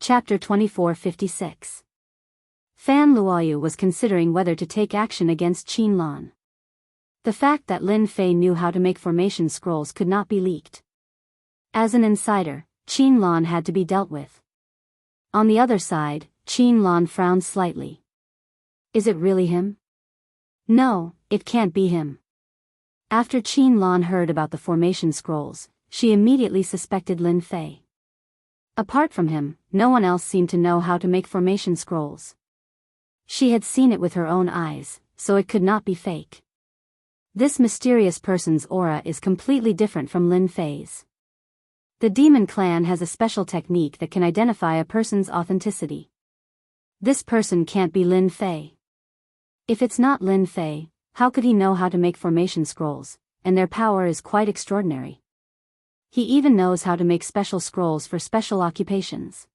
Chapter 2456. Fan Luoyu was considering whether to take action against Qin Lan. The fact that Lin Fei knew how to make formation scrolls could not be leaked. As an insider, Qin Lan had to be dealt with. On the other side, Qin Lan frowned slightly. Is it really him? No, it can't be him. After Qin Lan heard about the formation scrolls, she immediately suspected Lin Fei. Apart from him, no one else seemed to know how to make formation scrolls. She had seen it with her own eyes, so it could not be fake. This mysterious person's aura is completely different from Lin Fei's. The demon clan has a special technique that can identify a person's authenticity. This person can't be Lin Fei. If it's not Lin Fei, how could he know how to make formation scrolls, and their power is quite extraordinary. He even knows how to make special scrolls for special occupations.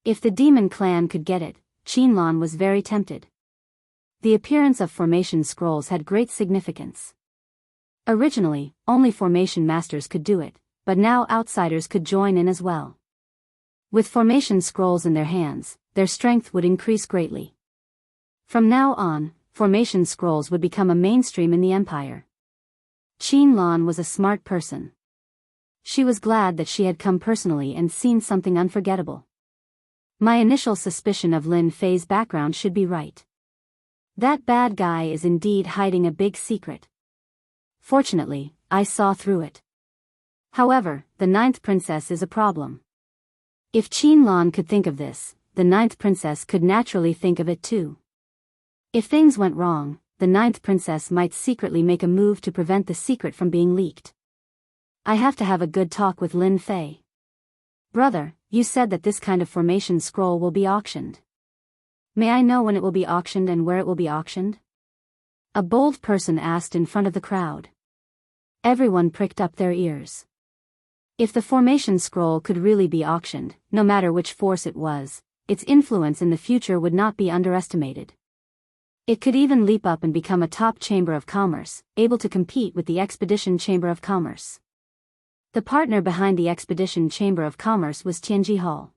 If the demon clan could get it, Qin Lan was very tempted. The appearance of formation scrolls had great significance. Originally, only formation masters could do it, but now outsiders could join in as well. With formation scrolls in their hands, their strength would increase greatly. From now on, formation scrolls would become a mainstream in the empire. Qin Lan was a smart person. She was glad that she had come personally and seen something unforgettable. My initial suspicion of Lin Fei's background should be right. That bad guy is indeed hiding a big secret. Fortunately, I saw through it. However, the ninth princess is a problem. If Qin Lan could think of this, the ninth princess could naturally think of it too. If things went wrong, the ninth princess might secretly make a move to prevent the secret from being leaked. I have to have a good talk with Lin Fei. Brother, you said that this kind of formation scroll will be auctioned. May I know when it will be auctioned and where it will be auctioned? A bold person asked in front of the crowd. Everyone pricked up their ears. If the formation scroll could really be auctioned, no matter which force it was, its influence in the future would not be underestimated. It could even leap up and become a top chamber of commerce, able to compete with the Expedition Chamber of Commerce. The partner behind the Expedition Chamber of Commerce was Tianji Hall.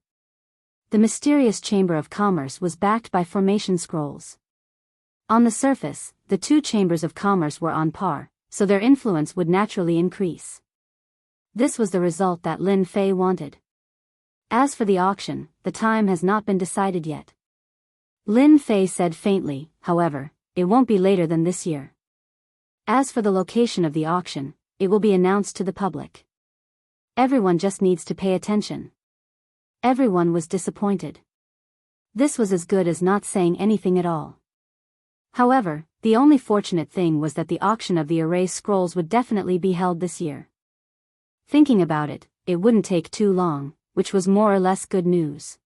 The mysterious Chamber of Commerce was backed by formation scrolls. On the surface, the two chambers of commerce were on par, so their influence would naturally increase. This was the result that Lin Fei wanted. As for the auction, the time has not been decided yet. Lin Fei said faintly, however, it won't be later than this year. As for the location of the auction, it will be announced to the public. Everyone just needs to pay attention. Everyone was disappointed. This was as good as not saying anything at all. However, the only fortunate thing was that the auction of the array scrolls would definitely be held this year. Thinking about it, it wouldn't take too long, which was more or less good news.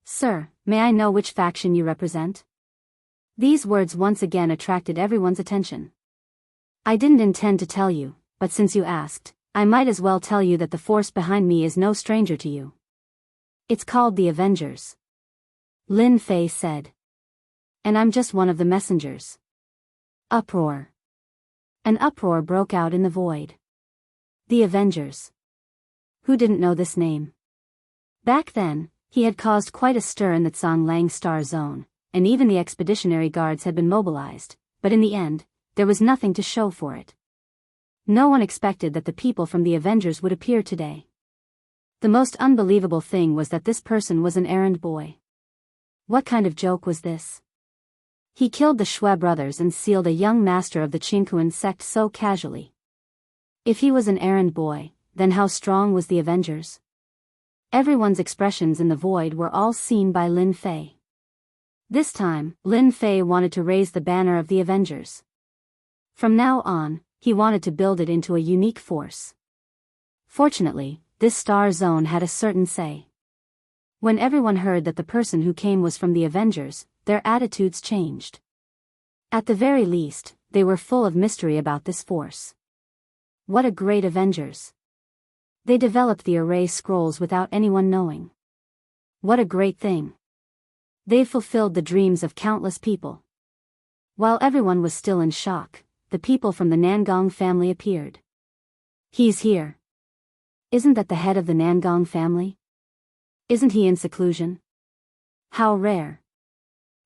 Sir, may I know which faction you represent? These words once again attracted everyone's attention. I didn't intend to tell you, but since you asked, I might as well tell you that the force behind me is no stranger to you. It's called the Avengers. Lin Fei said. And I'm just one of the messengers. Uproar. An uproar broke out in the void. The Avengers. Who didn't know this name? Back then, he had caused quite a stir in the Zhonglang Star Zone, and even the expeditionary guards had been mobilized, but in the end, there was nothing to show for it. No one expected that the people from the Avengers would appear today. The most unbelievable thing was that this person was an errand boy. What kind of joke was this? He killed the Shui brothers and sealed a young master of the Qingkuan sect so casually. If he was an errand boy, then how strong was the Avengers? Everyone's expressions in the void were all seen by Lin Fei. This time, Lin Fei wanted to raise the banner of the Avengers. From now on, he wanted to build it into a unique force. Fortunately, this star zone had a certain say. When everyone heard that the person who came was from the Avengers, their attitudes changed. At the very least, they were full of mystery about this force. What a great Avengers! They developed the array scrolls without anyone knowing. What a great thing! They fulfilled the dreams of countless people. While everyone was still in shock, the people from the Nangong family appeared. He's here. Isn't that the head of the Nangong family? Isn't he in seclusion? How rare.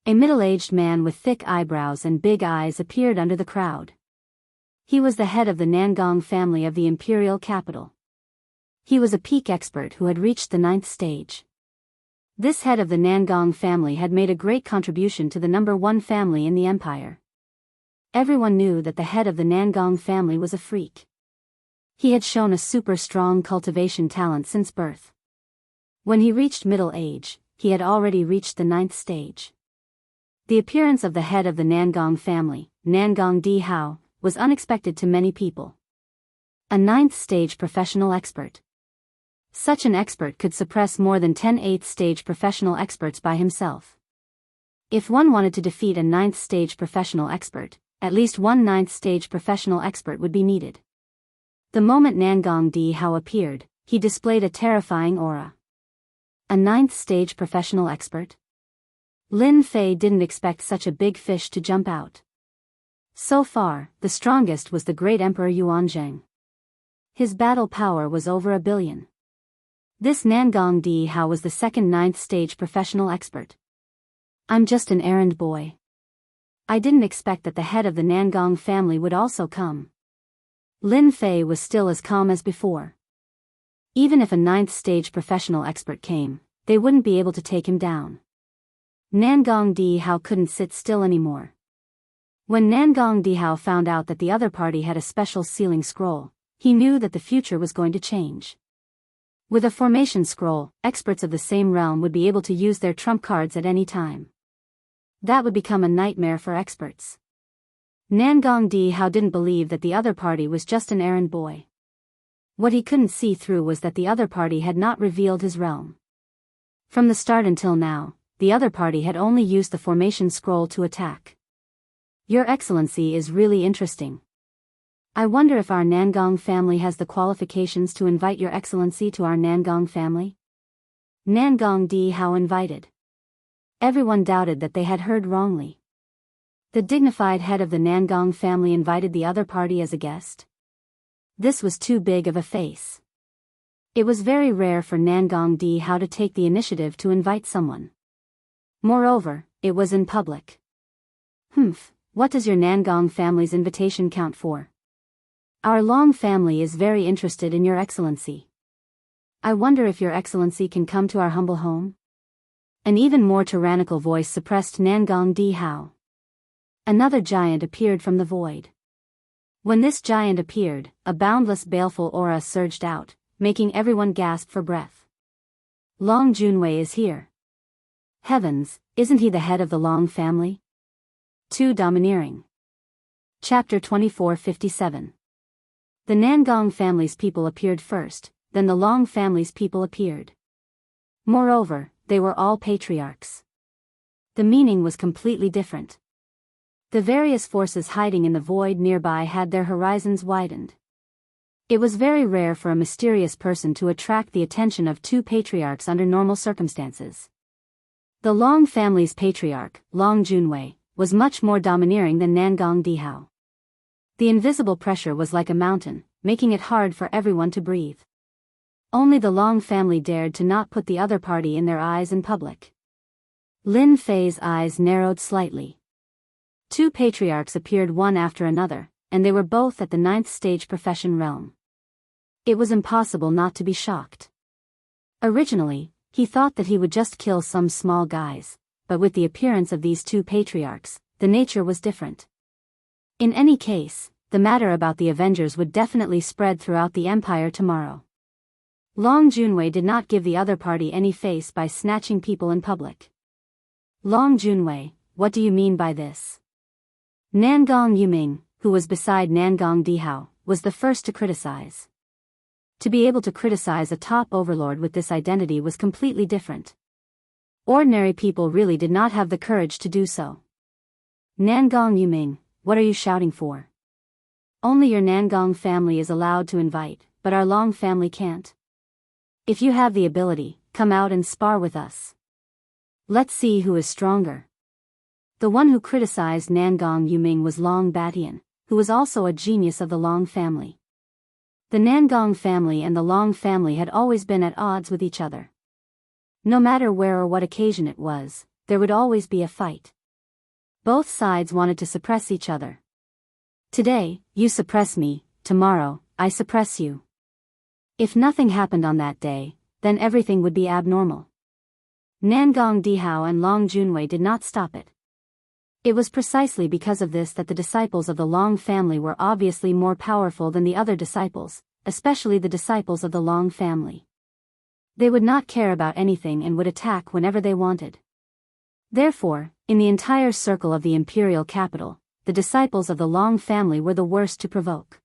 A middle-aged man with thick eyebrows and big eyes appeared under the crowd. He was the head of the Nangong family of the imperial capital. He was a peak expert who had reached the 9th stage. This head of the Nangong family had made a great contribution to the number 1 family in the empire. Everyone knew that the head of the Nangong family was a freak. He had shown a super strong cultivation talent since birth. When he reached middle age, he had already reached the 9th stage. The appearance of the head of the Nangong family, Nangong Di Hao, was unexpected to many people. A 9th stage professional expert. Such an expert could suppress more than 10 8th stage professional experts by himself. If one wanted to defeat a 9th stage professional expert, at least one 9th stage professional expert would be needed. The moment Nangong Di Hao appeared, he displayed a terrifying aura. A 9th stage professional expert? Lin Fei didn't expect such a big fish to jump out. So far, the strongest was the great Emperor Yuanzhang. His battle power was over 1 billion. This Nangong Di Hao was the second 9th stage professional expert. I'm just an errand boy. I didn't expect that the head of the Nangong family would also come. Lin Fei was still as calm as before. Even if a 9th stage professional expert came, they wouldn't be able to take him down. Nangong Di Hao couldn't sit still anymore. When Nangong Di Hao found out that the other party had a special sealing scroll, he knew that the future was going to change. With a formation scroll, experts of the same realm would be able to use their trump cards at any time. That would become a nightmare for experts. Nangong Di Hao didn't believe that the other party was just an errand boy. What he couldn't see through was that the other party had not revealed his realm. From the start until now, the other party had only used the formation scroll to attack. Your Excellency is really interesting. I wonder if our Nangong family has the qualifications to invite Your Excellency to our Nangong family? Nangong Di Hao invited. Everyone doubted that they had heard wrongly. The dignified head of the Nangong family invited the other party as a guest. This was too big of a face. It was very rare for Nangong Di Hao to take the initiative to invite someone. Moreover, it was in public. What does your Nangong family's invitation count for? Our Long family is very interested in Your Excellency. I wonder if Your Excellency can come to our humble home? An even more tyrannical voice suppressed Nangong Di Hao. Another giant appeared from the void. When this giant appeared, a boundless baleful aura surged out, making everyone gasp for breath. Long Junwei is here. Heavens, isn't he the head of the Long family? Too domineering. Chapter 2457. The Nangong family's people appeared first, then the Long family's people appeared. Moreover, they were all patriarchs. The meaning was completely different. The various forces hiding in the void nearby had their horizons widened. It was very rare for a mysterious person to attract the attention of 2 patriarchs under normal circumstances. The Long family's patriarch, Long Junwei, was much more domineering than Nangong Di Hao. The invisible pressure was like a mountain, making it hard for everyone to breathe. Only the Long family dared to not put the other party in their eyes in public. Lin Fei's eyes narrowed slightly. 2 patriarchs appeared one after another, and they were both at the 9th stage profession realm. It was impossible not to be shocked. Originally, he thought that he would just kill some small guys, but with the appearance of these 2 patriarchs, the nature was different. In any case, the matter about the Avengers would definitely spread throughout the Empire tomorrow. Long Junwei did not give the other party any face by snatching people in public. Long Junwei, what do you mean by this? Nangong Yuming, who was beside Nangong Di Hao, was the first to criticize. To be able to criticize a top overlord with this identity was completely different. Ordinary people really did not have the courage to do so. Nangong Yuming, what are you shouting for? Only your Nangong family is allowed to invite, but our Long family can't. If you have the ability, come out and spar with us. Let's see who is stronger. The one who criticized Nangong Yuming was Long Batian, who was also a genius of the Long family. The Nangong family and the Long family had always been at odds with each other. No matter where or what occasion it was, there would always be a fight. Both sides wanted to suppress each other. Today, you suppress me, tomorrow, I suppress you. If nothing happened on that day, then everything would be abnormal. Nangong Dihao and Long Junwei did not stop it. It was precisely because of this that the disciples of the Long family were obviously more powerful than the other disciples, especially the disciples of the Long family. They would not care about anything and would attack whenever they wanted. Therefore, in the entire circle of the imperial capital, the disciples of the Long family were the worst to provoke.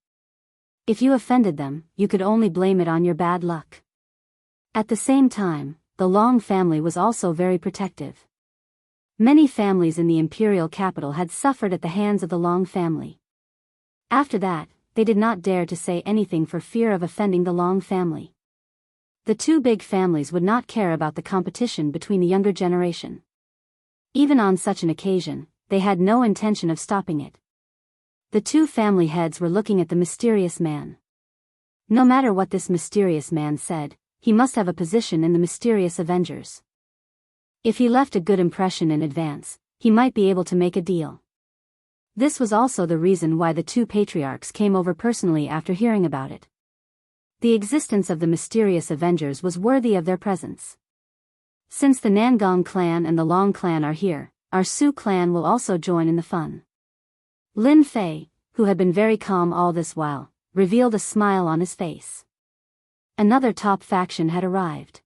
If you offended them, you could only blame it on your bad luck. At the same time, the Long family was also very protective. Many families in the imperial capital had suffered at the hands of the Long family. After that, they did not dare to say anything for fear of offending the Long family. The two big families would not care about the competition between the younger generation. Even on such an occasion, they had no intention of stopping it. The two family heads were looking at the mysterious man. No matter what this mysterious man said, he must have a position in the mysterious Avengers. If he left a good impression in advance, he might be able to make a deal. This was also the reason why the two patriarchs came over personally after hearing about it. The existence of the mysterious Avengers was worthy of their presence. Since the Nangong clan and the Long clan are here, our Su clan will also join in the fun. Lin Fei, who had been very calm all this while, revealed a smile on his face. Another top faction had arrived.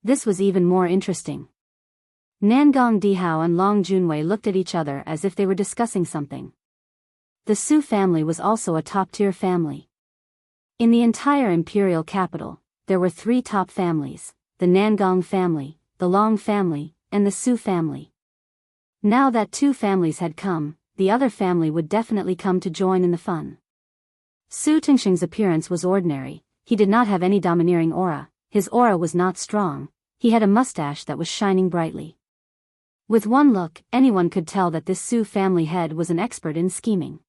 This was even more interesting. Nangong Dihao and Long Junwei looked at each other as if they were discussing something. The Su family was also a top-tier family. In the entire imperial capital, there were three top families: the Nangong family, the Long family, and the Su family. Now that two families had come, the other family would definitely come to join in the fun. Su Tingxing's appearance was ordinary. He did not have any domineering aura, his aura was not strong, he had a mustache that was shining brightly. With one look, anyone could tell that this Su family head was an expert in scheming.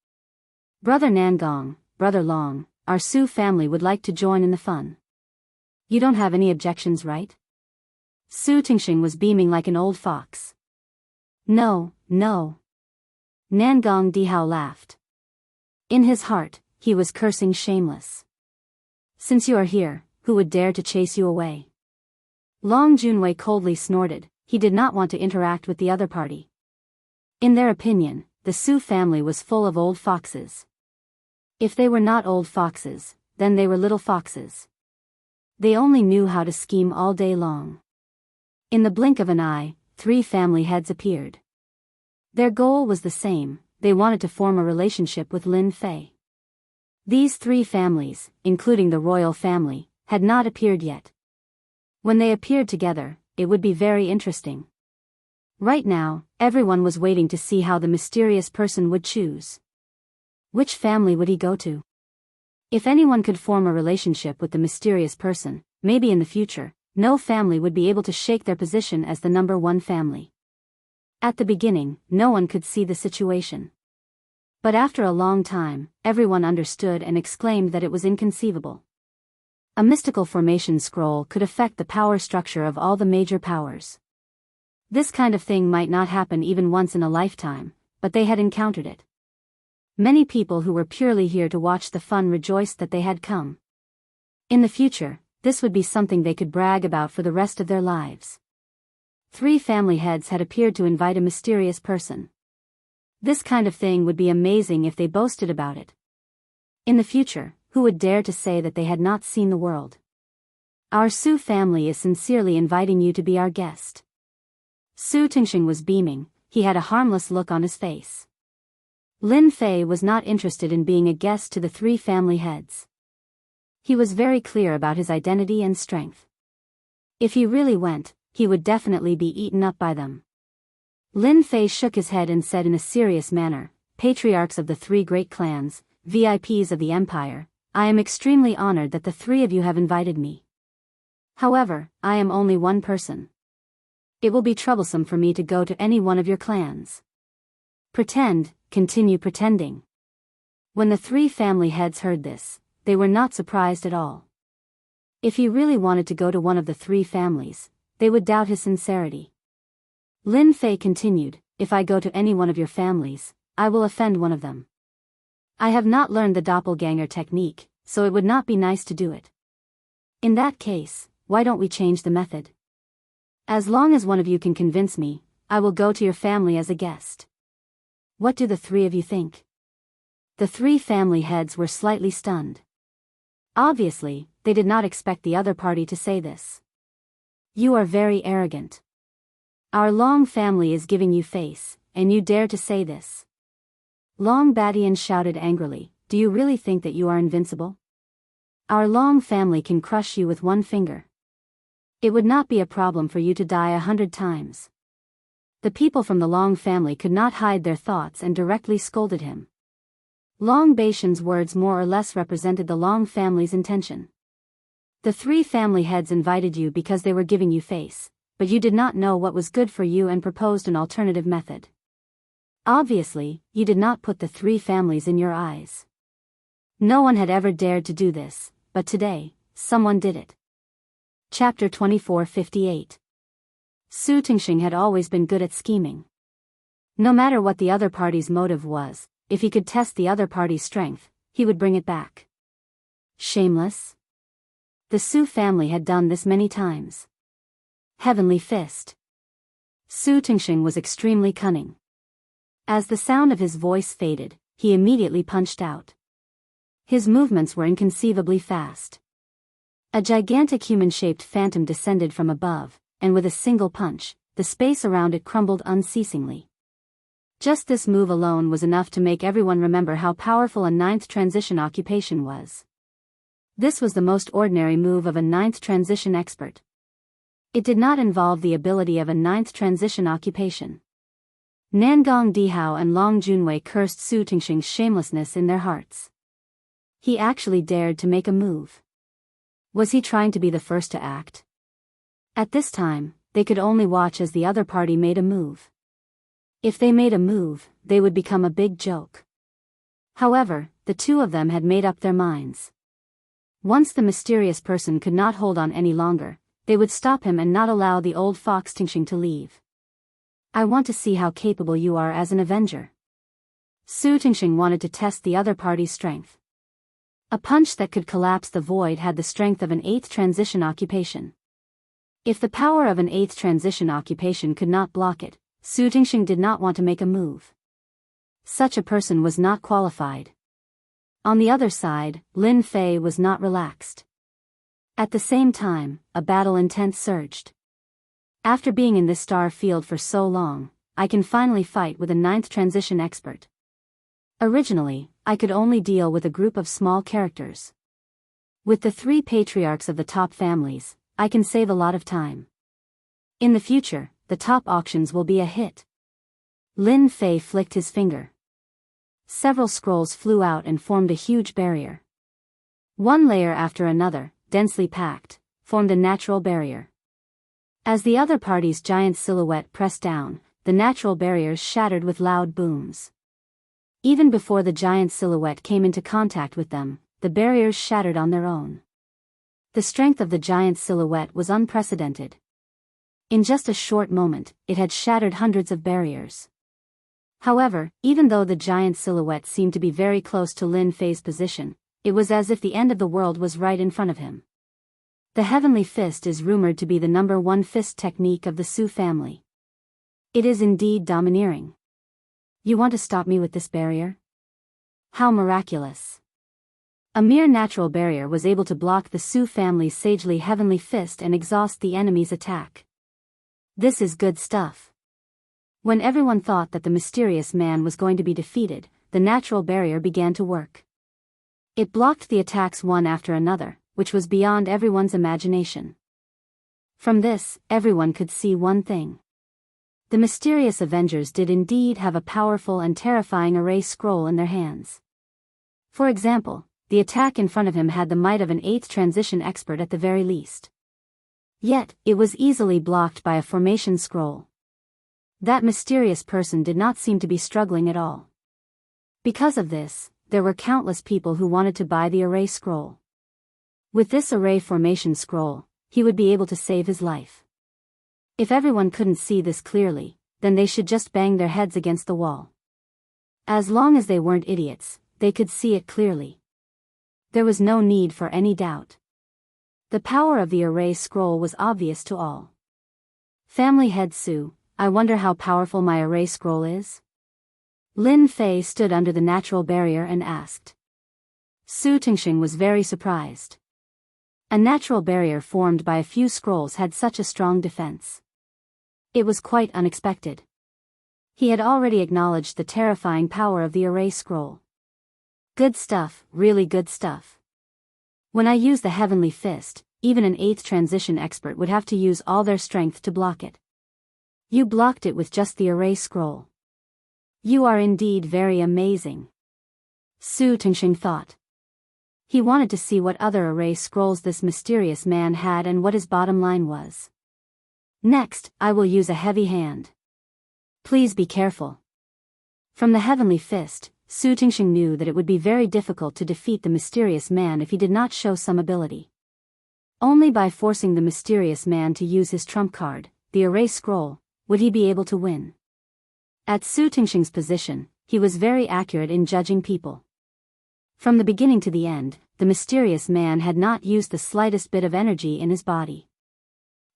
Brother Nangong, Brother Long, our Su family would like to join in the fun. You don't have any objections, right? Su Tingxing was beaming like an old fox. No, no. Nangong Dihao laughed. In his heart, he was cursing shameless. Since you are here, who would dare to chase you away? Long Junwei coldly snorted. He did not want to interact with the other party. In their opinion, the Su family was full of old foxes. If they were not old foxes, then they were little foxes. They only knew how to scheme all day long. In the blink of an eye, three family heads appeared. Their goal was the same: they wanted to form a relationship with Lin Fei. These three families, including the royal family, had not appeared yet. When they appeared together, it would be very interesting. Right now, everyone was waiting to see how the mysterious person would choose. Which family would he go to? If anyone could form a relationship with the mysterious person, maybe in the future, no family would be able to shake their position as the number one family. At the beginning, no one could see the situation. But after a long time, everyone understood and exclaimed that it was inconceivable. A mystical formation scroll could affect the power structure of all the major powers. This kind of thing might not happen even once in a lifetime, but they had encountered it. Many people who were purely here to watch the fun rejoiced that they had come. In the future, this would be something they could brag about for the rest of their lives. Three family heads had appeared to invite a mysterious person. This kind of thing would be amazing if they boasted about it. In the future, who would dare to say that they had not seen the world? Our Su family is sincerely inviting you to be our guest. Su Tingxing was beaming, he had a harmless look on his face. Lin Fei was not interested in being a guest to the three family heads. He was very clear about his identity and strength. If he really went, he would definitely be eaten up by them. Lin Fei shook his head and said in a serious manner, "Patriarchs of the three great clans, VIPs of the empire, I am extremely honored that the three of you have invited me. However, I am only one person. It will be troublesome for me to go to any one of your clans. Continue pretending." When the three family heads heard this, they were not surprised at all. If he really wanted to go to one of the three families, they would doubt his sincerity. Lin Fei continued, "If I go to any one of your families, I will offend one of them. I have not learned the doppelganger technique, so it would not be nice to do it. In that case, why don't we change the method? As long as one of you can convince me, I will go to your family as a guest. What do the three of you think?" The three family heads were slightly stunned. Obviously, they did not expect the other party to say this. "You are very arrogant. Our Long family is giving you face, and you dare to say this." Long Badian shouted angrily, "Do you really think that you are invincible? Our Long family can crush you with one finger. It would not be a problem for you to die 100 times. The people from the Long family could not hide their thoughts and directly scolded him. Long Baishan's words more or less represented the Long family's intention. The three family heads invited you because they were giving you face, but you did not know what was good for you and proposed an alternative method. Obviously, you did not put the three families in your eyes. No one had ever dared to do this, but today, someone did it. Chapter 24:58. Su Tingxing had always been good at scheming. No matter what the other party's motive was, if he could test the other party's strength, he would bring it back. Shameless? The Su family had done this many times. Heavenly Fist. Su Tingxing was extremely cunning. As the sound of his voice faded, he immediately punched out. His movements were inconceivably fast. A gigantic human-shaped phantom descended from above, and with a single punch, the space around it crumbled unceasingly. Just this move alone was enough to make everyone remember how powerful a ninth transition occupation was. This was the most ordinary move of a ninth transition expert. It did not involve the ability of a ninth transition occupation. Nangong Dihao and Long Junwei cursed Su Tingxing's shamelessness in their hearts. He actually dared to make a move. Was he trying to be the first to act? At this time, they could only watch as the other party made a move. If they made a move, they would become a big joke. However, the two of them had made up their minds. Once the mysterious person could not hold on any longer, they would stop him and not allow the old fox Tingxing to leave. "I want to see how capable you are as an Avenger." Su Tingxing wanted to test the other party's strength. A punch that could collapse the void had the strength of an eighth transition occupation. If the power of an eighth transition occupation could not block it, Su Tingxing did not want to make a move. Such a person was not qualified. On the other side, Lin Fei was not relaxed. At the same time, a battle intent surged. "After being in this star field for so long, I can finally fight with a ninth transition expert. Originally, I could only deal with a group of small characters. With the three patriarchs of the top families, I can save a lot of time. In the future, the top auctions will be a hit." Lin Fei flicked his finger. Several scrolls flew out and formed a huge barrier. One layer after another, densely packed, formed a natural barrier. As the other party's giant silhouette pressed down, the natural barriers shattered with loud booms. Even before the giant silhouette came into contact with them, the barriers shattered on their own. The strength of the giant silhouette was unprecedented. In just a short moment, it had shattered hundreds of barriers. However, even though the giant silhouette seemed to be very close to Lin Fei's position, it was as if the end of the world was right in front of him. The Heavenly Fist is rumored to be the #1 fist technique of the Su family. It is indeed domineering. "You want to stop me with this barrier? How miraculous." A mere natural barrier was able to block the Su family's sagely Heavenly Fist and exhaust the enemy's attack. This is good stuff. When everyone thought that the mysterious man was going to be defeated, the natural barrier began to work. It blocked the attacks one after another, which was beyond everyone's imagination. From this, everyone could see one thing. The mysterious Avengers did indeed have a powerful and terrifying array scroll in their hands. For example, the attack in front of him had the might of an 8th transition expert at the very least. Yet, it was easily blocked by a formation scroll. That mysterious person did not seem to be struggling at all. Because of this, there were countless people who wanted to buy the array scroll. With this array formation scroll, he would be able to save his life. If everyone couldn't see this clearly, then they should just bang their heads against the wall. As long as they weren't idiots, they could see it clearly. There was no need for any doubt. The power of the array scroll was obvious to all. Family head Sue, I wonder how powerful my array scroll is? Lin Fei stood under the natural barrier and asked. Su Tingxing was very surprised. A natural barrier formed by a few scrolls had such a strong defense. It was quite unexpected. He had already acknowledged the terrifying power of the array scroll. Good stuff, really good stuff. When I use the Heavenly Fist, even an 8th transition expert would have to use all their strength to block it. You blocked it with just the array scroll. You are indeed very amazing. Su Tingxing thought. He wanted to see what other array scrolls this mysterious man had and what his bottom line was. Next, I will use a heavy hand. Please be careful. From the Heavenly Fist, Su Tingxing knew that it would be very difficult to defeat the mysterious man if he did not show some ability. Only by forcing the mysterious man to use his trump card, the array scroll, would he be able to win. At Su Tingxing's position, he was very accurate in judging people. From the beginning to the end, the mysterious man had not used the slightest bit of energy in his body.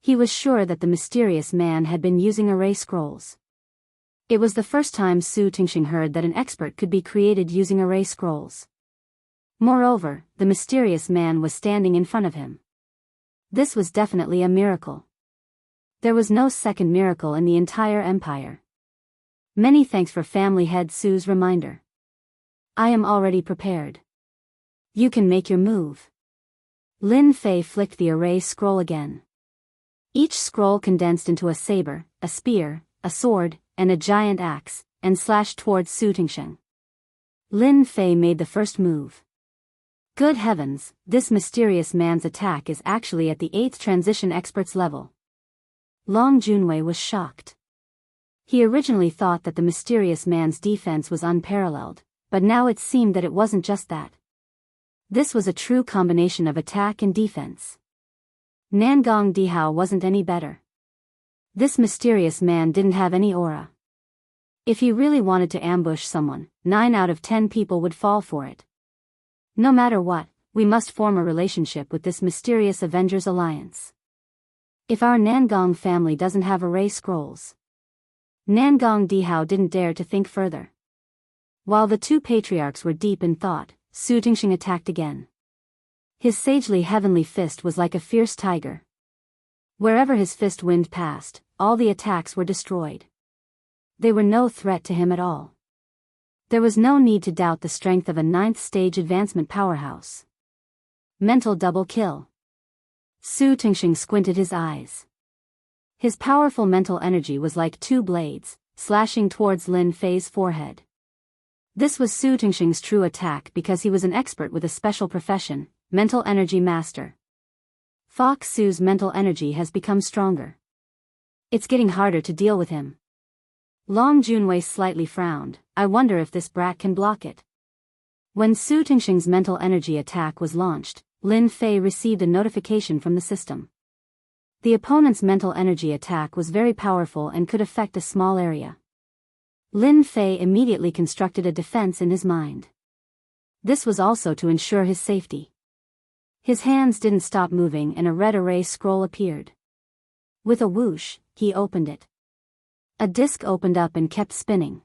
He was sure that the mysterious man had been using array scrolls. It was the first time Su Tingxing heard that an expert could be created using array scrolls. Moreover, the mysterious man was standing in front of him. This was definitely a miracle. There was no second miracle in the entire empire. Many thanks for family head Su's reminder. I am already prepared. You can make your move. Lin Fei flicked the array scroll again. Each scroll condensed into a saber, a spear, a sword, and a giant axe, and slashed towards Su Tingxing. Lin Fei made the first move. Good heavens, this mysterious man's attack is actually at the 8th transition expert's level. Long Junwei was shocked. He originally thought that the mysterious man's defense was unparalleled, but now it seemed that it wasn't just that. This was a true combination of attack and defense. Nangong Dihao wasn't any better. This mysterious man didn't have any aura. If he really wanted to ambush someone, 9 out of 10 people would fall for it. No matter what, we must form a relationship with this mysterious Avengers Alliance. If our Nangong family doesn't have array scrolls. Nangong Dihao didn't dare to think further. While the two patriarchs were deep in thought, Su Tingxing attacked again. His sagely heavenly fist was like a fierce tiger. Wherever his fist wind passed, all the attacks were destroyed. They were no threat to him at all. There was no need to doubt the strength of a 9th stage advancement powerhouse. Mental double kill. Su Tingxing squinted his eyes. His powerful mental energy was like 2 blades, slashing towards Lin Fei's forehead. This was Su Tingxing's true attack because he was an expert with a special profession, mental energy master. Fox Su's mental energy has become stronger. It's getting harder to deal with him. Long Junwei slightly frowned. I wonder if this brat can block it. When Su Tingxing's mental energy attack was launched, Lin Fei received a notification from the system. The opponent's mental energy attack was very powerful and could affect a small area. Lin Fei immediately constructed a defense in his mind. This was also to ensure his safety. His hands didn't stop moving and a red array scroll appeared. With a whoosh, he opened it. A disc opened up and kept spinning.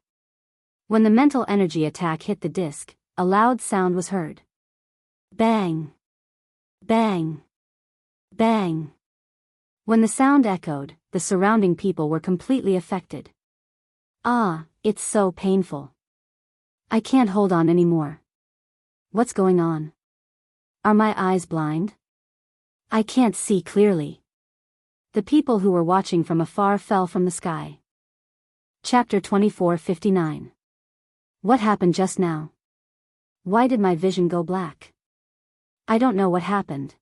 When the mental energy attack hit the disc, a loud sound was heard. Bang! Bang! Bang! When the sound echoed, the surrounding people were completely affected. Ah, it's so painful. I can't hold on anymore. What's going on? Are my eyes blind? I can't see clearly. The people who were watching from afar fell from the sky. Chapter 24:59. What happened just now? Why did my vision go black? I don't know what happened.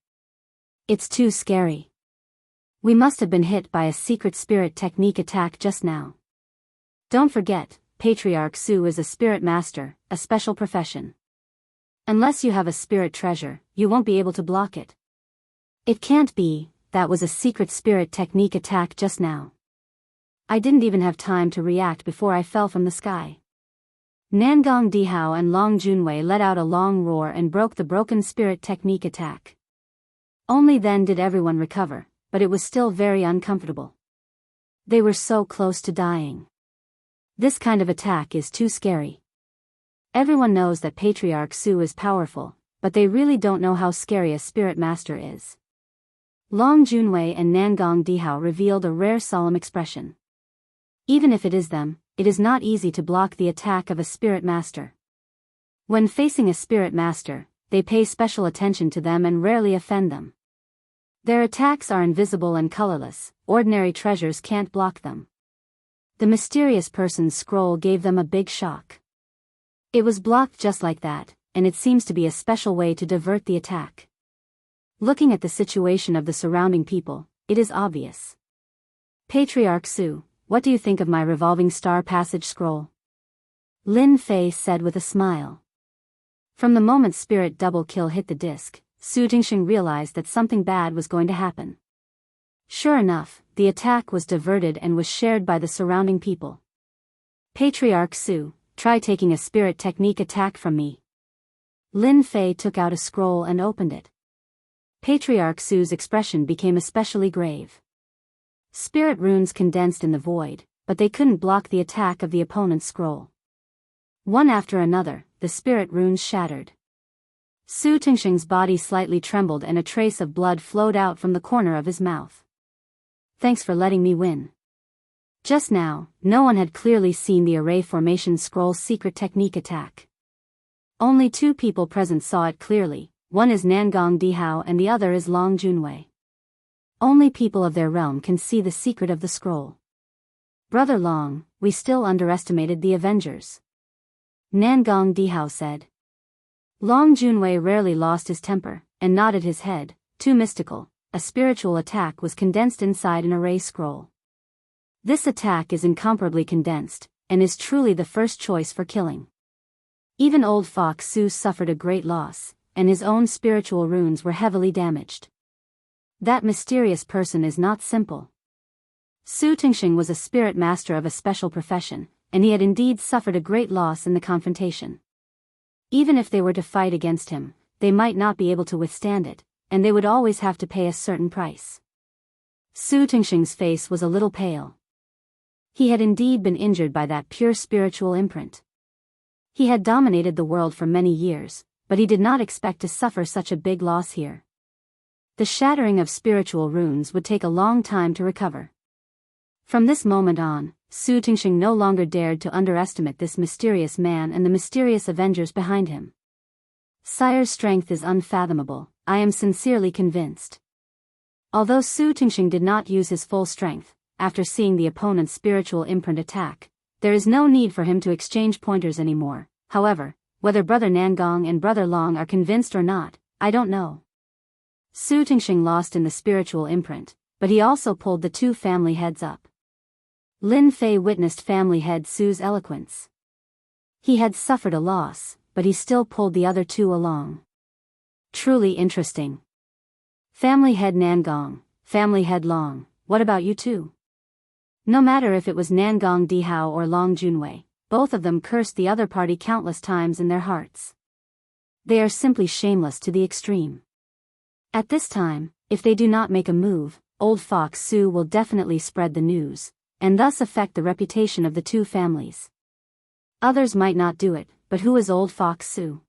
It's too scary. We must have been hit by a secret spirit technique attack just now. Don't forget, Patriarch Su is a spirit master, a special profession. Unless you have a spirit treasure, you won't be able to block it. It can't be, that was a secret spirit technique attack just now. I didn't even have time to react before I fell from the sky. Nangong Dihao and Long Junwei let out a long roar and broke the broken spirit technique attack. Only then did everyone recover, but it was still very uncomfortable. They were so close to dying. This kind of attack is too scary. Everyone knows that Patriarch Su is powerful, but they really don't know how scary a spirit master is. Long Junwei and Nangong Dihao revealed a rare solemn expression. Even if it is them, it is not easy to block the attack of a spirit master. When facing a spirit master, they pay special attention to them and rarely offend them. Their attacks are invisible and colorless, ordinary treasures can't block them. The mysterious person's scroll gave them a big shock. It was blocked just like that, and it seems to be a special way to divert the attack. Looking at the situation of the surrounding people, it is obvious. Patriarch Su, what do you think of my revolving star passage scroll? Lin Fei said with a smile. From the moment Spirit Double Kill hit the disc, Su Jingxing realized that something bad was going to happen. Sure enough, the attack was diverted and was shared by the surrounding people. Patriarch Su, try taking a spirit technique attack from me. Lin Fei took out a scroll and opened it. Patriarch Su's expression became especially grave. Spirit runes condensed in the void, but they couldn't block the attack of the opponent's scroll. One after another, the spirit runes shattered. Su Tingxing's body slightly trembled and a trace of blood flowed out from the corner of his mouth. Thanks for letting me win. Just now, no one had clearly seen the array formation scroll's secret technique attack. Only two people present saw it clearly, one is Nangong Dihao and the other is Long Junwei. Only people of their realm can see the secret of the scroll. Brother Long, we still underestimated the Avengers. Nangong Dihao said. Long Junwei rarely lost his temper, and nodded his head, too mystical, a spiritual attack was condensed inside an array scroll. This attack is incomparably condensed, and is truly the first choice for killing. Even old Fox Su suffered a great loss, and his own spiritual runes were heavily damaged. That mysterious person is not simple. Su Tingxing was a spirit master of a special profession, and he had indeed suffered a great loss in the confrontation. Even if they were to fight against him, they might not be able to withstand it, and they would always have to pay a certain price. Su Tingxing's face was a little pale. He had indeed been injured by that pure spiritual imprint. He had dominated the world for many years, but he did not expect to suffer such a big loss here. The shattering of spiritual runes would take a long time to recover. From this moment on, Su Tingxing no longer dared to underestimate this mysterious man and the mysterious Avengers behind him. Sire's strength is unfathomable, I am sincerely convinced. Although Su Tingxing did not use his full strength, after seeing the opponent's spiritual imprint attack, there is no need for him to exchange pointers anymore. However, whether Brother Nangong and Brother Long are convinced or not, I don't know. Su Tingxing lost in the spiritual imprint, but he also pulled the two family heads up. Lin Fei witnessed family head Su's eloquence. He had suffered a loss, but he still pulled the other two along. Truly interesting. Family head Nangong, family head Long, what about you two? No matter if it was Nangong Dihao or Long Junwei, both of them cursed the other party countless times in their hearts. They are simply shameless to the extreme. At this time, if they do not make a move, old Fox Su will definitely spread the news, and thus affect the reputation of the two families. Others might not do it, but who is old Fox Su?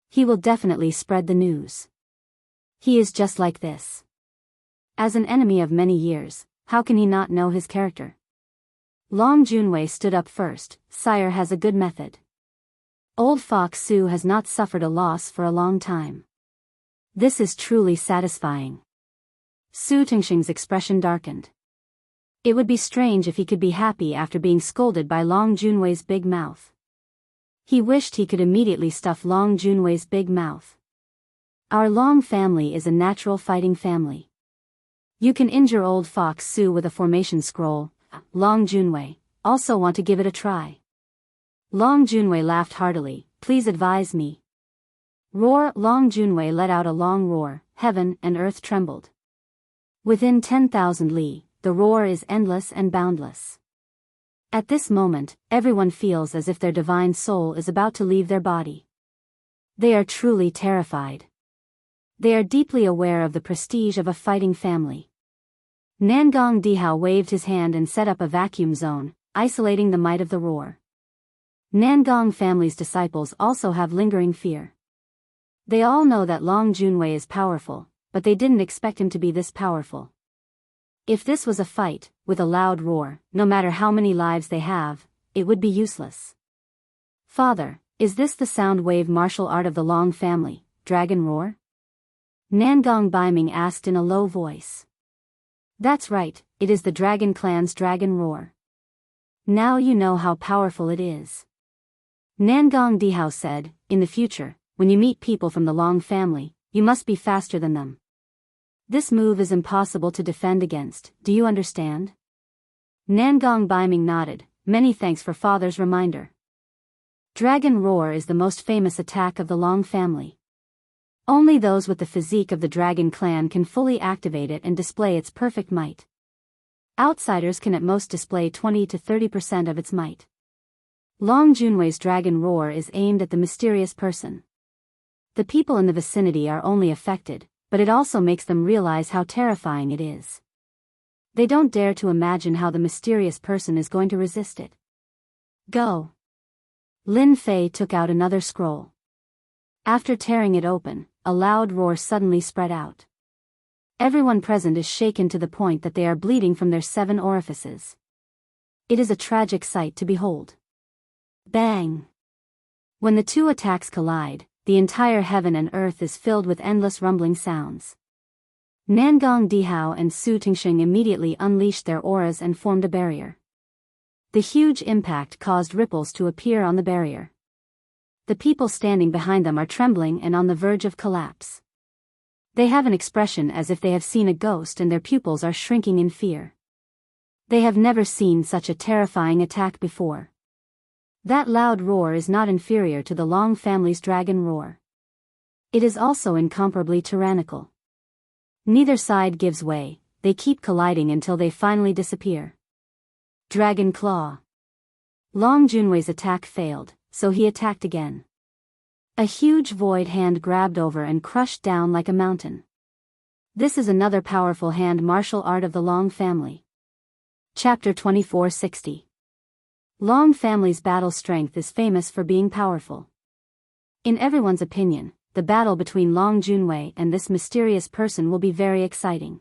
He will definitely spread the news. He is just like this. As an enemy of many years, how can he not know his character? Long Junwei stood up first. Sire has a good method. Old Fox Su has not suffered a loss for a long time. This is truly satisfying. Su Tingxing's expression darkened. It would be strange if he could be happy after being scolded by Long Junwei's big mouth. He wished he could immediately stuff Long Junwei's big mouth. Our Long family is a natural fighting family. You can injure old Fox Su with a formation scroll. Long Junwei, also want to give it a try. Long Junwei laughed heartily, please advise me. Roar! Long Junwei let out a long roar, heaven and earth trembled. Within 10,000 li, the roar is endless and boundless. At this moment, everyone feels as if their divine soul is about to leave their body. They are truly terrified. They are deeply aware of the prestige of a fighting family. Nangong Dihao waved his hand and set up a vacuum zone, isolating the might of the roar. Nangong family's disciples also have lingering fear. They all know that Long Junwei is powerful, but they didn't expect him to be this powerful. If this was a fight, with a loud roar, no matter how many lives they have, it would be useless. Father, is this the sound wave martial art of the Long family, dragon roar? Nangong Baiming asked in a low voice. That's right, it is the dragon clan's dragon roar. Now you know how powerful it is. Nangong Dihao said, in the future, when you meet people from the Long family, you must be faster than them. This move is impossible to defend against, do you understand? Nangong Baiming nodded, many thanks for father's reminder. Dragon roar is the most famous attack of the Long family. Only those with the physique of the dragon clan can fully activate it and display its perfect might. Outsiders can at most display 20 to 30% of its might. Long Junwei's dragon roar is aimed at the mysterious person. The people in the vicinity are only affected, but it also makes them realize how terrifying it is. They don't dare to imagine how the mysterious person is going to resist it. Go! Lin Fei took out another scroll. After tearing it open, a loud roar suddenly spread out. Everyone present is shaken to the point that they are bleeding from their 7 orifices. It is a tragic sight to behold. Bang! When the two attacks collide, the entire heaven and earth is filled with endless rumbling sounds. Nangong Dihao and Su Tingsheng immediately unleashed their auras and formed a barrier. The huge impact caused ripples to appear on the barrier. The people standing behind them are trembling and on the verge of collapse. They have an expression as if they have seen a ghost and their pupils are shrinking in fear. They have never seen such a terrifying attack before. That loud roar is not inferior to the Long family's dragon roar. It is also incomparably tyrannical. Neither side gives way, they keep colliding until they finally disappear. Dragon Claw. Long Junwei's attack failed, so he attacked again. A huge void hand grabbed over and crushed down like a mountain. This is another powerful hand martial art of the Long family. Chapter 2460. Long family's battle strength is famous for being powerful. In everyone's opinion, the battle between Long Junwei and this mysterious person will be very exciting.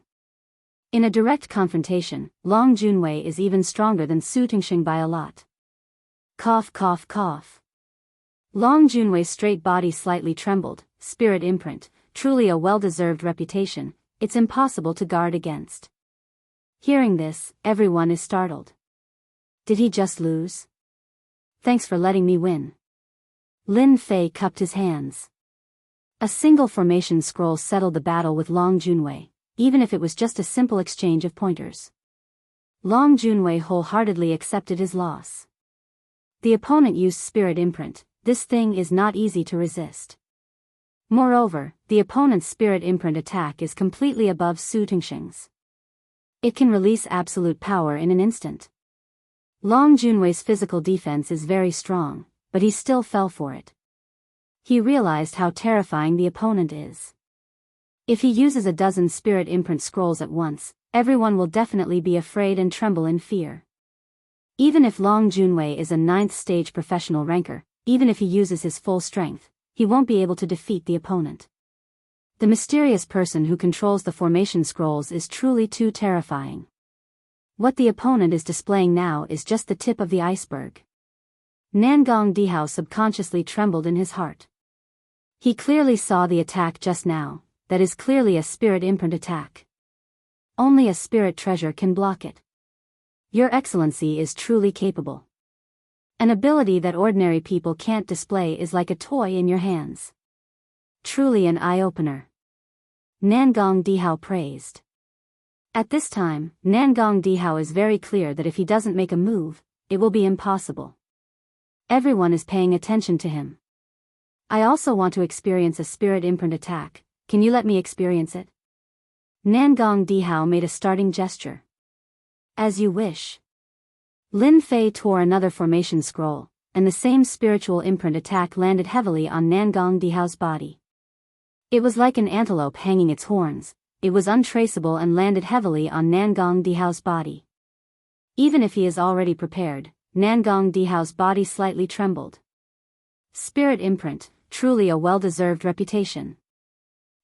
In a direct confrontation, Long Junwei is even stronger than Su Tingsheng by a lot. Cough cough cough. Long Junwei's straight body slightly trembled, spirit imprint, truly a well-deserved reputation, it's impossible to guard against. Hearing this, everyone is startled. Did he just lose? Thanks for letting me win. Lin Fei cupped his hands. A single formation scroll settled the battle with Long Junwei, even if it was just a simple exchange of pointers. Long Junwei wholeheartedly accepted his loss. The opponent used spirit imprint, this thing is not easy to resist. Moreover, the opponent's spirit imprint attack is completely above Su Tingsheng's. It can release absolute power in an instant. Long Junwei's physical defense is very strong, but he still fell for it. He realized how terrifying the opponent is. If he uses a dozen spirit imprint scrolls at once, everyone will definitely be afraid and tremble in fear. Even if Long Junwei is a 9th stage professional ranker, even if he uses his full strength, he won't be able to defeat the opponent. The mysterious person who controls the formation scrolls is truly too terrifying. What the opponent is displaying now is just the tip of the iceberg. Nangong Dihao subconsciously trembled in his heart. He clearly saw the attack just now, that is clearly a spirit imprint attack. Only a spirit treasure can block it. Your Excellency is truly capable. An ability that ordinary people can't display is like a toy in your hands. Truly an eye-opener. Nangong Dihao praised. At this time, Nangong Dihao is very clear that if he doesn't make a move, it will be impossible. Everyone is paying attention to him. I also want to experience a spirit imprint attack, can you let me experience it? Nangong Dihao made a starting gesture. As you wish. Lin Fei tore another formation scroll, and the same spiritual imprint attack landed heavily on Nangong Dihao's body. It was like an antelope hanging its horns. It was untraceable and landed heavily on Nangong Dihao's body. Even if he is already prepared, Nangong Dihao's body slightly trembled. Spirit imprint, truly a well-deserved reputation.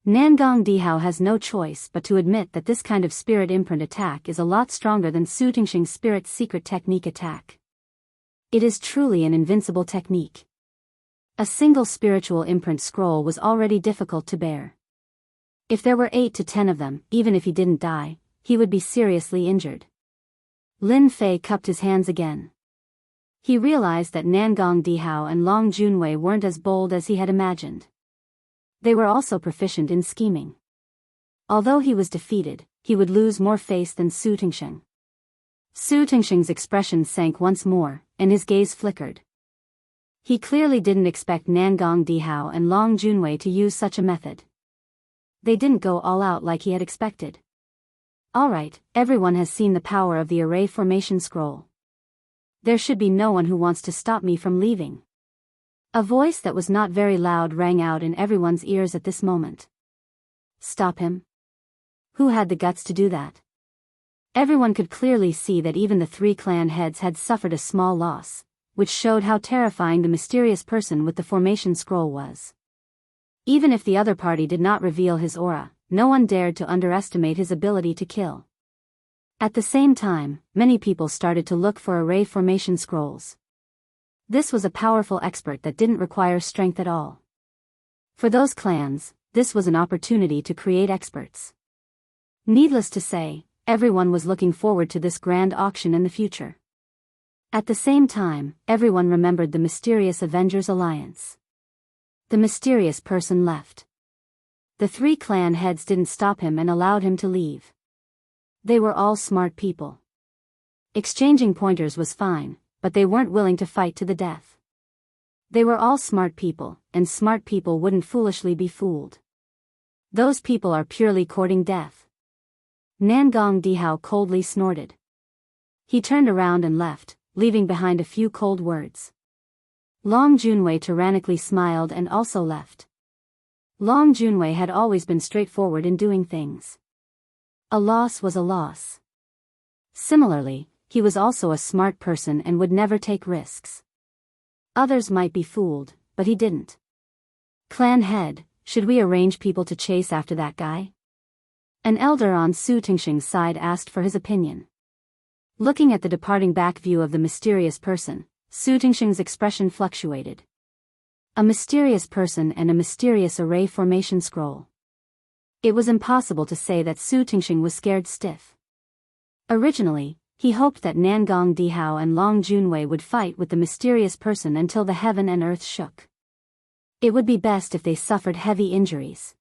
Nangong Dihao has no choice but to admit that this kind of spirit imprint attack is a lot stronger than Su Tingxing's spirit's secret technique attack. It is truly an invincible technique. A single spiritual imprint scroll was already difficult to bear. If there were 8 to 10 of them, even if he didn't die, he would be seriously injured. Lin Fei cupped his hands again. He realized that Nangong Dihao and Long Junwei weren't as bold as he had imagined. They were also proficient in scheming. Although he was defeated, he would lose more face than Su Tingxing. Su Tingxing's expression sank once more, and his gaze flickered. He clearly didn't expect Nangong Dihao and Long Junwei to use such a method. They didn't go all out like he had expected. Alright, everyone has seen the power of the array formation scroll. There should be no one who wants to stop me from leaving. A voice that was not very loud rang out in everyone's ears at this moment. Stop him? Who had the guts to do that? Everyone could clearly see that even the 3 clan heads had suffered a small loss, which showed how terrifying the mysterious person with the formation scroll was. Even if the other party did not reveal his aura, no one dared to underestimate his ability to kill. At the same time, many people started to look for array formation scrolls. This was a powerful expert that didn't require strength at all. For those clans, this was an opportunity to create experts. Needless to say, everyone was looking forward to this grand auction in the future. At the same time, everyone remembered the mysterious Avengers Alliance. The mysterious person left. The 3 clan heads didn't stop him and allowed him to leave. They were all smart people. Exchanging pointers was fine, but they weren't willing to fight to the death. They were all smart people, and smart people wouldn't foolishly be fooled. Those people are purely courting death. Nangong Dihao coldly snorted. He turned around and left, leaving behind a few cold words. Long Junwei tyrannically smiled and also left. Long Junwei had always been straightforward in doing things. A loss was a loss. Similarly, he was also a smart person and would never take risks. Others might be fooled, but he didn't. Clan head, should we arrange people to chase after that guy? An elder on Su Tingxing's side asked for his opinion. Looking at the departing back view of the mysterious person, Su Tingxing's expression fluctuated. A mysterious person and a mysterious array formation scroll. It was impossible to say that Su Tingxing was scared stiff. Originally, he hoped that Nangong Dihao and Long Junwei would fight with the mysterious person until the heaven and earth shook. It would be best if they suffered heavy injuries.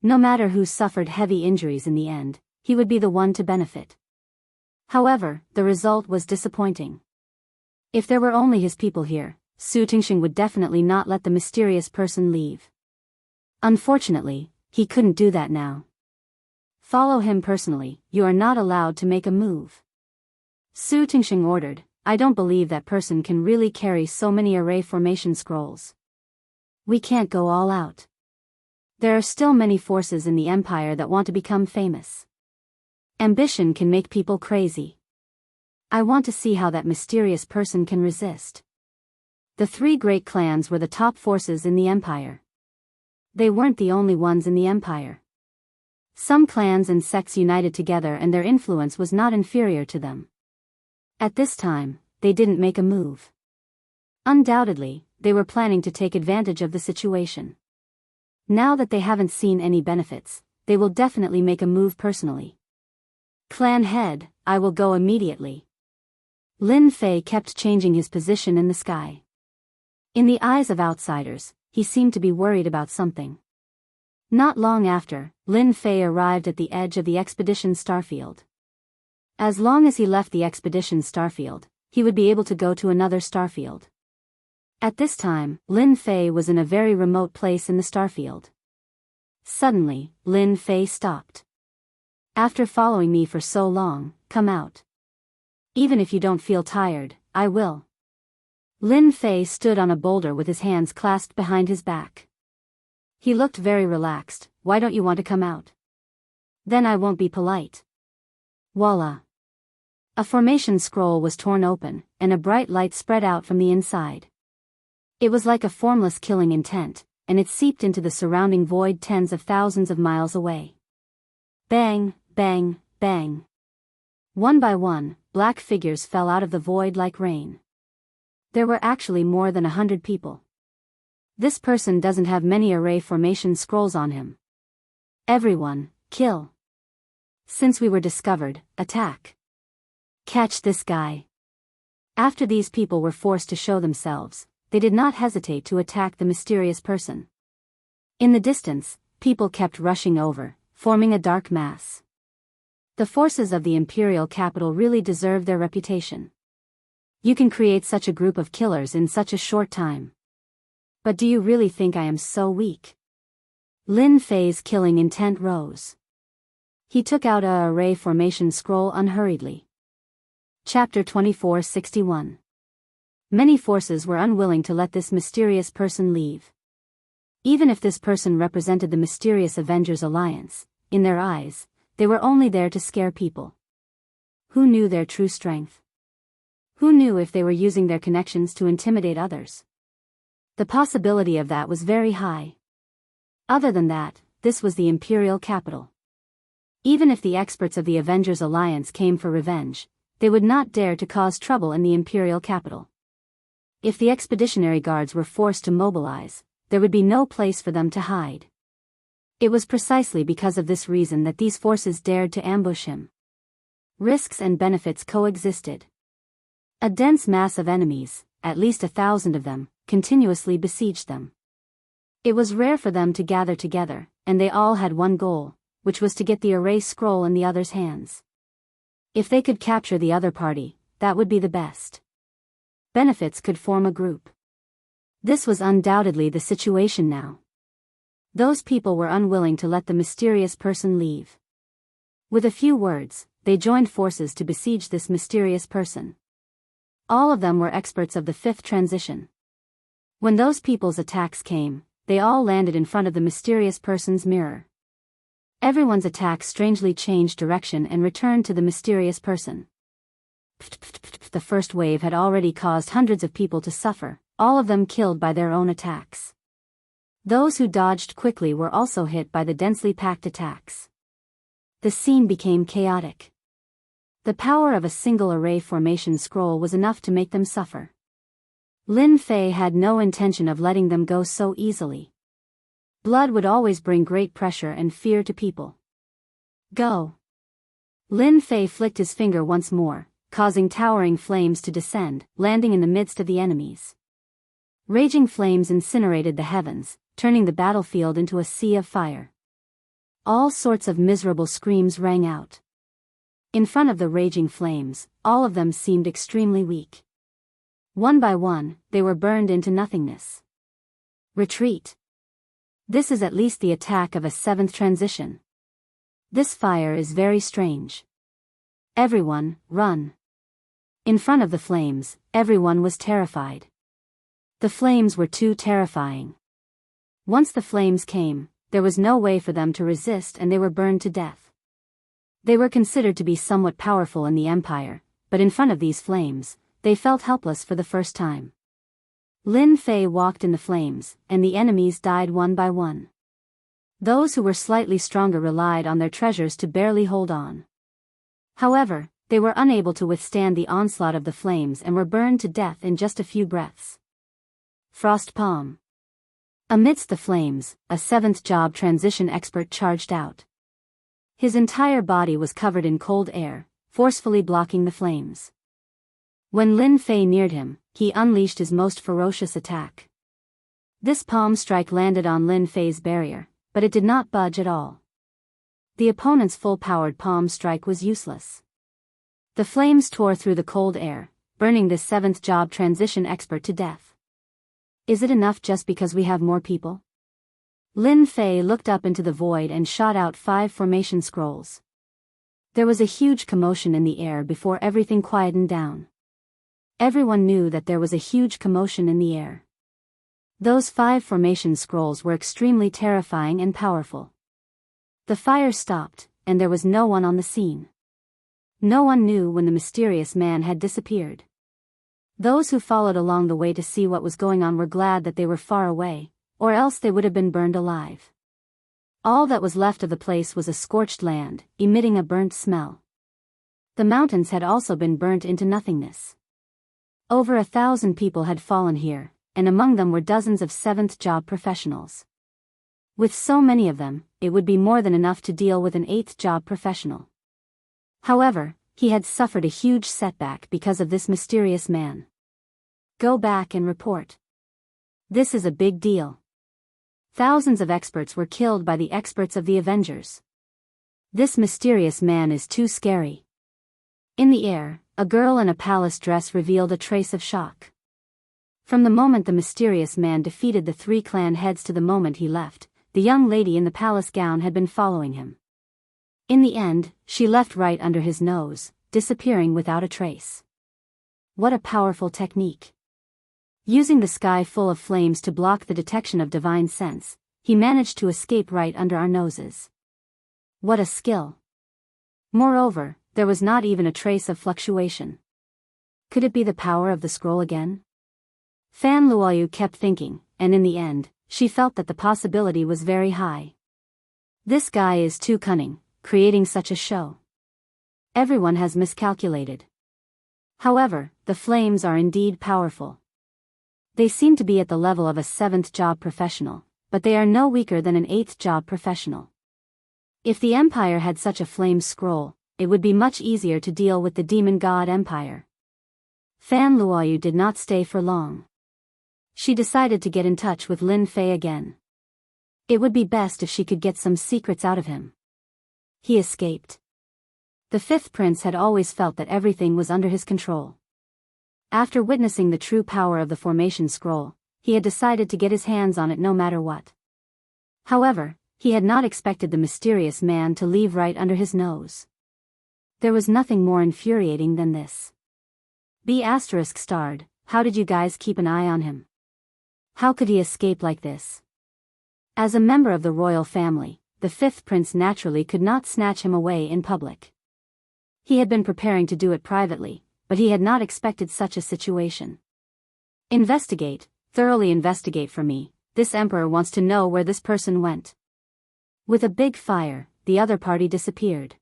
No matter who suffered heavy injuries in the end, he would be the one to benefit. However, the result was disappointing. If there were only his people here, Su Tingxing would definitely not let the mysterious person leave. Unfortunately, he couldn't do that now. Follow him personally, you are not allowed to make a move. Su Tingxing ordered, I don't believe that person can really carry so many array formation scrolls. We can't go all out. There are still many forces in the empire that want to become famous. Ambition can make people crazy. I want to see how that mysterious person can resist. The 3 great clans were the top forces in the empire. They weren't the only ones in the empire. Some clans and sects united together and their influence was not inferior to them. At this time, they didn't make a move. Undoubtedly, they were planning to take advantage of the situation. Now that they haven't seen any benefits, they will definitely make a move personally. Clan head, I will go immediately. Lin Fei kept changing his position in the sky. In the eyes of outsiders, he seemed to be worried about something. Not long after, Lin Fei arrived at the edge of the expedition starfield. As long as he left the expedition starfield, he would be able to go to another starfield. At this time, Lin Fei was in a very remote place in the starfield. Suddenly, Lin Fei stopped. After following me for so long, come out. Even if you don't feel tired, I will. Lin Fei stood on a boulder with his hands clasped behind his back. He looked very relaxed. Why don't you want to come out? Then I won't be polite. Voila. A formation scroll was torn open, and a bright light spread out from the inside. It was like a formless killing intent, and it seeped into the surrounding void tens of thousands of miles away. Bang, bang, bang. One by one, black figures fell out of the void like rain. There were actually more than 100 people. This person doesn't have many array formation scrolls on him. Everyone, kill. Since we were discovered, attack. Catch this guy. After these people were forced to show themselves, they did not hesitate to attack the mysterious person. In the distance, people kept rushing over, forming a dark mass. The forces of the imperial capital really deserve their reputation. You can create such a group of killers in such a short time. But do you really think I am so weak? Lin Fei's killing intent rose. He took out a array formation scroll unhurriedly. Chapter 2461. Many forces were unwilling to let this mysterious person leave. Even if this person represented the mysterious Avengers Alliance, in their eyes, they were only there to scare people. Who knew their true strength? Who knew if they were using their connections to intimidate others? The possibility of that was very high. Other than that, this was the imperial capital. Even if the experts of the Avengers Alliance came for revenge, they would not dare to cause trouble in the imperial capital. If the expeditionary guards were forced to mobilize, there would be no place for them to hide. It was precisely because of this reason that these forces dared to ambush him. Risks and benefits coexisted. A dense mass of enemies, at least 1,000 of them, continuously besieged them. It was rare for them to gather together, and they all had one goal, which was to get the array scroll in the other's hands. If they could capture the other party, that would be the best. Benefits could form a group. This was undoubtedly the situation now. Those people were unwilling to let the mysterious person leave. With a few words, they joined forces to besiege this mysterious person. All of them were experts of the fifth transition. When those people's attacks came, they all landed in front of the mysterious person's mirror. Everyone's attacks strangely changed direction and returned to the mysterious person. The first wave had already caused hundreds of people to suffer, all of them killed by their own attacks. Those who dodged quickly were also hit by the densely packed attacks. The scene became chaotic. The power of a single array formation scroll was enough to make them suffer. Lin Fei had no intention of letting them go so easily. Blood would always bring great pressure and fear to people. Go! Lin Fei flicked his finger once more, causing towering flames to descend, landing in the midst of the enemies. Raging flames incinerated the heavens, turning the battlefield into a sea of fire. All sorts of miserable screams rang out. In front of the raging flames, all of them seemed extremely weak. One by one, they were burned into nothingness. Retreat. This is at least the attack of a seventh transition. This fire is very strange. Everyone, run. In front of the flames, everyone was terrified. The flames were too terrifying. Once the flames came, there was no way for them to resist and they were burned to death. They were considered to be somewhat powerful in the Empire, but in front of these flames, they felt helpless for the first time. Lin Fei walked in the flames, and the enemies died one by one. Those who were slightly stronger relied on their treasures to barely hold on. However, they were unable to withstand the onslaught of the flames and were burned to death in just a few breaths. Frost Palm. Amidst the flames, a seventh job transition expert charged out. His entire body was covered in cold air, forcefully blocking the flames. When Lin Fei neared him, he unleashed his most ferocious attack. This palm strike landed on Lin Fei's barrier, but it did not budge at all. The opponent's full-powered palm strike was useless. The flames tore through the cold air, burning this seventh job transition expert to death. Is it enough just because we have more people? Lin Fei looked up into the void and shot out 5 formation scrolls. There was a huge commotion in the air before everything quietened down. Everyone knew that there was a huge commotion in the air. Those 5 formation scrolls were extremely terrifying and powerful. The fire stopped, and there was no one on the scene. No one knew when the mysterious man had disappeared. Those who followed along the way to see what was going on were glad that they were far away, or else they would have been burned alive. All that was left of the place was a scorched land, emitting a burnt smell. The mountains had also been burnt into nothingness. Over 1,000 people had fallen here, and among them were dozens of 7th job professionals. With so many of them, it would be more than enough to deal with an 8th job professional. However, he had suffered a huge setback because of this mysterious man. Go back and report. This is a big deal. Thousands of experts were killed by the experts of the Avengers. This mysterious man is too scary. In the air, a girl in a palace dress revealed a trace of shock. From the moment the mysterious man defeated the 3 clan heads to the moment he left, the young lady in the palace gown had been following him. In the end, she left right under his nose, disappearing without a trace. What a powerful technique. Using the sky full of flames to block the detection of divine sense, he managed to escape right under our noses. What a skill. Moreover, there was not even a trace of fluctuation. Could it be the power of the scroll again? Fan Luoyu kept thinking, and in the end, she felt that the possibility was very high. This guy is too cunning, creating such a show. Everyone has miscalculated. However, the flames are indeed powerful. They seem to be at the level of a 7th job professional, but they are no weaker than an 8th job professional. If the Empire had such a flame scroll, it would be much easier to deal with the Demon God Empire. Fan Luoyu did not stay for long. She decided to get in touch with Lin Fei again. It would be best if she could get some secrets out of him. He escaped. The 5th prince had always felt that everything was under his control. After witnessing the true power of the formation scroll, he had decided to get his hands on it no matter what. However, he had not expected the mysterious man to leave right under his nose. There was nothing more infuriating than this. B****, how did you guys keep an eye on him? How could he escape like this? As a member of the royal family, the 5th prince naturally could not snatch him away in public. He had been preparing to do it privately, but he had not expected such a situation. Investigate, thoroughly investigate for me, this emperor wants to know where this person went. With a big fire, the other party disappeared.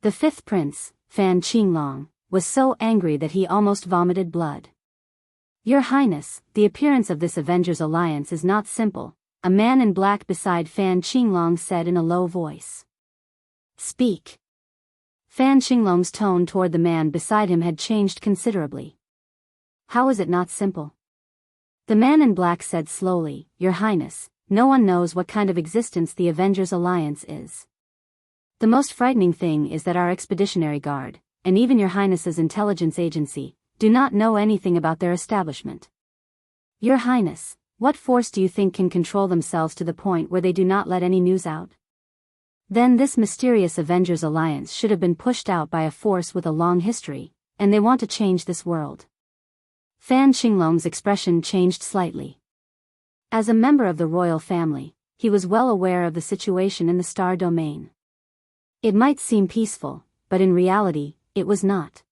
The 5th prince, Fan Qinglong, was so angry that he almost vomited blood. Your Highness, the appearance of this Avengers alliance is not simple, a man in black beside Fan Qinglong said in a low voice. Speak. Fan Qinglong's tone toward the man beside him had changed considerably. How is it not simple? The man in black said slowly, Your Highness, no one knows what kind of existence the Avengers alliance is. The most frightening thing is that our Expeditionary Guard, and even Your Highness's intelligence agency, do not know anything about their establishment. Your Highness, what force do you think can control themselves to the point where they do not let any news out? Then this mysterious Avengers alliance should have been pushed out by a force with a long history, and they want to change this world. Fan Qinglong's expression changed slightly. As a member of the royal family, he was well aware of the situation in the star domain. It might seem peaceful, but in reality, it was not.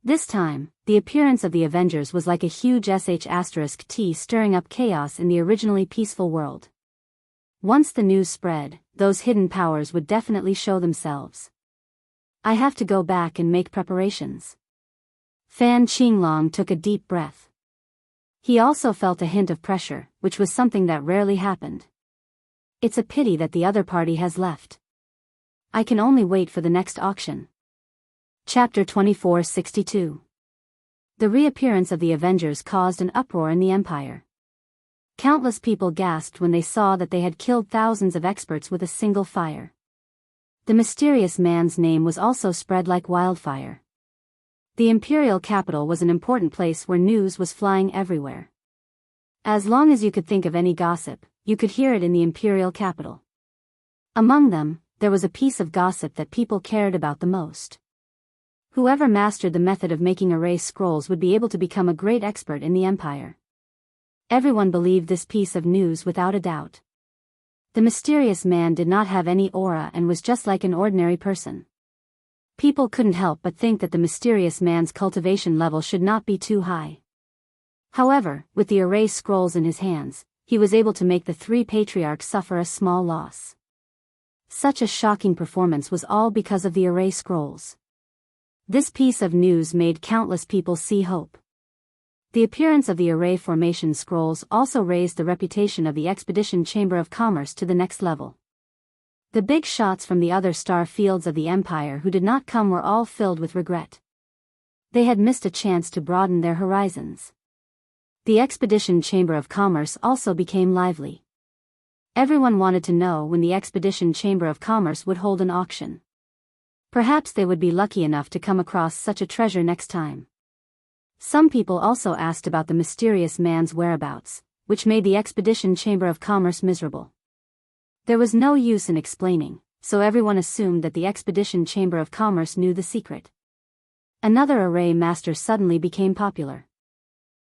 This time, the appearance of the Avengers was like a huge **T stirring up chaos in the originally peaceful world. Once the news spread, those hidden powers would definitely show themselves. I have to go back and make preparations. Fan Qinglong took a deep breath. He also felt a hint of pressure, which was something that rarely happened. It's a pity that the other party has left. I can only wait for the next auction. Chapter 2462. The reappearance of the Avengers caused an uproar in the Empire. Countless people gasped when they saw that they had killed thousands of experts with a single fire. The mysterious man's name was also spread like wildfire. The imperial capital was an important place where news was flying everywhere. As long as you could think of any gossip, you could hear it in the imperial capital. Among them, there was a piece of gossip that people cared about the most. Whoever mastered the method of making erase scrolls would be able to become a great expert in the empire. Everyone believed this piece of news without a doubt. The mysterious man did not have any aura and was just like an ordinary person. People couldn't help but think that the mysterious man's cultivation level should not be too high. However, with the erase scrolls in his hands, he was able to make the three patriarchs suffer a small loss. Such a shocking performance was all because of the erase scrolls. This piece of news made countless people see hope. The appearance of the array formation scrolls also raised the reputation of the Expedition Chamber of Commerce to the next level. The big shots from the other star fields of the Empire who did not come were all filled with regret. They had missed a chance to broaden their horizons. The Expedition Chamber of Commerce also became lively. Everyone wanted to know when the Expedition Chamber of Commerce would hold an auction. Perhaps they would be lucky enough to come across such a treasure next time. Some people also asked about the mysterious man's whereabouts, which made the Expedition Chamber of Commerce miserable. There was no use in explaining, so everyone assumed that the Expedition Chamber of Commerce knew the secret. Another array master suddenly became popular.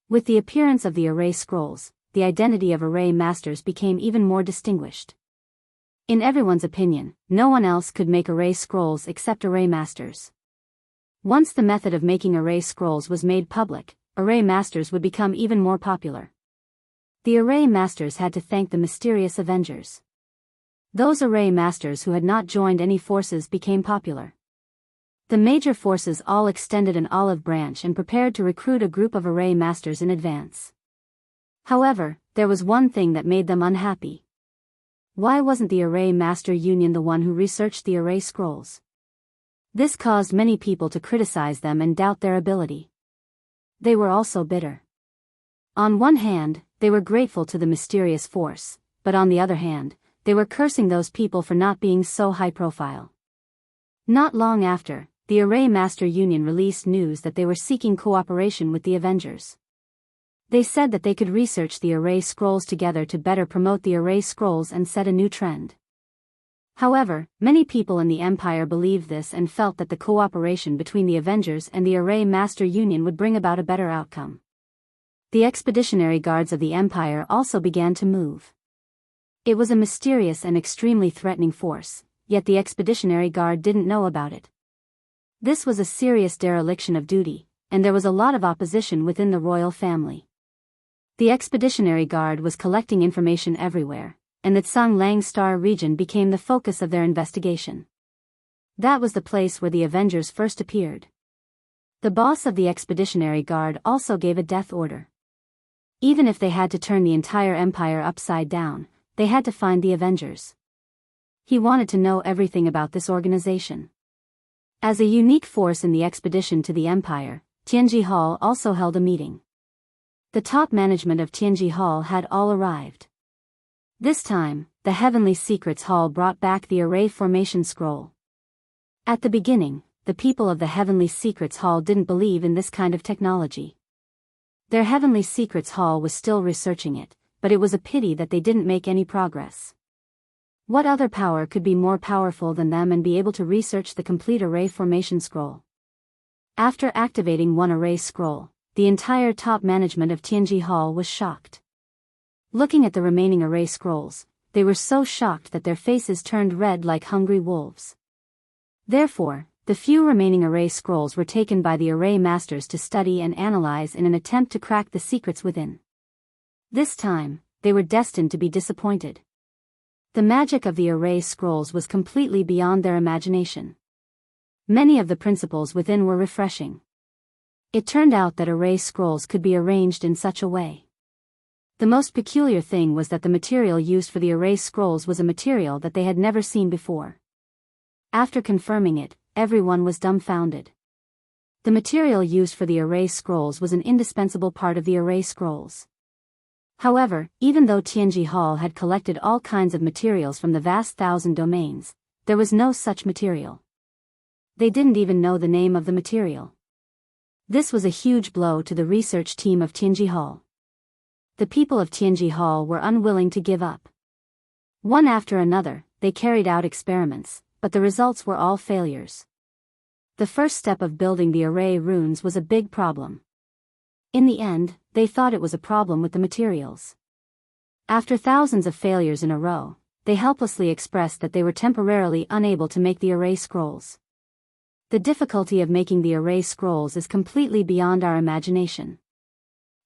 With the appearance of the array scrolls, the identity of array masters became even more distinguished. In everyone's opinion, no one else could make array scrolls except array masters. Once the method of making array scrolls was made public, array masters would become even more popular. The array masters had to thank the mysterious Avengers. Those array masters who had not joined any forces became popular. The major forces all extended an olive branch and prepared to recruit a group of array masters in advance. However, there was one thing that made them unhappy. Why wasn't the Array Master Union the one who researched the array scrolls? This caused many people to criticize them and doubt their ability. They were also bitter. On one hand, they were grateful to the mysterious force, but on the other hand, they were cursing those people for not being so high profile. Not long after, the Array Master Union released news that they were seeking cooperation with the Avengers. They said that they could research the array scrolls together to better promote the array scrolls and set a new trend. However, many people in the Empire believed this and felt that the cooperation between the Avengers and the Array Master Union would bring about a better outcome. The expeditionary guards of the Empire also began to move. It was a mysterious and extremely threatening force, yet the Expeditionary Guard didn't know about it. This was a serious dereliction of duty, and there was a lot of opposition within the royal family. The Expeditionary Guard was collecting information everywhere, and the Tsang Lang Star region became the focus of their investigation. That was the place where the Avengers first appeared. The boss of the Expeditionary Guard also gave a death order. Even if they had to turn the entire empire upside down, they had to find the Avengers. He wanted to know everything about this organization. As a unique force in the expedition to the Empire, Tianji Hall also held a meeting. The top management of Tianji Hall had all arrived. This time, the Heavenly Secrets Hall brought back the Array Formation Scroll. At the beginning, the people of the Heavenly Secrets Hall didn't believe in this kind of technology. Their Heavenly Secrets Hall was still researching it, but it was a pity that they didn't make any progress. What other power could be more powerful than them and be able to research the complete Array Formation Scroll? After activating one Array Scroll, the entire top management of Tianji Hall was shocked. Looking at the remaining Array Scrolls, they were so shocked that their faces turned red like hungry wolves. Therefore, the few remaining Array Scrolls were taken by the Array Masters to study and analyze in an attempt to crack the secrets within. This time, they were destined to be disappointed. The magic of the Array Scrolls was completely beyond their imagination. Many of the principles within were refreshing. It turned out that array scrolls could be arranged in such a way. The most peculiar thing was that the material used for the array scrolls was a material that they had never seen before. After confirming it, everyone was dumbfounded. The material used for the array scrolls was an indispensable part of the array scrolls. However, even though Tianji Hall had collected all kinds of materials from the vast 1,000 domains, there was no such material. They didn't even know the name of the material. This was a huge blow to the research team of Tianji Hall. The people of Tianji Hall were unwilling to give up. One after another, they carried out experiments, but the results were all failures. The first step of building the array runes was a big problem. In the end, they thought it was a problem with the materials. After thousands of failures in a row, they helplessly expressed that they were temporarily unable to make the array scrolls. The difficulty of making the array scrolls is completely beyond our imagination.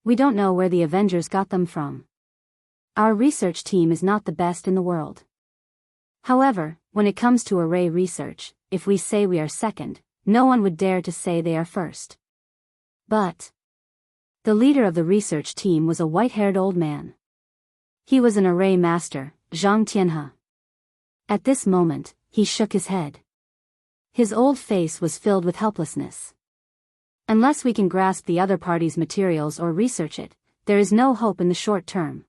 We don't know where the Avengers got them from. Our research team is not the best in the world. However, when it comes to array research, if we say we are second, no one would dare to say they are first. But the leader of the research team was a white-haired old man. He was an array master, Zhang Tianhe. At this moment, he shook his head. His old face was filled with helplessness. Unless we can grasp the other party's materials or research it, there is no hope in the short term.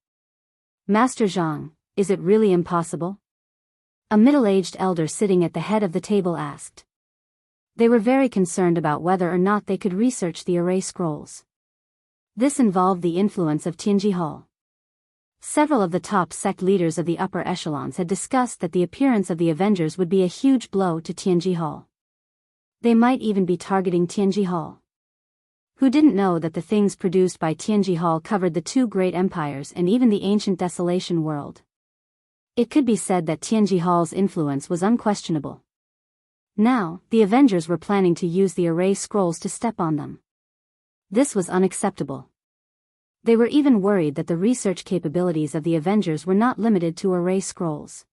Master Zhang, is it really impossible? A middle-aged elder sitting at the head of the table asked. They were very concerned about whether or not they could research the array scrolls. This involved the influence of Tianji Hall. Several of the top sect leaders of the upper echelons had discussed that the appearance of the Avengers would be a huge blow to Tianji Hall. They might even be targeting Tianji Hall. Who didn't know that the things produced by Tianji Hall covered the two great empires and even the ancient desolation world? It could be said that Tianji Hall's influence was unquestionable. Now, the Avengers were planning to use the array scrolls to step on them. This was unacceptable. They were even worried that the research capabilities of the Avengers were not limited to array scrolls.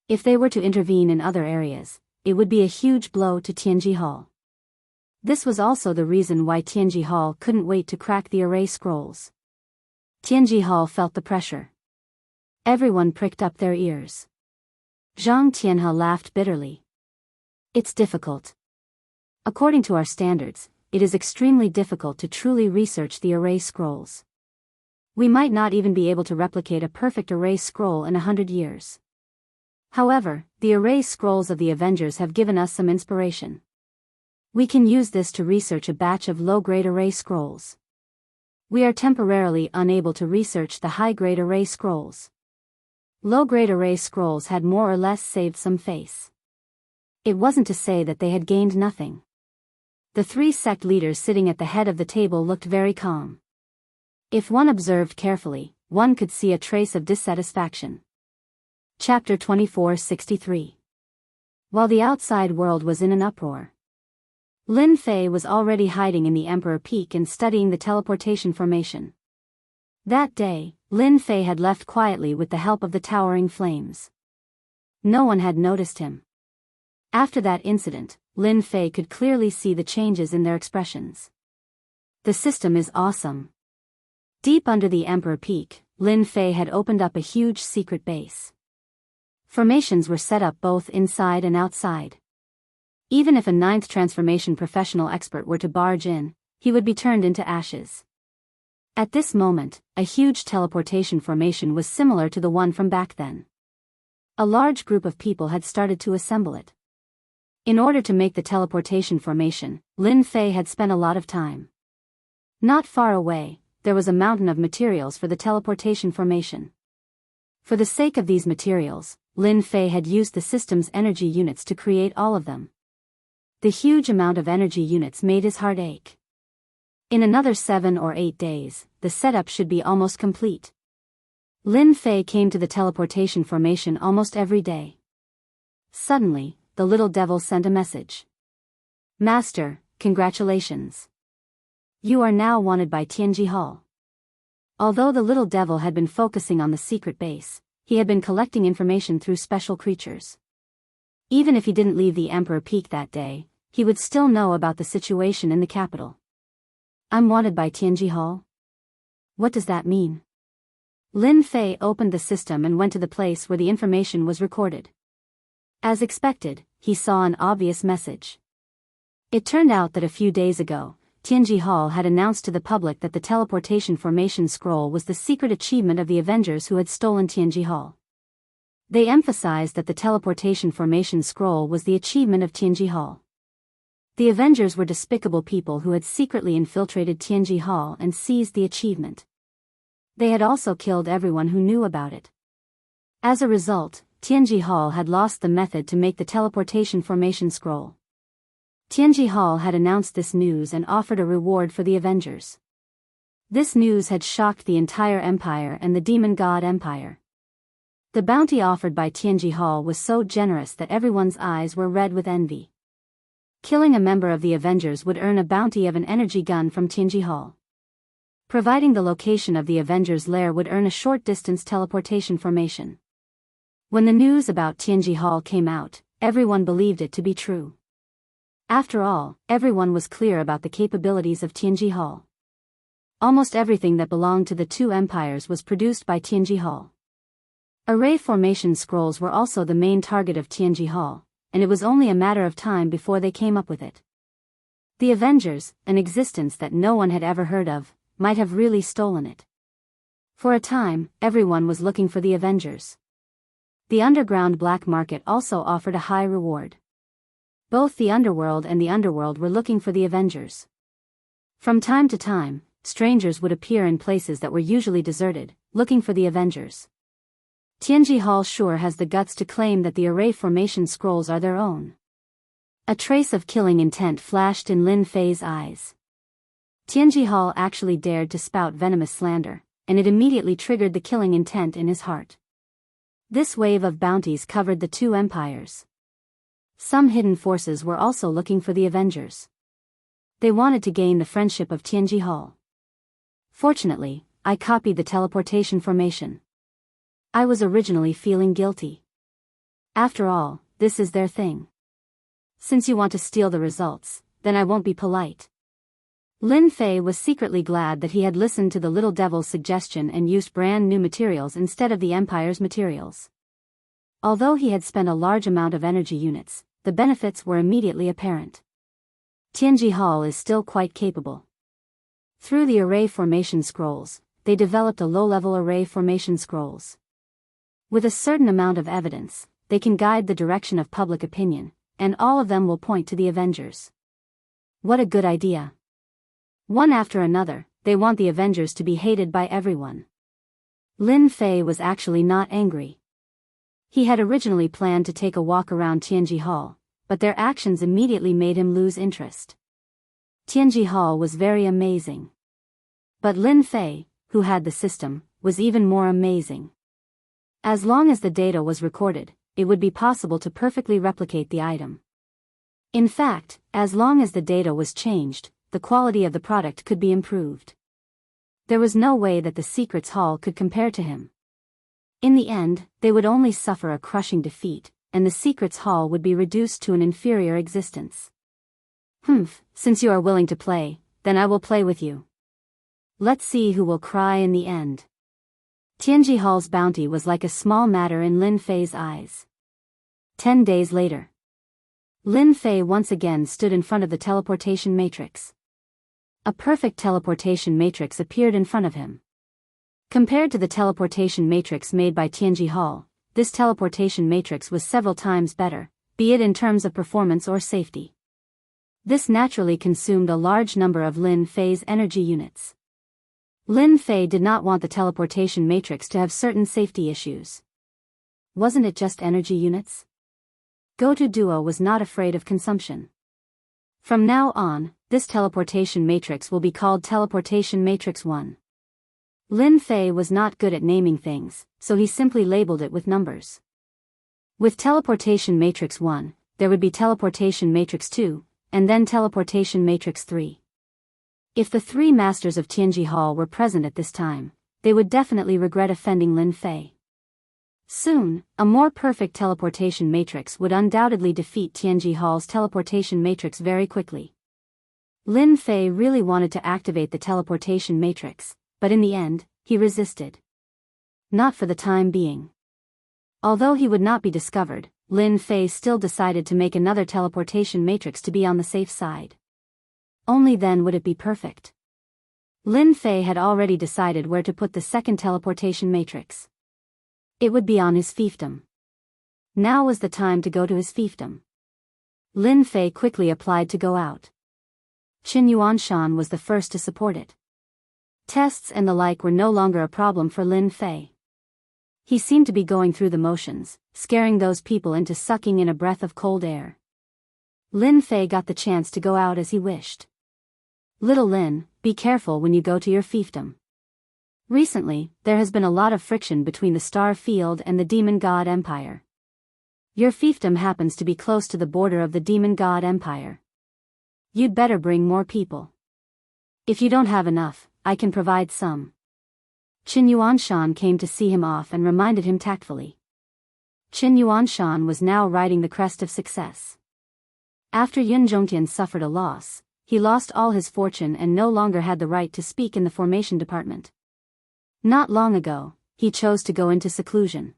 If they were to intervene in other areas, it would be a huge blow to Tianji Hall. This was also the reason why Tianji Hall couldn't wait to crack the array scrolls. Tianji Hall felt the pressure. Everyone pricked up their ears. Zhang Tianhe laughed bitterly. It's difficult. According to our standards, it is extremely difficult to truly research the array scrolls. We might not even be able to replicate a perfect array scroll in 100 years. However, the array scrolls of the Avengers have given us some inspiration. We can use this to research a batch of low-grade array scrolls. We are temporarily unable to research the high-grade array scrolls. Low-grade array scrolls had more or less saved some face. It wasn't to say that they had gained nothing. The three sect leaders sitting at the head of the table looked very calm. If one observed carefully, one could see a trace of dissatisfaction. Chapter 2463. While the outside world was in an uproar, Lin Fei was already hiding in the Emperor Peak and studying the teleportation formation. That day, Lin Fei had left quietly with the help of the towering flames. No one had noticed him. After that incident, Lin Fei could clearly see the changes in their expressions. The system is awesome. Deep under the Emperor Peak, Lin Fei had opened up a huge secret base. Formations were set up both inside and outside. Even if a 9th transformation professional expert were to barge in, he would be turned into ashes. At this moment, a huge teleportation formation was similar to the one from back then. A large group of people had started to assemble it. In order to make the teleportation formation, Lin Fei had spent a lot of time. Not far away, there was a mountain of materials for the teleportation formation. For the sake of these materials, Lin Fei had used the system's energy units to create all of them. The huge amount of energy units made his heart ache. In another 7 or 8 days, the setup should be almost complete. Lin Fei came to the teleportation formation almost every day. Suddenly, the little devil sent a message. Master, congratulations. You are now wanted by Tianji Hall. Although the little devil had been focusing on the secret base, he had been collecting information through special creatures. Even if he didn't leave the Emperor Peak that day, he would still know about the situation in the capital. I'm wanted by Tianji Hall? What does that mean? Lin Fei opened the system and went to the place where the information was recorded. As expected, he saw an obvious message. It turned out that a few days ago, Tianji Hall had announced to the public that the teleportation formation scroll was the secret achievement of the Avengers who had stolen Tianji Hall. They emphasized that the teleportation formation scroll was the achievement of Tianji Hall. The Avengers were despicable people who had secretly infiltrated Tianji Hall and seized the achievement. They had also killed everyone who knew about it. As a result, Tianji Hall had lost the method to make the teleportation formation scroll. Tianji Hall had announced this news and offered a reward for the Avengers. This news had shocked the entire empire and the Demon God Empire. The bounty offered by Tianji Hall was so generous that everyone's eyes were red with envy. Killing a member of the Avengers would earn a bounty of an energy gun from Tianji Hall. Providing the location of the Avengers' lair would earn a short-distance teleportation formation. When the news about Tianji Hall came out, everyone believed it to be true. After all, everyone was clear about the capabilities of Tianji Hall. Almost everything that belonged to the two empires was produced by Tianji Hall. Array formation scrolls were also the main target of Tianji Hall, and it was only a matter of time before they came up with it. The Avengers, an existence that no one had ever heard of, might have really stolen it. For a time, everyone was looking for the Avengers. The underground black market also offered a high reward. Both the underworld and the underworld were looking for the Avengers. From time to time, strangers would appear in places that were usually deserted, looking for the Avengers. Tianji Hall sure has the guts to claim that the array formation scrolls are their own. A trace of killing intent flashed in Lin Fei's eyes. Tianji Hall actually dared to spout venomous slander, and it immediately triggered the killing intent in his heart. This wave of bounties covered the two empires. Some hidden forces were also looking for the Avengers. They wanted to gain the friendship of Tianji Hall. Fortunately, I copied the teleportation formation. I was originally feeling guilty. After all, this is their thing. Since you want to steal the results, then I won't be polite. Lin Fei was secretly glad that he had listened to the little devil's suggestion and used brand new materials instead of the Empire's materials. Although he had spent a large amount of energy units, the benefits were immediately apparent. Tianji Hall is still quite capable. Through the array formation scrolls, they developed a low-level array formation scrolls. With a certain amount of evidence, they can guide the direction of public opinion, and all of them will point to the Avengers. What a good idea. One after another, they want the Avengers to be hated by everyone. Lin Fei was actually not angry. He had originally planned to take a walk around Tianji Hall, but their actions immediately made him lose interest. Tianji Hall was very amazing. But Lin Fei, who had the system, was even more amazing. As long as the data was recorded, it would be possible to perfectly replicate the item. In fact, as long as the data was changed, the quality of the product could be improved. There was no way that the Secrets Hall could compare to him. In the end, they would only suffer a crushing defeat, and the Secrets Hall would be reduced to an inferior existence. Since you are willing to play, then I will play with you. Let's see who will cry in the end. Tianji Hall's bounty was like a small matter in Lin Fei's eyes. 10 days later. Lin Fei once again stood in front of the teleportation matrix. A perfect teleportation matrix appeared in front of him. Compared to the teleportation matrix made by Tianji Hall, this teleportation matrix was several times better, be it in terms of performance or safety. This naturally consumed a large number of Lin Fei's energy units. Lin Fei did not want the teleportation matrix to have certain safety issues. Wasn't it just energy units? Goto Duo was not afraid of consumption. From now on, this teleportation matrix will be called Teleportation Matrix 1. Lin Fei was not good at naming things, so he simply labeled it with numbers. With Teleportation Matrix 1, there would be Teleportation Matrix 2, and then Teleportation Matrix 3. If the three masters of Tianji Hall were present at this time, they would definitely regret offending Lin Fei. Soon, a more perfect teleportation matrix would undoubtedly defeat Tianji Hall's teleportation matrix very quickly. Lin Fei really wanted to activate the teleportation matrix, but in the end, he resisted. Not for the time being. Although he would not be discovered, Lin Fei still decided to make another teleportation matrix to be on the safe side. Only then would it be perfect. Lin Fei had already decided where to put the second teleportation matrix. It would be on his fiefdom. Now was the time to go to his fiefdom. Lin Fei quickly applied to go out. Qin Yuanshan was the first to support it. Tests and the like were no longer a problem for Lin Fei. He seemed to be going through the motions, scaring those people into sucking in a breath of cold air. Lin Fei got the chance to go out as he wished. Little Lin, be careful when you go to your fiefdom. Recently, there has been a lot of friction between the Star Field and the Demon God Empire. Your fiefdom happens to be close to the border of the Demon God Empire. You'd better bring more people. If you don't have enough, I can provide some. Qin Yuanshan came to see him off and reminded him tactfully. Qin Yuanshan was now riding the crest of success. After Yun Zhongtian suffered a loss, he lost all his fortune and no longer had the right to speak in the formation department. Not long ago, he chose to go into seclusion.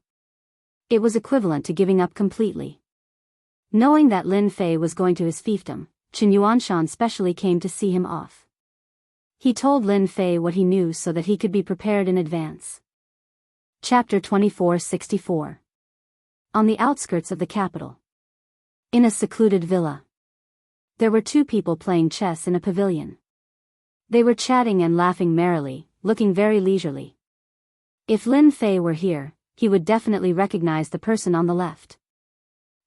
It was equivalent to giving up completely. Knowing that Lin Fei was going to his fiefdom, Qin Yuanshan specially came to see him off. He told Lin Fei what he knew so that he could be prepared in advance. Chapter 2464. On the outskirts of the capital. In a secluded villa. There were two people playing chess in a pavilion. They were chatting and laughing merrily, looking very leisurely. If Lin Fei were here, he would definitely recognize the person on the left.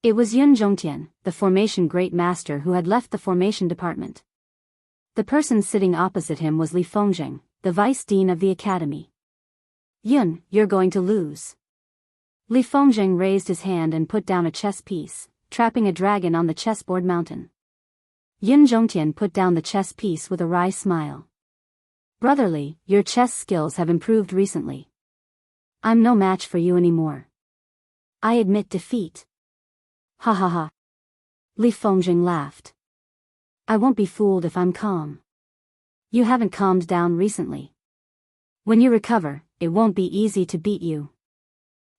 It was Yun Zhongtian, the formation great master who had left the formation department. The person sitting opposite him was Li Fengjing, the vice dean of the academy. Yun, you're going to lose. Li Fengjing raised his hand and put down a chess piece, trapping a dragon on the chessboard mountain. Yun Zhongtian put down the chess piece with a wry smile. Brotherly, your chess skills have improved recently. I'm no match for you anymore. I admit defeat. Ha ha ha. Li Fengjing laughed. I won't be fooled if I'm calm. You haven't calmed down recently. When you recover, it won't be easy to beat you.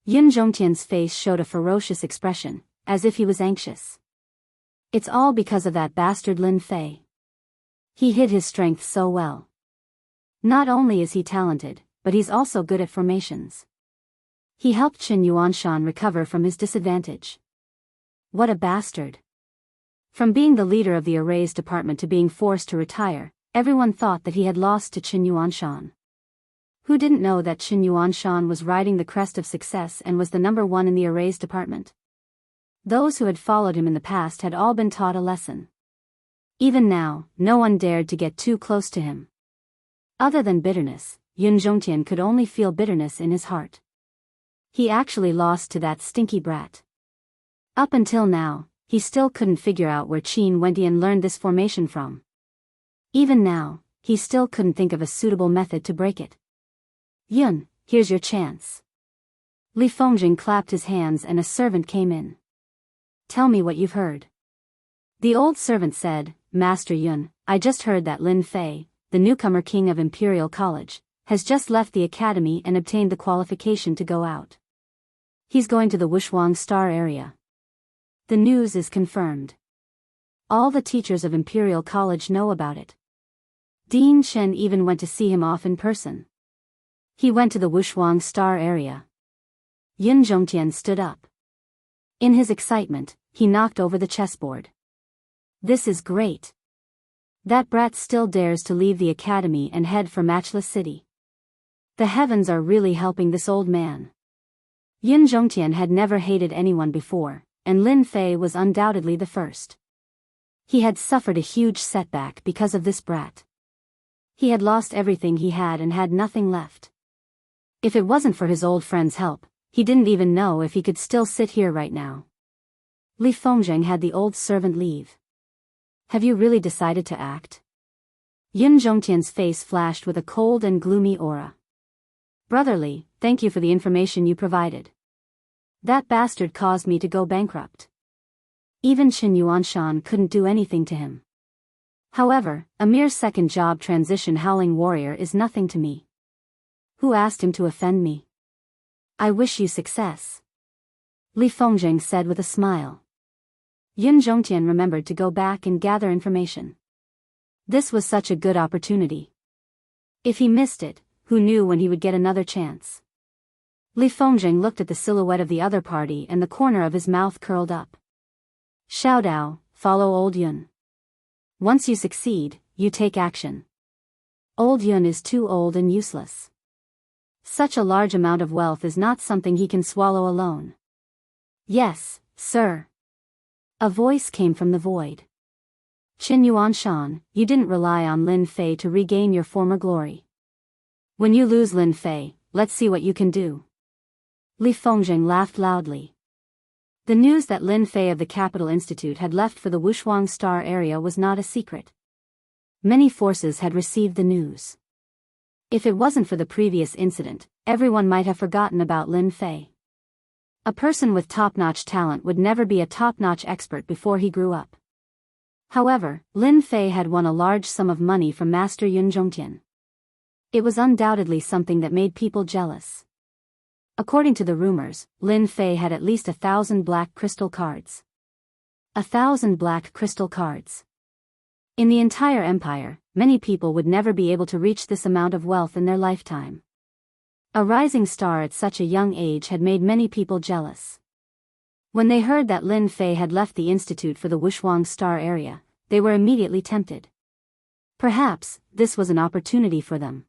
Yun Zhongtian's face showed a ferocious expression, as if he was anxious. It's all because of that bastard Lin Fei. He hid his strength so well. Not only is he talented, but he's also good at formations. He helped Qin Yuanshan recover from his disadvantage. What a bastard. From being the leader of the arrays department to being forced to retire, everyone thought that he had lost to Qin Yuanshan. Who didn't know that Qin Yuanshan was riding the crest of success and was the number one in the arrays department? Those who had followed him in the past had all been taught a lesson. Even now, no one dared to get too close to him. Other than bitterness, Yun Zhongtian could only feel bitterness in his heart. He actually lost to that stinky brat. Up until now, he still couldn't figure out where Qin Wendian learned this formation from. Even now, he still couldn't think of a suitable method to break it. Yun, here's your chance. Li Fengjing clapped his hands and a servant came in. Tell me what you've heard. The old servant said, Master Yun, I just heard that Lin Fei, the newcomer king of Imperial College, has just left the academy and obtained the qualification to go out. He's going to the Wushuang Star area. The news is confirmed. All the teachers of Imperial College know about it. Dean Shen even went to see him off in person. He went to the Wushuang Star area. Yun Zhongtian stood up. In his excitement, he knocked over the chessboard. This is great. That brat still dares to leave the academy and head for Matchless City. The heavens are really helping this old man. Yun Zhongtian had never hated anyone before, and Lin Fei was undoubtedly the first. He had suffered a huge setback because of this brat. He had lost everything he had and had nothing left. If it wasn't for his old friend's help, he didn't even know if he could still sit here right now. Li Fengjing had the old servant leave. Have you really decided to act? Yun Zhongtian's face flashed with a cold and gloomy aura. Brotherly, thank you for the information you provided. That bastard caused me to go bankrupt. Even Qin Yuanshan couldn't do anything to him. However, a mere second job transition howling warrior is nothing to me. Who asked him to offend me? I wish you success. Li Fengjing said with a smile. Yun Zhongtian remembered to go back and gather information. This was such a good opportunity. If he missed it, who knew when he would get another chance? Li Fengjing looked at the silhouette of the other party and the corner of his mouth curled up. Xiao Dao, follow old Yun. Once you succeed, you take action. Old Yun is too old and useless. Such a large amount of wealth is not something he can swallow alone. Yes, sir. A voice came from the void. Qin Yuanshan, you didn't rely on Lin Fei to regain your former glory. When you lose Lin Fei, let's see what you can do. Li Fengjing laughed loudly. The news that Lin Fei of the Capital Institute had left for the Wushuang Star area was not a secret. Many forces had received the news. If it wasn't for the previous incident, everyone might have forgotten about Lin Fei. A person with top-notch talent would never be a top-notch expert before he grew up. However, Lin Fei had won a large sum of money from Master Yun Zhongtian. It was undoubtedly something that made people jealous. According to the rumors, Lin Fei had at least 1,000 black crystal cards. 1,000 black crystal cards. In the entire empire, many people would never be able to reach this amount of wealth in their lifetime. A rising star at such a young age had made many people jealous. When they heard that Lin Fei had left the institute for the Wushuang Star area, they were immediately tempted. Perhaps, this was an opportunity for them.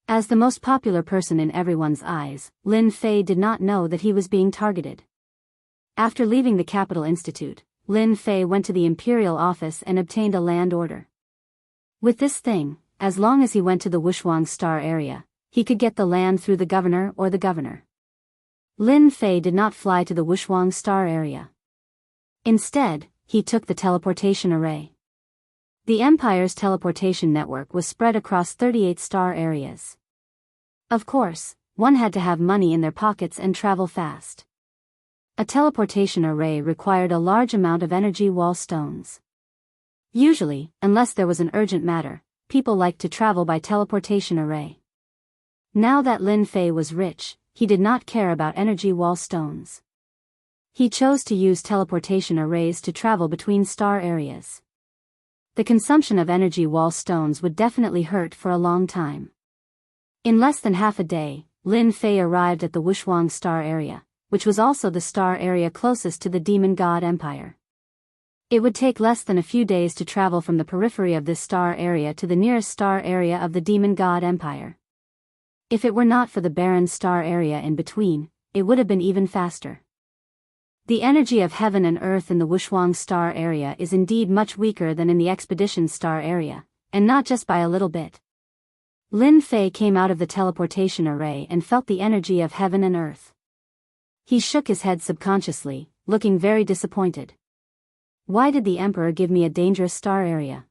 As the most popular person in everyone's eyes, Lin Fei did not know that he was being targeted. After leaving the Capital Institute, Lin Fei went to the imperial office and obtained a land order. With this thing, as long as he went to the Wushuang Star area, he could get the land through the governor or the governor. Lin Fei did not fly to the Wushuang Star area. Instead, he took the teleportation array. The Empire's teleportation network was spread across 38 star areas. Of course, one had to have money in their pockets and travel fast. A teleportation array required a large amount of energy wall stones. Usually, unless there was an urgent matter, people liked to travel by teleportation array. Now that Lin Fei was rich, he did not care about energy wall stones. He chose to use teleportation arrays to travel between star areas. The consumption of energy wall stones would definitely hurt for a long time. In less than half a day, Lin Fei arrived at the Wushuang Star area, which was also the star area closest to the Demon God Empire. It would take less than a few days to travel from the periphery of this star area to the nearest star area of the Demon God Empire. If it were not for the barren star area in between, it would have been even faster. The energy of heaven and earth in the Wushuang Star area is indeed much weaker than in the Expedition Star area, and not just by a little bit. Lin Fei came out of the teleportation array and felt the energy of heaven and earth. He shook his head subconsciously, looking very disappointed. Why did the Emperor give me a dangerous star area?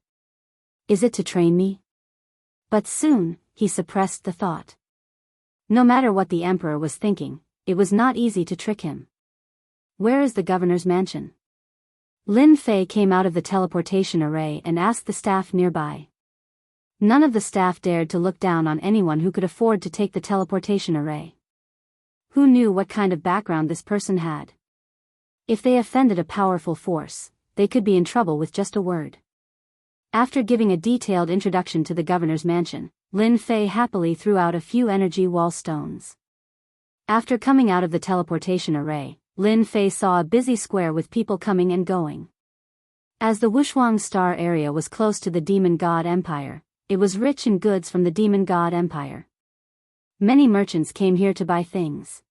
Is it to train me? But soon, he suppressed the thought. No matter what the Emperor was thinking, it was not easy to trick him. Where is the governor's mansion? Lin Fei came out of the teleportation array and asked the staff nearby. None of the staff dared to look down on anyone who could afford to take the teleportation array. Who knew what kind of background this person had? If they offended a powerful force, they could be in trouble with just a word. After giving a detailed introduction to the governor's mansion, Lin Fei happily threw out a few energy wall stones. After coming out of the teleportation array, Lin Fei saw a busy square with people coming and going. As the Wushuang Star area was close to the Demon God Empire, it was rich in goods from the Demon God Empire. Many merchants came here to buy things.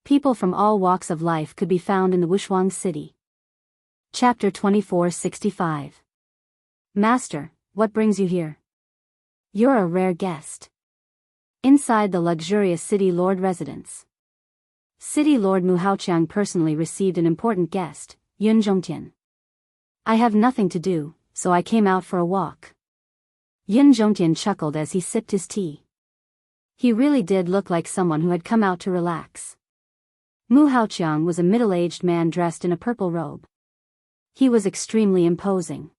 People from all walks of life could be found in the Wushuang city. Chapter 2465. Master, what brings you here? You're a rare guest. Inside the luxurious City Lord residence. City Lord Mu Haoqiang personally received an important guest, Yun Zhongtian. I have nothing to do, so I came out for a walk. Yun Zhongtian chuckled as he sipped his tea. He really did look like someone who had come out to relax. Mu Haoqiang was a middle-aged man dressed in a purple robe. He was extremely imposing.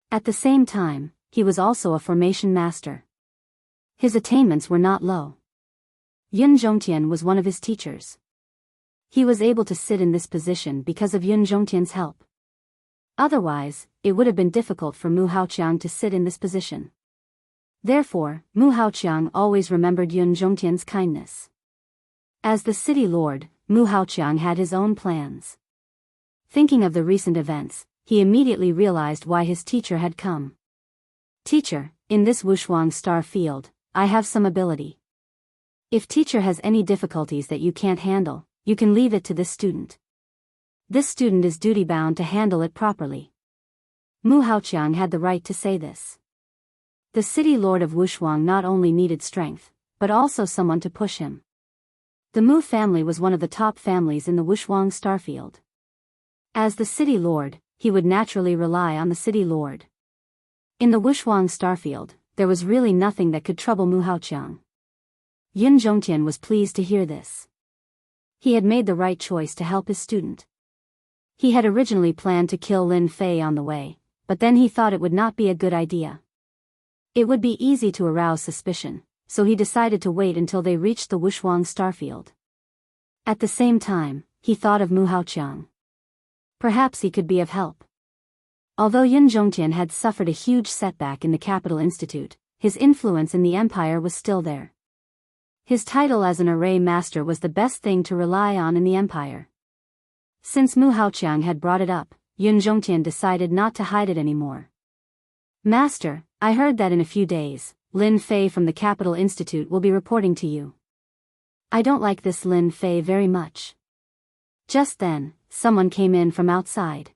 At the same time, he was also a formation master. His attainments were not low. Yun Zhongtian was one of his teachers. He was able to sit in this position because of Yun Zhongtian's help. Otherwise, it would have been difficult for Mu Haoqiang to sit in this position. Therefore, Mu Haoqiang always remembered Yun Zhongtian's kindness. As the city lord, Mu Haoqiang had his own plans. Thinking of the recent events, he immediately realized why his teacher had come. Teacher, in this Wushuang Star field, I have some ability. If teacher has any difficulties that you can't handle, you can leave it to this student. This student is duty-bound to handle it properly. Mu Haoqiang had the right to say this. The city lord of Wushuang not only needed strength, but also someone to push him. The Mu family was one of the top families in the Wushuang starfield. As the city lord, he would naturally rely on the city lord. In the Wushuang starfield, there was really nothing that could trouble Mu Haoqiang. Yin Zhongtian was pleased to hear this. He had made the right choice to help his student. He had originally planned to kill Lin Fei on the way, but then he thought it would not be a good idea. It would be easy to arouse suspicion, so he decided to wait until they reached the Wushuang starfield. At the same time, he thought of Mu Haoqiang. Perhaps he could be of help. Although Yin Zhongtian had suffered a huge setback in the Capital Institute, his influence in the empire was still there. His title as an array master was the best thing to rely on in the empire. Since Mu Haoqiang had brought it up, Yin Zhongtian decided not to hide it anymore. Master, I heard that in a few days, Lin Fei from the Capital Institute will be reporting to you. I don't like this Lin Fei very much. Just then, someone came in from outside.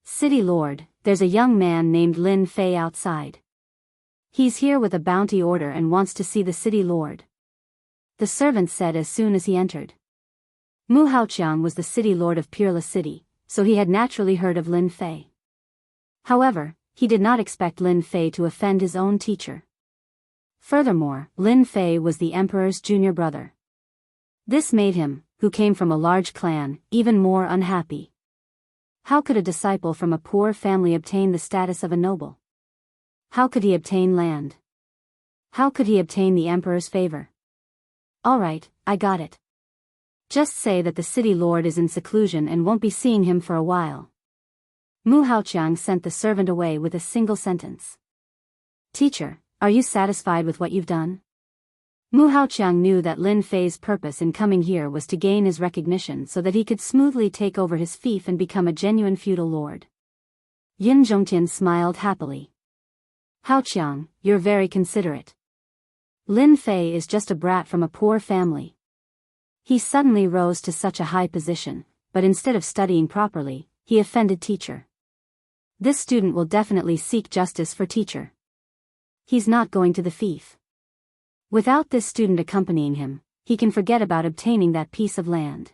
City Lord, there's a young man named Lin Fei outside. He's here with a bounty order and wants to see the City Lord. The servant said as soon as he entered. Mu Haoqiang was the City Lord of Peerless City, so he had naturally heard of Lin Fei. However, he did not expect Lin Fei to offend his own teacher. Furthermore, Lin Fei was the emperor's junior brother. This made him, who came from a large clan, even more unhappy. How could a disciple from a poor family obtain the status of a noble? How could he obtain land? How could he obtain the emperor's favor? All right, I got it. Just say that the city lord is in seclusion and won't be seeing him for a while. Mu Haoqiang sent the servant away with a single sentence. Teacher, are you satisfied with what you've done? Mu Haoqiang knew that Lin Fei's purpose in coming here was to gain his recognition so that he could smoothly take over his fief and become a genuine feudal lord. Yin Zhongtian smiled happily. Haoqiang, you're very considerate. Lin Fei is just a brat from a poor family. He suddenly rose to such a high position, but instead of studying properly, he offended teacher. This student will definitely seek justice for teacher. He's not going to the fief. Without this student accompanying him, he can forget about obtaining that piece of land.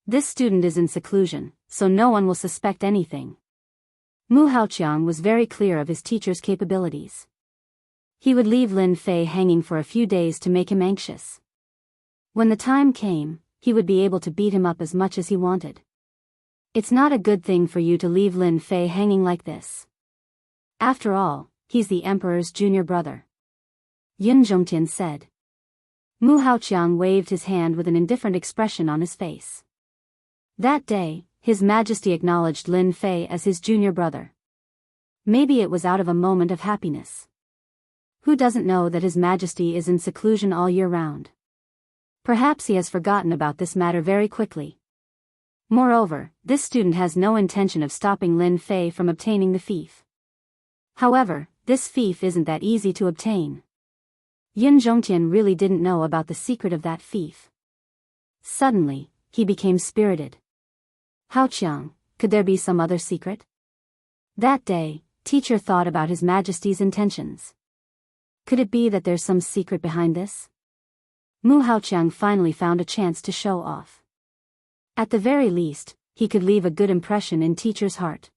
This student is in seclusion, so no one will suspect anything. Mu Haoqiang was very clear of his teacher's capabilities. He would leave Lin Fei hanging for a few days to make him anxious. When the time came, he would be able to beat him up as much as he wanted. It's not a good thing for you to leave Lin Fei hanging like this. After all, he's the emperor's junior brother. Yin Zhongtian said. Mu Haoqiang waved his hand with an indifferent expression on his face. That day, His Majesty acknowledged Lin Fei as his junior brother. Maybe it was out of a moment of happiness. Who doesn't know that His Majesty is in seclusion all year round? Perhaps he has forgotten about this matter very quickly. Moreover, this student has no intention of stopping Lin Fei from obtaining the fief. However, this fief isn't that easy to obtain. Yin Zhongtian really didn't know about the secret of that fief. Suddenly, he became spirited. Haoqiang, could there be some other secret? That day, teacher thought about His Majesty's intentions. Could it be that there's some secret behind this? Mu Haoqiang finally found a chance to show off. At the very least, he could leave a good impression in teacher's heart.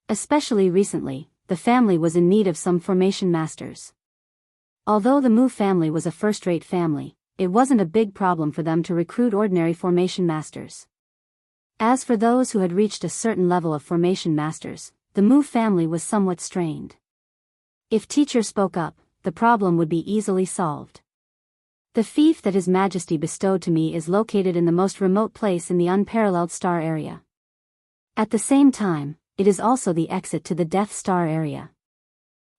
Especially recently, the family was in need of some formation masters. Although the Mu family was a first-rate family, it wasn't a big problem for them to recruit ordinary formation masters. As for those who had reached a certain level of formation masters, the Mu family was somewhat strained. If teacher spoke up, the problem would be easily solved. The fief that His Majesty bestowed to me is located in the most remote place in the unparalleled star area. At the same time, it is also the exit to the Death Star area.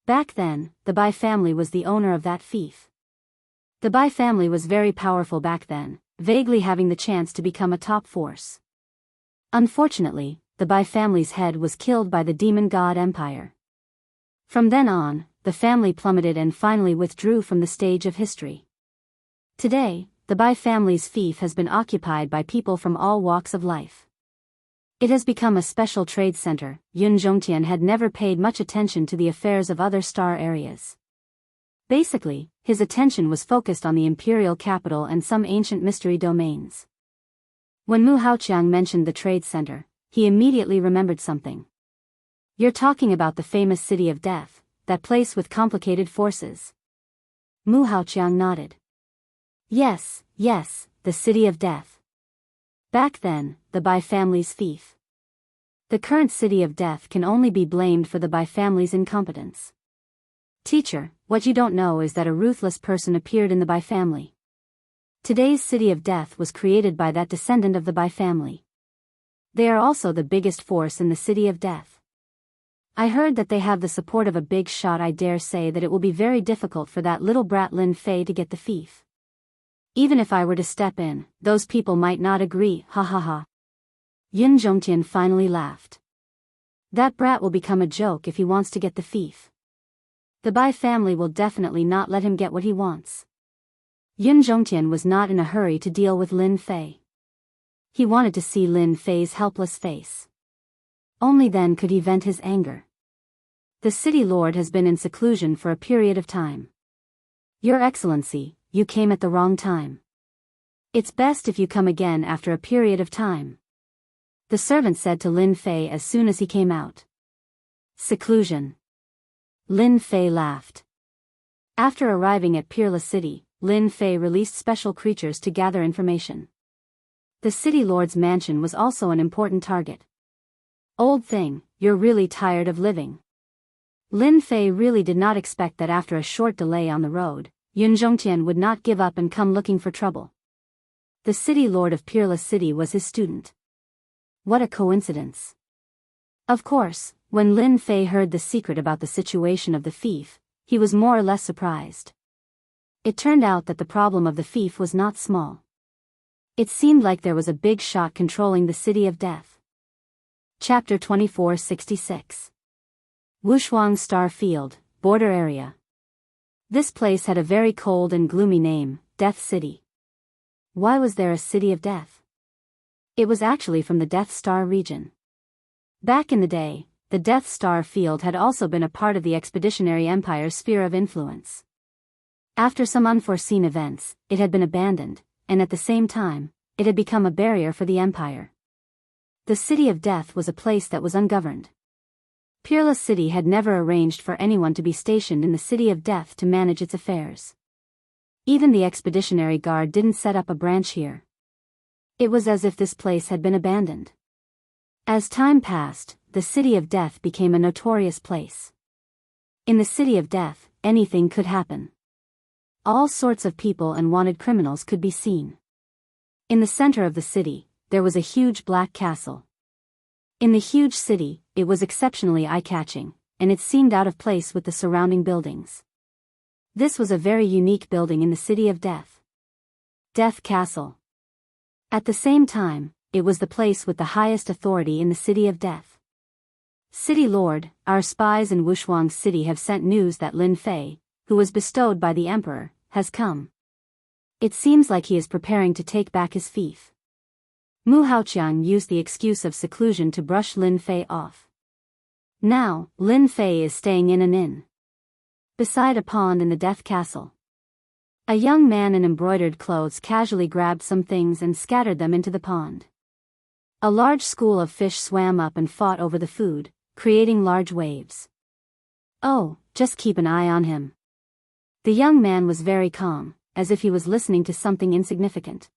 Back then, the Bai family was the owner of that fief. The Bai family was very powerful back then, vaguely having the chance to become a top force. Unfortunately, the Bai family's head was killed by the demon god Empire. From then on, the family plummeted and finally withdrew from the stage of history. Today, the Bai family's fief has been occupied by people from all walks of life. It has become a special trade center. Yun Zhongtian had never paid much attention to the affairs of other star areas. Basically, his attention was focused on the imperial capital and some ancient mystery domains. When Mu Haoqiang mentioned the trade center, he immediately remembered something. You're talking about the famous city of death, that place with complicated forces. Mu Haoqiang nodded. Yes, the city of death. Back then, the Bai family's fief. The current city of death can only be blamed for the Bai family's incompetence. Teacher, what you don't know is that a ruthless person appeared in the Bai family. Today's city of death was created by that descendant of the Bai family. They are also the biggest force in the city of death. I heard that they have the support of a big shot. I dare say that it will be very difficult for that little brat Lin Fei to get the fief. Even if I were to step in, those people might not agree, ha ha ha. Yun Zhongtian finally laughed. That brat will become a joke if he wants to get the fief. The Bai family will definitely not let him get what he wants. Yun Zhongtian was not in a hurry to deal with Lin Fei. He wanted to see Lin Fei's helpless face. Only then could he vent his anger. The city lord has been in seclusion for a period of time. Your Excellency, you came at the wrong time. It's best if you come again after a period of time. The servant said to Lin Fei as soon as he came out. Seclusion. Lin Fei laughed. After arriving at Peerless City, Lin Fei released special creatures to gather information. The city lord's mansion was also an important target. Old thing, you're really tired of living. Lin Fei really did not expect that after a short delay on the road, Yun Zhongtian would not give up and come looking for trouble. The city lord of Peerless City was his student. What a coincidence. Of course, when Lin Fei heard the secret about the situation of the fief, he was more or less surprised. It turned out that the problem of the fief was not small. It seemed like there was a big shot controlling the city of death. Chapter 2466. Wushuang Star Field, Border Area. This place had a very cold and gloomy name, Death City. Why was there a city of death? It was actually from the Death Star region. Back in the day, the Death Star Field had also been a part of the Expeditionary Empire's sphere of influence. After some unforeseen events, it had been abandoned, and at the same time, it had become a barrier for the Empire. The City of Death was a place that was ungoverned. Peerless City had never arranged for anyone to be stationed in the City of Death to manage its affairs. Even the Expeditionary Guard didn't set up a branch here. It was as if this place had been abandoned. As time passed, the City of Death became a notorious place. In the City of Death, anything could happen. All sorts of people and wanted criminals could be seen. In the center of the city, there was a huge black castle. In the huge city, it was exceptionally eye-catching, and it seemed out of place with the surrounding buildings. This was a very unique building in the City of Death. Death Castle. At the same time, it was the place with the highest authority in the City of Death. City Lord, our spies in Wushuang City have sent news that Lin Fei, who was bestowed by the Emperor, has come. It seems like he is preparing to take back his fief. Mu Haoqiang used the excuse of seclusion to brush Lin Fei off. Now, Lin Fei is staying in an inn beside a pond in the Death Castle. A young man in embroidered clothes casually grabbed some things and scattered them into the pond. A large school of fish swam up and fought over the food, creating large waves. Oh, just keep an eye on him. The young man was very calm, as if he was listening to something insignificant.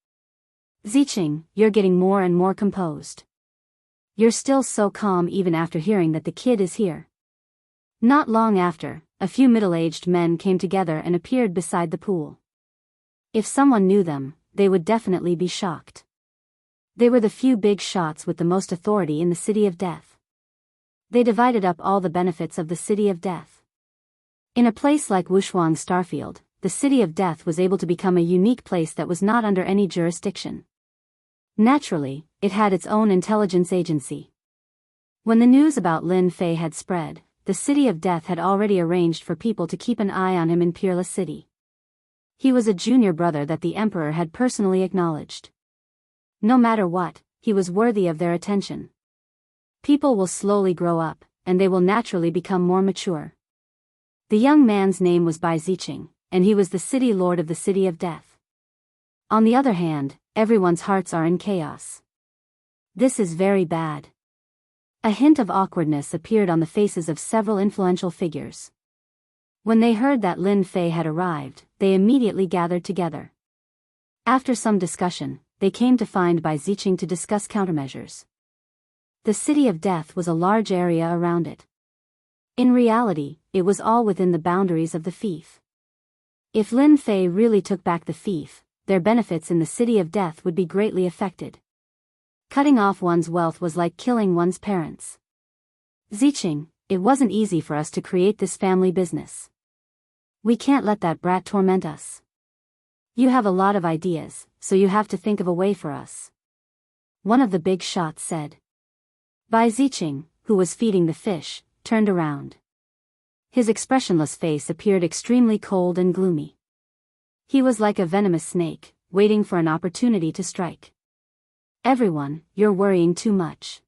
Ziqing, you're getting more and more composed. You're still so calm even after hearing that the kid is here. Not long after, a few middle-aged men came together and appeared beside the pool. If someone knew them, they would definitely be shocked. They were the few big shots with the most authority in the City of Death. They divided up all the benefits of the City of Death. In a place like Wushuang Starfield, the City of Death was able to become a unique place that was not under any jurisdiction. Naturally, it had its own intelligence agency. When the news about Lin Fei had spread, the City of Death had already arranged for people to keep an eye on him in Peerless City. He was a junior brother that the emperor had personally acknowledged. No matter what, he was worthy of their attention. People will slowly grow up, and they will naturally become more mature. The young man's name was Bai Ziqing, and he was the city lord of the City of Death. On the other hand, everyone's hearts are in chaos. This is very bad. A hint of awkwardness appeared on the faces of several influential figures. When they heard that Lin Fei had arrived, they immediately gathered together. After some discussion, they came to find Bai Ziqing to discuss countermeasures. The City of Death was a large area around it. In reality, it was all within the boundaries of the fief. If Lin Fei really took back the fief, their benefits in the City of Death would be greatly affected. Cutting off one's wealth was like killing one's parents. Ziqing, it wasn't easy for us to create this family business. We can't let that brat torment us. You have a lot of ideas, so you have to think of a way for us. One of the big shots said. Bai Ziqing, who was feeding the fish, turned around. His expressionless face appeared extremely cold and gloomy. He was like a venomous snake, waiting for an opportunity to strike. Everyone, you're worrying too much.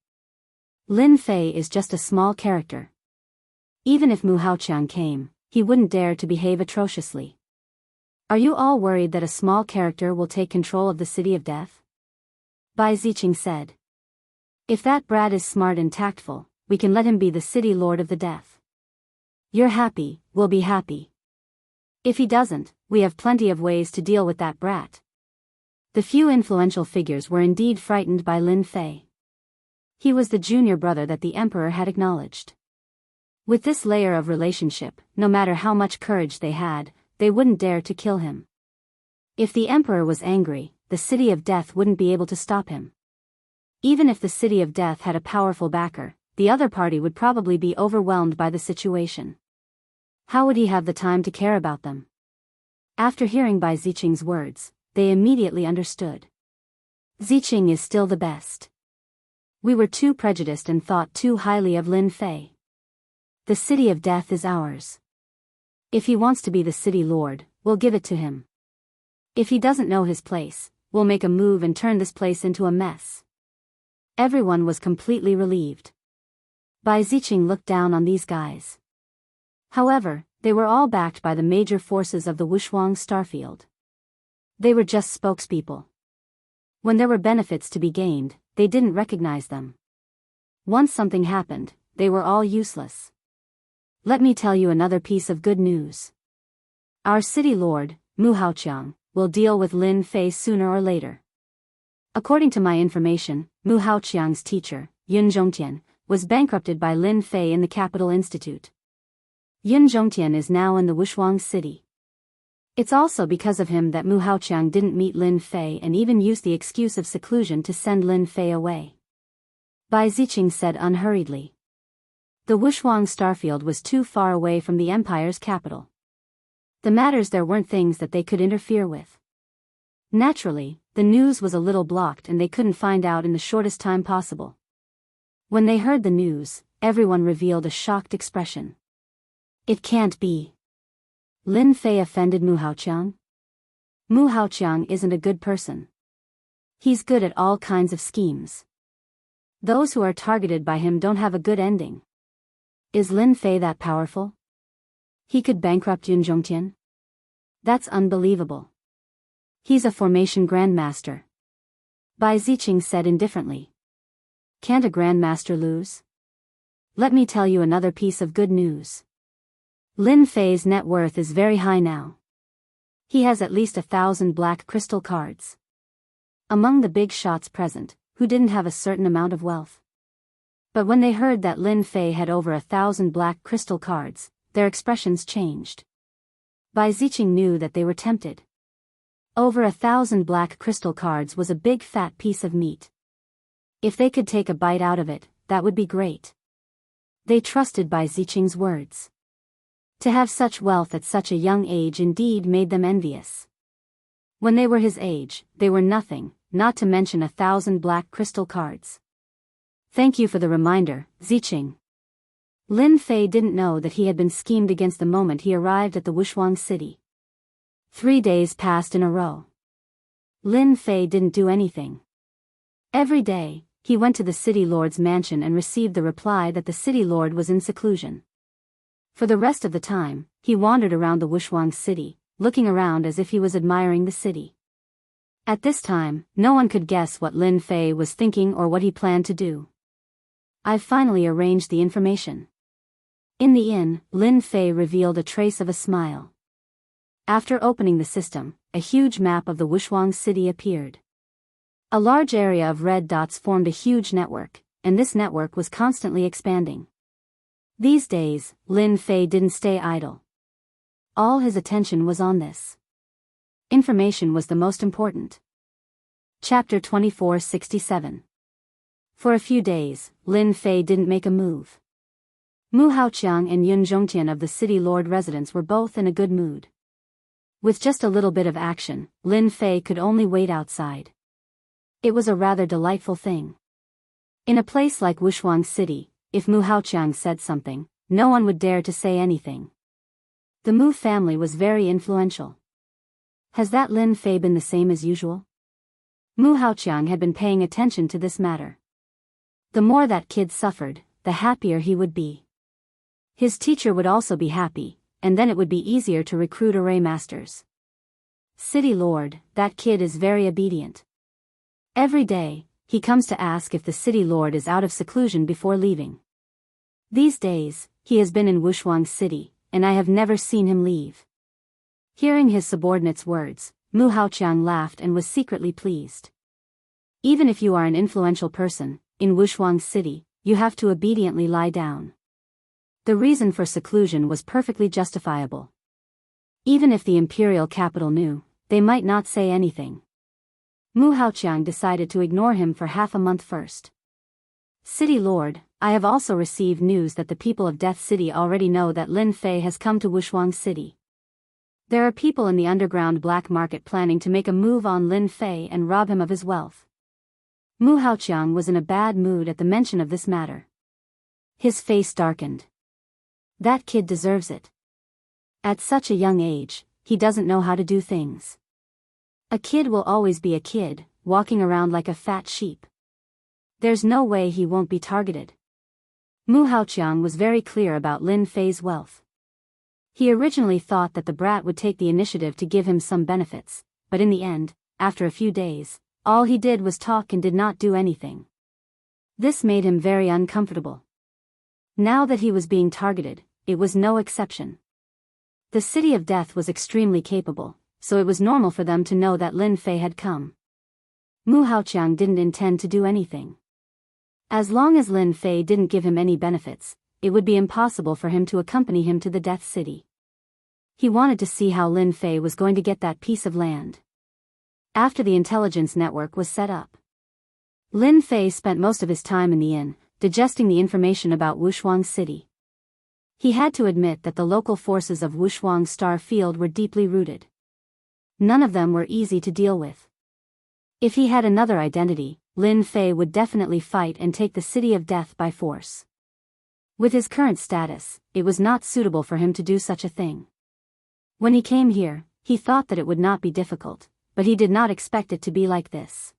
Lin Fei is just a small character. Even if Mu Haoqiang came, he wouldn't dare to behave atrociously. Are you all worried that a small character will take control of the City of Death? Bai Ziqing said. If that brat is smart and tactful, we can let him be the City Lord of the Death. You're happy, we'll be happy. If he doesn't, we have plenty of ways to deal with that brat. The few influential figures were indeed frightened by Lin Fei. He was the junior brother that the emperor had acknowledged. With this layer of relationship, no matter how much courage they had, they wouldn't dare to kill him. If the emperor was angry, the City of Death wouldn't be able to stop him. Even if the City of Death had a powerful backer, the other party would probably be overwhelmed by the situation. How would he have the time to care about them? After hearing Bai Ziqing's words, they immediately understood. Ziqing is still the best. We were too prejudiced and thought too highly of Lin Fei. The City of Death is ours. If he wants to be the city lord, we'll give it to him. If he doesn't know his place, we'll make a move and turn this place into a mess. Everyone was completely relieved. Bai Ziqing looked down on these guys. However, they were all backed by the major forces of the Wushuang Starfield. They were just spokespeople. When there were benefits to be gained, they didn't recognize them. Once something happened, they were all useless. Let me tell you another piece of good news. Our city lord, Mu Haoqiang, will deal with Lin Fei sooner or later. According to my information, Mu Haoqiang's teacher, Yun Zhongtian, was bankrupted by Lin Fei in the Capital Institute. Yun Zhongtian is now in the Wushuang city. It's also because of him that Mu Haoqiang didn't meet Lin Fei and even used the excuse of seclusion to send Lin Fei away. Bai Ziqing said unhurriedly. The Wushuang Starfield was too far away from the empire's capital. The matters there weren't things that they could interfere with. Naturally, the news was a little blocked and they couldn't find out in the shortest time possible. When they heard the news, everyone revealed a shocked expression. It can't be. Lin Fei offended Mu Haoqiang? Mu Haoqiang isn't a good person. He's good at all kinds of schemes. Those who are targeted by him don't have a good ending. Is Lin Fei that powerful? He could bankrupt Yun Zhongtian? That's unbelievable. He's a formation grandmaster. Bai Ziqing said indifferently. Can't a grandmaster lose? Let me tell you another piece of good news. Lin Fei's net worth is very high now. He has at least 1,000 black crystal cards. Among the big shots present, who didn't have a certain amount of wealth? But when they heard that Lin Fei had over 1,000 black crystal cards, their expressions changed. Bai Ziqing knew that they were tempted. Over 1,000 black crystal cards was a big fat piece of meat. If they could take a bite out of it, that would be great. They trusted Bai Ziqing's words. To have such wealth at such a young age indeed made them envious. When they were his age, they were nothing, not to mention 1,000 black crystal cards. Thank you for the reminder, Ziqing. Lin Fei didn't know that he had been schemed against the moment he arrived at the Wushuang city. 3 days passed in a row. Lin Fei didn't do anything. Every day, he went to the city lord's mansion and received the reply that the city lord was in seclusion. For the rest of the time, he wandered around the Wushuang city, looking around as if he was admiring the city. At this time, no one could guess what Lin Fei was thinking or what he planned to do. "I've finally arranged the information." In the inn, Lin Fei revealed a trace of a smile. After opening the system, a huge map of the Wushuang city appeared. A large area of red dots formed a huge network, and this network was constantly expanding. These days, Lin Fei didn't stay idle. All his attention was on this. Information was the most important. Chapter 2467. For a few days, Lin Fei didn't make a move. Mu Haoqiang and Yun Zhongtian of the city lord residence were both in a good mood. With just a little bit of action, Lin Fei could only wait outside. It was a rather delightful thing. In a place like Wushuang City, if Mu Haoqiang said something, no one would dare to say anything. The Mu family was very influential. Has that Lin Fei been the same as usual? Mu Haoqiang had been paying attention to this matter. The more that kid suffered, the happier he would be. His teacher would also be happy, and then it would be easier to recruit array masters. City Lord, that kid is very obedient. Every day, he comes to ask if the city lord is out of seclusion before leaving. These days, he has been in Wushuang City, and I have never seen him leave. Hearing his subordinate's words, Mu Haoqiang laughed and was secretly pleased. Even if you are an influential person, in Wushuang City, you have to obediently lie down. The reason for seclusion was perfectly justifiable. Even if the imperial capital knew, they might not say anything. Mu Haoqiang decided to ignore him for half a month first. City Lord, I have also received news that the people of Death City already know that Lin Fei has come to Wushuang City. There are people in the underground black market planning to make a move on Lin Fei and rob him of his wealth. Mu Haoqiang was in a bad mood at the mention of this matter. His face darkened. That kid deserves it. At such a young age, he doesn't know how to do things. A kid will always be a kid, walking around like a fat sheep. There's no way he won't be targeted. Mu Haoqiang was very clear about Lin Fei's wealth. He originally thought that the brat would take the initiative to give him some benefits, but in the end, after a few days, all he did was talk and did not do anything. This made him very uncomfortable. Now that he was being targeted, it was no exception. The City of Death was extremely capable, so it was normal for them to know that Lin Fei had come. Mu Haoqiang didn't intend to do anything. As long as Lin Fei didn't give him any benefits, it would be impossible for him to accompany him to the Death City. He wanted to see how Lin Fei was going to get that piece of land. After the intelligence network was set up, Lin Fei spent most of his time in the inn, digesting the information about Wushuang City. He had to admit that the local forces of Wushuang Star Field were deeply rooted. None of them were easy to deal with. If he had another identity, Lin Fei would definitely fight and take the City of Death by force. With his current status, it was not suitable for him to do such a thing. When he came here, he thought that it would not be difficult, but he did not expect it to be like this.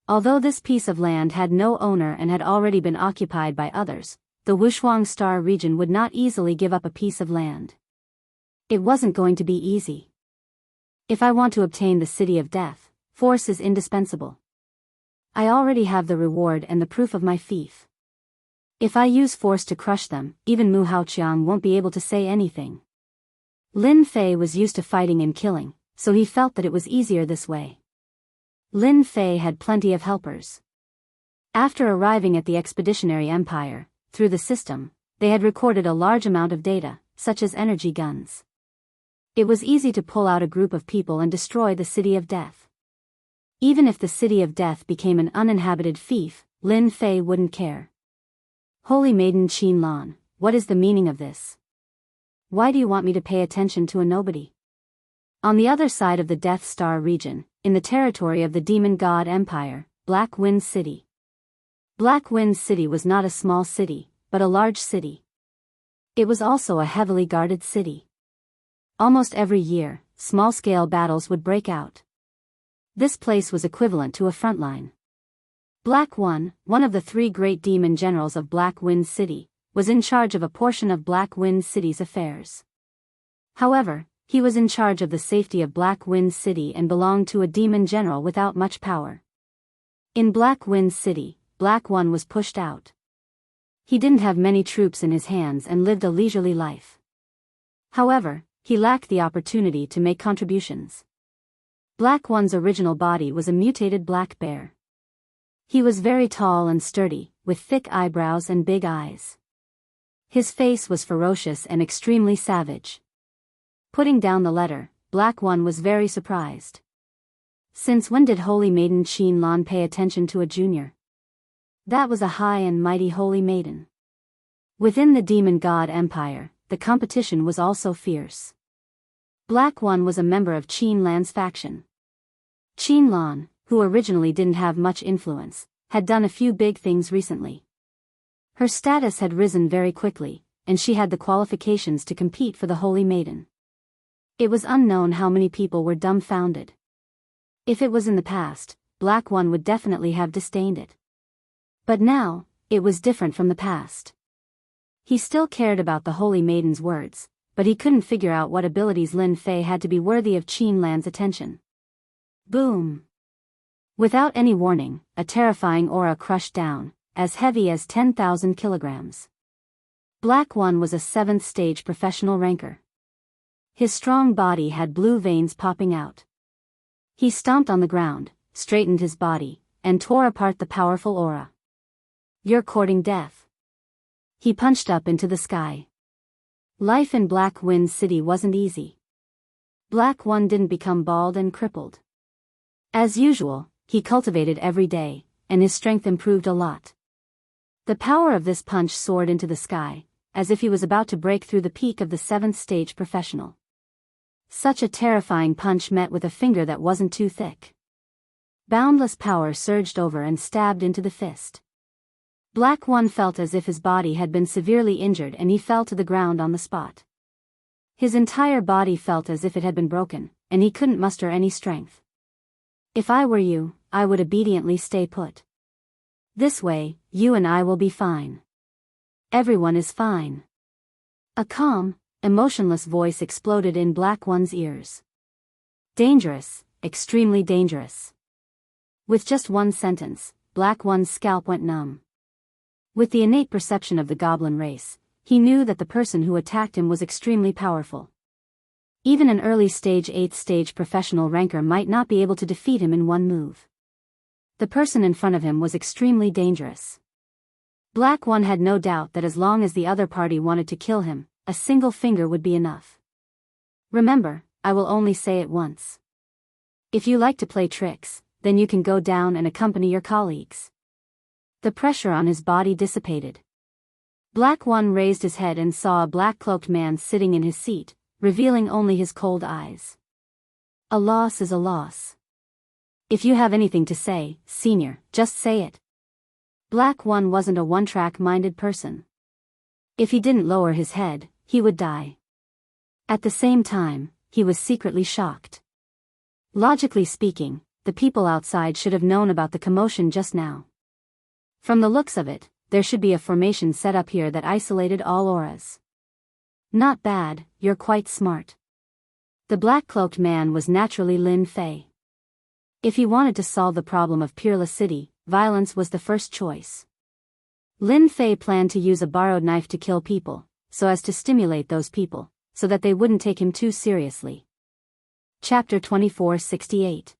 Although this piece of land had no owner and had already been occupied by others, the Wushuang Star region would not easily give up a piece of land. It wasn't going to be easy. If I want to obtain the City of Death, force is indispensable. I already have the reward and the proof of my fief. If I use force to crush them, even Mu Haoqiang won't be able to say anything. Lin Fei was used to fighting and killing, so he felt that it was easier this way. Lin Fei had plenty of helpers. After arriving at the Expeditionary Empire, through the system, they had recorded a large amount of data, such as energy guns. It was easy to pull out a group of people and destroy the City of Death. Even if the City of Death became an uninhabited fief, Lin Fei wouldn't care. Holy Maiden Qin Lan, what is the meaning of this? Why do you want me to pay attention to a nobody? On the other side of the Death Star region, in the territory of the Demon God Empire, Black Wind City. Black Wind City was not a small city, but a large city. It was also a heavily guarded city. Almost every year, small-scale battles would break out. This place was equivalent to a front line. Black One of the 3 great demon generals of Black Wind City, was in charge of a portion of Black Wind City's affairs. However, he was in charge of the safety of Black Wind City and belonged to a demon general without much power. In Black Wind City, Black One was pushed out. He didn't have many troops in his hands and lived a leisurely life. However, he lacked the opportunity to make contributions. Black One's original body was a mutated black bear. He was very tall and sturdy, with thick eyebrows and big eyes. His face was ferocious and extremely savage. Putting down the letter, Black One was very surprised. Since when did Holy Maiden Qin Lan pay attention to a junior? That was a high and mighty Holy Maiden. Within the Demon God Empire, the competition was also fierce. Black One was a member of Qin Lan's faction. Qin Lan, who originally didn't have much influence, had done a few big things recently. Her status had risen very quickly, and she had the qualifications to compete for the Holy Maiden. It was unknown how many people were dumbfounded. If it was in the past, Black One would definitely have disdained it. But now, it was different from the past. He still cared about the Holy Maiden's words, but he couldn't figure out what abilities Lin Fei had to be worthy of Qin Lan's attention. Boom! Without any warning, a terrifying aura crushed down, as heavy as 10,000 kilograms. Black One was a 7th stage professional ranker. His strong body had blue veins popping out. He stomped on the ground, straightened his body, and tore apart the powerful aura. "You're courting death." He punched up into the sky. Life in Black Wind City wasn't easy. Black One didn't become bald and crippled. As usual, he cultivated every day, and his strength improved a lot. The power of this punch soared into the sky, as if he was about to break through the peak of the 7th stage professional. Such a terrifying punch met with a finger that wasn't too thick. Boundless power surged over and stabbed into the fist. Black One felt as if his body had been severely injured and he fell to the ground on the spot. His entire body felt as if it had been broken, and he couldn't muster any strength. "If I were you, I would obediently stay put. This way, you and I will be fine. Everyone is fine." A calm, emotionless voice exploded in Black One's ears. "Dangerous, extremely dangerous." With just one sentence, Black One's scalp went numb. With the innate perception of the goblin race, he knew that the person who attacked him was extremely powerful. Even an early stage 8th stage professional ranker might not be able to defeat him in one move. The person in front of him was extremely dangerous. Black One had no doubt that as long as the other party wanted to kill him, a single finger would be enough. "Remember, I will only say it once. If you like to play tricks, then you can go down and accompany your colleagues." The pressure on his body dissipated. Black One raised his head and saw a black-cloaked man sitting in his seat, revealing only his cold eyes. "A loss is a loss. If you have anything to say, Senior, just say it." Black One wasn't a one-track-minded person. If he didn't lower his head, he would die. At the same time, he was secretly shocked. Logically speaking, the people outside should have known about the commotion just now. From the looks of it, there should be a formation set up here that isolated all auras. "Not bad, you're quite smart." The black-cloaked man was naturally Lin Fei. If he wanted to solve the problem of Peerless City, violence was the first choice. Lin Fei planned to use a borrowed knife to kill people, so as to stimulate those people, so that they wouldn't take him too seriously. Chapter 2468.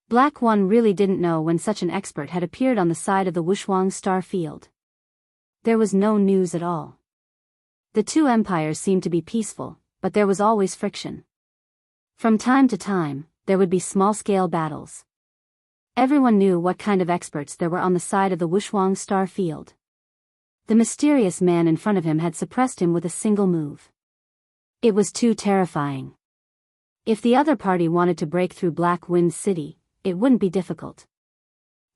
Black One really didn't know when such an expert had appeared on the side of the Wushuang star field. There was no news at all. The two empires seemed to be peaceful, but there was always friction. From time to time, there would be small-scale battles. Everyone knew what kind of experts there were on the side of the Wushuang star field. The mysterious man in front of him had suppressed him with a single move. It was too terrifying. If the other party wanted to break through Black Wind City, it wouldn't be difficult.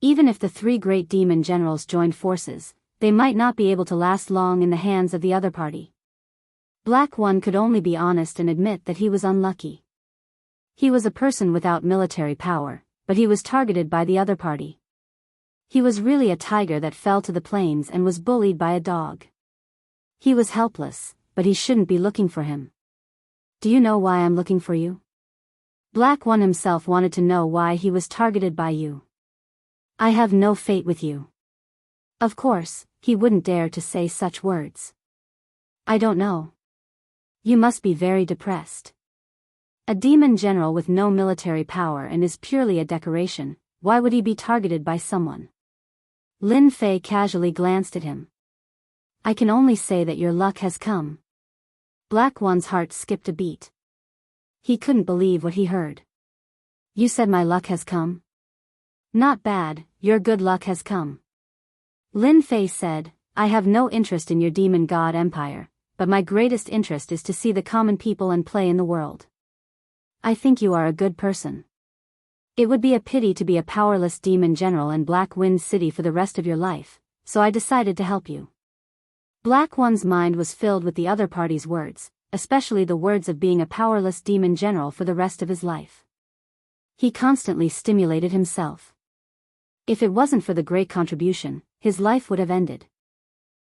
Even if the 3 great demon generals joined forces, they might not be able to last long in the hands of the other party. Black One could only be honest and admit that he was unlucky. He was a person without military power, but he was targeted by the other party. He was really a tiger that fell to the plains and was bullied by a dog. He was helpless, but he shouldn't be looking for him. Do you know why I'm looking for you? Black One himself wanted to know why he was targeted by you. I have no fate with you. Of course, he wouldn't dare to say such words. I don't know. You must be very depressed. A demon general with no military power and is purely a decoration, why would he be targeted by someone? Lin Fei casually glanced at him. I can only say that your luck has come. Black One's heart skipped a beat. He couldn't believe what he heard. You said my luck has come? Not bad, your good luck has come. Lin Fei said, I have no interest in your demon god empire, but my greatest interest is to see the common people and play in the world. I think you are a good person. It would be a pity to be a powerless demon general in Black Wind City for the rest of your life, so I decided to help you. Black One's mind was filled with the other party's words, especially the words of being a powerless demon general for the rest of his life. He constantly stimulated himself. If it wasn't for the great contribution, his life would have ended.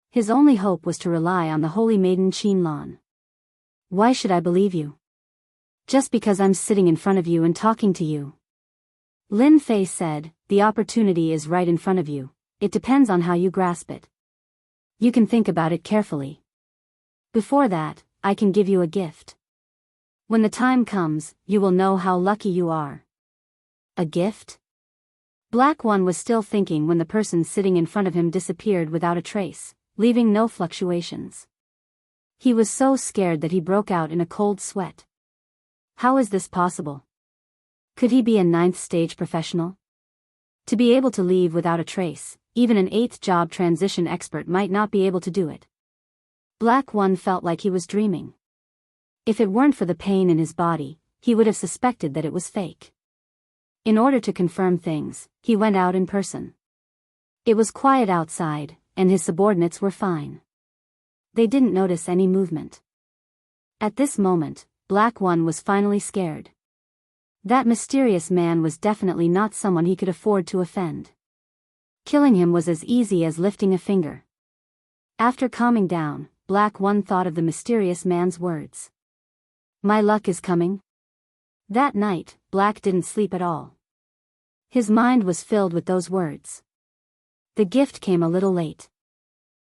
His only hope was to rely on the holy maiden Qinlan. Why should I believe you? Just because I'm sitting in front of you and talking to you. Lin Fei said, the opportunity is right in front of you, it depends on how you grasp it. You can think about it carefully. Before that, I can give you a gift. When the time comes, you will know how lucky you are. A gift? Black One was still thinking when the person sitting in front of him disappeared without a trace, leaving no fluctuations. He was so scared that he broke out in a cold sweat. How is this possible? Could he be a 9th stage professional? To be able to leave without a trace, even an 8th job transition expert might not be able to do it. Black One felt like he was dreaming. If it weren't for the pain in his body, he would have suspected that it was fake. In order to confirm things, he went out in person. It was quiet outside, and his subordinates were fine. They didn't notice any movement. At this moment, Black One was finally scared. That mysterious man was definitely not someone he could afford to offend. Killing him was as easy as lifting a finger. After calming down, Black One thought of the mysterious man's words. My luck is coming. That night, Black didn't sleep at all. His mind was filled with those words. The gift came a little late.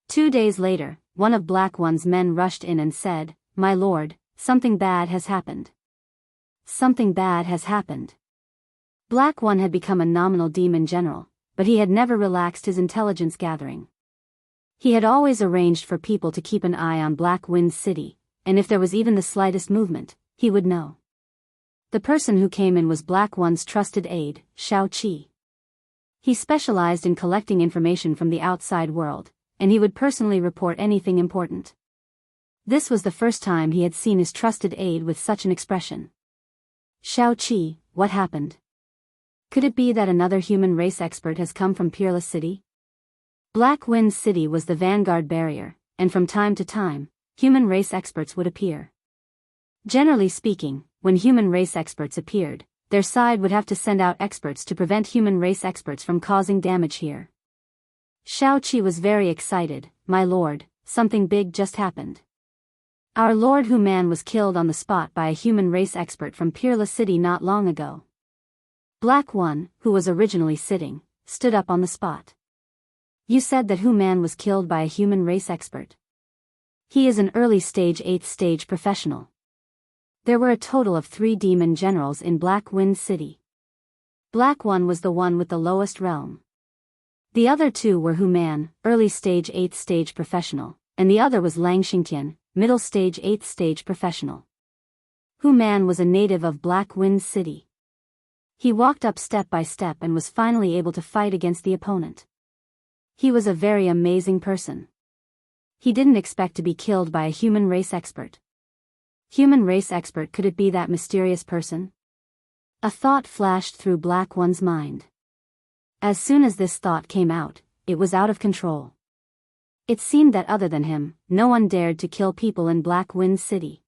2 days later, one of Black One's men rushed in and said, My lord, something bad has happened. Something bad has happened. Black One had become a nominal demon general, but he had never relaxed his intelligence gathering. He had always arranged for people to keep an eye on Black Wind City, and if there was even the slightest movement, he would know. The person who came in was Black One's trusted aide, Xiao Qi. He specialized in collecting information from the outside world, and he would personally report anything important. This was the first time he had seen his trusted aide with such an expression. Xiao Qi, what happened? Could it be that another human race expert has come from Peerless City? Black Wind City was the vanguard barrier, and from time to time, human race experts would appear. Generally speaking, when human race experts appeared, their side would have to send out experts to prevent human race experts from causing damage here. Xiao Qi was very excited. My lord, something big just happened. Our Lord Hu Man was killed on the spot by a human race expert from Peerless City not long ago. Black One, who was originally sitting, stood up on the spot. You said that Hu Man was killed by a human race expert. He is an early stage 8th stage professional. There were a total of 3 demon generals in Black Wind City. Black One was the one with the lowest realm. The other 2 were Hu Man, early stage 8th stage professional, and the other was Lang Xingtian, middle stage 8th stage professional. Hu Man was a native of Black Wind City. He walked up step by step and was finally able to fight against the opponent. He was a very amazing person. He didn't expect to be killed by a human race expert. Human race expert, could it be that mysterious person? A thought flashed through Black One's mind. As soon as this thought came out, it was out of control. It seemed that other than him, no one dared to kill people in Black Wind City.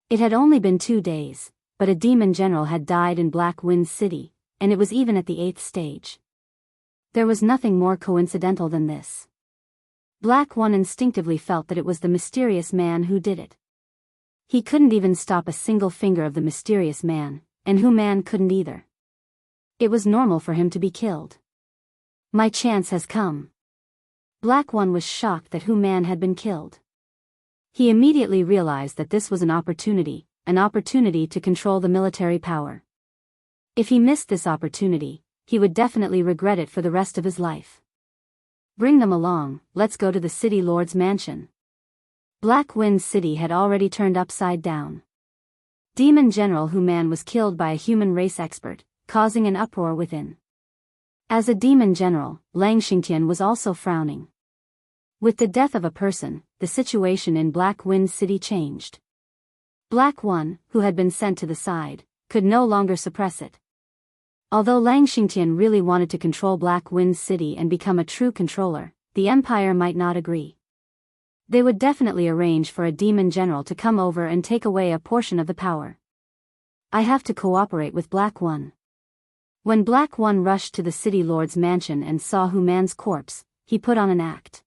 It had only been 2 days, but a demon general had died in Black Wind City, and it was even at the 8th stage. There was nothing more coincidental than this. Black One instinctively felt that it was the mysterious man who did it. He couldn't even stop a single finger of the mysterious man, and Hu Man couldn't either. It was normal for him to be killed. My chance has come. Black One was shocked that Hu Man had been killed. He immediately realized that this was an opportunity to control the military power. If he missed this opportunity, he would definitely regret it for the rest of his life. Bring them along, let's go to the city lord's mansion. Black Wind City had already turned upside down. Demon General Hu Man was killed by a human race expert, causing an uproar within. As a demon general, Lang Xingtian was also frowning. With the death of a person, the situation in Black Wind City changed. Black One, who had been sent to the side, could no longer suppress it. Although Lang Xingtian really wanted to control Black Wind City and become a true controller, the Empire might not agree. They would definitely arrange for a demon general to come over and take away a portion of the power. I have to cooperate with Black One. When Black One rushed to the city lord's mansion and saw Hu Man's corpse, he put on an act.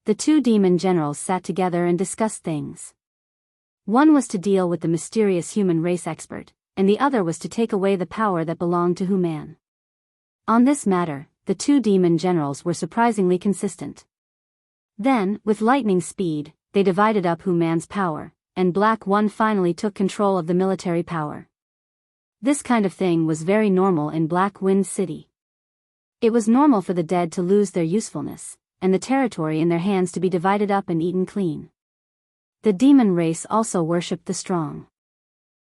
The two demon generals sat together and discussed things. One was to deal with the mysterious human race expert, and the other was to take away the power that belonged to Hu Man. On this matter, the two demon generals were surprisingly consistent. Then, with lightning speed, they divided up Hu Man's power, and Black One finally took control of the military power. This kind of thing was very normal in Black Wind City. It was normal for the dead to lose their usefulness, and the territory in their hands to be divided up and eaten clean. The demon race also worshipped the strong.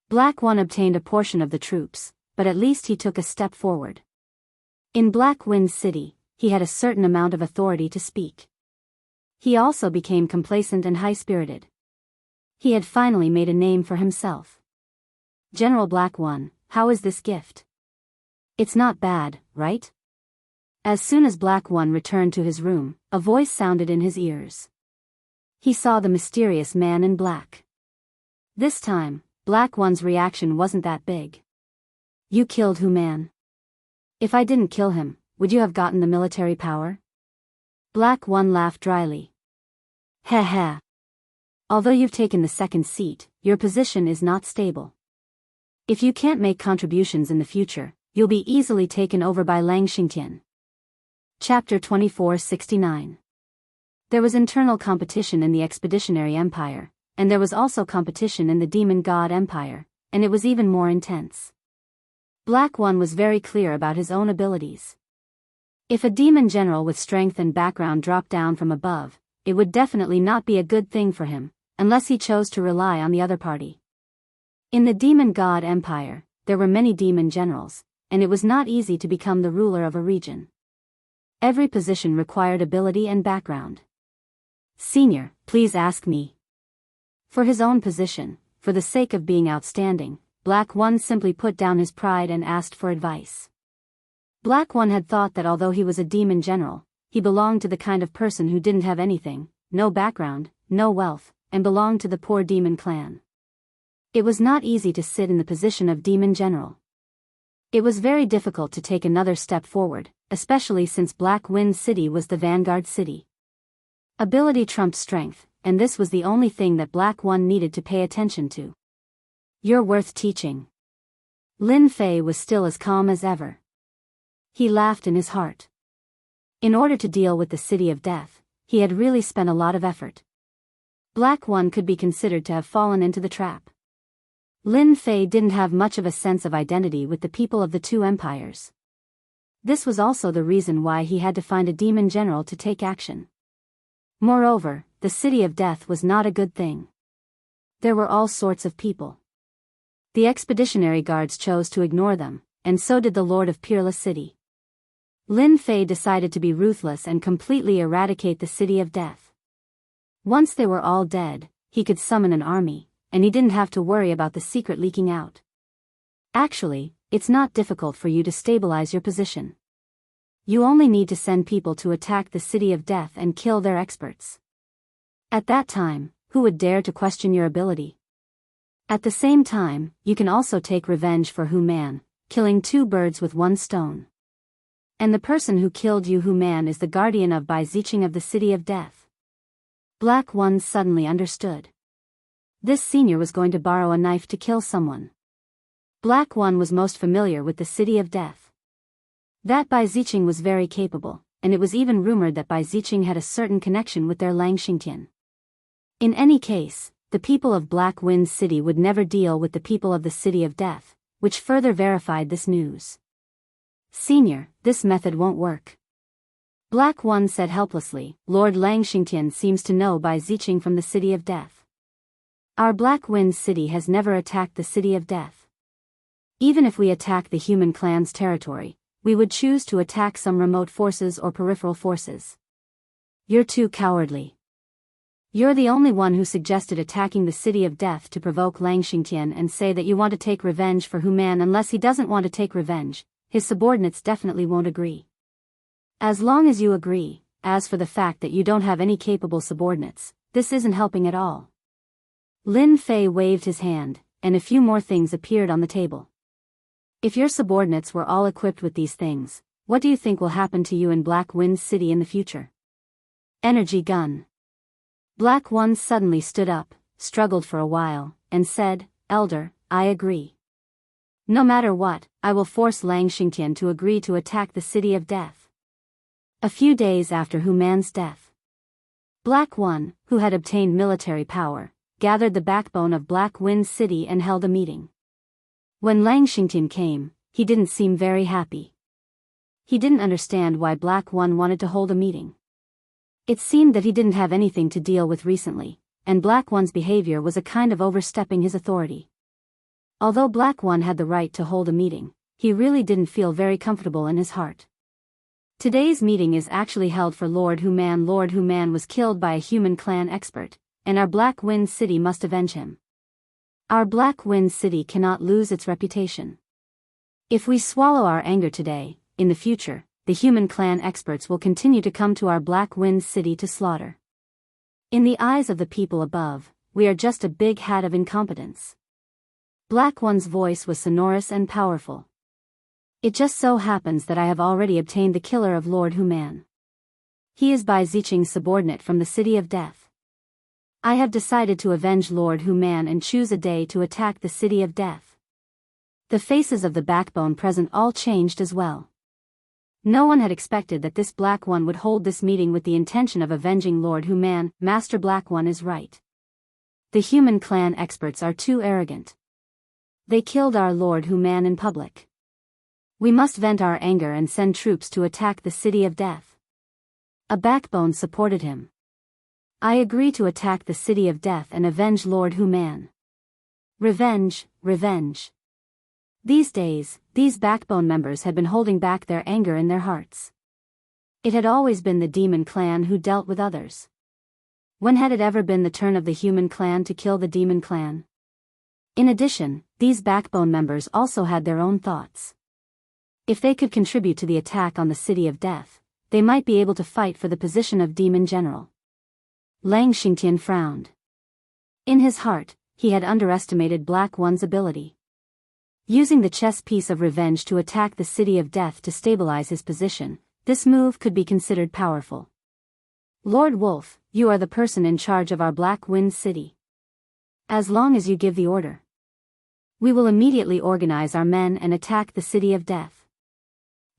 Black One obtained a portion of the troops, but at least he took a step forward. In Black Wind City, he had a certain amount of authority to speak. He also became complacent and high-spirited. He had finally made a name for himself. General Black One, how is this gift? It's not bad, right? As soon as Black One returned to his room, a voice sounded in his ears. He saw the mysterious man in black. This time, Black One's reaction wasn't that big. You killed Hu Man. If I didn't kill him, would you have gotten the military power? Black One laughed dryly. Heh heh. Although you've taken the second seat, your position is not stable. If you can't make contributions in the future, you'll be easily taken over by Lang Xingtian. Chapter 2469. There was internal competition in the Expeditionary Empire, and there was also competition in the Demon God Empire, and it was even more intense. Black One was very clear about his own abilities. If a demon general with strength and background dropped down from above, it would definitely not be a good thing for him, unless he chose to rely on the other party. In the Demon God Empire, there were many demon generals, and it was not easy to become the ruler of a region. Every position required ability and background. Senior, please ask me. For his own position, for the sake of being outstanding, Black One simply put down his pride and asked for advice. Black One had thought that although he was a demon general, he belonged to the kind of person who didn't have anything, no background, no wealth, and belonged to the poor demon clan. It was not easy to sit in the position of demon general. It was very difficult to take another step forward, especially since Black Wind City was the vanguard city. Ability trumped strength, and this was the only thing that Black One needed to pay attention to. You're worth teaching. Lin Fei was still as calm as ever. He laughed in his heart. In order to deal with the City of Death, he had really spent a lot of effort. Black One could be considered to have fallen into the trap. Lin Fei didn't have much of a sense of identity with the people of the two empires. This was also the reason why he had to find a demon general to take action. Moreover, the City of Death was not a good thing. There were all sorts of people. The expeditionary guards chose to ignore them, and so did the Lord of Peerless City. Lin Fei decided to be ruthless and completely eradicate the City of Death. Once they were all dead, he could summon an army, and he didn't have to worry about the secret leaking out. Actually, it's not difficult for you to stabilize your position. You only need to send people to attack the City of Death and kill their experts. At that time, who would dare to question your ability? At the same time, you can also take revenge for Hu-Man, killing two birds with one stone. And the person who killed you Hu-Man is the guardian of Bai Zicheng of the City of Death. Black One suddenly understood. This senior was going to borrow a knife to kill someone. Black One was most familiar with the City of Death. That Bai Zicheng was very capable, and it was even rumored that Bai Zicheng had a certain connection with their Lang Xingtian. In any case, the people of Black Wind City would never deal with the people of the City of Death, which further verified this news. Senior, this method won't work. Black One said helplessly. Lord Lang Xingtian seems to know Bai Zicheng from the City of Death. Our Black Wind City has never attacked the City of Death. Even if we attack the human clan's territory, we would choose to attack some remote forces or peripheral forces. You're too cowardly. You're the only one who suggested attacking the City of Death to provoke Lang Xingtian and say that you want to take revenge for Hu-Man. Unless he doesn't want to take revenge, his subordinates definitely won't agree. As long as you agree, as for the fact that you don't have any capable subordinates, this isn't helping at all. Lin Fei waved his hand, and a few more things appeared on the table. If your subordinates were all equipped with these things, what do you think will happen to you in Black Wind City in the future? Energy gun. Black One suddenly stood up, struggled for a while, and said, Elder, I agree. No matter what, I will force Lang Xingtian to agree to attack the City of Death. A few days after Hu-Man's death, Black One, who had obtained military power, gathered the backbone of Black Wind City and held a meeting. When Lang Xingtian came, he didn't seem very happy. He didn't understand why Black One wanted to hold a meeting. It seemed that he didn't have anything to deal with recently, and Black One's behavior was a kind of overstepping his authority. Although Black One had the right to hold a meeting, he really didn't feel very comfortable in his heart. Today's meeting is actually held for Lord Hu-Man. Lord Hu-Man was killed by a human clan expert, and our Black Wind City must avenge him. Our Black Wind City cannot lose its reputation. If we swallow our anger today, in the future, the human clan experts will continue to come to our Black Wind City to slaughter. In the eyes of the people above, we are just a big hat of incompetence. Black One's voice was sonorous and powerful. It just so happens that I have already obtained the killer of Lord Hu-Man. He is Bai Zicheng's subordinate from the City of Death. I have decided to avenge Lord Hu-Man and choose a day to attack the City of Death. The faces of the backbone present all changed as well. No one had expected that this Black One would hold this meeting with the intention of avenging Lord Hu-Man. Master Black One is right. The human clan experts are too arrogant. They killed our Lord Hu-Man in public. We must vent our anger and send troops to attack the City of Death. A backbone supported him. I agree to attack the City of Death and avenge Lord Hu-Man. Revenge, revenge. These days, these backbone members had been holding back their anger in their hearts. It had always been the demon clan who dealt with others. When had it ever been the turn of the human clan to kill the demon clan? In addition, these backbone members also had their own thoughts. If they could contribute to the attack on the City of Death, they might be able to fight for the position of demon general. Lang Xingtian frowned. In his heart, he had underestimated Black One's ability. Using the chess piece of revenge to attack the City of Death to stabilize his position, this move could be considered powerful. Lord Wolf, you are the person in charge of our Black Wind City. As long as you give the order, we will immediately organize our men and attack the City of Death.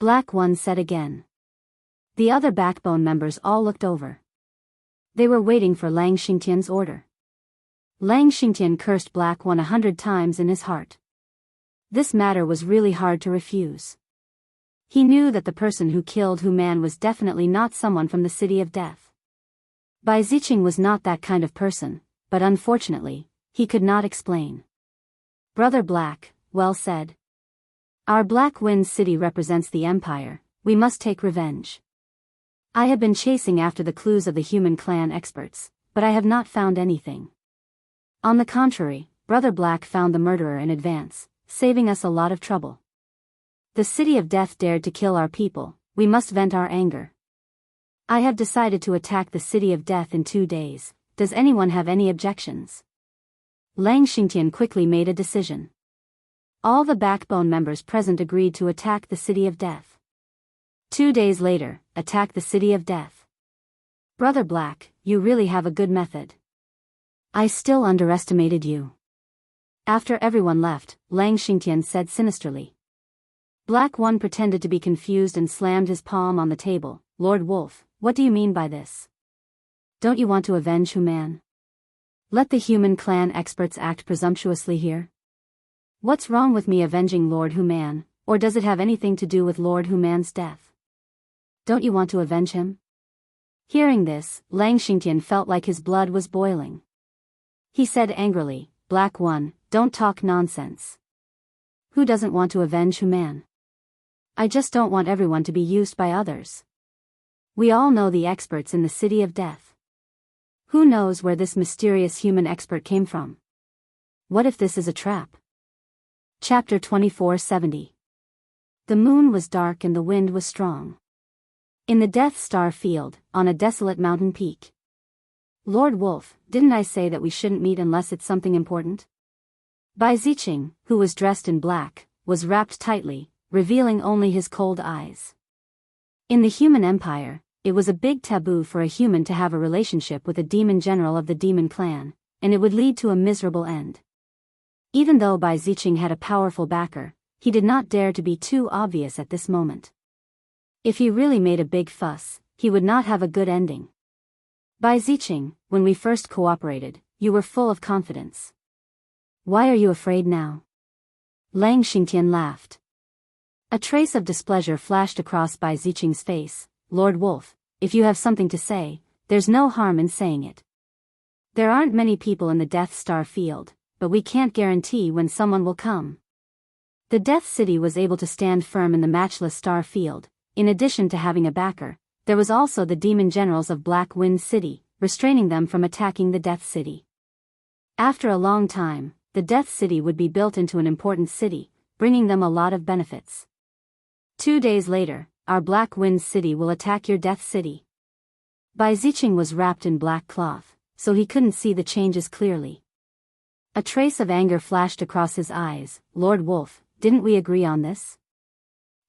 Black One said again. The other backbone members all looked over. They were waiting for Lang Xingtian's order. Lang Xingtian cursed Black One 100 times in his heart. This matter was really hard to refuse. He knew that the person who killed Hu-Man was definitely not someone from the City of Death. Bai Zicheng was not that kind of person, but unfortunately, he could not explain. Brother Black, well said. Our Black Wind City represents the Empire, we must take revenge. I have been chasing after the clues of the human clan experts, but I have not found anything. On the contrary, Brother Black found the murderer in advance, saving us a lot of trouble. The City of Death dared to kill our people, we must vent our anger. I have decided to attack the City of Death in 2 days, does anyone have any objections? Lang Xingtian quickly made a decision. All the Backbone members present agreed to attack the City of Death. 2 days later, attack the City of Death. Brother Black, you really have a good method. I still underestimated you. After everyone left, Lang Xingtian said sinisterly. Black One pretended to be confused and slammed his palm on the table. Lord Wolf, what do you mean by this? Don't you want to avenge Human? Let the human clan experts act presumptuously here? What's wrong with me avenging Lord Human, or does it have anything to do with Lord Human's death? Don't you want to avenge him? Hearing this, Lang Xingtian felt like his blood was boiling. He said angrily, Black One, don't talk nonsense. Who doesn't want to avenge Human? I just don't want everyone to be used by others. We all know the experts in the City of Death. Who knows where this mysterious human expert came from? What if this is a trap? Chapter 2470. The moon was dark and the wind was strong. In the Death Star field, on a desolate mountain peak. Lord Wolf, didn't I say that we shouldn't meet unless it's something important? Bai Ziqing, who was dressed in black, was wrapped tightly, revealing only his cold eyes. In the human empire, it was a big taboo for a human to have a relationship with a demon general of the demon clan, and it would lead to a miserable end. Even though Bai Ziqing had a powerful backer, he did not dare to be too obvious at this moment. If he really made a big fuss, he would not have a good ending. Bai Ziqing, when we first cooperated, you were full of confidence. Why are you afraid now? Lang Xingtian laughed. A trace of displeasure flashed across Bai Ziqing's face. Lord Wolf, if you have something to say, there's no harm in saying it. There aren't many people in the Death Star field, but we can't guarantee when someone will come. The Death City was able to stand firm in the matchless star field. In addition to having a backer, there was also the demon generals of Black Wind City, restraining them from attacking the Death City. After a long time, the Death City would be built into an important city, bringing them a lot of benefits. 2 days later, our Black Wind City will attack your Death City. Bai Ziqing was wrapped in black cloth, so he couldn't see the changes clearly. A trace of anger flashed across his eyes. Lord Wolf, didn't we agree on this?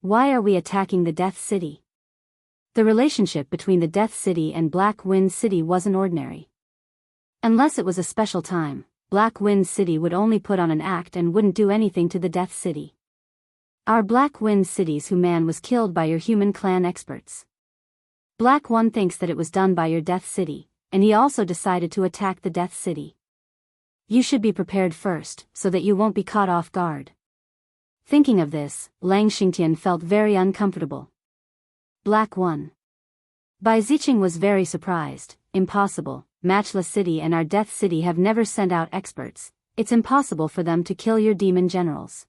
Why are we attacking the Death City? The relationship between the Death City and Black Wind City wasn't ordinary. Unless it was a special time, Black Wind City would only put on an act and wouldn't do anything to the Death City. Our Black Wind City's Human was killed by your human clan experts. Black One thinks that it was done by your Death City, and he also decided to attack the Death City. You should be prepared first, so that you won't be caught off guard. Thinking of this, Lang Xingtian felt very uncomfortable. Black One. Bai Ziqing was very surprised. Impossible, Matchless City and our Death City have never sent out experts. It's impossible for them to kill your demon generals.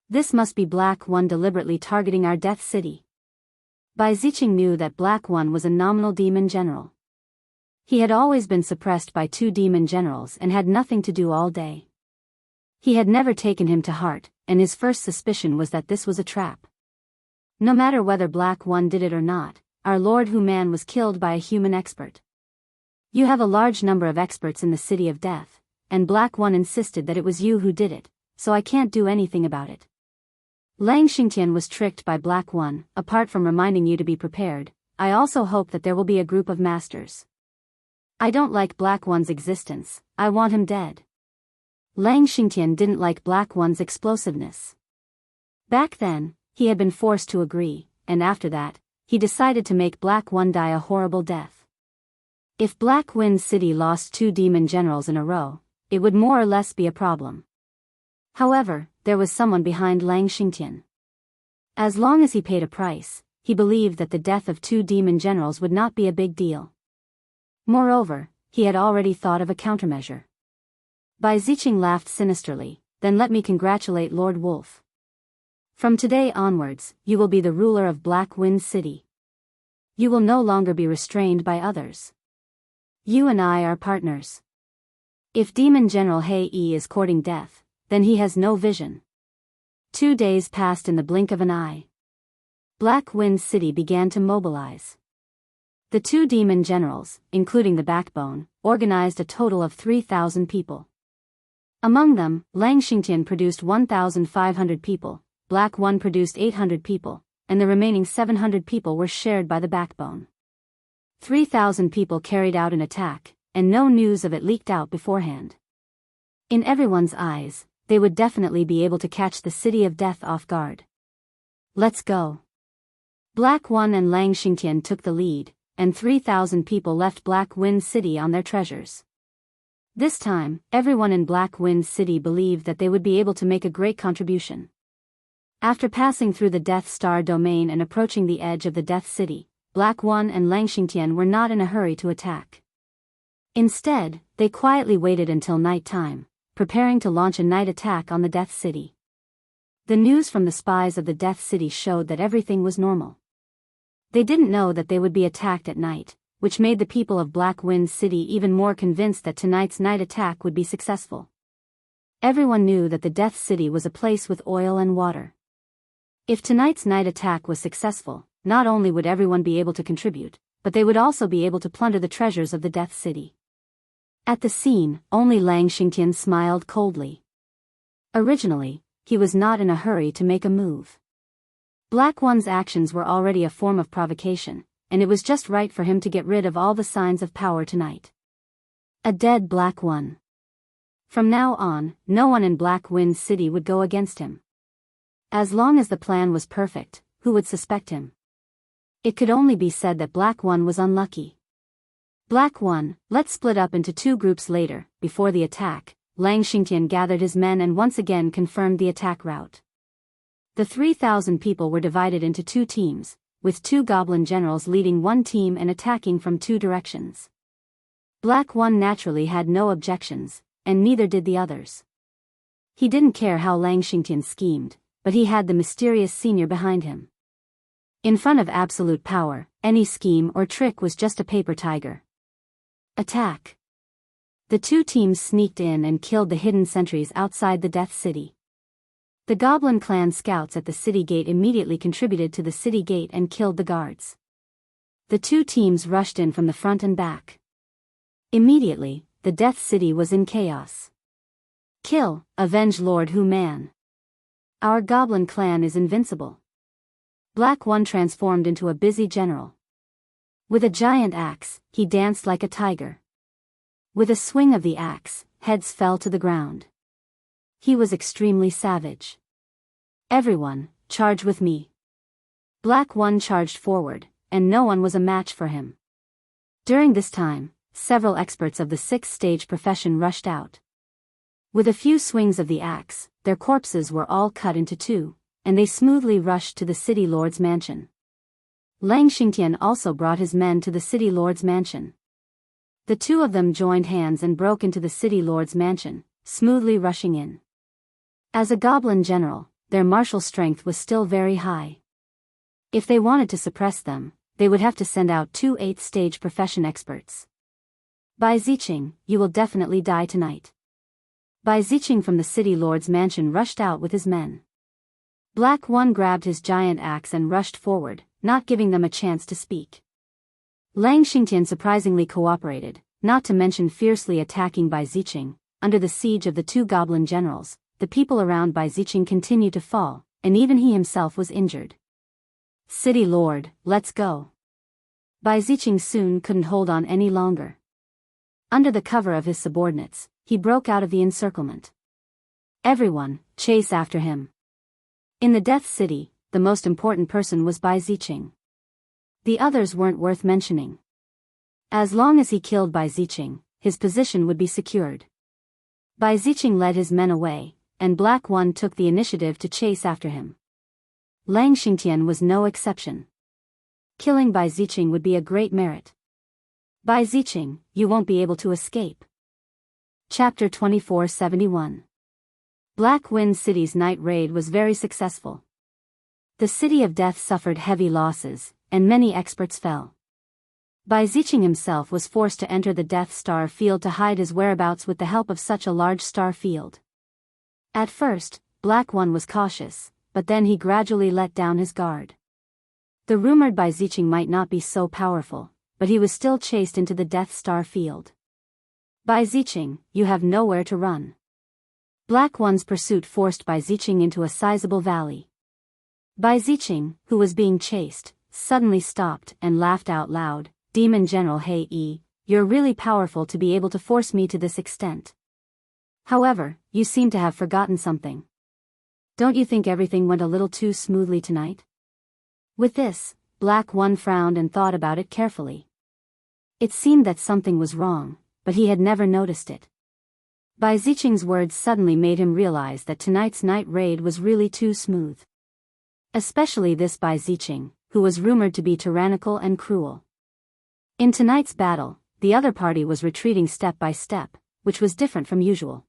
This must be Black One deliberately targeting our Death City. Bai Ziqing knew that Black One was a nominal demon general. He had always been suppressed by 2 demon generals and had nothing to do all day. He had never taken him to heart, and his first suspicion was that this was a trap. No matter whether Black One did it or not, our Lord Human was killed by a human expert. You have a large number of experts in the City of Death, and Black One insisted that it was you who did it, so I can't do anything about it. Lang Xingtian was tricked by Black One. Apart from reminding you to be prepared, I also hope that there will be a group of masters. I don't like Black One's existence, I want him dead. Lang Xingtian didn't like Black One's explosiveness. Back then, he had been forced to agree, and after that, he decided to make Black One die a horrible death. If Black Wind City lost 2 demon generals in a row, it would more or less be a problem. However, there was someone behind Lang Xingtian. As long as he paid a price, he believed that the death of 2 demon generals would not be a big deal. Moreover, he had already thought of a countermeasure. Bai Ziqing laughed sinisterly. Then let me congratulate Lord Wolf. From today onwards, you will be the ruler of Black Wind City. You will no longer be restrained by others. You and I are partners. If Demon General Hei Yi is courting death, then he has no vision. 2 days passed in the blink of an eye. Black Wind City began to mobilize. The 2 demon generals, including the backbone, organized a total of 3,000 people. Among them, Lang Xingtian produced 1,500 people, Black One produced 800 people, and the remaining 700 people were shared by the backbone. 3,000 people carried out an attack, and no news of it leaked out beforehand. In everyone's eyes, they would definitely be able to catch the City of Death off guard. Let's go. Black One and Lang Xingtian took the lead, and 3,000 people left Black Wind City on their treasures. This time, everyone in Black Wind City believed that they would be able to make a great contribution. After passing through the Death Star domain and approaching the edge of the Death City, Black One and Lang Xingtian were not in a hurry to attack. Instead, they quietly waited until night time, preparing to launch a night attack on the Death City. The news from the spies of the Death City showed that everything was normal. They didn't know that they would be attacked at night, which made the people of Black Wind City even more convinced that tonight's night attack would be successful. Everyone knew that the Death City was a place with oil and water. If tonight's night attack was successful, not only would everyone be able to contribute, but they would also be able to plunder the treasures of the Death City. At the scene, only Lang Xingtian smiled coldly. Originally, he was not in a hurry to make a move. Black One's actions were already a form of provocation, and it was just right for him to get rid of all the signs of power tonight. A dead Black One. From now on, no one in Black Wind City would go against him. As long as the plan was perfect, who would suspect him? It could only be said that Black One was unlucky. Black One, let's split up into two groups later. Before the attack, Lang Xingtian gathered his men and once again confirmed the attack route. The 3,000 people were divided into two teams, with two goblin generals leading one team and attacking from two directions. Black One naturally had no objections, and neither did the others. He didn't care how Lang Xingtian schemed, but he had the mysterious senior behind him. In front of absolute power, any scheme or trick was just a paper tiger. Attack! The two teams sneaked in and killed the hidden sentries outside the Death City. The Goblin Clan scouts at the city gate immediately contributed to the city gate and killed the guards. The two teams rushed in from the front and back. Immediately, the Death City was in chaos. Kill, avenge Lord Hu Man. Our Goblin Clan is invincible. Black One transformed into a busy general. With a giant axe, he danced like a tiger. With a swing of the axe, heads fell to the ground. He was extremely savage. Everyone, charge with me. Black One charged forward, and no one was a match for him. During this time, several experts of the sixth stage profession rushed out. With a few swings of the axe, their corpses were all cut into two, and they smoothly rushed to the city lord's mansion. Lang Xingtian also brought his men to the city lord's mansion. The two of them joined hands and broke into the city lord's mansion, smoothly rushing in. As a goblin general, their martial strength was still very high. If they wanted to suppress them, they would have to send out two 8th stage profession experts. Bai Ziqing, you will definitely die tonight. Bai Ziqing from the city lord's mansion rushed out with his men. Black One grabbed his giant axe and rushed forward, not giving them a chance to speak. Lang Xingtian surprisingly cooperated, not to mention fiercely attacking Bai Ziqing. Under the siege of the two goblin generals, the people around Bai Ziqing continued to fall, and even he himself was injured. City Lord, let's go. Bai Ziqing soon couldn't hold on any longer. Under the cover of his subordinates, he broke out of the encirclement. Everyone, chase after him. In the Death City, the most important person was Bai Ziqing. The others weren't worth mentioning. As long as he killed Bai Ziqing, his position would be secured. Bai Ziqing led his men away, and Black One took the initiative to chase after him. Lang Xingtian was no exception. Killing Bai Ziqing would be a great merit. Bai Ziqing, you won't be able to escape. Chapter 2471. Black Wind City's night raid was very successful. The City of Death suffered heavy losses, and many experts fell. Bai Ziqing himself was forced to enter the Death Star field to hide his whereabouts with the help of such a large star field. At first, Black One was cautious, but then he gradually let down his guard. The rumored Bai Ziqing might not be so powerful, but he was still chased into the Death Star field. Bai Ziqing, you have nowhere to run. Black One's pursuit forced Bai Ziqing into a sizable valley. Bai Ziqing, who was being chased, suddenly stopped and laughed out loud. Demon General Hei, you're really powerful to be able to force me to this extent. However, you seem to have forgotten something. Don't you think everything went a little too smoothly tonight? With this, Black One frowned and thought about it carefully. It seemed that something was wrong, but he had never noticed it. Bai Ziqing's words suddenly made him realize that tonight's night raid was really too smooth. Especially this Bai Ziqing, who was rumored to be tyrannical and cruel. In tonight's battle, the other party was retreating step by step, which was different from usual.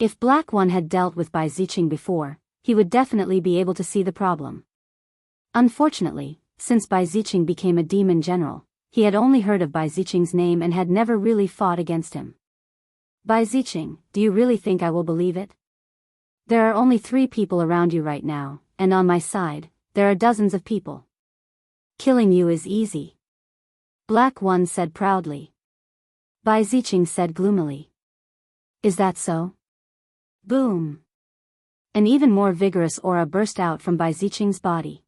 If Black One had dealt with Bai Ziqing before, he would definitely be able to see the problem. Unfortunately, since Bai Ziqing became a demon general, he had only heard of Bai Ziqing's name and had never really fought against him. Bai Ziqing, do you really think I will believe it? There are only 3 people around you right now, and on my side, there are dozens of people. Killing you is easy. Black One said proudly. Bai Ziqing said gloomily. Is that so? Boom. An even more vigorous aura burst out from Bai Ziqing's body.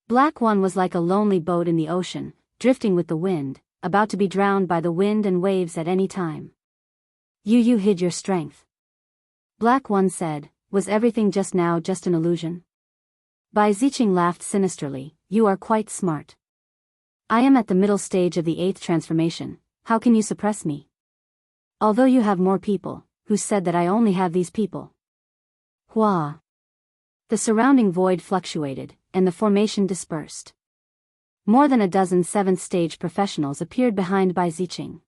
Black One was like a lonely boat in the ocean, drifting with the wind, about to be drowned by the wind and waves at any time. You hid your strength. Black One said, was everything just now just an illusion? Bai Ziqing laughed sinisterly, you are quite smart. I am at the middle stage of the 8th transformation, how can you suppress me? Although you have more people, who said that I only have these people? Hua. The surrounding void fluctuated, and the formation dispersed. More than a dozen 7th stage professionals appeared behind Bai Ziqing.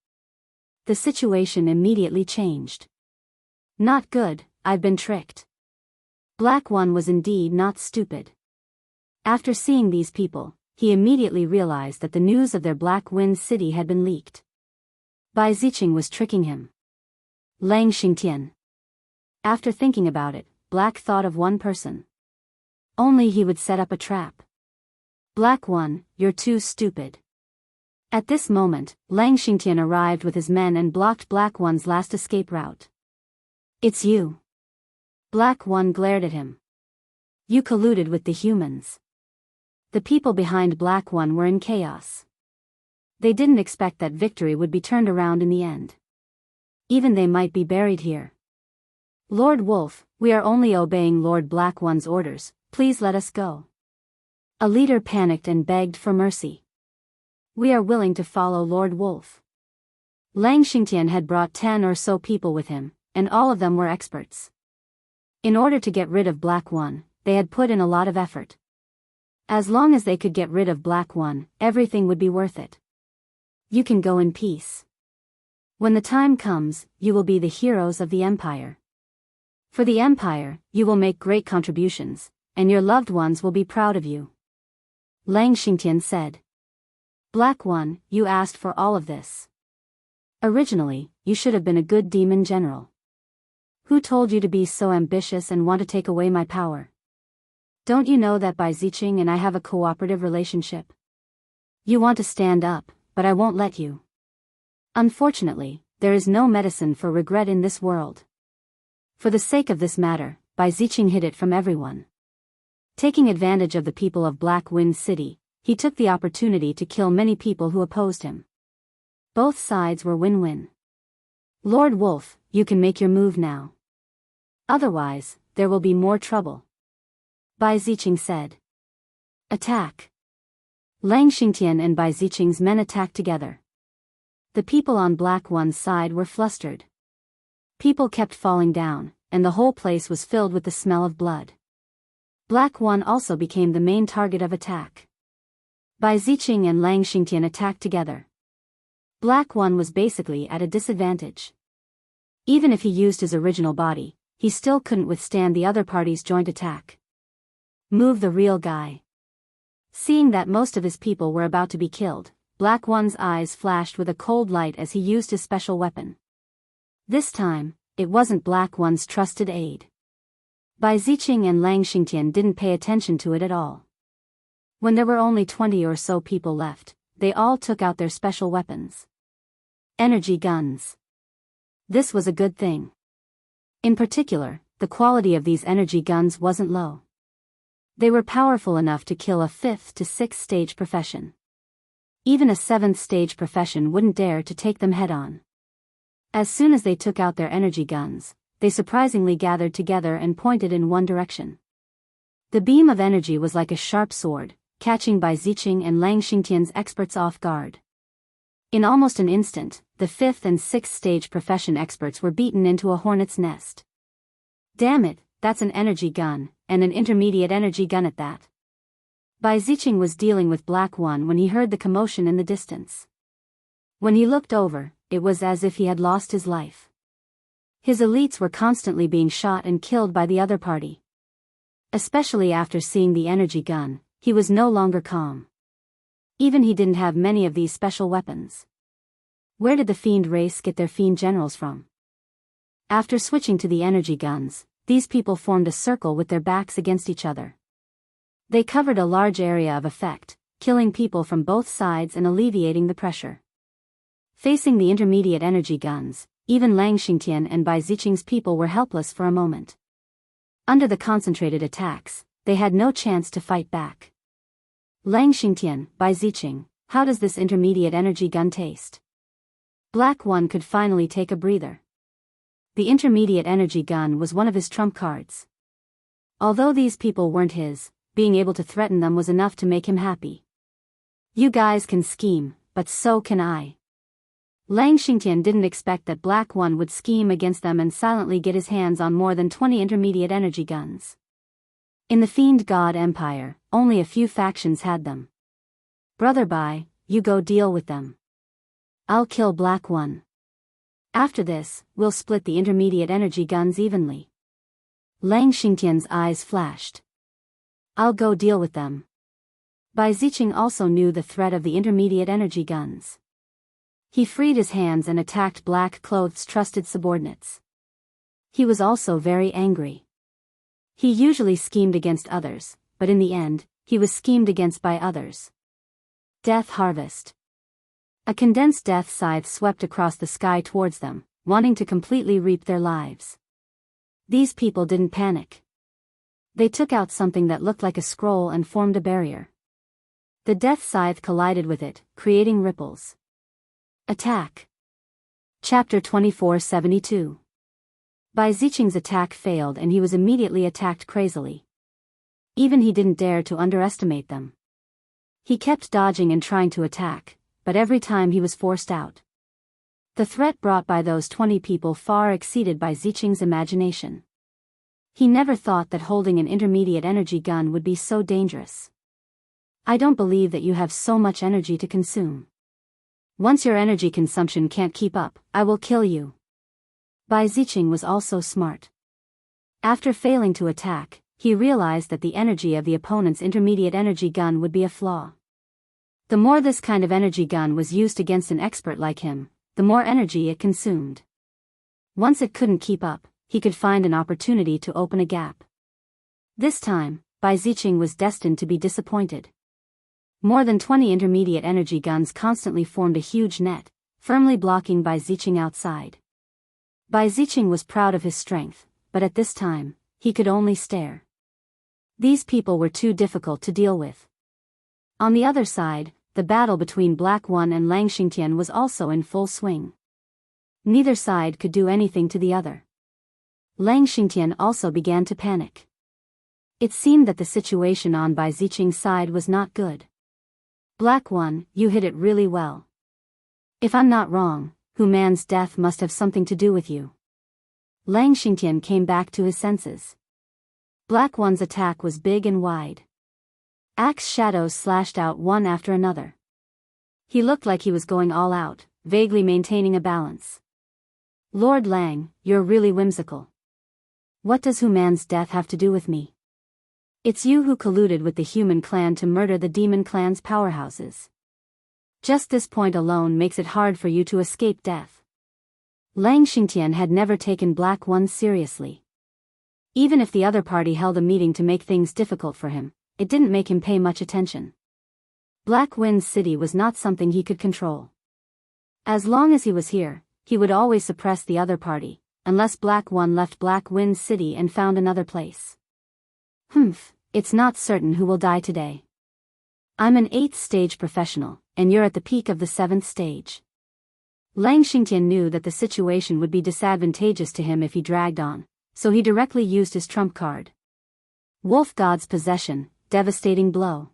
The situation immediately changed. Not good, I've been tricked. Black One was indeed not stupid. After seeing these people, he immediately realized that the news of their Black Wind City had been leaked. Bai Ziqing was tricking him. Lang Xingtian. After thinking about it, Black thought of one person. Only he would set up a trap. Black One, you're too stupid. At this moment, Lang Xingtian arrived with his men and blocked Black One's last escape route. It's you. Black One glared at him. You colluded with the humans. The people behind Black One were in chaos. They didn't expect that victory would be turned around in the end. Even they might be buried here. Lord Wolf, we are only obeying Lord Black One's orders, please let us go. A leader panicked and begged for mercy. We are willing to follow Lord Wolf. Lang Xingtian had brought 10 or so people with him, and all of them were experts. In order to get rid of Black One, they had put in a lot of effort. As long as they could get rid of Black One, everything would be worth it. You can go in peace. When the time comes, you will be the heroes of the Empire. For the Empire, you will make great contributions, and your loved ones will be proud of you. Lang Xingtian said. Black One, you asked for all of this. Originally, you should have been a good demon general. Who told you to be so ambitious and want to take away my power? Don't you know that Bai Ziqing and I have a cooperative relationship? You want to stand up, but I won't let you. Unfortunately, there is no medicine for regret in this world. For the sake of this matter, Bai Ziqing hid it from everyone. Taking advantage of the people of Black Wind City, he took the opportunity to kill many people who opposed him. Both sides were win-win. Lord Wolf, you can make your move now. Otherwise, there will be more trouble. Bai Ziqing said. Attack. Lang Xingtian and Bai Ziqing's men attacked together. The people on Black One's side were flustered. People kept falling down, and the whole place was filled with the smell of blood. Black One also became the main target of attack. Bai Ziqing and Lang Xingtian attacked together. Black One was basically at a disadvantage. Even if he used his original body, he still couldn't withstand the other party's joint attack. Move the real guy. Seeing that most of his people were about to be killed, Black One's eyes flashed with a cold light as he used his special weapon. This time, it wasn't Black One's trusted aide. Bai Ziqing and Lang Xingtian didn't pay attention to it at all. When there were only 20 or so people left, they all took out their special weapons. Energy guns. This was a good thing. In particular, the quality of these energy guns wasn't low. They were powerful enough to kill a 5th to 6th stage profession. Even a 7th stage profession wouldn't dare to take them head-on. As soon as they took out their energy guns, they surprisingly gathered together and pointed in one direction. The beam of energy was like a sharp sword, catching Bai Ziqing and Lang Xingtian's experts off guard. In almost an instant, the 5th and 6th stage profession experts were beaten into a hornet's nest. Damn it, that's an energy gun, and an intermediate energy gun at that. Bai Ziqing was dealing with Black One when he heard the commotion in the distance. When he looked over, it was as if he had lost his life. His elites were constantly being shot and killed by the other party. Especially after seeing the energy gun, he was no longer calm. Even he didn't have many of these special weapons. Where did the fiend race get their fiend generals from? After switching to the energy guns, these people formed a circle with their backs against each other. They covered a large area of effect, killing people from both sides and alleviating the pressure. Facing the intermediate energy guns, even Lang Xingtian and Bai Ziqing's people were helpless for a moment. Under the concentrated attacks, they had no chance to fight back. Lang Xingtian, Bai Ziqing, how does this intermediate energy gun taste? Black One could finally take a breather. The intermediate energy gun was one of his trump cards. Although these people weren't his, being able to threaten them was enough to make him happy. You guys can scheme, but so can I. Lang Xingtian didn't expect that Black One would scheme against them and silently get his hands on more than 20 intermediate energy guns. In the Fiend God Empire, only a few factions had them. Brother Bai, you go deal with them. I'll kill Black One. After this, we'll split the intermediate energy guns evenly. Lang Xingtian's eyes flashed. I'll go deal with them. Bai Ziqing also knew the threat of the intermediate energy guns. He freed his hands and attacked Black Cloth's trusted subordinates. He was also very angry. He usually schemed against others, but in the end, he was schemed against by others. Death Harvest. A condensed death scythe swept across the sky towards them, wanting to completely reap their lives. These people didn't panic. They took out something that looked like a scroll and formed a barrier. The death scythe collided with it, creating ripples. Attack. Chapter 2472. Bai Ziqing's attack failed and he was immediately attacked crazily. Even he didn't dare to underestimate them. He kept dodging and trying to attack, but every time he was forced out. The threat brought by those 20 people far exceeded Bai Ziqing's imagination. He never thought that holding an intermediate energy gun would be so dangerous. I don't believe that you have so much energy to consume. Once your energy consumption can't keep up, I will kill you. Bai Ziqing was also smart. After failing to attack, he realized that the energy of the opponent's intermediate energy gun would be a flaw. The more this kind of energy gun was used against an expert like him, the more energy it consumed. Once it couldn't keep up, he could find an opportunity to open a gap. This time, Bai Ziqing was destined to be disappointed. More than 20 intermediate energy guns constantly formed a huge net, firmly blocking Bai Ziqing outside. Bai Ziqing was proud of his strength, but at this time, he could only stare. These people were too difficult to deal with. On the other side, the battle between Black One and Lang Xingtian was also in full swing. Neither side could do anything to the other. Lang Xingtian also began to panic. It seemed that the situation on Bai Ziqing's side was not good. Black One, you hit it really well. If I'm not wrong, Hu Man's death must have something to do with you. Lang Xingtian came back to his senses. Black One's attack was big and wide. Axe shadows slashed out one after another. He looked like he was going all out, vaguely maintaining a balance. Lord Lang, you're really whimsical. What does Hu Man's death have to do with me? It's you who colluded with the human clan to murder the demon clan's powerhouses. Just this point alone makes it hard for you to escape death. Lang Xingtian had never taken Black One seriously. Even if the other party held a meeting to make things difficult for him, it didn't make him pay much attention. Black Wind's city was not something he could control. As long as he was here, he would always suppress the other party, unless Black One left Black Wind City and found another place. It's not certain who will die today. I'm an 8th stage professional, and you're at the peak of the 7th stage. Lang Xingtian knew that the situation would be disadvantageous to him if he dragged on, so he directly used his trump card. Wolf God's Possession, Devastating Blow.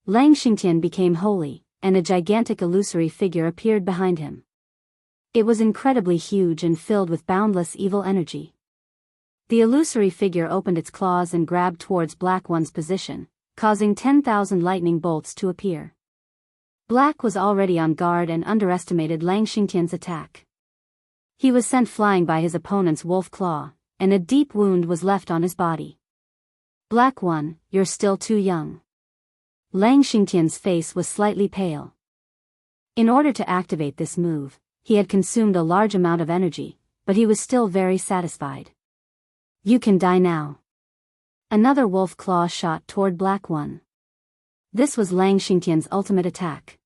Lang Xingtian became holy, and a gigantic illusory figure appeared behind him. It was incredibly huge and filled with boundless evil energy. The illusory figure opened its claws and grabbed towards Black One's position, causing 10,000 lightning bolts to appear. Black was already on guard and underestimated Lang Xingtian's attack. He was sent flying by his opponent's wolf claw, and a deep wound was left on his body. Black One, you're still too young. Lang Xingtian's face was slightly pale. In order to activate this move, he had consumed a large amount of energy, but he was still very satisfied. You can die now. Another wolf claw shot toward Black One. This was Lang Xingtian's ultimate attack.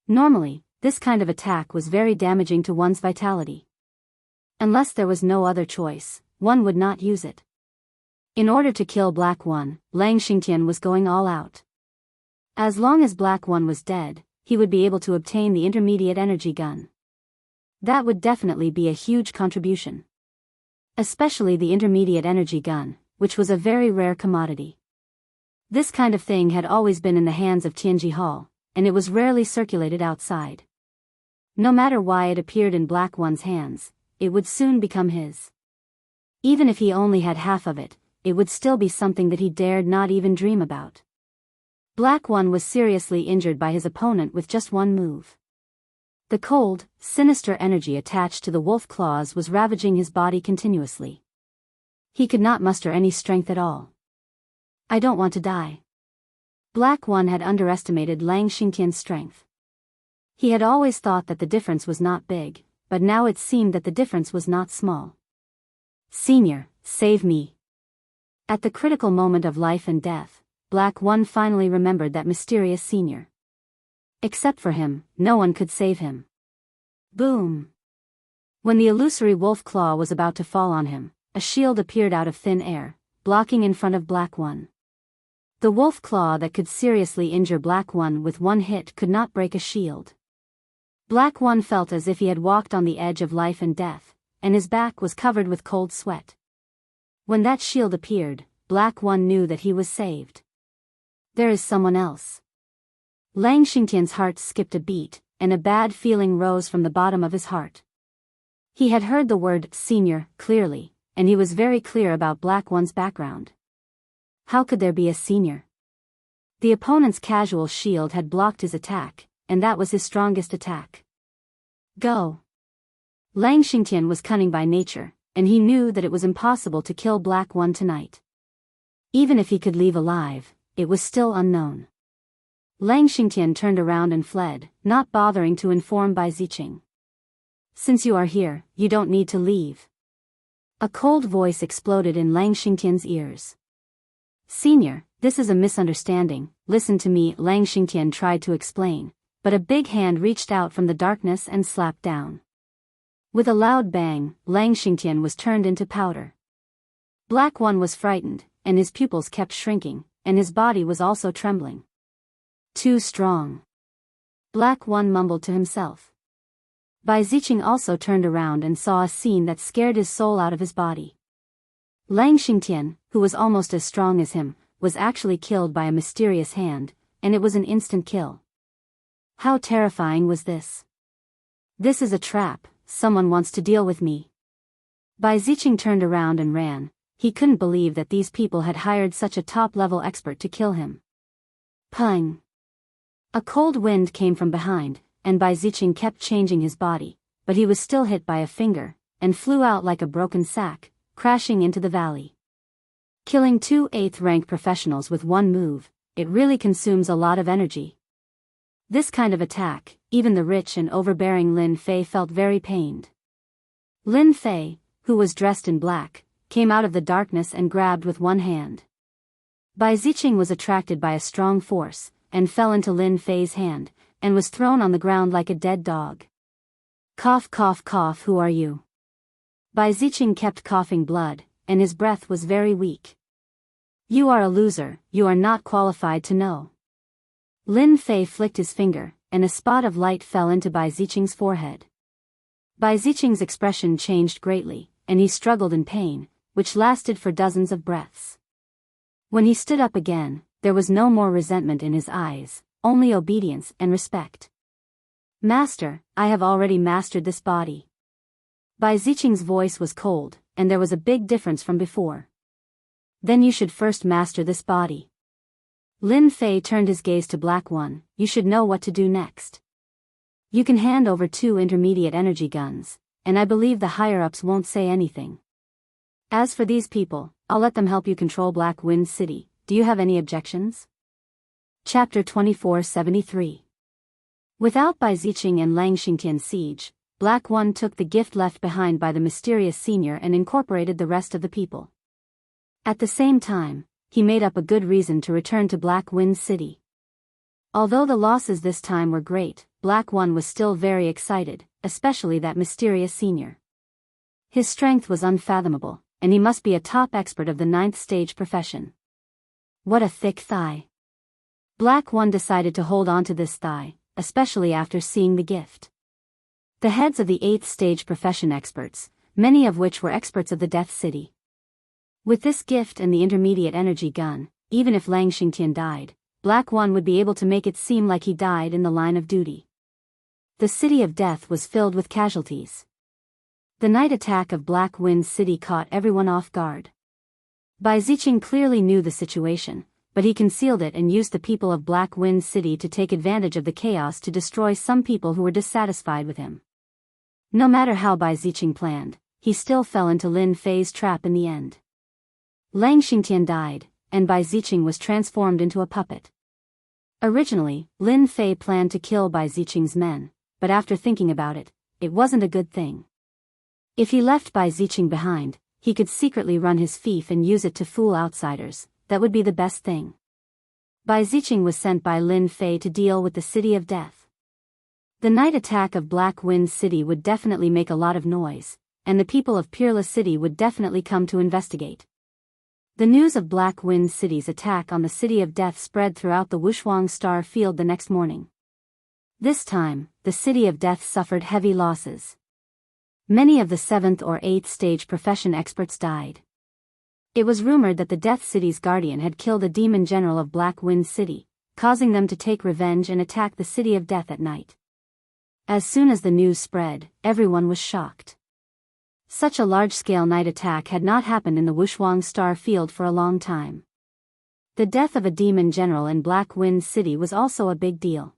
Normally, this kind of attack was very damaging to one's vitality. Unless there was no other choice, one would not use it. In order to kill Black One, Lang Xingtian was going all out. As long as Black One was dead, he would be able to obtain the intermediate energy gun. That would definitely be a huge contribution. Especially the intermediate energy gun, which was a very rare commodity. This kind of thing had always been in the hands of Tianji Hall, and it was rarely circulated outside. No matter why it appeared in Black One's hands, it would soon become his. Even if he only had half of it, it would still be something that he dared not even dream about. Black One was seriously injured by his opponent with just one move. The cold, sinister energy attached to the wolf claws was ravaging his body continuously. He could not muster any strength at all. I don't want to die. Black One had underestimated Lang Xingtian's strength. He had always thought that the difference was not big, but now it seemed that the difference was not small. Senior, save me. At the critical moment of life and death, Black One finally remembered that mysterious senior. Except for him, no one could save him. Boom! When the illusory wolf claw was about to fall on him, a shield appeared out of thin air, blocking in front of Black One. The wolf claw that could seriously injure Black One with one hit could not break a shield. Black One felt as if he had walked on the edge of life and death, and his back was covered with cold sweat. When that shield appeared, Black One knew that he was saved. There is someone else. Lang Xingtian's heart skipped a beat, and a bad feeling rose from the bottom of his heart. He had heard the word senior clearly, and he was very clear about Black One's background. How could there be a senior? The opponent's casual shield had blocked his attack, and that was his strongest attack. Go! Lang Xingtian was cunning by nature, and he knew that it was impossible to kill Black One tonight. Even if he could leave alive, it was still unknown. Lang Xingtian turned around and fled, not bothering to inform Bai Ziqing. Since you are here, you don't need to leave. A cold voice exploded in Lang Xingtian's ears. Senior, this is a misunderstanding, listen to me, Lang Xingtian tried to explain, but a big hand reached out from the darkness and slapped down. With a loud bang, Lang Xingtian was turned into powder. Black One was frightened, and his pupils kept shrinking, and his body was also trembling. Too strong. Black One mumbled to himself. Bai Ziqing also turned around and saw a scene that scared his soul out of his body. Lang Xingtian, who was almost as strong as him, was actually killed by a mysterious hand, and it was an instant kill. How terrifying was this? This is a trap, someone wants to deal with me. Bai Ziqing turned around and ran. He couldn't believe that these people had hired such a top-level expert to kill him. Pung! A cold wind came from behind, and Bai Ziqing kept changing his body, but he was still hit by a finger, and flew out like a broken sack, crashing into the valley. Killing 2 8th-rank professionals with one move, it really consumes a lot of energy. This kind of attack, even the rich and overbearing Lin Fei felt very pained. Lin Fei, who was dressed in black, came out of the darkness and grabbed with one hand. Bai Ziqing was attracted by a strong force, and fell into Lin Fei's hand, and was thrown on the ground like a dead dog. Cough cough cough, who are you? Bai Ziqing kept coughing blood, and his breath was very weak. You are a loser, you are not qualified to know. Lin Fei flicked his finger, and a spot of light fell into Bai Ziqing's forehead. Bai Ziqing's expression changed greatly, and he struggled in pain, which lasted for dozens of breaths. When he stood up again, there was no more resentment in his eyes, only obedience and respect. Master, I have already mastered this body. Bai Ziqing's voice was cold, and there was a big difference from before. Then you should first master this body. Lin Fei turned his gaze to Black One. You should know what to do next. You can hand over 2 intermediate energy guns, and I believe the higher-ups won't say anything. As for these people, I'll let them help you control Black Wind City. Do you have any objections? Chapter 2473. Without Bai Ziqing and Lang Xingtian's siege, Black One took the gift left behind by the mysterious senior and incorporated the rest of the people. At the same time, he made up a good reason to return to Black Wind City. Although the losses this time were great, Black One was still very excited, especially that mysterious senior. His strength was unfathomable, and he must be a top expert of the 9th stage profession. What a thick thigh. Black One decided to hold on to this thigh, especially after seeing the gift. The heads of the 8th stage profession experts, many of which were experts of the Death City. With this gift and the intermediate energy gun, even if Lang Xingtian died, Black One would be able to make it seem like he died in the line of duty. The City of Death was filled with casualties. The night attack of Black Wind City caught everyone off guard. Bai Ziqing clearly knew the situation, but he concealed it and used the people of Black Wind City to take advantage of the chaos to destroy some people who were dissatisfied with him. No matter how Bai Ziqing planned, he still fell into Lin Fei's trap in the end. Lang Xingtian died, and Bai Ziqing was transformed into a puppet. Originally, Lin Fei planned to kill Bai Ziqing's men, but after thinking about it, it wasn't a good thing. If he left Bai Ziqing behind, he could secretly run his fief and use it to fool outsiders. That would be the best thing. Bai Ziqing was sent by Lin Fei to deal with the City of Death. The night attack of Black Wind City would definitely make a lot of noise, and the people of Peerless City would definitely come to investigate. The news of Black Wind City's attack on the City of Death spread throughout the Wushuang Star Field the next morning. This time, the City of Death suffered heavy losses. Many of the 7th or 8th stage profession experts died. It was rumored that the Death City's guardian had killed a demon general of Black Wind City, causing them to take revenge and attack the City of Death at night. As soon as the news spread, everyone was shocked. Such a large-scale night attack had not happened in the Wushuang Star Field for a long time. The death of a demon general in Black Wind City was also a big deal.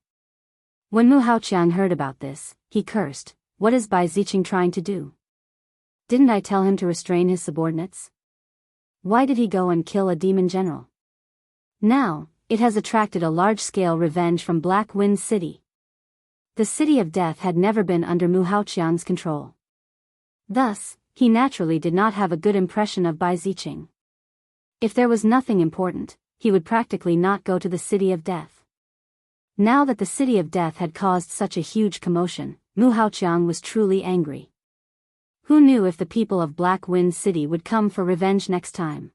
When Mu Haoqiang heard about this, he cursed. What is Bai Ziqing trying to do? Didn't I tell him to restrain his subordinates? Why did he go and kill a demon general? Now, it has attracted a large-scale revenge from Black Wind City. The City of Death had never been under Mu Haoqiang's control. Thus, he naturally did not have a good impression of Bai Ziqing. If there was nothing important, he would practically not go to the City of Death. Now that the City of Death had caused such a huge commotion, Mu Haoqiang was truly angry. Who knew if the people of Black Wind City would come for revenge next time?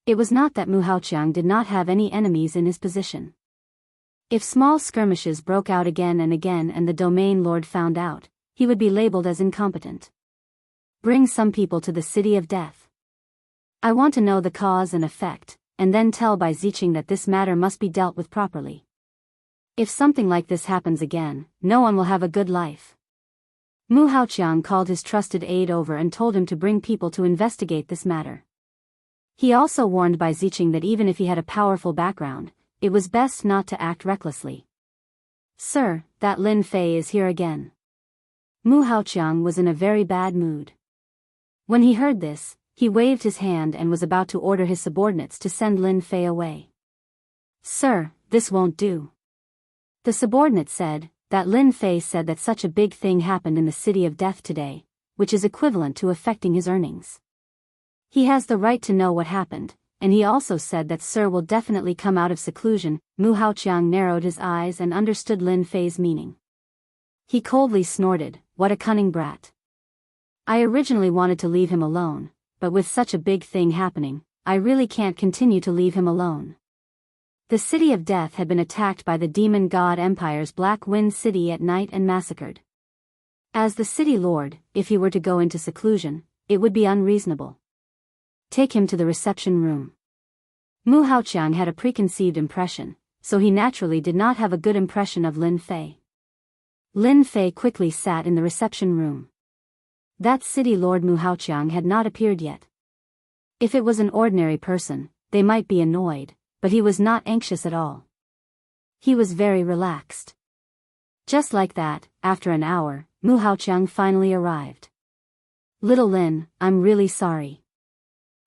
It was not that Mu Haoqiang did not have any enemies in his position. If small skirmishes broke out again and the Domain Lord found out, he would be labeled as incompetent. Bring some people to the City of Death. I want to know the cause and effect, and then tell Bai Ziqing that this matter must be dealt with properly. If something like this happens again, no one will have a good life. Mu Haoqiang called his trusted aide over and told him to bring people to investigate this matter. He also warned Bai Ziqing that even if he had a powerful background, it was best not to act recklessly. Sir, that Lin Fei is here again. Mu Haoqiang was in a very bad mood. When he heard this, he waved his hand and was about to order his subordinates to send Lin Fei away. Sir, this won't do. The subordinate said, that Lin Fei said that such a big thing happened in the City of Death today, which is equivalent to affecting his earnings. He has the right to know what happened, and he also said that Sir will definitely come out of seclusion. Mu Haoqiang narrowed his eyes and understood Lin Fei's meaning. He coldly snorted, what a cunning brat. I originally wanted to leave him alone, but with such a big thing happening, I really can't continue to leave him alone. The City of Death had been attacked by the Demon God Empire's Black Wind City at night and massacred. As the city lord, if he were to go into seclusion, it would be unreasonable. Take him to the reception room. Mu Haoqiang had a preconceived impression, so he naturally did not have a good impression of Lin Fei. Lin Fei quickly sat in the reception room. That city lord Mu Haoqiang had not appeared yet. If it was an ordinary person, they might be annoyed, but he was not anxious at all. He was very relaxed. Just like that, after an hour, Mu Haoqiang finally arrived. Little Lin, I'm really sorry.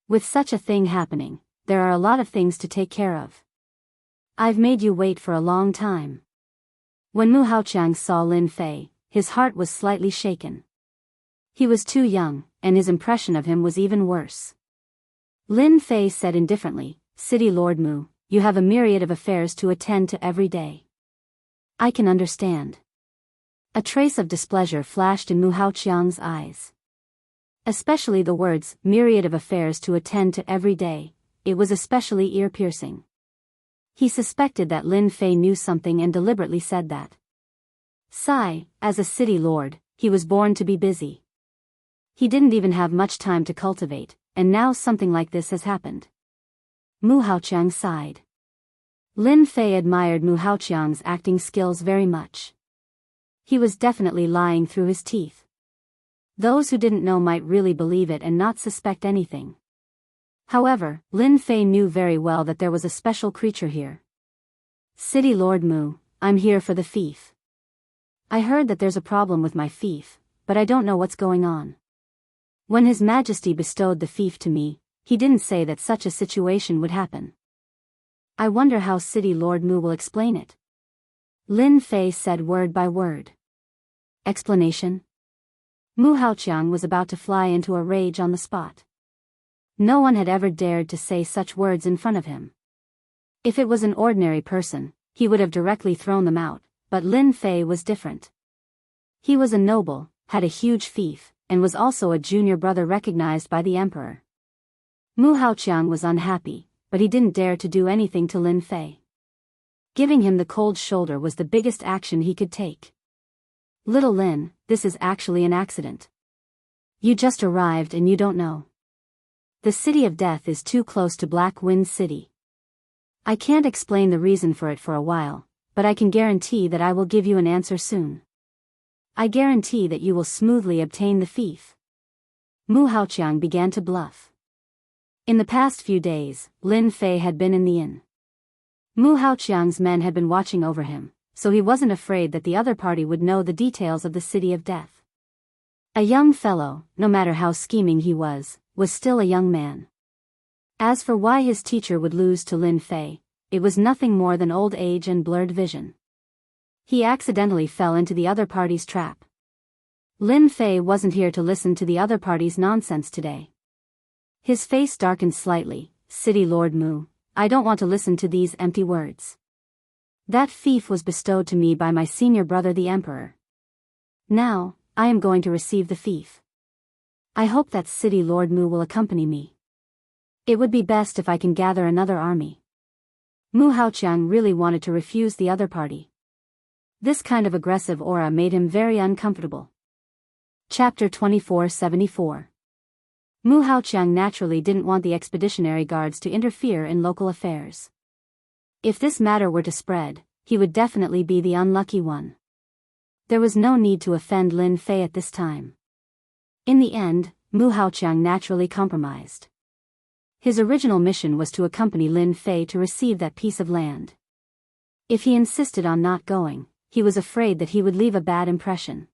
With such a thing happening, there are a lot of things to take care of. I've made you wait for a long time. When Mu Haoqiang saw Lin Fei, his heart was slightly shaken. He was too young, and his impression of him was even worse. Lin Fei said indifferently, City Lord Mu, you have a myriad of affairs to attend to every day. I can understand. A trace of displeasure flashed in Mu Haoqiang's eyes. Especially the words, myriad of affairs to attend to every day, it was especially ear-piercing. He suspected that Lin Fei knew something and deliberately said that. Sigh, as a city lord, he was born to be busy. He didn't even have much time to cultivate, and now something like this has happened. Mu Haoqiang sighed. Lin Fei admired Mu Haoqiang's acting skills very much. He was definitely lying through his teeth. Those who didn't know might really believe it and not suspect anything. However, Lin Fei knew very well that there was a special creature here. City Lord Mu, I'm here for the fief. I heard that there's a problem with my fief, but I don't know what's going on. When His Majesty bestowed the fief to me, he didn't say that such a situation would happen. I wonder how City Lord Mu will explain it. Lin Fei said word by word. Explanation? Mu Haoqiang was about to fly into a rage on the spot. No one had ever dared to say such words in front of him. If it was an ordinary person, he would have directly thrown them out, but Lin Fei was different. He was a noble, had a huge fief, and was also a junior brother recognized by the emperor. Mu Haoqiang was unhappy, but he didn't dare to do anything to Lin Fei. Giving him the cold shoulder was the biggest action he could take. Little Lin, this is actually an accident. You just arrived and you don't know. The City of Death is too close to Black Wind City. I can't explain the reason for it for a while, but I can guarantee that I will give you an answer soon. I guarantee that you will smoothly obtain the fief. Mu Haoqiang began to bluff. In the past few days, Lin Fei had been in the inn. Mu Haoqiang's men had been watching over him, so he wasn't afraid that the other party would know the details of the City of Death. A young fellow, no matter how scheming he was still a young man. As for why his teacher would lose to Lin Fei, it was nothing more than old age and blurred vision. He accidentally fell into the other party's trap. Lin Fei wasn't here to listen to the other party's nonsense today. His face darkened slightly. City Lord Mu, I don't want to listen to these empty words. That fief was bestowed to me by my senior brother the Emperor. Now, I am going to receive the fief. I hope that City Lord Mu will accompany me. It would be best if I can gather another army. Mu Haoqiang really wanted to refuse the other party. This kind of aggressive aura made him very uncomfortable. Chapter 2474. Mu Haoqiang naturally didn't want the expeditionary guards to interfere in local affairs. If this matter were to spread, he would definitely be the unlucky one. There was no need to offend Lin Fei at this time. In the end, Mu Haoqiang naturally compromised. His original mission was to accompany Lin Fei to receive that piece of land. If he insisted on not going, he was afraid that he would leave a bad impression.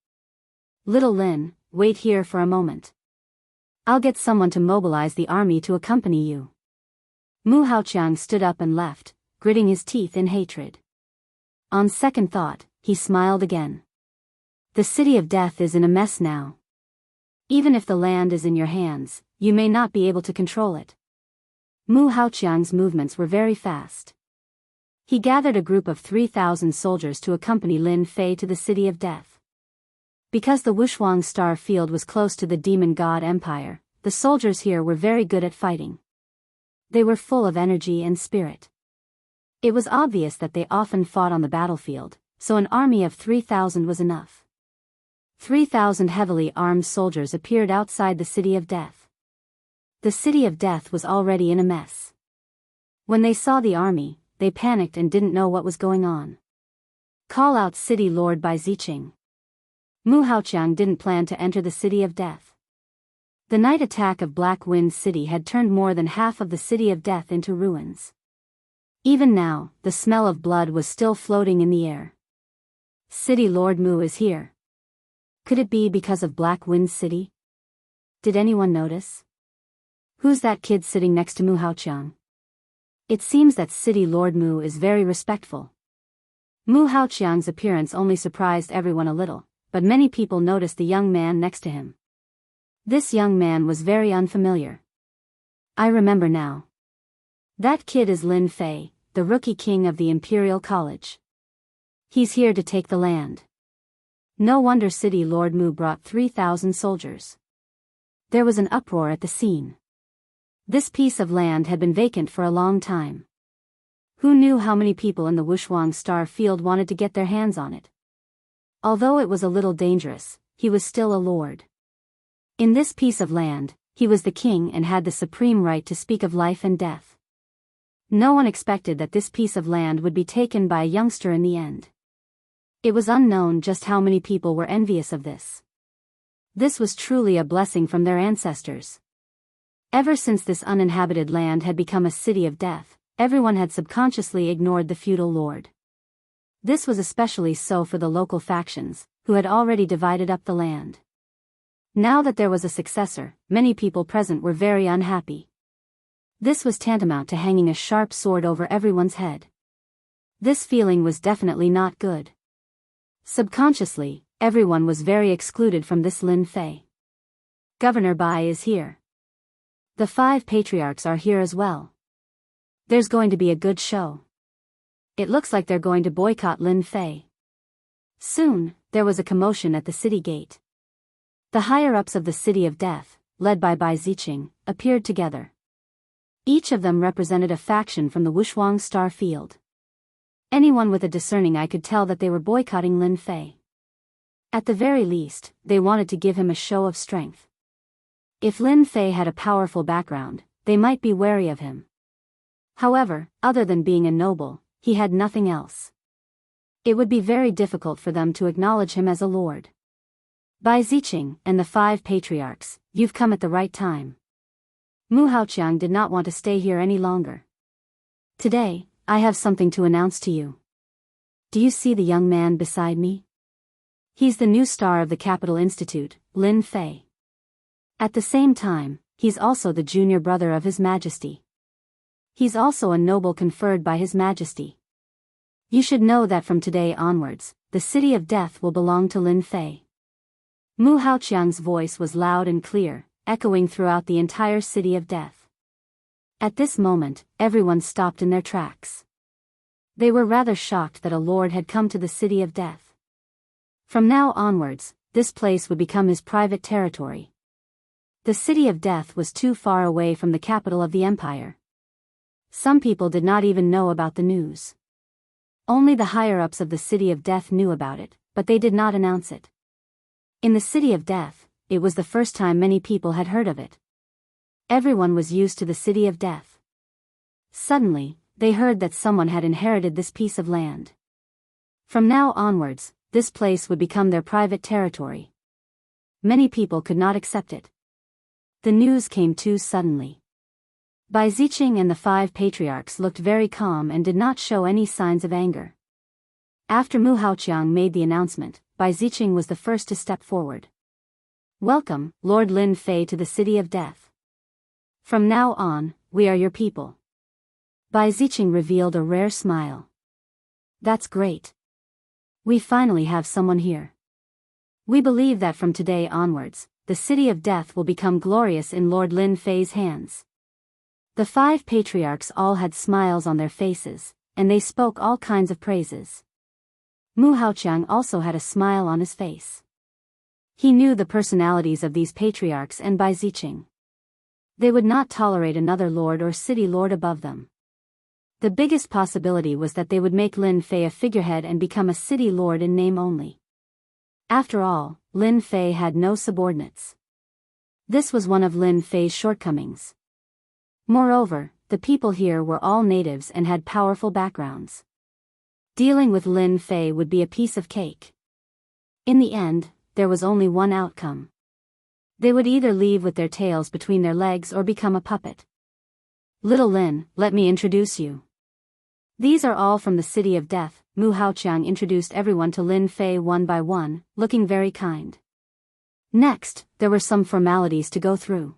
Little Lin, wait here for a moment. I'll get someone to mobilize the army to accompany you. Mu Haoqiang stood up and left, gritting his teeth in hatred. On second thought, he smiled again. The City of Death is in a mess now. Even if the land is in your hands, you may not be able to control it. Mu Haoqiang's movements were very fast. He gathered a group of 3,000 soldiers to accompany Lin Fei to the City of Death. Because the Wushuang star field was close to the demon god empire, the soldiers here were very good at fighting. They were full of energy and spirit. It was obvious that they often fought on the battlefield, so an army of 3,000 was enough. 3,000 heavily armed soldiers appeared outside the City of Death. The City of Death was already in a mess. When they saw the army, they panicked and didn't know what was going on. Call out City Lord Bai Ziqing. Mu Haoqiang didn't plan to enter the City of Death. The night attack of Black Wind City had turned more than half of the City of Death into ruins. Even now, the smell of blood was still floating in the air. City Lord Mu is here. Could it be because of Black Wind City? Did anyone notice? Who's that kid sitting next to Mu Haoqiang? It seems that City Lord Mu is very respectful. Mu Haoqiang's appearance only surprised everyone a little, but many people noticed the young man next to him. This young man was very unfamiliar. I remember now. That kid is Lin Fei, the rookie king of the Imperial College. He's here to take the land. No wonder City Lord Mu brought 3,000 soldiers. There was an uproar at the scene. This piece of land had been vacant for a long time. Who knew how many people in the Wushuang star field wanted to get their hands on it? Although it was a little dangerous, he was still a lord. In this piece of land, he was the king and had the supreme right to speak of life and death. No one expected that this piece of land would be taken by a youngster in the end. It was unknown just how many people were envious of this. This was truly a blessing from their ancestors. Ever since this uninhabited land had become a city of death, everyone had subconsciously ignored the feudal lord. This was especially so for the local factions, who had already divided up the land. Now that there was a successor, many people present were very unhappy. This was tantamount to hanging a sharp sword over everyone's head. This feeling was definitely not good. Subconsciously, everyone was very excluded from this Lin Fei. Governor Bai is here. The 5 patriarchs are here as well. There's going to be a good show. It looks like they're going to boycott Lin Fei. Soon, there was a commotion at the city gate. The higher-ups of the City of Death, led by Bai Ziqing, appeared together. Each of them represented a faction from the Wushuang star field. Anyone with a discerning eye could tell that they were boycotting Lin Fei. At the very least, they wanted to give him a show of strength. If Lin Fei had a powerful background, they might be wary of him. However, other than being a noble, he had nothing else. It would be very difficult for them to acknowledge him as a lord. Bai Ziqing and the 5 patriarchs, you've come at the right time. Mu Haoqiang did not want to stay here any longer. Today, I have something to announce to you. Do you see the young man beside me? He's the new star of the Capital Institute, Lin Fei. At the same time, he's also the junior brother of His Majesty. He's also a noble conferred by His Majesty. You should know that from today onwards, the City of Death will belong to Lin Fei. Mu Haoqiang's voice was loud and clear, echoing throughout the entire City of Death. At this moment, everyone stopped in their tracks. They were rather shocked that a lord had come to the City of Death. From now onwards, this place would become his private territory. The City of Death was too far away from the capital of the empire. Some people did not even know about the news. Only the higher-ups of the City of Death knew about it, but they did not announce it. In the City of Death, it was the first time many people had heard of it. Everyone was used to the City of Death. Suddenly, they heard that someone had inherited this piece of land. From now onwards, this place would become their private territory. Many people could not accept it. The news came too suddenly. Bai Ziqing and the 5 patriarchs looked very calm and did not show any signs of anger. After Mu Haoqiang made the announcement, Bai Ziqing was the first to step forward. Welcome, Lord Lin Fei, to the City of Death. From now on, we are your people. Bai Ziqing revealed a rare smile. That's great. We finally have someone here. We believe that from today onwards, the City of Death will become glorious in Lord Lin Fei's hands. The 5 patriarchs all had smiles on their faces, and they spoke all kinds of praises. Mu Haoqiang also had a smile on his face. He knew the personalities of these patriarchs and Bai Zicheng. They would not tolerate another lord or city lord above them. The biggest possibility was that they would make Lin Fei a figurehead and become a city lord in name only. After all, Lin Fei had no subordinates. This was one of Lin Fei's shortcomings. Moreover, the people here were all natives and had powerful backgrounds. Dealing with Lin Fei would be a piece of cake. In the end, there was only one outcome. They would either leave with their tails between their legs or become a puppet. Little Lin, let me introduce you. These are all from the City of Death. Mu Haoqiang introduced everyone to Lin Fei one by one, looking very kind. Next, there were some formalities to go through.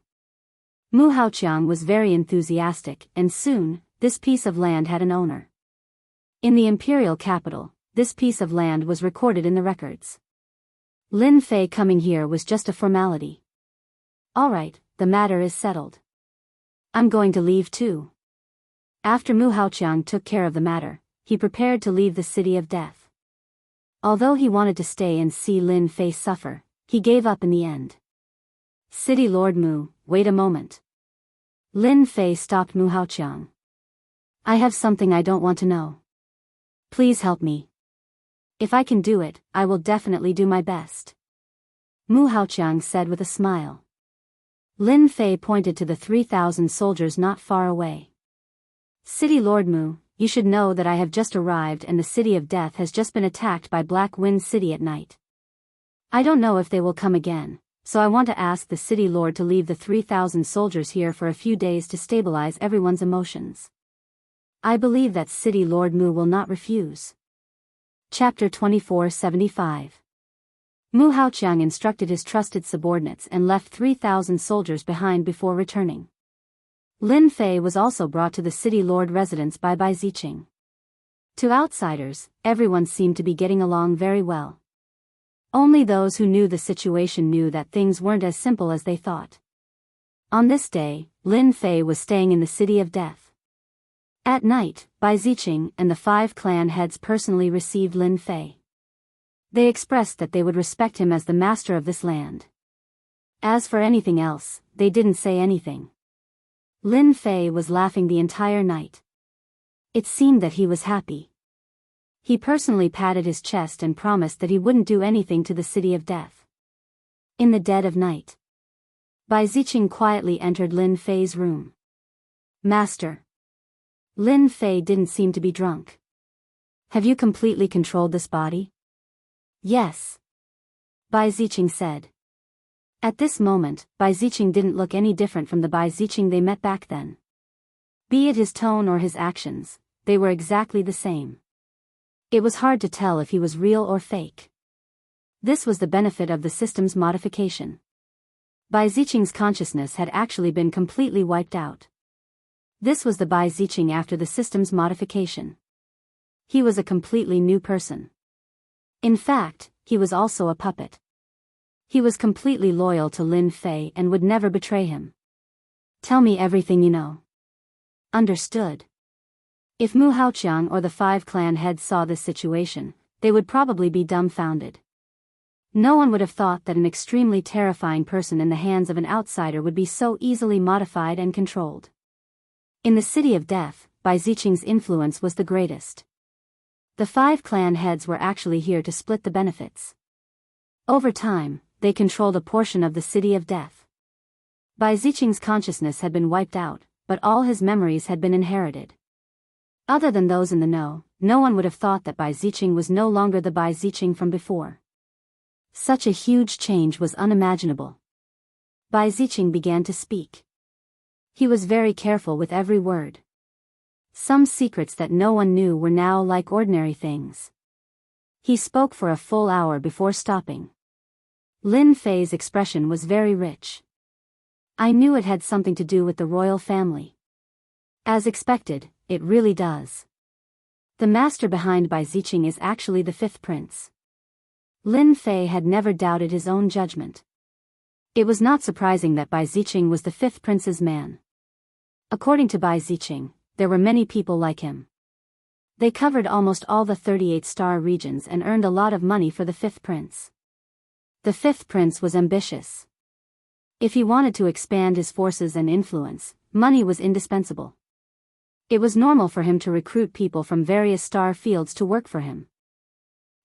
Mu Haoqiang was very enthusiastic, and soon, this piece of land had an owner. In the imperial capital, this piece of land was recorded in the records. Lin Fei coming here was just a formality. Alright, the matter is settled. I'm going to leave too. After Mu Haoqiang took care of the matter, he prepared to leave the City of Death. Although he wanted to stay and see Lin Fei suffer, he gave up in the end. City Lord Mu, wait a moment. Lin Fei stopped Mu Haoqiang. I have something I don't want to know. Please help me. If I can do it, I will definitely do my best. Mu Haoqiang said with a smile. Lin Fei pointed to the 3,000 soldiers not far away. City Lord Mu, you should know that I have just arrived and the City of Death has just been attacked by Black Wind City at night. I don't know if they will come again, so I want to ask the City Lord to leave the 3,000 soldiers here for a few days to stabilize everyone's emotions. I believe that City Lord Mu will not refuse. Chapter 2475. Mu Haoqiang instructed his trusted subordinates and left 3,000 soldiers behind before returning. Lin Fei was also brought to the city lord residence by Bai Zicheng. To outsiders, everyone seemed to be getting along very well. Only those who knew the situation knew that things weren't as simple as they thought. On this day, Lin Fei was staying in the City of Death. At night, Bai Zicheng and the 5 clan heads personally received Lin Fei. They expressed that they would respect him as the master of this land. As for anything else, they didn't say anything. Lin Fei was laughing the entire night. It seemed that he was happy. He personally patted his chest and promised that he wouldn't do anything to the City of Death. In the dead of night, Bai Zicheng quietly entered Lin Fei's room. Master. Lin Fei didn't seem to be drunk. Have you completely controlled this body? Yes. Bai Zicheng said. At this moment, Bai Zicheng didn't look any different from the Bai Zicheng they met back then. Be it his tone or his actions, they were exactly the same. It was hard to tell if he was real or fake. This was the benefit of the system's modification. Bai Zicheng's consciousness had actually been completely wiped out. This was the Bai Zicheng after the system's modification. He was a completely new person. In fact, he was also a puppet. He was completely loyal to Lin Fei and would never betray him. Tell me everything you know. Understood. If Mu Haoqiang or the 5 clan heads saw this situation, they would probably be dumbfounded. No one would have thought that an extremely terrifying person in the hands of an outsider would be so easily modified and controlled. In the City of Death, Bai Zicheng's influence was the greatest. The 5 clan heads were actually here to split the benefits. Over time, they controlled a portion of the City of Death. Bai Zicheng's consciousness had been wiped out, but all his memories had been inherited. Other than those in the know, no one would have thought that Bai Zicheng was no longer the Bai Zicheng from before. Such a huge change was unimaginable. Bai Zicheng began to speak. He was very careful with every word. Some secrets that no one knew were now like ordinary things. He spoke for a full hour before stopping. Lin Fei's expression was very rich. I knew it had something to do with the royal family. As expected, it really does. The master behind Bai Zicheng is actually the 5th prince. Lin Fei had never doubted his own judgment. It was not surprising that Bai Zicheng was the 5th prince's man. According to Bai Zicheng, there were many people like him. They covered almost all the 38 star regions and earned a lot of money for the 5th prince. The fifth prince was ambitious. If he wanted to expand his forces and influence, money was indispensable. It was normal for him to recruit people from various star fields to work for him.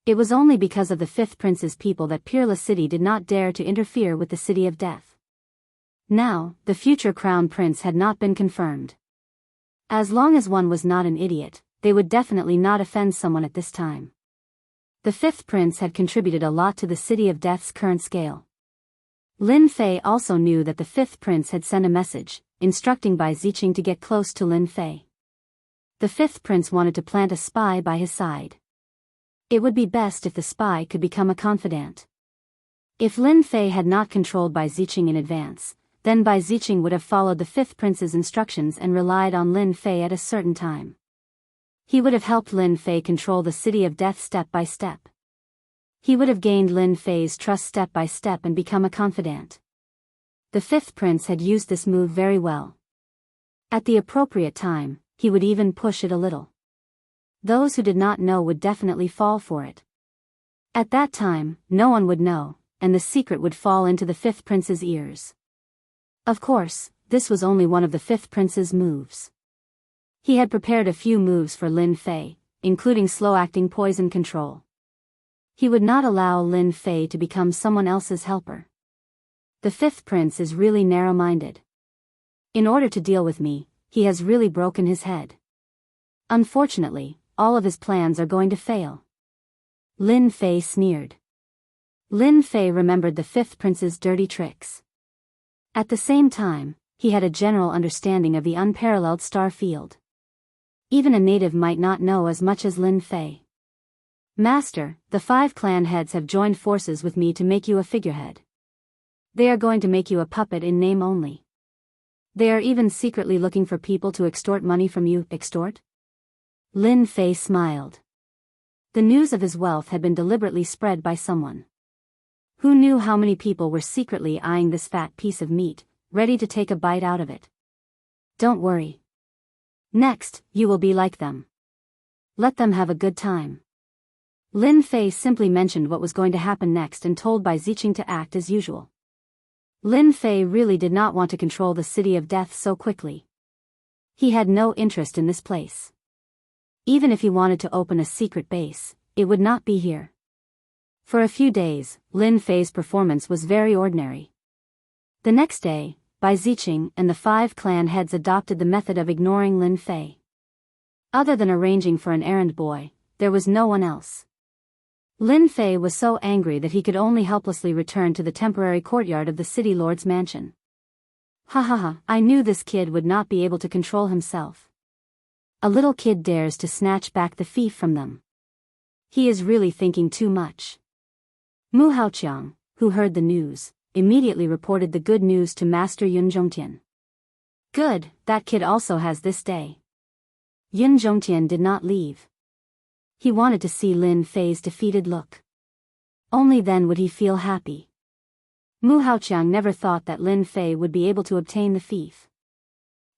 It was only because of the fifth prince's people that Peerless City did not dare to interfere with the City of Death. Now, the future crown prince had not been confirmed. As long as one was not an idiot, they would definitely not offend someone at this time. The fifth prince had contributed a lot to the City of Death's current scale. Lin Fei also knew that the fifth prince had sent a message, instructing Bai Ziqing to get close to Lin Fei. The fifth prince wanted to plant a spy by his side. It would be best if the spy could become a confidant. If Lin Fei had not controlled Bai Ziqing in advance, then Bai Ziqing would have followed the fifth prince's instructions and relied on Lin Fei at a certain time. He would have helped Lin Fei control the City of Death step by step. He would have gained Lin Fei's trust step by step and become a confidant. The fifth prince had used this move very well. At the appropriate time, he would even push it a little. Those who did not know would definitely fall for it. At that time, no one would know, and the secret would fall into the fifth prince's ears. Of course, this was only one of the fifth prince's moves. He had prepared a few moves for Lin Fei, including slow-acting poison control. He would not allow Lin Fei to become someone else's helper. The fifth prince is really narrow-minded. In order to deal with me, he has really broken his head. Unfortunately, all of his plans are going to fail. Lin Fei sneered. Lin Fei remembered the fifth prince's dirty tricks. At the same time, he had a general understanding of the unparalleled star field. Even a native might not know as much as Lin Fei. Master, the 5 clan heads have joined forces with me to make you a figurehead. They are going to make you a puppet in name only. They are even secretly looking for people to extort money from you. Extort? Lin Fei smiled. The news of his wealth had been deliberately spread by someone. Who knew how many people were secretly eyeing this fat piece of meat, ready to take a bite out of it? Don't worry. Next, you will be like them. Let them have a good time. Lin Fei simply mentioned what was going to happen next and told Bai Ziqing to act as usual. Lin Fei really did not want to control the City of Death so quickly. He had no interest in this place. Even if he wanted to open a secret base, it would not be here. For a few days, Lin Fei's performance was very ordinary. The next day, Bai Ziqing and the 5 clan heads adopted the method of ignoring Lin Fei. Other than arranging for an errand boy, there was no one else. Lin Fei was so angry that he could only helplessly return to the temporary courtyard of the city lord's mansion. Ha ha ha, I knew this kid would not be able to control himself. A little kid dares to snatch back the fief from them. He is really thinking too much. Mu Haoqiang, who heard the news, immediately reported the good news to Master Yun Zhongtian. Good, that kid also has this day. Yun Zhongtian did not leave. He wanted to see Lin Fei's defeated look. Only then would he feel happy. Mu Haoqiang never thought that Lin Fei would be able to obtain the fief.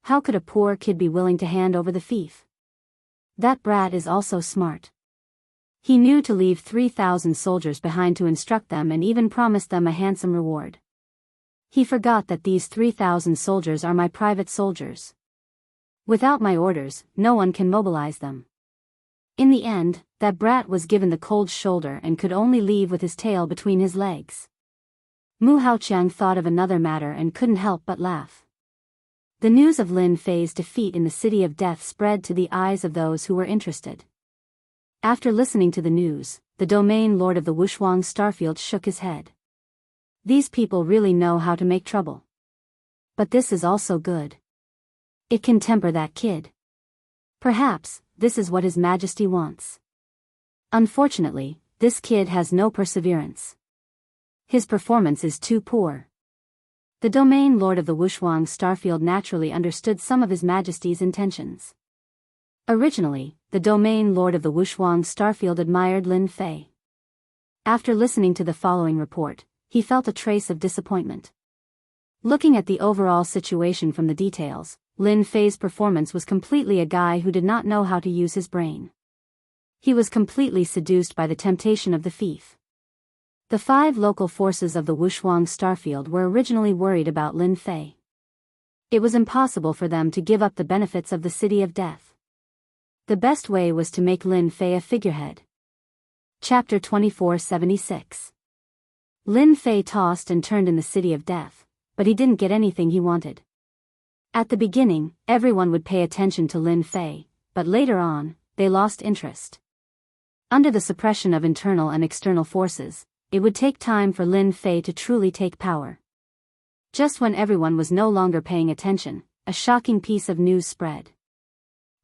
How could a poor kid be willing to hand over the fief? That brat is also smart. He knew to leave 3,000 soldiers behind to instruct them and even promised them a handsome reward. He forgot that these 3,000 soldiers are my private soldiers. Without my orders, no one can mobilize them. In the end, that brat was given the cold shoulder and could only leave with his tail between his legs. Mu Haoqiang thought of another matter and couldn't help but laugh. The news of Lin Fei's defeat in the City of Death spread to the eyes of those who were interested. After listening to the news, the domain lord of the Wushuang Starfield shook his head. These people really know how to make trouble. But this is also good. It can temper that kid. Perhaps, this is what His Majesty wants. Unfortunately, this kid has no perseverance. His performance is too poor. The domain lord of the Wushuang Starfield naturally understood some of His Majesty's intentions. Originally, the domain lord of the Wushuang Starfield admired Lin Fei. After listening to the following report, he felt a trace of disappointment. Looking at the overall situation from the details, Lin Fei's performance was completely a guy who did not know how to use his brain. He was completely seduced by the temptation of the fief. The 5 local forces of the Wushuang starfield were originally worried about Lin Fei. It was impossible for them to give up the benefits of the City of Death. The best way was to make Lin Fei a figurehead. Chapter 2476. Lin Fei tossed and turned in the City of Death, but he didn't get anything he wanted. At the beginning, everyone would pay attention to Lin Fei, but later on, they lost interest. Under the suppression of internal and external forces, it would take time for Lin Fei to truly take power. Just when everyone was no longer paying attention, a shocking piece of news spread.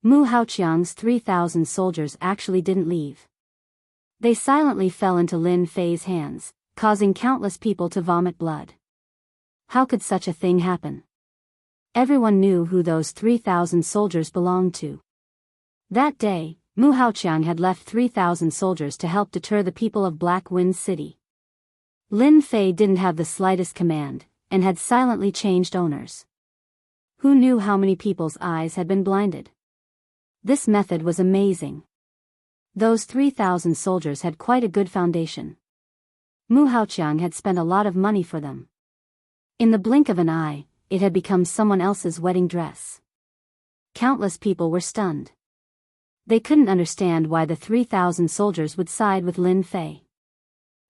Mu Haoqiang's 3,000 soldiers actually didn't leave. They silently fell into Lin Fei's hands, causing countless people to vomit blood. How could such a thing happen? Everyone knew who those 3,000 soldiers belonged to. That day, Mu Haoqiang had left 3,000 soldiers to help deter the people of Black Wind City. Lin Fei didn't have the slightest command, and had silently changed owners. Who knew how many people's eyes had been blinded? This method was amazing. Those 3,000 soldiers had quite a good foundation. Mu Haoqiang had spent a lot of money for them. In the blink of an eye, it had become someone else's wedding dress. Countless people were stunned. They couldn't understand why the 3,000 soldiers would side with Lin Fei.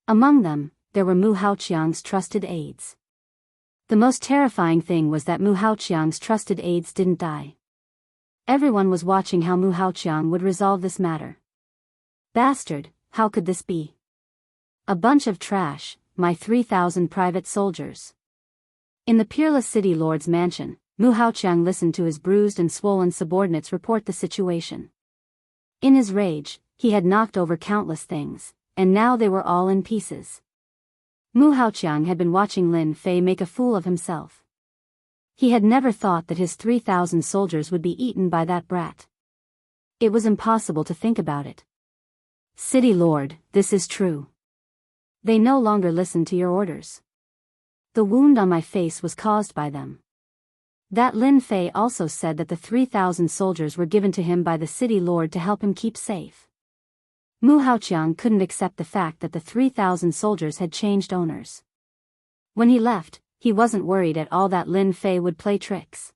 Among them, there were Mu Haoqiang's trusted aides. The most terrifying thing was that Mu Haoqiang's trusted aides didn't die. Everyone was watching how Mu Haoqiang would resolve this matter. Bastard, how could this be? A bunch of trash, my 3,000 private soldiers. In the Peerless City Lord's mansion, Mu Haoqiang listened to his bruised and swollen subordinates report the situation. In his rage, he had knocked over countless things, and now they were all in pieces. Mu Haoqiang had been watching Lin Fei make a fool of himself. He had never thought that his 3,000 soldiers would be eaten by that brat. It was impossible to think about it. City Lord, this is true. They no longer listen to your orders. The wound on my face was caused by them. That Lin Fei also said that the 3,000 soldiers were given to him by the City Lord to help him keep safe. Mu Haoqiang couldn't accept the fact that the 3,000 soldiers had changed owners. When he left, he wasn't worried at all that Lin Fei would play tricks.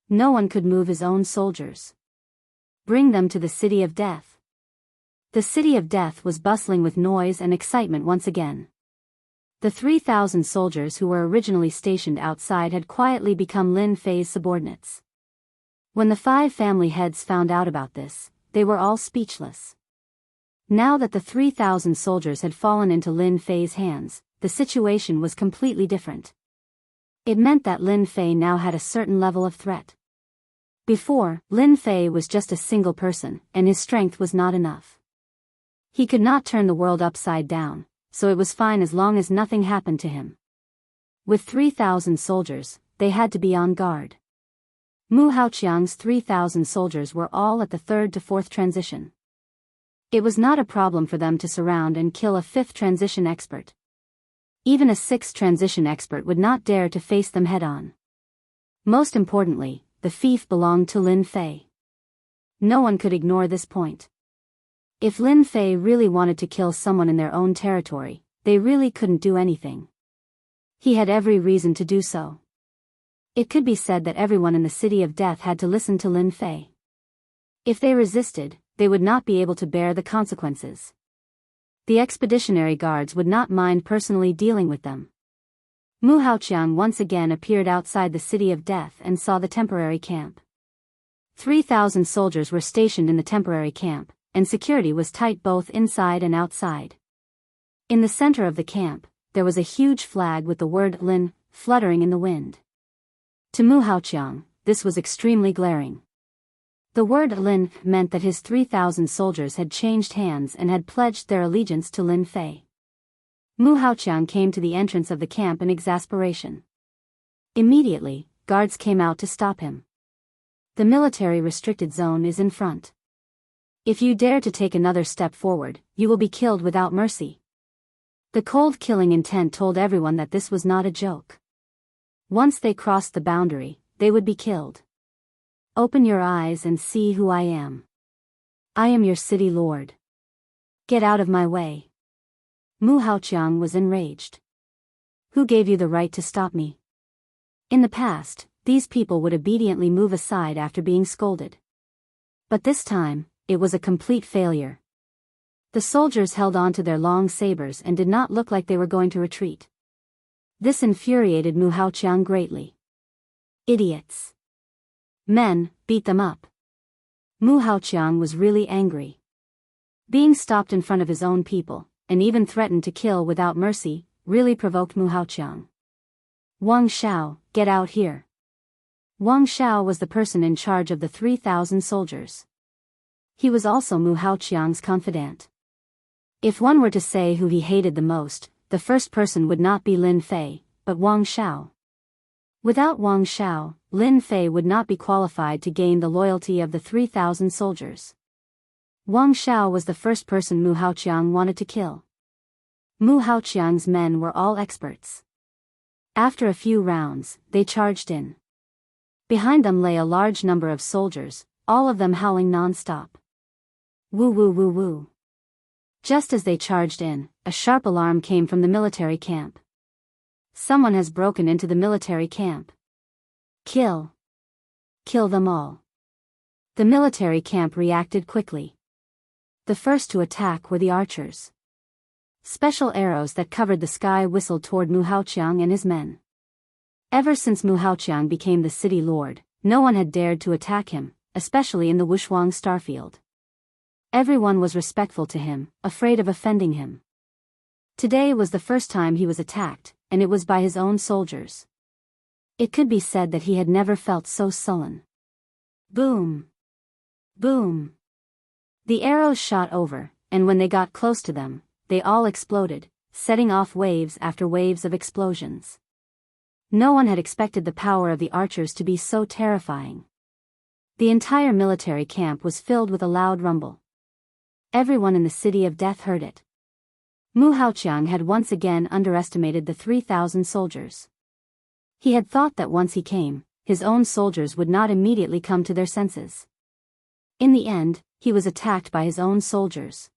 No one could move his own soldiers. Bring them to the City of Death. The City of Death was bustling with noise and excitement once again. The 3,000 soldiers who were originally stationed outside had quietly become Lin Fei's subordinates. When the 5 family heads found out about this, they were all speechless. Now that the 3,000 soldiers had fallen into Lin Fei's hands, the situation was completely different. It meant that Lin Fei now had a certain level of threat. Before, Lin Fei was just a single person, and his strength was not enough. He could not turn the world upside down, so it was fine as long as nothing happened to him. With 3,000 soldiers, they had to be on guard. Mu Haoqiang's 3,000 soldiers were all at the 3rd to 4th transition. It was not a problem for them to surround and kill a 5th transition expert. Even a 6th transition expert would not dare to face them head-on. Most importantly, the fief belonged to Lin Fei. No one could ignore this point. If Lin Fei really wanted to kill someone in their own territory, they really couldn't do anything. He had every reason to do so. It could be said that everyone in the City of Death had to listen to Lin Fei. If they resisted, they would not be able to bear the consequences. The expeditionary guards would not mind personally dealing with them. Mu Haoqiang once again appeared outside the City of Death and saw the temporary camp. 3,000 soldiers were stationed in the temporary camp, and security was tight both inside and outside. In the center of the camp, there was a huge flag with the word Lin fluttering in the wind. To Mu Haoqiang, this was extremely glaring. The word Lin meant that his 3,000 soldiers had changed hands and had pledged their allegiance to Lin Fei. Mu Haoqiang came to the entrance of the camp in exasperation. Immediately, guards came out to stop him. The military restricted zone is in front. If you dare to take another step forward, you will be killed without mercy. The cold killing intent told everyone that this was not a joke. Once they crossed the boundary, they would be killed. Open your eyes and see who I am. I am your city lord. Get out of my way. Mu Haoqiang was enraged. Who gave you the right to stop me? In the past, these people would obediently move aside after being scolded. But this time, it was a complete failure. The soldiers held on to their long sabers and did not look like they were going to retreat. This infuriated Mu Haoqiang greatly. Idiots. Men, beat them up. Mu Haoqiang was really angry. Being stopped in front of his own people, and even threatened to kill without mercy, really provoked Mu Haoqiang. Wang Xiao, get out here. Wang Xiao was the person in charge of the 3,000 soldiers. He was also Mu Haoqiang's confidant. If one were to say who he hated the most, the first person would not be Lin Fei, but Wang Xiao. Without Wang Xiao, Lin Fei would not be qualified to gain the loyalty of the 3,000 soldiers. Wang Xiao was the first person Mu Haoqiang wanted to kill. Mu Haoqiang's men were all experts. After a few rounds, they charged in. Behind them lay a large number of soldiers, all of them howling non-stop. Woo woo woo woo. Just as they charged in, a sharp alarm came from the military camp. Someone has broken into the military camp. Kill. Kill them all. The military camp reacted quickly. The first to attack were the archers. Special arrows that covered the sky whistled toward Mu Haoqiang and his men. Ever since Mu Haoqiang became the city lord, no one had dared to attack him, especially in the Wushuang starfield. Everyone was respectful to him, afraid of offending him. Today was the first time he was attacked, and it was by his own soldiers. It could be said that he had never felt so sullen. Boom! Boom! The arrows shot over, and when they got close to them, they all exploded, setting off waves after waves of explosions. No one had expected the power of the archers to be so terrifying. The entire military camp was filled with a loud rumble. Everyone in the city of death heard it. Mu Haoqiang had once again underestimated the 3,000 soldiers. He had thought that once he came, his own soldiers would not immediately come to their senses. In the end, he was attacked by his own soldiers.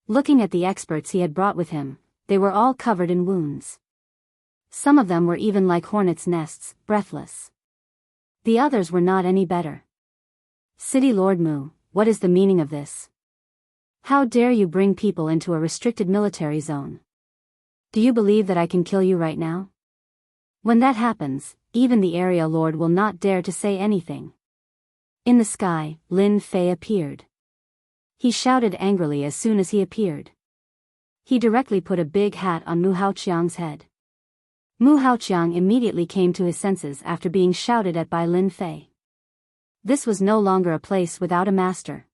Looking at the experts he had brought with him, they were all covered in wounds. Some of them were even like hornets' nests, breathless. The others were not any better. City Lord Mu, what is the meaning of this? How dare you bring people into a restricted military zone? Do you believe that I can kill you right now? When that happens, even the area lord will not dare to say anything. In the sky, Lin Fei appeared. He shouted angrily as soon as he appeared. He directly put a big hat on Mu Haoqiang's head. Mu Haoqiang immediately came to his senses after being shouted at by Lin Fei. This was no longer a place without a master.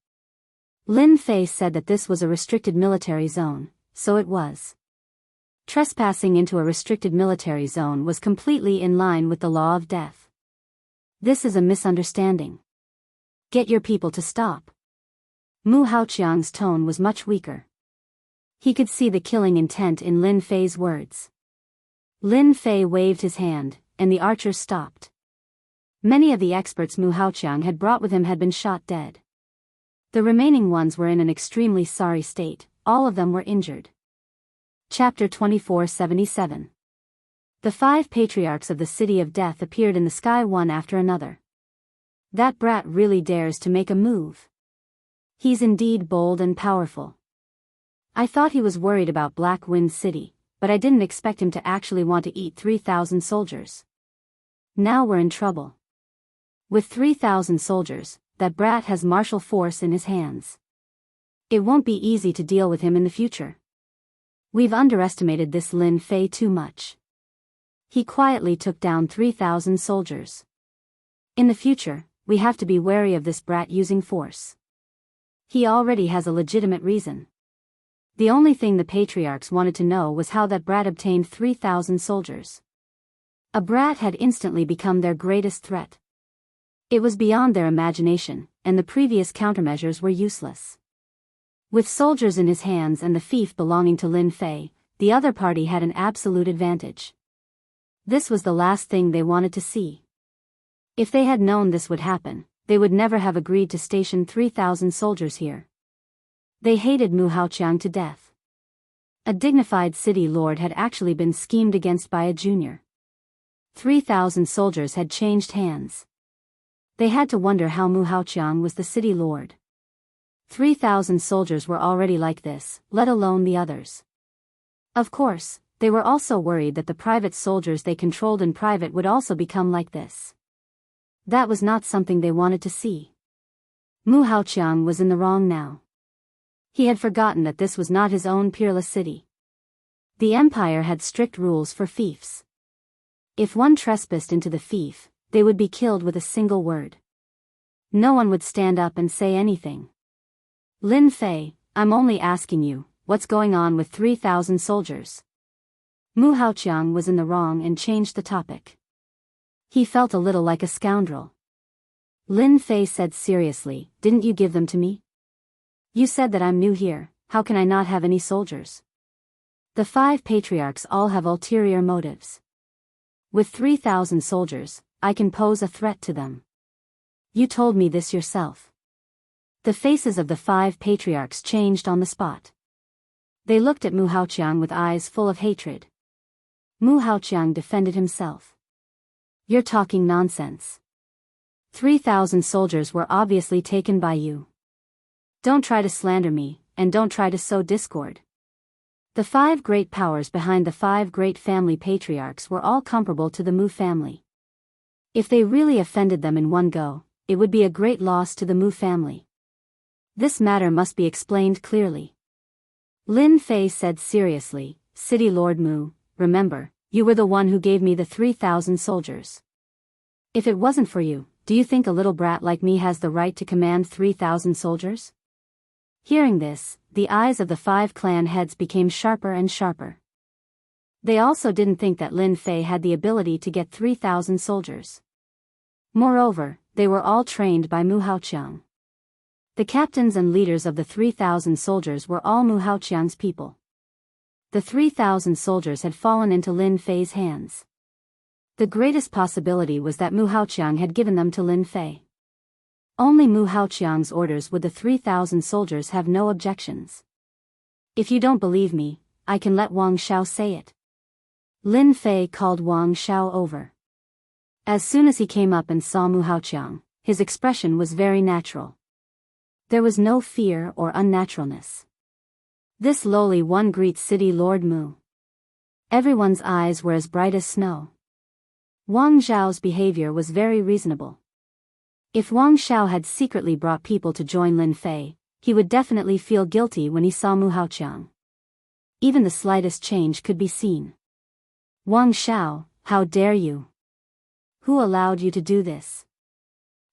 Lin Fei said that this was a restricted military zone, so it was. Trespassing into a restricted military zone was completely in line with the law of death. This is a misunderstanding. Get your people to stop. Mu Haoqiang's tone was much weaker. He could see the killing intent in Lin Fei's words. Lin Fei waved his hand, and the archers stopped. Many of the experts Mu Haoqiang had brought with him had been shot dead. The remaining ones were in an extremely sorry state, all of them were injured. Chapter 2477. The 5 patriarchs of the City of Death appeared in the sky one after another. That brat really dares to make a move. He's indeed bold and powerful. I thought he was worried about Black Wind City, but I didn't expect him to actually want to eat 3,000 soldiers. Now we're in trouble. With 3,000 soldiers, that brat has martial force in his hands. It won't be easy to deal with him in the future. We've underestimated this Lin Fei too much. He quietly took down 3,000 soldiers. In the future, we have to be wary of this brat using force. He already has a legitimate reason. The only thing the patriarchs wanted to know was how that brat obtained 3,000 soldiers. A brat had instantly become their greatest threat. It was beyond their imagination, and the previous countermeasures were useless. With soldiers in his hands and the fief belonging to Lin Fei, the other party had an absolute advantage. This was the last thing they wanted to see. If they had known this would happen, they would never have agreed to station 3,000 soldiers here. They hated Mu Haoqiang to death. A dignified city lord had actually been schemed against by a junior. 3,000 soldiers had changed hands. They had to wonder how Mu Haoqiang was the city lord. 3,000 soldiers were already like this, let alone the others. Of course, they were also worried that the private soldiers they controlled in private would also become like this. That was not something they wanted to see. Mu Haoqiang was in the wrong now. He had forgotten that this was not his own peerless city. The empire had strict rules for fiefs. If one trespassed into the fief, they would be killed with a single word. No one would stand up and say anything. Lin Fei, I'm only asking you, what's going on with 3,000 soldiers? Mu Haoqiang was in the wrong and changed the topic. He felt a little like a scoundrel. Lin Fei said seriously, didn't you give them to me? You said that I'm new here, how can I not have any soldiers? The 5 patriarchs all have ulterior motives. With 3,000 soldiers, I can pose a threat to them. You told me this yourself. The faces of the 5 patriarchs changed on the spot. They looked at Mu Haoqiang with eyes full of hatred. Mu Haoqiang defended himself. You're talking nonsense. 3,000 soldiers were obviously taken by you. Don't try to slander me, and don't try to sow discord. The 5 great powers behind the 5 great family patriarchs were all comparable to the Mu family. If they really offended them in one go, it would be a great loss to the Mu family. This matter must be explained clearly. Lin Fei said seriously, City Lord Mu, remember, you were the one who gave me the 3,000 soldiers. If it wasn't for you, do you think a little brat like me has the right to command 3,000 soldiers? Hearing this, the eyes of the 5 clan heads became sharper and sharper. They also didn't think that Lin Fei had the ability to get 3,000 soldiers. Moreover, they were all trained by Mu Haoqiang. The captains and leaders of the 3,000 soldiers were all Mu Haoqiang's people. The 3,000 soldiers had fallen into Lin Fei's hands. The greatest possibility was that Mu Haoqiang had given them to Lin Fei. Only Mu Haoqiang's orders would the 3,000 soldiers have no objections. If you don't believe me, I can let Wang Xiao say it. Lin Fei called Wang Xiao over. As soon as he came up and saw Mu Haoqiang, his expression was very natural. There was no fear or unnaturalness. This lowly one greets City Lord Mu. Everyone's eyes were as bright as snow. Wang Xiao's behavior was very reasonable. If Wang Xiao had secretly brought people to join Lin Fei, he would definitely feel guilty when he saw Mu Haoqiang. Even the slightest change could be seen. Wang Xiao, how dare you? Who allowed you to do this?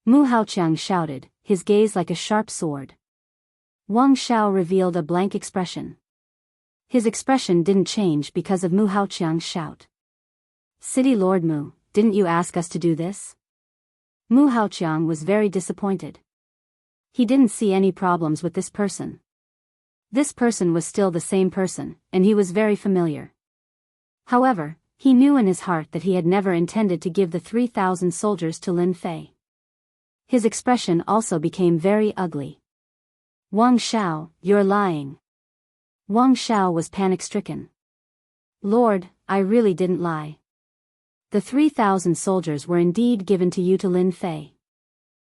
Mu Haoqiang shouted, his gaze like a sharp sword. Wang Xiao revealed a blank expression. His expression didn't change because of Mu Haoqiang's shout. City Lord Mu, didn't you ask us to do this? Mu Haoqiang was very disappointed. He didn't see any problems with this person. This person was still the same person, and he was very familiar. However, he knew in his heart that he had never intended to give the 3,000 soldiers to Lin Fei. His expression also became very ugly. Wang Xiao, you're lying. Wang Xiao was panic-stricken. Lord, I really didn't lie. The 3,000 soldiers were indeed given to you to Lin Fei.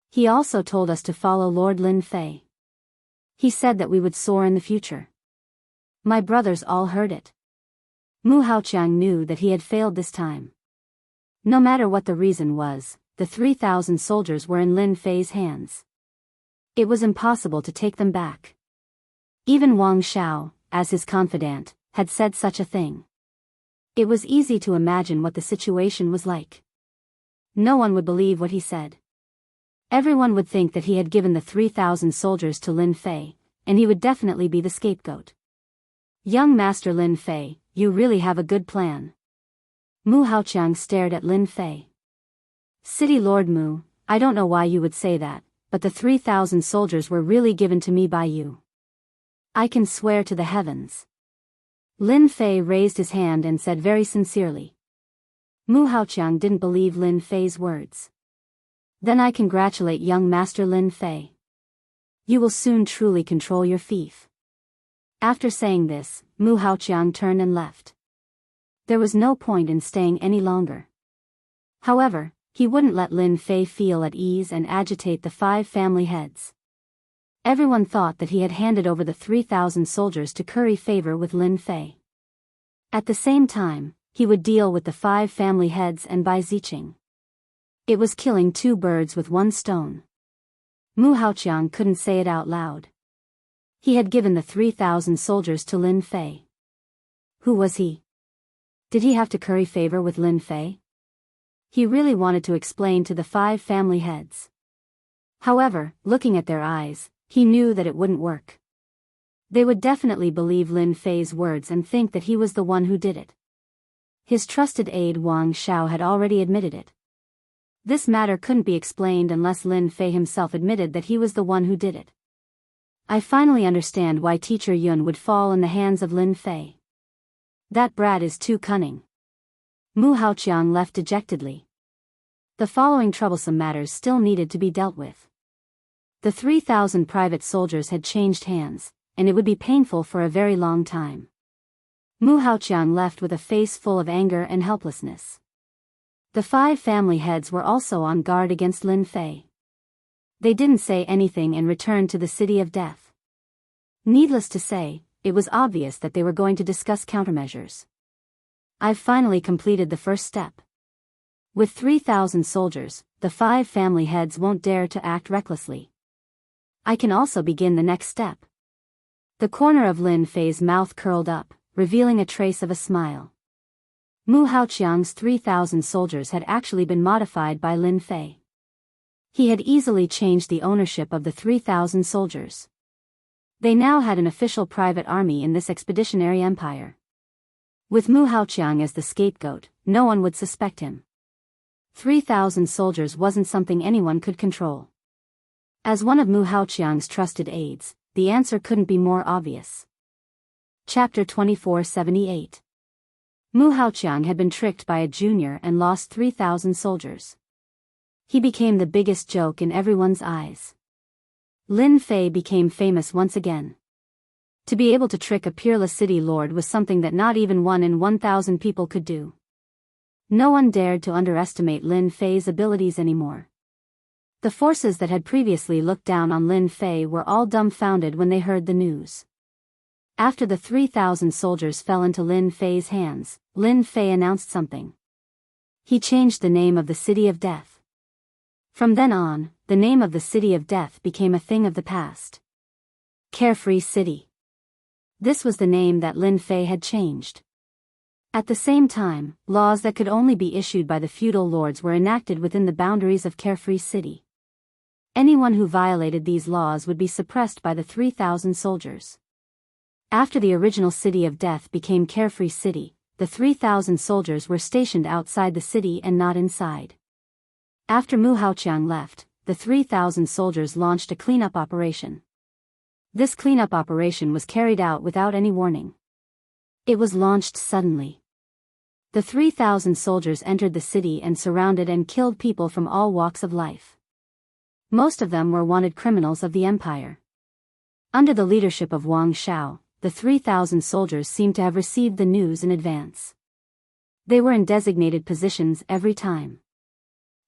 He also told us to follow Lord Lin Fei. He said that we would soar in the future. My brothers all heard it. Mu Haoqiang knew that he had failed this time. No matter what the reason was, the 3,000 soldiers were in Lin Fei's hands. It was impossible to take them back. Even Wang Xiao, as his confidant, had said such a thing. It was easy to imagine what the situation was like. No one would believe what he said. Everyone would think that he had given the 3,000 soldiers to Lin Fei, and he would definitely be the scapegoat. Young Master Lin Fei, you really have a good plan. Mu Haoqiang stared at Lin Fei. City Lord Mu, I don't know why you would say that, but the 3,000 soldiers were really given to me by you. I can swear to the heavens. Lin Fei raised his hand and said very sincerely. Mu Haoqiang didn't believe Lin Fei's words. Then I congratulate young Master Lin Fei. You will soon truly control your fief. After saying this, Mu Haoqiang turned and left. There was no point in staying any longer. However, he wouldn't let Lin Fei feel at ease and agitate the 5 family heads. Everyone thought that he had handed over the 3,000 soldiers to curry favor with Lin Fei. At the same time, he would deal with the 5 family heads and Bai Ziqing. It was killing 2 birds with 1 stone. Mu Haoqiang couldn't say it out loud. He had given the 3,000 soldiers to Lin Fei. Who was he? Did he have to curry favor with Lin Fei? He really wanted to explain to the 5 family heads. However, looking at their eyes, he knew that it wouldn't work. They would definitely believe Lin Fei's words and think that he was the one who did it. His trusted aide Wang Xiao had already admitted it. This matter couldn't be explained unless Lin Fei himself admitted that he was the one who did it. I finally understand why Teacher Yun would fall in the hands of Lin Fei. That brat is too cunning. Mu Haoqiang left dejectedly. The following troublesome matters still needed to be dealt with. The 3,000 private soldiers had changed hands, and it would be painful for a very long time. Mu Haoqiang left with a face full of anger and helplessness. The 5 family heads were also on guard against Lin Fei. They didn't say anything and returned to the City of Death. Needless to say, it was obvious that they were going to discuss countermeasures. I've finally completed the first step. With 3,000 soldiers, the 5 family heads won't dare to act recklessly. I can also begin the next step. The corner of Lin Fei's mouth curled up, revealing a trace of a smile. Mu Haoqiang's 3,000 soldiers had actually been modified by Lin Fei. He had easily changed the ownership of the 3,000 soldiers. They now had an official private army in this expeditionary empire. With Mu Haoqiang as the scapegoat, no one would suspect him. 3,000 soldiers wasn't something anyone could control. As one of Mu Haoqiang's trusted aides, the answer couldn't be more obvious. Chapter 2478. Mu Haoqiang had been tricked by a junior and lost 3,000 soldiers. He became the biggest joke in everyone's eyes. Lin Fei became famous once again. To be able to trick a peerless city lord was something that not even 1 in 1,000 people could do. No one dared to underestimate Lin Fei's abilities anymore. The forces that had previously looked down on Lin Fei were all dumbfounded when they heard the news. After the 3,000 soldiers fell into Lin Fei's hands, Lin Fei announced something. He changed the name of the City of Death. From then on, the name of the City of Death became a thing of the past. Carefree City. This was the name that Lin Fei had changed. At the same time, laws that could only be issued by the feudal lords were enacted within the boundaries of Carefree City. Anyone who violated these laws would be suppressed by the 3,000 soldiers. After the original City of Death became Carefree City, the 3,000 soldiers were stationed outside the city and not inside. After Mu Haoqiang left, the 3,000 soldiers launched a cleanup operation. This cleanup operation was carried out without any warning. It was launched suddenly. The 3,000 soldiers entered the city and surrounded and killed people from all walks of life. Most of them were wanted criminals of the empire. Under the leadership of Wang Xiao, the 3,000 soldiers seemed to have received the news in advance. They were in designated positions every time.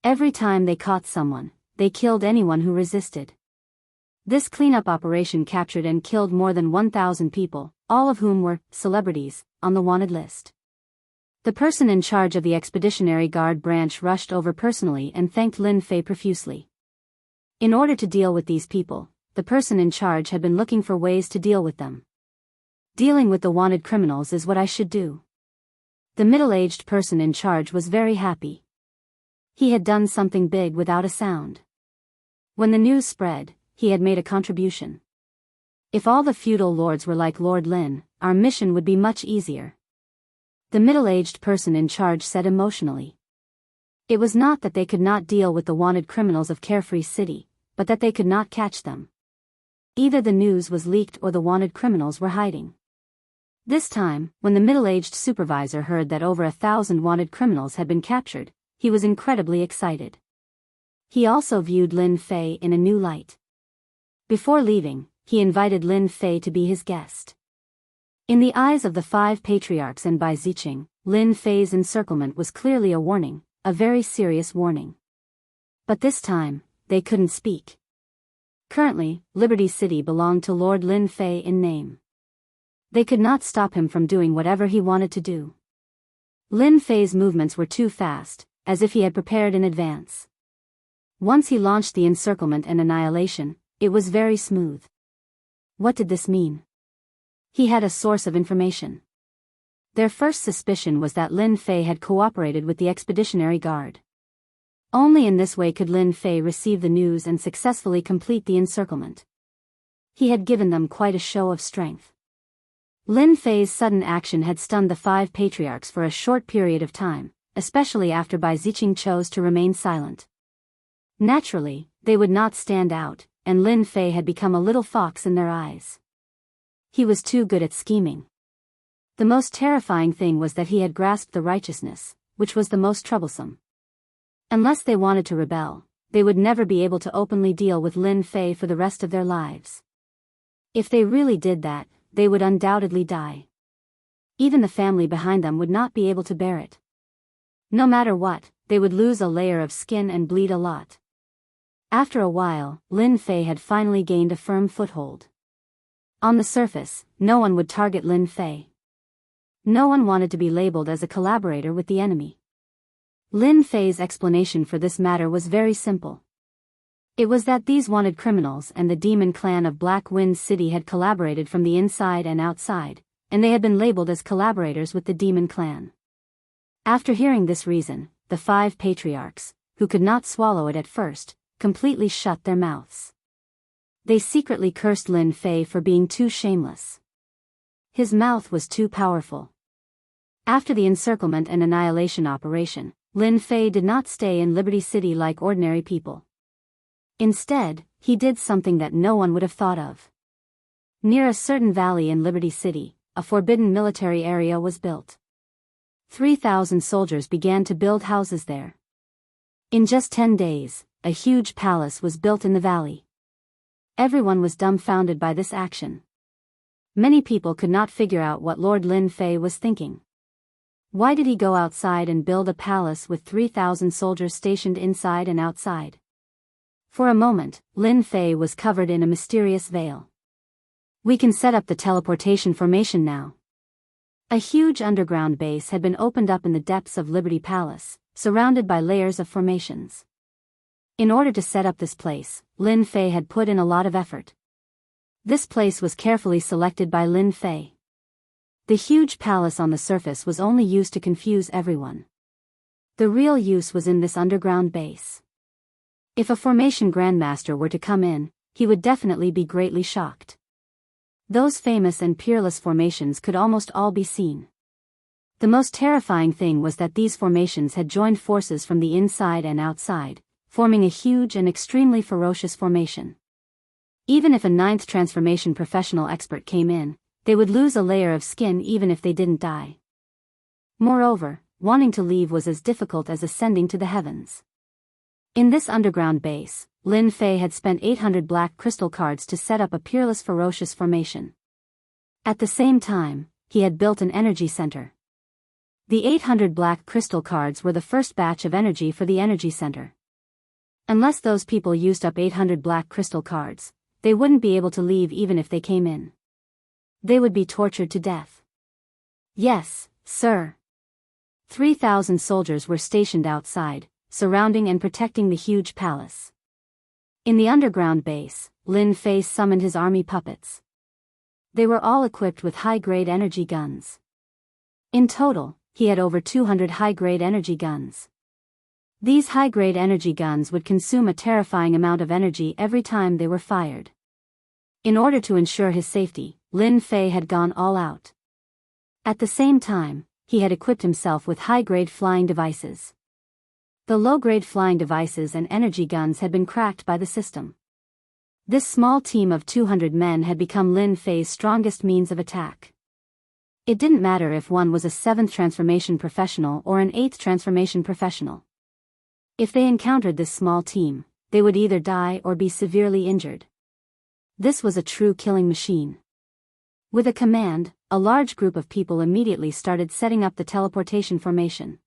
Every time they caught someone, they killed anyone who resisted. This cleanup operation captured and killed more than 1,000 people, all of whom were celebrities on the wanted list. The person in charge of the Expeditionary Guard branch rushed over personally and thanked Lin Fei profusely. In order to deal with these people, the person in charge had been looking for ways to deal with them. Dealing with the wanted criminals is what I should do. The middle-aged person in charge was very happy. He had done something big without a sound. When the news spread, he had made a contribution. If all the feudal lords were like Lord Lin, our mission would be much easier. The middle-aged person in charge said emotionally. It was not that they could not deal with the wanted criminals of Carefree City, but that they could not catch them. Either the news was leaked or the wanted criminals were hiding. This time, when the middle-aged supervisor heard that over 1,000 wanted criminals had been captured, he was incredibly excited. He also viewed Lin Fei in a new light. Before leaving, he invited Lin Fei to be his guest. In the eyes of the five patriarchs and by Zicheng, Lin Fei's encirclement was clearly a warning, a very serious warning. But this time, they couldn't speak. Currently, Liberty City belonged to Lord Lin Fei in name. They could not stop him from doing whatever he wanted to do. Lin Fei's movements were too fast, as if he had prepared in advance. Once he launched the encirclement and annihilation, it was very smooth. What did this mean? He had a source of information. Their first suspicion was that Lin Fei had cooperated with the Expeditionary Guard. Only in this way could Lin Fei receive the news and successfully complete the encirclement. He had given them quite a show of strength. Lin Fei's sudden action had stunned the five patriarchs for a short period of time, especially after Bai Zicheng chose to remain silent. Naturally, they would not stand out, and Lin Fei had become a little fox in their eyes. He was too good at scheming. The most terrifying thing was that he had grasped the righteousness, which was the most troublesome. Unless they wanted to rebel, they would never be able to openly deal with Lin Fei for the rest of their lives. If they really did that, they would undoubtedly die. Even the family behind them would not be able to bear it. No matter what, they would lose a layer of skin and bleed a lot. After a while, Lin Fei had finally gained a firm foothold. On the surface, no one would target Lin Fei. No one wanted to be labeled as a collaborator with the enemy. Lin Fei's explanation for this matter was very simple. It was that these wanted criminals and the demon clan of Black Wind City had collaborated from the inside and outside, and they had been labeled as collaborators with the demon clan. After hearing this reason, the five patriarchs, who could not swallow it at first, completely shut their mouths. They secretly cursed Lin Fei for being too shameless. His mouth was too powerful. After the encirclement and annihilation operation, Lin Fei did not stay in Liberty City like ordinary people. Instead, he did something that no one would have thought of. Near a certain valley in Liberty City, a forbidden military area was built. 3,000 soldiers began to build houses there. In just 10 days, a huge palace was built in the valley. Everyone was dumbfounded by this action. Many people could not figure out what Lord Lin Fei was thinking. Why did he go outside and build a palace with 3,000 soldiers stationed inside and outside? For a moment, Lin Fei was covered in a mysterious veil. We can set up the teleportation formation now. A huge underground base had been opened up in the depths of Liberty Palace, surrounded by layers of formations. In order to set up this place, Lin Fei had put in a lot of effort. This place was carefully selected by Lin Fei. The huge palace on the surface was only used to confuse everyone. The real use was in this underground base. If a formation grandmaster were to come in, he would definitely be greatly shocked. Those famous and peerless formations could almost all be seen. The most terrifying thing was that these formations had joined forces from the inside and outside, forming a huge and extremely ferocious formation. Even if a 9th transformation professional expert came in, they would lose a layer of skin even if they didn't die. Moreover, wanting to leave was as difficult as ascending to the heavens. In this underground base, Lin Fei had spent 800 black crystal cards to set up a peerless ferocious formation. At the same time, he had built an energy center. The 800 black crystal cards were the first batch of energy for the energy center. Unless those people used up 800 black crystal cards, they wouldn't be able to leave even if they came in. They would be tortured to death. Yes, sir. 3,000 soldiers were stationed outside, surrounding and protecting the huge palace. In the underground base, Lin Fei summoned his army puppets. They were all equipped with high-grade energy guns. In total, he had over 200 high-grade energy guns. These high-grade energy guns would consume a terrifying amount of energy every time they were fired. In order to ensure his safety, Lin Fei had gone all out. At the same time, he had equipped himself with high-grade flying devices. The low-grade flying devices and energy guns had been cracked by the system. This small team of 200 men had become Lin Fei's strongest means of attack. It didn't matter if one was a 7th transformation professional or an 8th transformation professional. If they encountered this small team, they would either die or be severely injured. This was a true killing machine. With a command, a large group of people immediately started setting up the teleportation formation.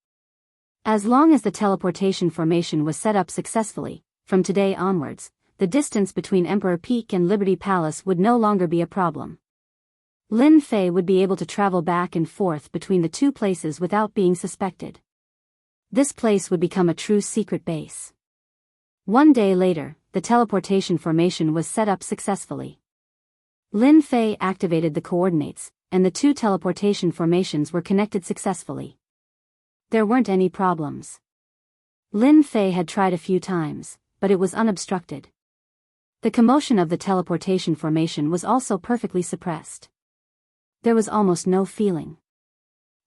As long as the teleportation formation was set up successfully, from today onwards, the distance between Emperor Peak and Liberty Palace would no longer be a problem. Lin Fei would be able to travel back and forth between the two places without being suspected. This place would become a true secret base. One day later, the teleportation formation was set up successfully. Lin Fei activated the coordinates, and the two teleportation formations were connected successfully. There weren't any problems. Lin Fei had tried a few times, but it was unobstructed. The commotion of the teleportation formation was also perfectly suppressed. There was almost no feeling.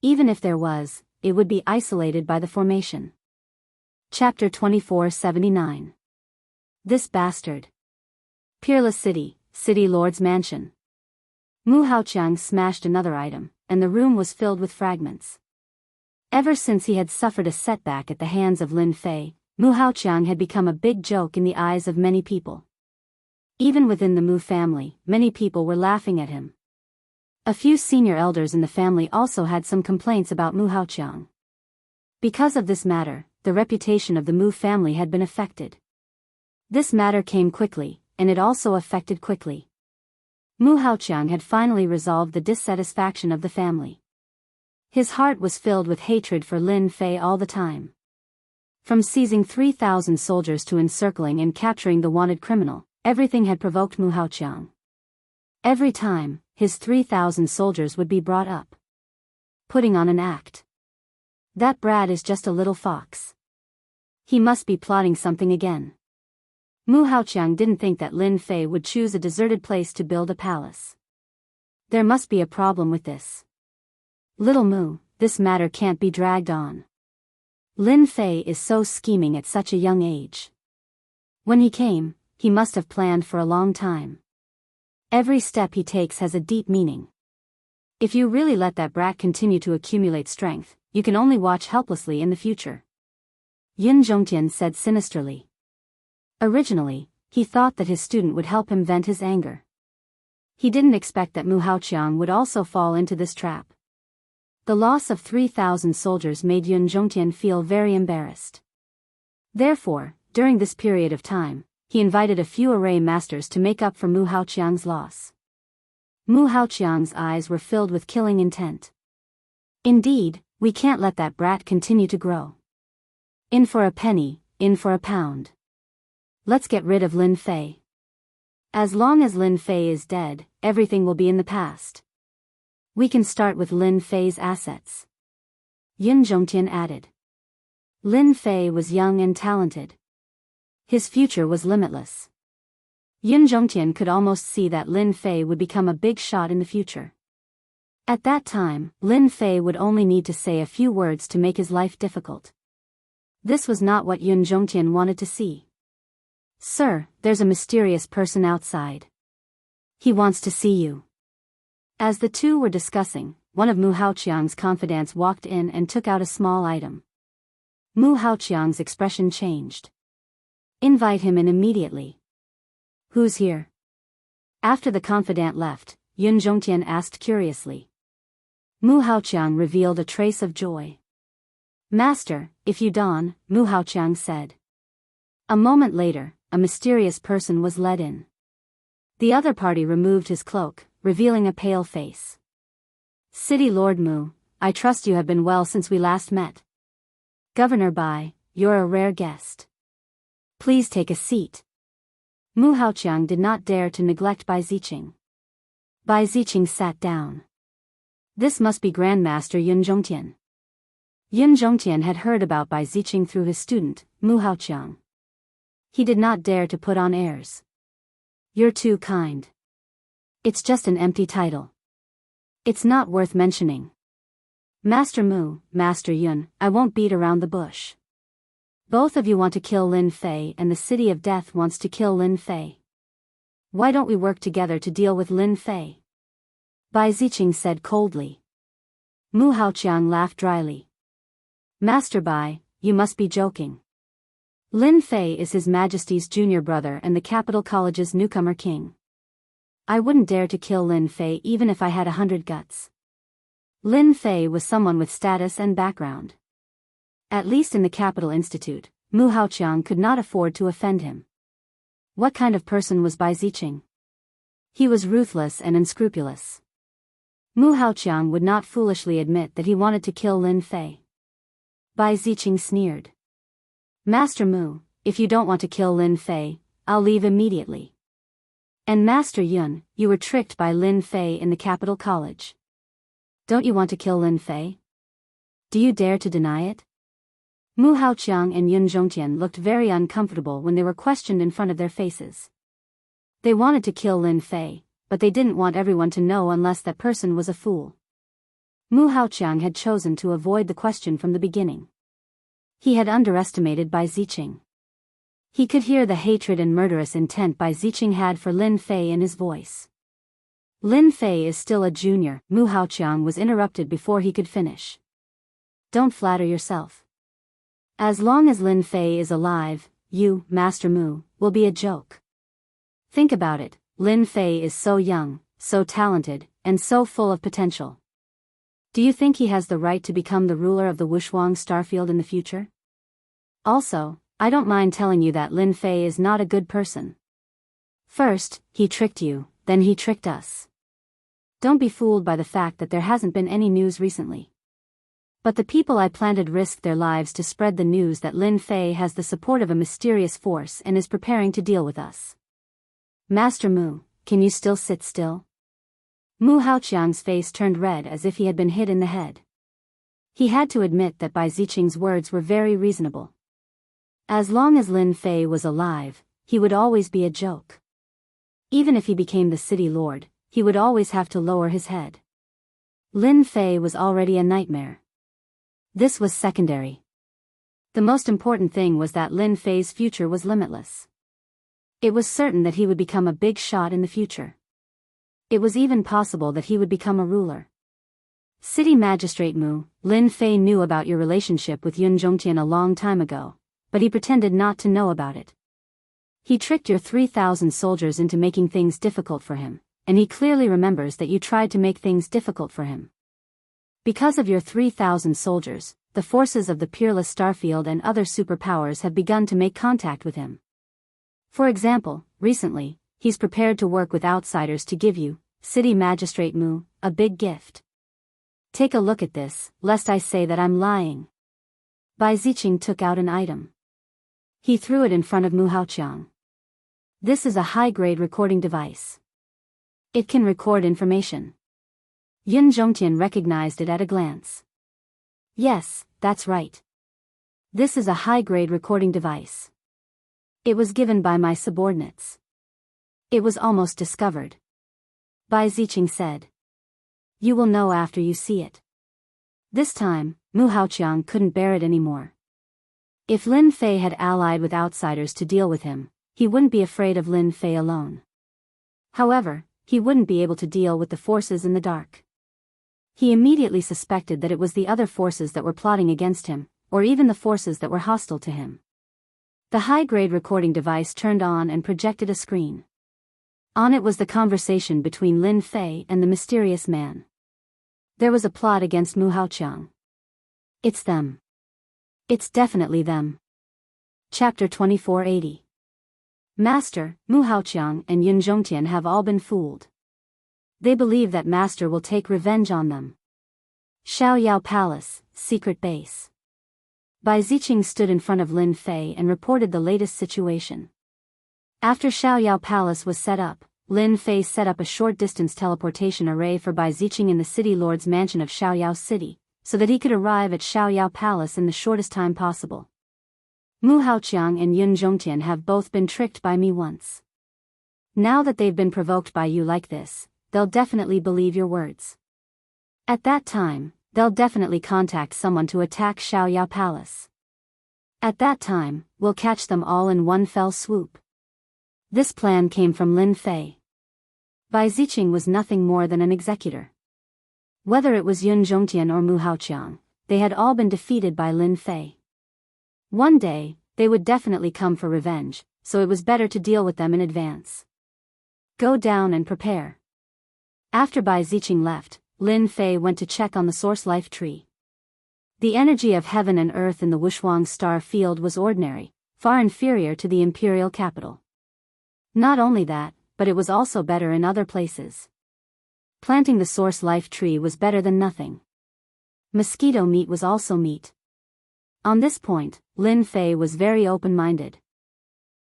Even if there was, it would be isolated by the formation. Chapter 2479. This Bastard. Peerless City, City Lord's Mansion. Mu Haoqiang smashed another item, and the room was filled with fragments. Ever since he had suffered a setback at the hands of Lin Fei, Mu Haoqiang had become a big joke in the eyes of many people. Even within the Mu family, many people were laughing at him. A few senior elders in the family also had some complaints about Mu Haoqiang. Because of this matter, the reputation of the Mu family had been affected. This matter came quickly, and it also affected quickly. Mu Haoqiang had finally resolved the dissatisfaction of the family. His heart was filled with hatred for Lin Fei all the time. From seizing 3,000 soldiers to encircling and capturing the wanted criminal, everything had provoked Mu Haoqiang. Every time, his 3,000 soldiers would be brought up, putting on an act. That brat is just a little fox. He must be plotting something again. Mu Haoqiang didn't think that Lin Fei would choose a deserted place to build a palace. There must be a problem with this. Little Mu, this matter can't be dragged on. Lin Fei is so scheming at such a young age. When he came, he must have planned for a long time. Every step he takes has a deep meaning. If you really let that brat continue to accumulate strength, you can only watch helplessly in the future. Yun Zhongtian said sinisterly. Originally, he thought that his student would help him vent his anger. He didn't expect that Mu Haoqiang would also fall into this trap. The loss of 3,000 soldiers made Yun Zhongtian feel very embarrassed. Therefore, during this period of time, he invited a few array masters to make up for Mu Haoqiang's loss. Mu Haoqiang's eyes were filled with killing intent. Indeed, we can't let that brat continue to grow. In for a penny, in for a pound. Let's get rid of Lin Fei. As long as Lin Fei is dead, everything will be in the past. We can start with Lin Fei's assets. Yun Zhongtian added. Lin Fei was young and talented. His future was limitless. Yun Zhongtian could almost see that Lin Fei would become a big shot in the future. At that time, Lin Fei would only need to say a few words to make his life difficult. This was not what Yun Zhongtian wanted to see. Sir, there's a mysterious person outside. He wants to see you. As the two were discussing, one of Mu Haoqiang's confidants walked in and took out a small item. Mu Haoqiang's expression changed. Invite him in immediately. Who's here? After the confidant left, Yun Zhongtian asked curiously. Mu Haoqiang revealed a trace of joy. Master, if you don, Mu Haoqiang said. A moment later, a mysterious person was led in. The other party removed his cloak, revealing a pale face. City Lord Mu, I trust you have been well since we last met. Governor Bai, you're a rare guest. Please take a seat. Mu Haoqiang did not dare to neglect Bai Ziqing. Bai Ziqing sat down. This must be Grandmaster Yun Zhongtian. Yun Zhongtian had heard about Bai Ziqing through his student, Mu Haoqiang. He did not dare to put on airs. You're too kind. It's just an empty title. It's not worth mentioning. Master Mu, Master Yun, I won't beat around the bush. Both of you want to kill Lin Fei and the City of Death wants to kill Lin Fei. Why don't we work together to deal with Lin Fei? Bai Ziqing said coldly. Mu Haoqiang laughed dryly. Master Bai, you must be joking. Lin Fei is His Majesty's junior brother and the Capital College's newcomer king. I wouldn't dare to kill Lin Fei even if I had 100 guts. Lin Fei was someone with status and background. At least in the Capital Institute, Mu Haoqiang could not afford to offend him. What kind of person was Bai Ziqing? He was ruthless and unscrupulous. Mu Haoqiang would not foolishly admit that he wanted to kill Lin Fei. Bai Ziqing sneered. Master Mu, if you don't want to kill Lin Fei, I'll leave immediately. And Master Yun, you were tricked by Lin Fei in the Capital College. Don't you want to kill Lin Fei? Do you dare to deny it? Mu Haoqiang and Yun Zhongtian looked very uncomfortable when they were questioned in front of their faces. They wanted to kill Lin Fei, but they didn't want everyone to know unless that person was a fool. Mu Haoqiang had chosen to avoid the question from the beginning. He had underestimated Bai Ziqing. He could hear the hatred and murderous intent Bai Ziqing had for Lin Fei in his voice. Lin Fei is still a junior, Mu Haoqiang was interrupted before he could finish. Don't flatter yourself. As long as Lin Fei is alive, you, Master Mu, will be a joke. Think about it, Lin Fei is so young, so talented, and so full of potential. Do you think he has the right to become the ruler of the Wushuang Starfield in the future? Also, I don't mind telling you that Lin Fei is not a good person. First, he tricked you, then he tricked us. Don't be fooled by the fact that there hasn't been any news recently. But the people I planted risked their lives to spread the news that Lin Fei has the support of a mysterious force and is preparing to deal with us. Master Mu, can you still sit still? Mu Haoqiang's face turned red as if he had been hit in the head. He had to admit that Bai Ziqing's words were very reasonable. As long as Lin Fei was alive, he would always be a joke. Even if he became the city lord, he would always have to lower his head. Lin Fei was already a nightmare. This was secondary. The most important thing was that Lin Fei's future was limitless. It was certain that he would become a big shot in the future. It was even possible that he would become a ruler. City Magistrate Mu, Lin Fei knew about your relationship with Yun Zhongtian a long time ago, but he pretended not to know about it. He tricked your 3,000 soldiers into making things difficult for him, and he clearly remembers that you tried to make things difficult for him. Because of your 3,000 soldiers, the forces of the Peerless Starfield and other superpowers have begun to make contact with him. For example, recently, he's prepared to work with outsiders to give you, City Magistrate Mu, a big gift. Take a look at this, lest I say that I'm lying. Bai Ziqing took out an item. He threw it in front of Mu Haoqiang. This is a high-grade recording device. It can record information. Yun Zhongtian recognized it at a glance. Yes, that's right. This is a high-grade recording device. It was given by my subordinates. It was almost discovered. Bai Ziqing said. You will know after you see it. This time, Mu Haoqiang couldn't bear it anymore. If Lin Fei had allied with outsiders to deal with him, he wouldn't be afraid of Lin Fei alone. However, he wouldn't be able to deal with the forces in the dark. He immediately suspected that it was the other forces that were plotting against him, or even the forces that were hostile to him. The high-grade recording device turned on and projected a screen. On it was the conversation between Lin Fei and the mysterious man. There was a plot against Mu Haoqiang. It's them. It's definitely them. Chapter 2480. Master, Mu Haoqiang and Yun Zhongtian have all been fooled. They believe that Master will take revenge on them. Xiaoyao Palace, secret base. Bai Ziqing stood in front of Lin Fei and reported the latest situation. After Xiaoyao Palace was set up, Lin Fei set up a short-distance teleportation array for Bai Ziqing in the city lord's mansion of Xiaoyao City, so that he could arrive at Xiaoyao Palace in the shortest time possible. Mu Haoqiang and Yun Zhongtian have both been tricked by me once. Now that they've been provoked by you like this, they'll definitely believe your words. At that time, they'll definitely contact someone to attack Xiaoyao Palace. At that time, we'll catch them all in one fell swoop. This plan came from Lin Fei. Bai Ziqing was nothing more than an executor. Whether it was Yun Zhongtian or Mu Haoqiang, they had all been defeated by Lin Fei. One day, they would definitely come for revenge, so it was better to deal with them in advance. Go down and prepare. After Bai Ziqing left, Lin Fei went to check on the source life tree. The energy of heaven and earth in the Wushuang star field was ordinary, far inferior to the imperial capital. Not only that, but it was also better in other places. Planting the source life tree was better than nothing. Mosquito meat was also meat. On this point, Lin Fei was very open-minded.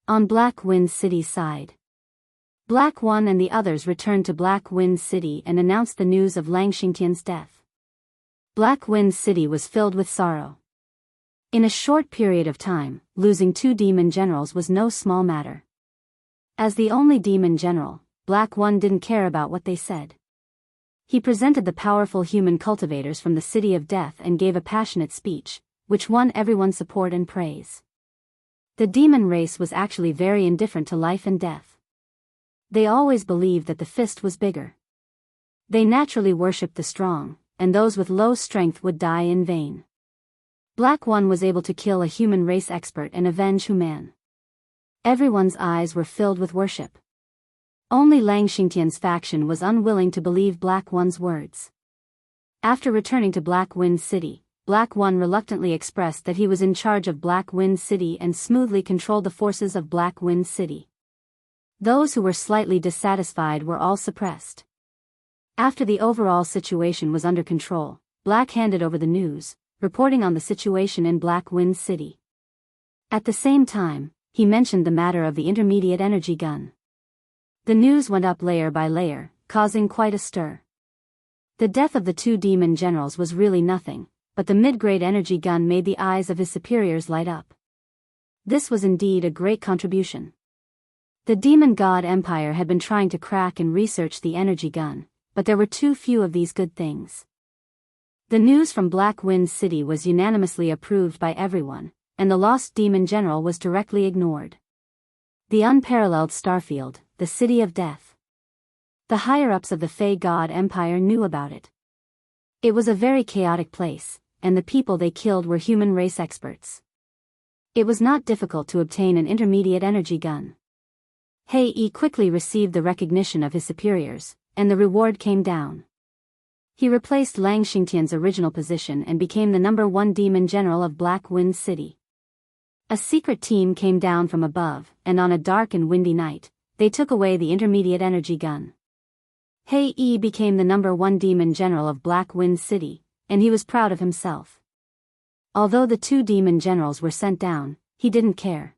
On Black Wind City's side, Black One and the others returned to Black Wind City and announced the news of Lang Xingtian's death. Black Wind City was filled with sorrow. In a short period of time, losing 2 demon generals was no small matter. As the only demon general, Black One didn't care about what they said. He presented the powerful human cultivators from the City of Death and gave a passionate speech, which won everyone's support and praise. The demon race was actually very indifferent to life and death. They always believed that the fist was bigger. They naturally worshipped the strong, and those with low strength would die in vain. Black One was able to kill a human race expert and avenge Human. Everyone's eyes were filled with worship. Only Lang Xingtian's faction was unwilling to believe Black One's words. After returning to Black Wind City, Black One reluctantly expressed that he was in charge of Black Wind City and smoothly controlled the forces of Black Wind City. Those who were slightly dissatisfied were all suppressed. After the overall situation was under control, Black handed over the news, reporting on the situation in Black Wind City. At the same time, he mentioned the matter of the intermediate energy gun. The news went up layer by layer, causing quite a stir. The death of the 2 demon generals was really nothing, but the mid-grade energy gun made the eyes of his superiors light up. This was indeed a great contribution. The Demon God Empire had been trying to crack and research the energy gun, but there were too few of these good things. The news from Black Wind City was unanimously approved by everyone, and the lost demon general was directly ignored. The unparalleled starfield, the City of Death. The higher-ups of the Fey God Empire knew about it. It was a very chaotic place, and the people they killed were human race experts. It was not difficult to obtain an intermediate energy gun. He quickly received the recognition of his superiors, and the reward came down. He replaced Lang Xingtian's original position and became the #1 demon general of Black Wind City. A secret team came down from above, and on a dark and windy night, they took away the intermediate energy gun. He became the #1 demon general of Black Wind City, and he was proud of himself. Although the 2 demon generals were sent down, he didn't care.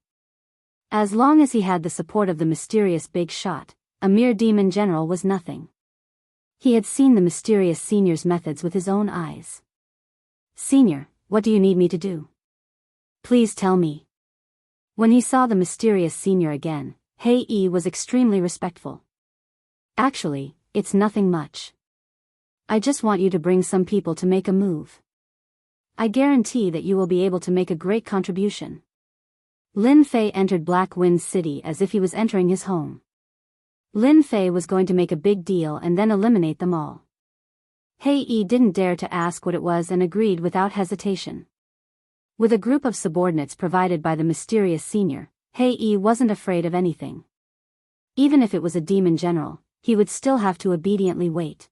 As long as he had the support of the mysterious big shot, a mere demon general was nothing. He had seen the mysterious senior's methods with his own eyes. "Senior, what do you need me to do? Please tell me." When he saw the mysterious senior again, He was extremely respectful. "Actually, it's nothing much. I just want you to bring some people to make a move. I guarantee that you will be able to make a great contribution." Lin Fei entered Black Wind City as if he was entering his home. Lin Fei was going to make a big deal and then eliminate them all. He didn't dare to ask what it was and agreed without hesitation. With a group of subordinates provided by the mysterious senior, He wasn't afraid of anything. Even if it was a demon general, he would still have to obediently wait.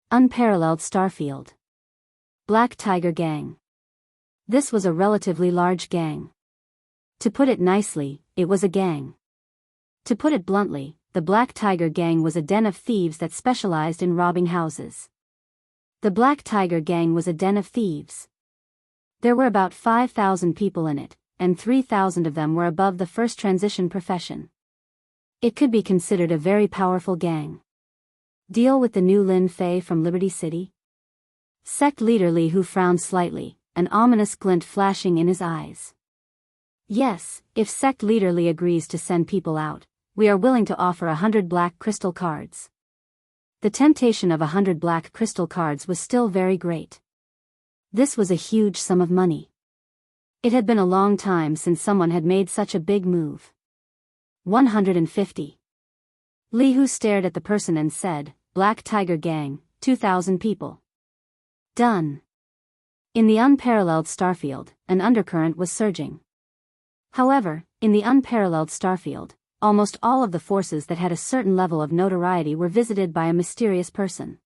Unparalleled Starfield. Black Tiger Gang. This was a relatively large gang. To put it nicely, it was a gang. To put it bluntly, the Black Tiger Gang was a den of thieves that specialized in robbing houses. The Black Tiger Gang was a den of thieves. There were about 5,000 people in it, and 3,000 of them were above the first transition profession. It could be considered a very powerful gang. Deal with the new Lin Fei from Liberty City? Sect leader Li Hu frowned slightly, an ominous glint flashing in his eyes. "Yes, if sect leader Li agrees to send people out, we are willing to offer 100 black crystal cards." The temptation of 100 black crystal cards was still very great. This was a huge sum of money. It had been a long time since someone had made such a big move. 150. Li Hu stared at the person and said, "Black Tiger Gang, 2,000 people." Done. In the unparalleled starfield, an undercurrent was surging. However, in the unparalleled starfield, almost all of the forces that had a certain level of notoriety were visited by a mysterious person.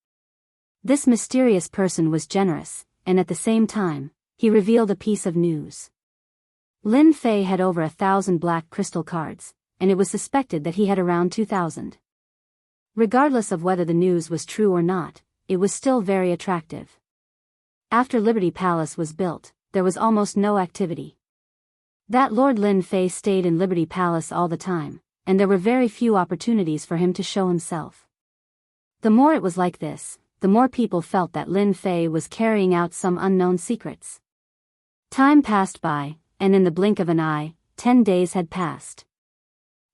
This mysterious person was generous, and at the same time, he revealed a piece of news. Lin Fei had over 1,000 black crystal cards, and it was suspected that he had around 2,000. Regardless of whether the news was true or not, it was still very attractive. After Liberty Palace was built, there was almost no activity. That Lord Lin Fei stayed in Liberty Palace all the time, and there were very few opportunities for him to show himself. The more it was like this, the more people felt that Lin Fei was carrying out some unknown secrets. Time passed by, and in the blink of an eye, 10 days had passed.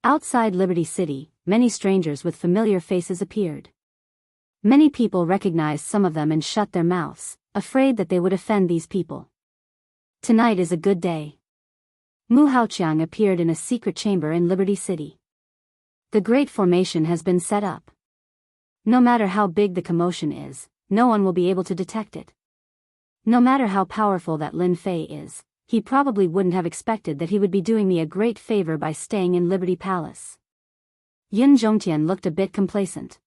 Outside Liberty City, many strangers with familiar faces appeared. Many people recognized some of them and shut their mouths, afraid that they would offend these people. Tonight is a good day. Mu Haoqiang appeared in a secret chamber in Liberty City. The Great Formation has been set up. No matter how big the commotion is, no one will be able to detect it. No matter how powerful that Lin Fei is, he probably wouldn't have expected that he would be doing me a great favor by staying in Liberty Palace. Yun Zhongtian looked a bit complacent.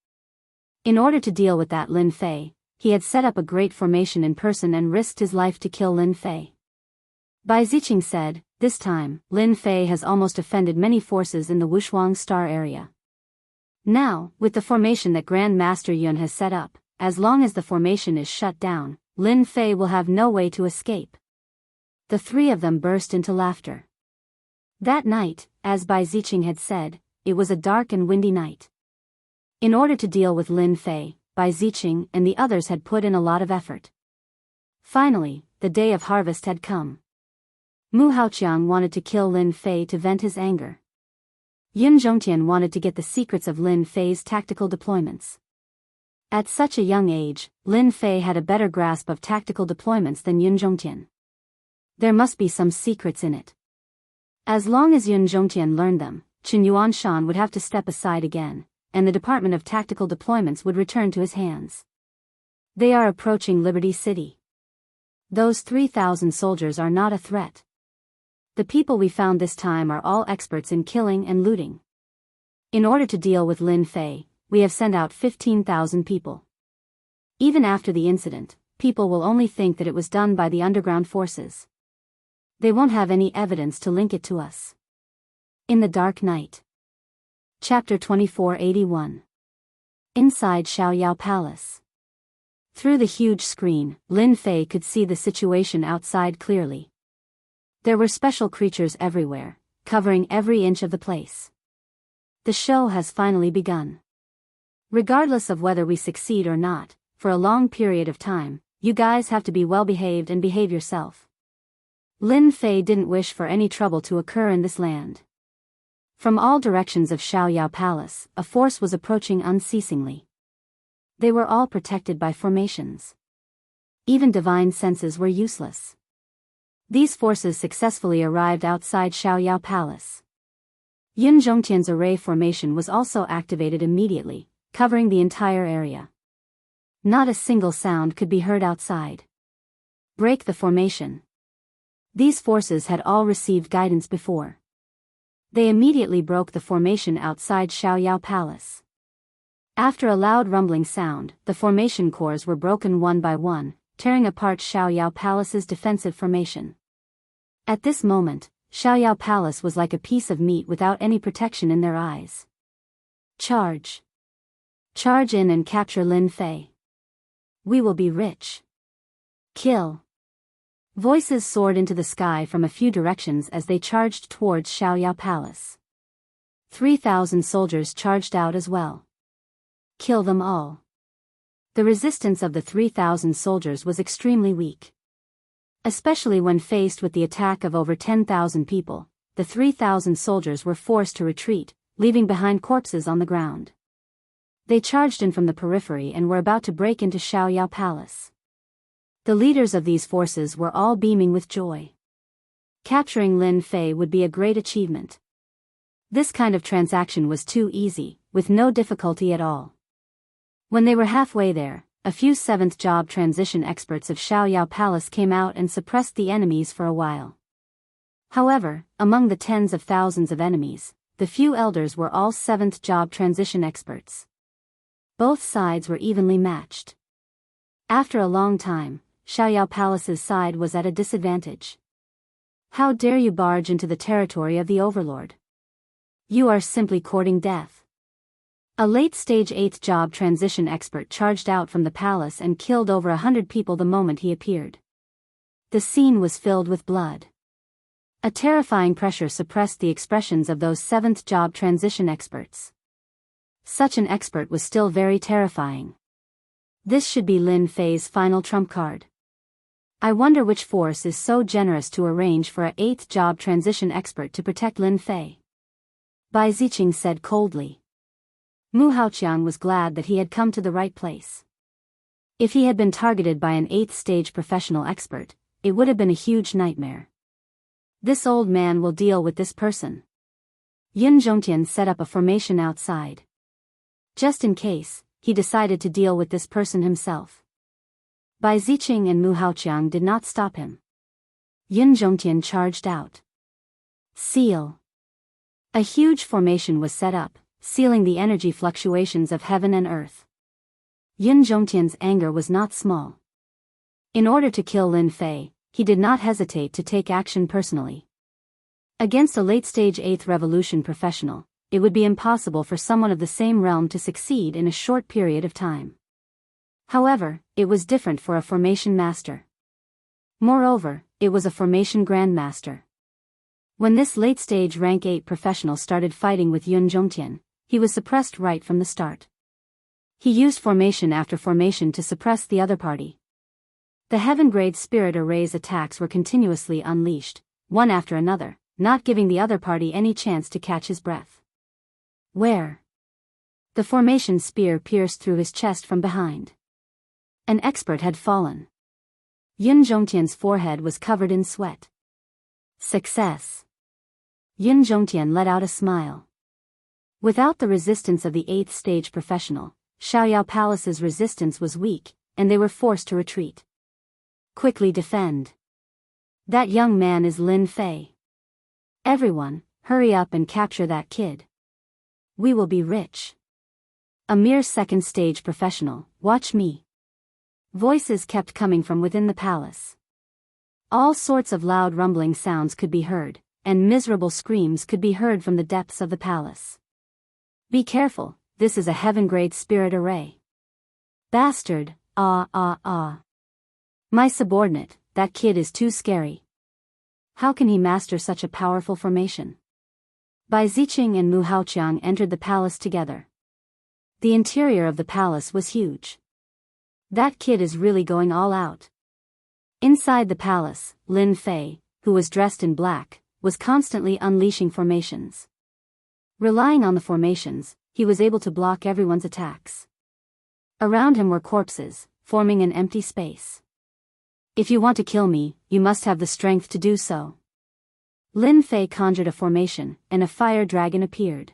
In order to deal with that Lin Fei, he had set up a great formation in person and risked his life to kill Lin Fei. Bai Ziqing said, "This time, Lin Fei has almost offended many forces in the Wushuang Star area. Now, with the formation that Grand Master Yun has set up, as long as the formation is shut down, Lin Fei will have no way to escape." The three of them burst into laughter. That night, as Bai Ziqing had said, it was a dark and windy night. In order to deal with Lin Fei, Bai Ziqing and the others had put in a lot of effort. Finally, the day of harvest had come. Mu Haoqiang wanted to kill Lin Fei to vent his anger. Yun Zhongtian wanted to get the secrets of Lin Fei's tactical deployments. At such a young age, Lin Fei had a better grasp of tactical deployments than Yun Zhongtian. There must be some secrets in it. As long as Yun Zhongtian learned them, Qin Yuanshan would have to step aside again, and the Department of Tactical Deployments would return to his hands. They are approaching Liberty City. Those 3,000 soldiers are not a threat. The people we found this time are all experts in killing and looting. In order to deal with Lin Fei, we have sent out 15,000 people. Even after the incident, people will only think that it was done by the underground forces. They won't have any evidence to link it to us. In the Dark Night. Chapter 2481. Inside Xiaoyao Palace. Through the huge screen, Lin Fei could see the situation outside clearly. There were special creatures everywhere, covering every inch of the place. The show has finally begun. Regardless of whether we succeed or not, for a long period of time, you guys have to be well behaved and behave yourself. Lin Fei didn't wish for any trouble to occur in this land. From all directions of Xiaoyao Palace, a force was approaching unceasingly. They were all protected by formations. Even divine senses were useless. These forces successfully arrived outside Xiaoyao Palace. Yun Zhongtian's array formation was also activated immediately, covering the entire area. Not a single sound could be heard outside. Break the formation. These forces had all received guidance before. They immediately broke the formation outside Xiaoyao Palace. After a loud rumbling sound, the formation cores were broken one by one, tearing apart Xiaoyao Palace's defensive formation. At this moment, Xiaoyao Palace was like a piece of meat without any protection in their eyes. Charge! Charge in and capture Lin Fei. We will be rich. Kill! Voices soared into the sky from a few directions as they charged towards Xiaoyao Palace. 3,000 soldiers charged out as well. Kill them all. The resistance of the 3,000 soldiers was extremely weak. Especially when faced with the attack of over 10,000 people, the 3,000 soldiers were forced to retreat, leaving behind corpses on the ground. They charged in from the periphery and were about to break into Xiaoyao Palace. The leaders of these forces were all beaming with joy. Capturing Lin Fei would be a great achievement. This kind of transaction was too easy, with no difficulty at all. When they were halfway there, a few 7th job transition experts of Xiaoyao Palace came out and suppressed the enemies for a while. However, among the tens of thousands of enemies, the few elders were all 7th job transition experts. Both sides were evenly matched. After a long time, Xiaoyao Palace's side was at a disadvantage. How dare you barge into the territory of the Overlord? You are simply courting death. A late-stage 8th job transition expert charged out from the palace and killed over 100 people the moment he appeared. The scene was filled with blood. A terrifying pressure suppressed the expressions of those 7th job transition experts. Such an expert was still very terrifying. This should be Lin Fei's final trump card. I wonder which force is so generous to arrange for a 8th job transition expert to protect Lin Fei. Bai Ziqing said coldly. Mu Haoqiang was glad that he had come to the right place. If he had been targeted by an 8th stage professional expert, it would have been a huge nightmare. This old man will deal with this person. Yun Zhongtian set up a formation outside. Just in case, he decided to deal with this person himself. Bai Ziqing and Mu Haoqiang did not stop him. Yun Zhongtian charged out. Seal. A huge formation was set up, sealing the energy fluctuations of heaven and earth. Yun Zhongtian's anger was not small. In order to kill Lin Fei, he did not hesitate to take action personally. Against a late-stage 8th revolution professional, it would be impossible for someone of the same realm to succeed in a short period of time. However, it was different for a formation master. Moreover, it was a formation grandmaster. When this late-stage rank 8 professional started fighting with Yun Zhongtian, he was suppressed right from the start. He used formation after formation to suppress the other party. The heaven-grade spirit array's attacks were continuously unleashed, one after another, not giving the other party any chance to catch his breath. Where? The formation spear pierced through his chest from behind. An expert had fallen. Yun Zhongtian's forehead was covered in sweat. Success. Yun Zhongtian let out a smile. Without the resistance of the 8th stage professional, Xiaoyao Palace's resistance was weak, and they were forced to retreat. Quickly defend. That young man is Lin Fei. Everyone, hurry up and capture that kid. We will be rich. A mere 2nd stage professional, watch me. Voices kept coming from within the palace. All sorts of loud rumbling sounds could be heard, and miserable screams could be heard from the depths of the palace. Be careful, this is a heaven-grade spirit array. Bastard, ah. My subordinate, that kid is too scary. How can he master such a powerful formation? Bai Ziqing and Mu Haoqiang entered the palace together. The interior of the palace was huge. That kid is really going all out. Inside the palace, Lin Fei, who was dressed in black, was constantly unleashing formations. Relying on the formations, he was able to block everyone's attacks. Around him were corpses, forming an empty space. If you want to kill me, you must have the strength to do so. Lin Fei conjured a formation, and a fire dragon appeared.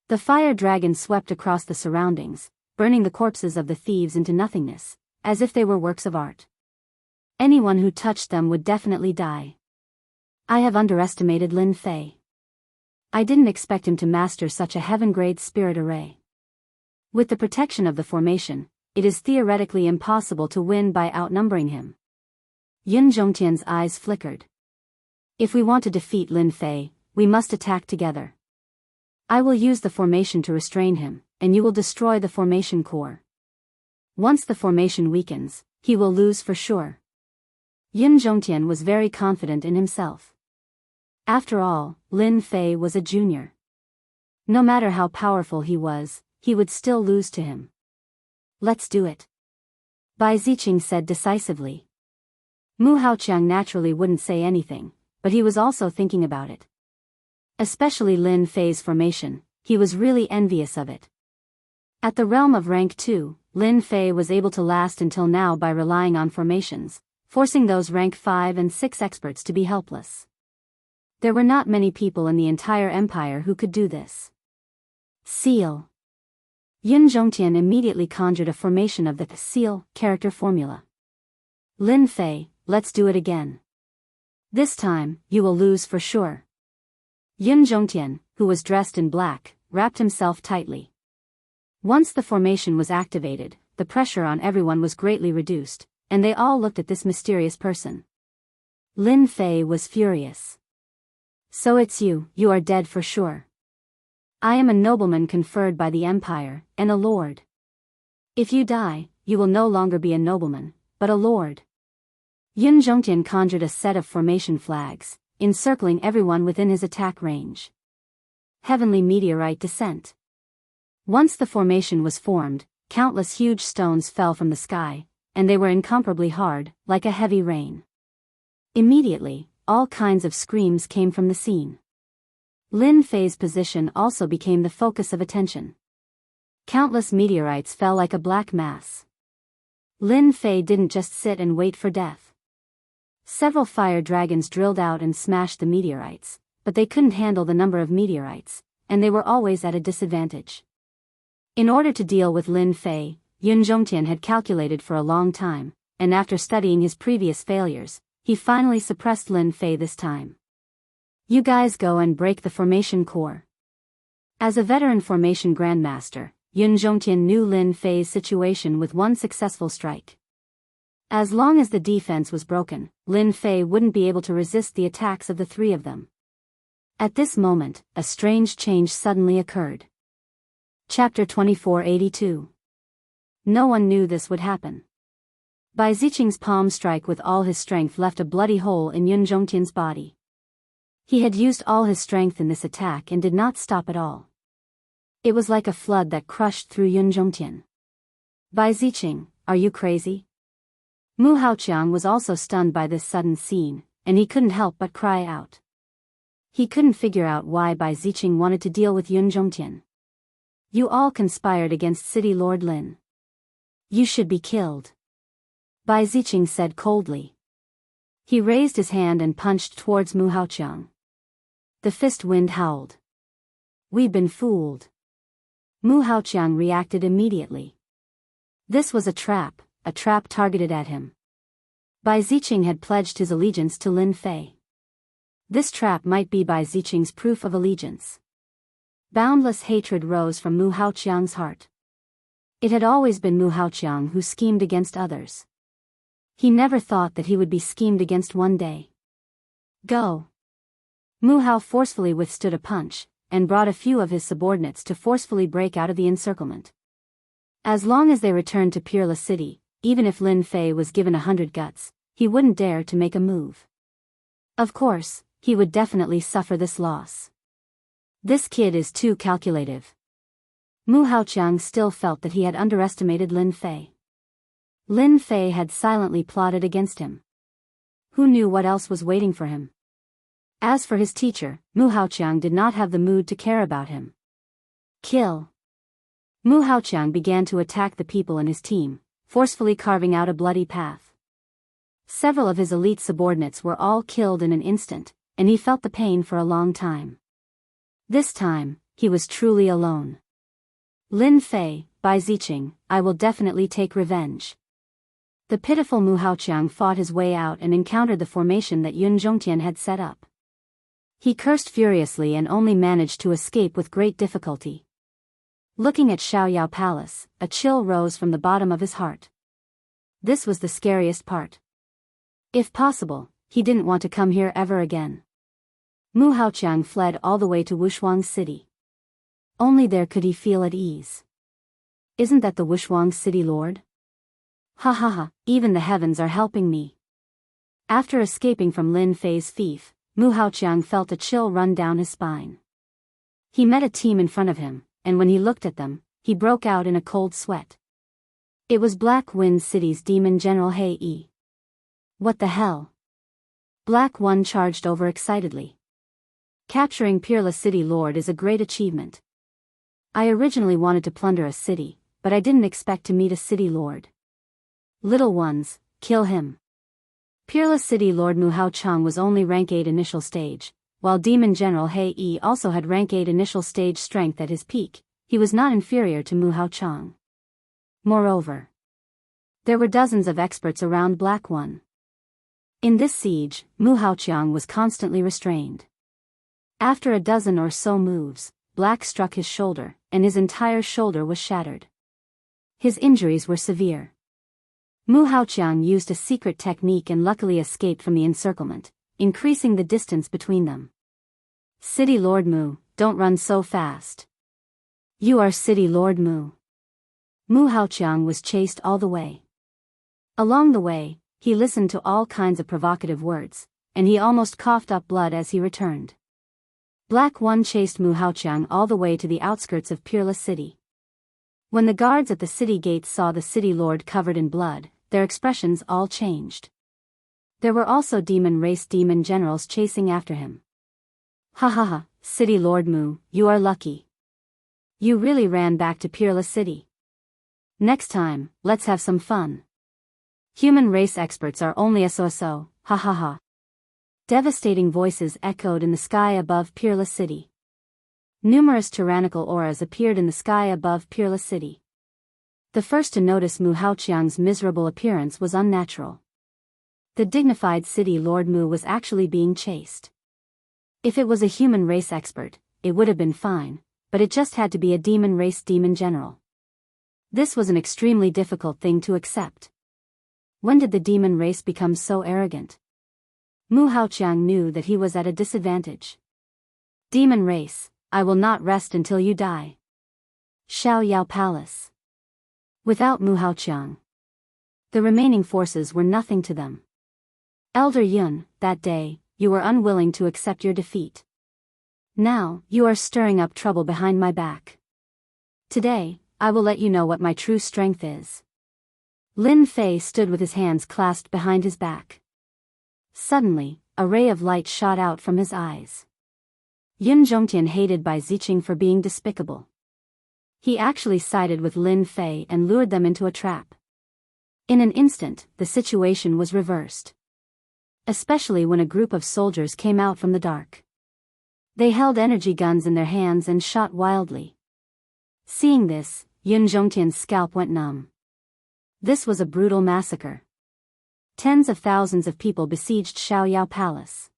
The fire dragon swept across the surroundings, burning the corpses of the thieves into nothingness, as if they were works of art. Anyone who touched them would definitely die. I have underestimated Lin Fei. I didn't expect him to master such a heaven-grade spirit array. With the protection of the formation, it is theoretically impossible to win by outnumbering him. Yun Zhongtian's eyes flickered. If we want to defeat Lin Fei, we must attack together. I will use the formation to restrain him, and you will destroy the formation core. Once the formation weakens, he will lose for sure. Yun Zhongtian was very confident in himself. After all, Lin Fei was a junior. No matter how powerful he would still lose to him. Let's do it. Bai Ziqing said decisively. Mu Haoqiang naturally wouldn't say anything, but he was also thinking about it. Especially Lin Fei's formation, he was really envious of it. At the realm of rank 2, Lin Fei was able to last until now by relying on formations, forcing those rank 5 and 6 experts to be helpless. There were not many people in the entire empire who could do this. Seal. Yun Zhongtian immediately conjured a formation of the seal character formula. Lin Fei, let's do it again. This time, you will lose for sure. Yun Zhongtian, who was dressed in black, wrapped himself tightly. Once the formation was activated, the pressure on everyone was greatly reduced, and they all looked at this mysterious person. Lin Fei was furious. "So it's you are dead for sure. I am a nobleman conferred by the Empire, and a lord. If you die, you will no longer be a nobleman, but a lord." Yun Zhongtian conjured a set of formation flags, encircling everyone within his attack range. Heavenly meteorite descent. Once the formation was formed, countless huge stones fell from the sky, and they were incomparably hard, like a heavy rain. Immediately, all kinds of screams came from the scene. Lin Fei's position also became the focus of attention. Countless meteorites fell like a black mass. Lin Fei didn't just sit and wait for death. Several fire dragons drilled out and smashed the meteorites, but they couldn't handle the number of meteorites, and they were always at a disadvantage. In order to deal with Lin Fei, Yun Zhongtian had calculated for a long time, and after studying his previous failures, he finally suppressed Lin Fei this time. "You guys go and break the formation core." As a veteran formation grandmaster, Yun Zhongtian knew Lin Fei's situation with one successful strike. As long as the defense was broken, Lin Fei wouldn't be able to resist the attacks of the three of them. At this moment, a strange change suddenly occurred. Chapter 2482. No one knew this would happen. Bai Ziqing's palm strike with all his strength left a bloody hole in Yun Zhongtian's body. He had used all his strength in this attack and did not stop at all. It was like a flood that crushed through Yun Zhongtian. "Bai Ziqing, are you crazy?" Mu Haoqiang was also stunned by this sudden scene, and he couldn't help but cry out. He couldn't figure out why Bai Ziqing wanted to deal with Yun Zhongtian. "You all conspired against City Lord Lin. You should be killed," Bai Ziqing said coldly. He raised his hand and punched towards Mu Haoqiang. The fist wind howled. "We've been fooled." Mu Haoqiang reacted immediately. This was a trap targeted at him. Bai Ziqing had pledged his allegiance to Lin Fei. This trap might be Bai Ziqing's proof of allegiance. Boundless hatred rose from Mu Haoqiang's heart. It had always been Mu Haoqiang who schemed against others. He never thought that he would be schemed against one day. "Go!" Mu Hao forcefully withstood a punch, and brought a few of his subordinates to forcefully break out of the encirclement. As long as they returned to Peerless City, even if Lin Fei was given 100 guts, he wouldn't dare to make a move. Of course, he would definitely suffer this loss. This kid is too calculative. Mu Haoqiang still felt that he had underestimated Lin Fei. Lin Fei had silently plotted against him. Who knew what else was waiting for him? As for his teacher, Mu Haoqiang did not have the mood to care about him. "Kill!" Mu Haoqiang began to attack the people in his team, forcefully carving out a bloody path. Several of his elite subordinates were all killed in an instant, and he felt the pain for a long time. This time, he was truly alone. "Lin Fei, Bai Ziqing, I will definitely take revenge." The pitiful Mu Haoqiang fought his way out and encountered the formation that Yun Zhongtian had set up. He cursed furiously and only managed to escape with great difficulty. Looking at Xiaoyao Palace, a chill rose from the bottom of his heart. This was the scariest part. If possible, he didn't want to come here ever again. Mu Haoqiang fled all the way to Wushuang City. Only there could he feel at ease. Isn't that the Wushuang City Lord? Ha ha ha, even the heavens are helping me. After escaping from Lin Fei's fief, Mu Haoqiang felt a chill run down his spine. He met a team in front of him, and when he looked at them, he broke out in a cold sweat. It was Black Wind City's Demon General Hei Yi. What the hell? Black One charged over excitedly. Capturing Peerless City Lord is a great achievement. I originally wanted to plunder a city, but I didn't expect to meet a city lord. Little ones, kill him. Peerless City Lord Mu Haoqiang was only rank 8 initial stage, while Demon General Hei Yi also had rank 8 initial stage strength at his peak. He was not inferior to Mu Haoqiang. Moreover, there were dozens of experts around Black One. In this siege, Mu Haoqiang was constantly restrained. After a dozen or so moves, Black struck his shoulder, and his entire shoulder was shattered. His injuries were severe. Mu Haoqiang used a secret technique and luckily escaped from the encirclement, increasing the distance between them. City Lord Mu, don't run so fast. You are City Lord Mu. Mu Haoqiang was chased all the way. Along the way, he listened to all kinds of provocative words, and he almost coughed up blood as he returned. Black One chased Mu Haoqiang all the way to the outskirts of Peerless City. When the guards at the city gates saw the city lord covered in blood, their expressions all changed. There were also demon race demon generals chasing after him. Ha ha ha, City Lord Mu, you are lucky. You really ran back to Peerless City. Next time, let's have some fun. Human race experts are only so, ha ha ha. Devastating voices echoed in the sky above Peerless City. Numerous tyrannical auras appeared in the sky above Peerless City. The first to notice Mu Haoqiang's miserable appearance was unnatural. The dignified city Lord Mu was actually being chased. If it was a human race expert, it would have been fine, but it just had to be a demon race demon general. This was an extremely difficult thing to accept. When did the demon race become so arrogant? Mu Haoqiang knew that he was at a disadvantage. Demon race, I will not rest until you die. Xiao Yao Palace. Without Mu Haoqiang, the remaining forces were nothing to them. Elder Yun, that day, you were unwilling to accept your defeat. Now, you are stirring up trouble behind my back. Today, I will let you know what my true strength is. Lin Fei stood with his hands clasped behind his back. Suddenly, a ray of light shot out from his eyes. Yun Zhongtian hated Bai Ziqing for being despicable. He actually sided with Lin Fei and lured them into a trap. In an instant, the situation was reversed. Especially when a group of soldiers came out from the dark. They held energy guns in their hands and shot wildly. Seeing this, Yun Zhongtian's scalp went numb. This was a brutal massacre. Tens of thousands of people besieged Xiaoyao Palace.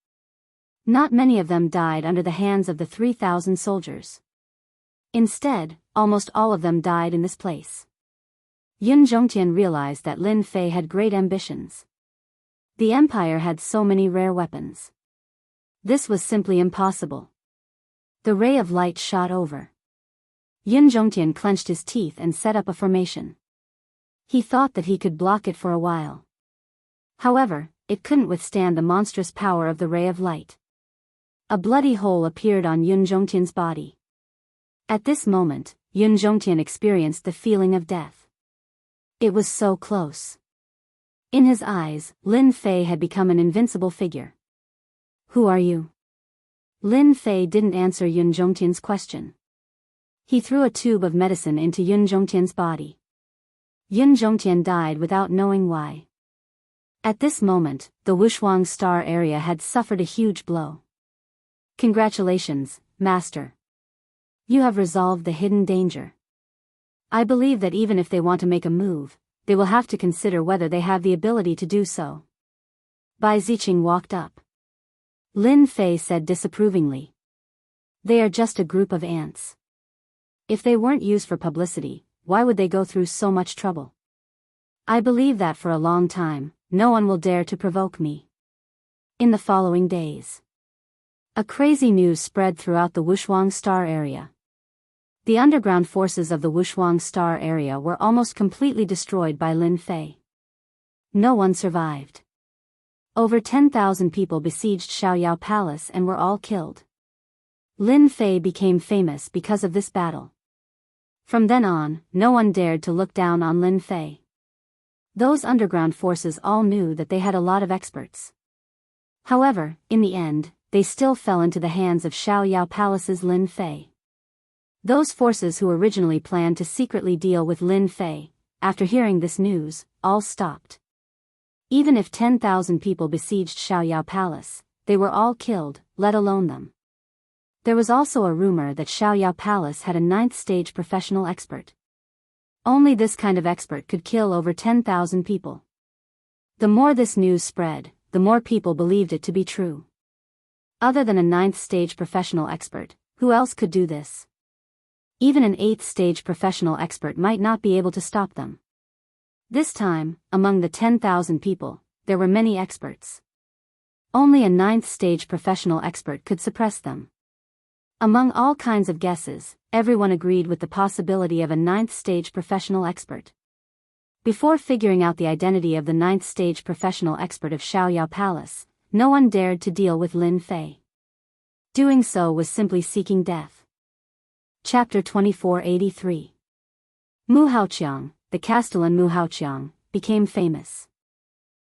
Not many of them died under the hands of the 3,000 soldiers. Instead, almost all of them died in this place. Yun Zhongtian realized that Lin Fei had great ambitions. The empire had so many rare weapons. This was simply impossible. The ray of light shot over. Yun Zhongtian clenched his teeth and set up a formation. He thought that he could block it for a while. However, it couldn't withstand the monstrous power of the ray of light. A bloody hole appeared on Yun Zhongtian's body. At this moment, Yun Zhongtian experienced the feeling of death. It was so close. In his eyes, Lin Fei had become an invincible figure. Who are you? Lin Fei didn't answer Yun Zhongtian's question. He threw a tube of medicine into Yun Zhongtian's body. Yun Zhongtian died without knowing why. At this moment, the Wushuang Star area had suffered a huge blow. Congratulations, Master. You have resolved the hidden danger. I believe that even if they want to make a move, they will have to consider whether they have the ability to do so. Bai Ziqing walked up. Lin Fei said disapprovingly. They are just a group of ants. If they weren't used for publicity, why would they go through so much trouble? I believe that for a long time, no one will dare to provoke me. In the following days, a crazy news spread throughout the Wushuang Star area. The underground forces of the Wushuang Star area were almost completely destroyed by Lin Fei. No one survived. Over 10,000 people besieged Xiaoyao Palace and were all killed. Lin Fei became famous because of this battle. From then on, no one dared to look down on Lin Fei. Those underground forces all knew that they had a lot of experts. However, in the end, they still fell into the hands of Xiaoyao Palace's Lin Fei. Those forces who originally planned to secretly deal with Lin Fei, after hearing this news, all stopped. Even if 10,000 people besieged Xiaoyao Palace, they were all killed, let alone them. There was also a rumor that Xiaoyao Palace had a 9th stage professional expert. Only this kind of expert could kill over 10,000 people. The more this news spread, the more people believed it to be true. Other than a 9th stage professional expert, who else could do this? Even an 8th stage professional expert might not be able to stop them. This time, among the 10,000 people, there were many experts. Only a 9th stage professional expert could suppress them. Among all kinds of guesses, everyone agreed with the possibility of a 9th stage professional expert. Before figuring out the identity of the 9th stage professional expert of Xiaoyao Palace, no one dared to deal with Lin Fei. Doing so was simply seeking death. Chapter 2483. Mu Haoqiang, the Castellan Mu Haoqiang, became famous.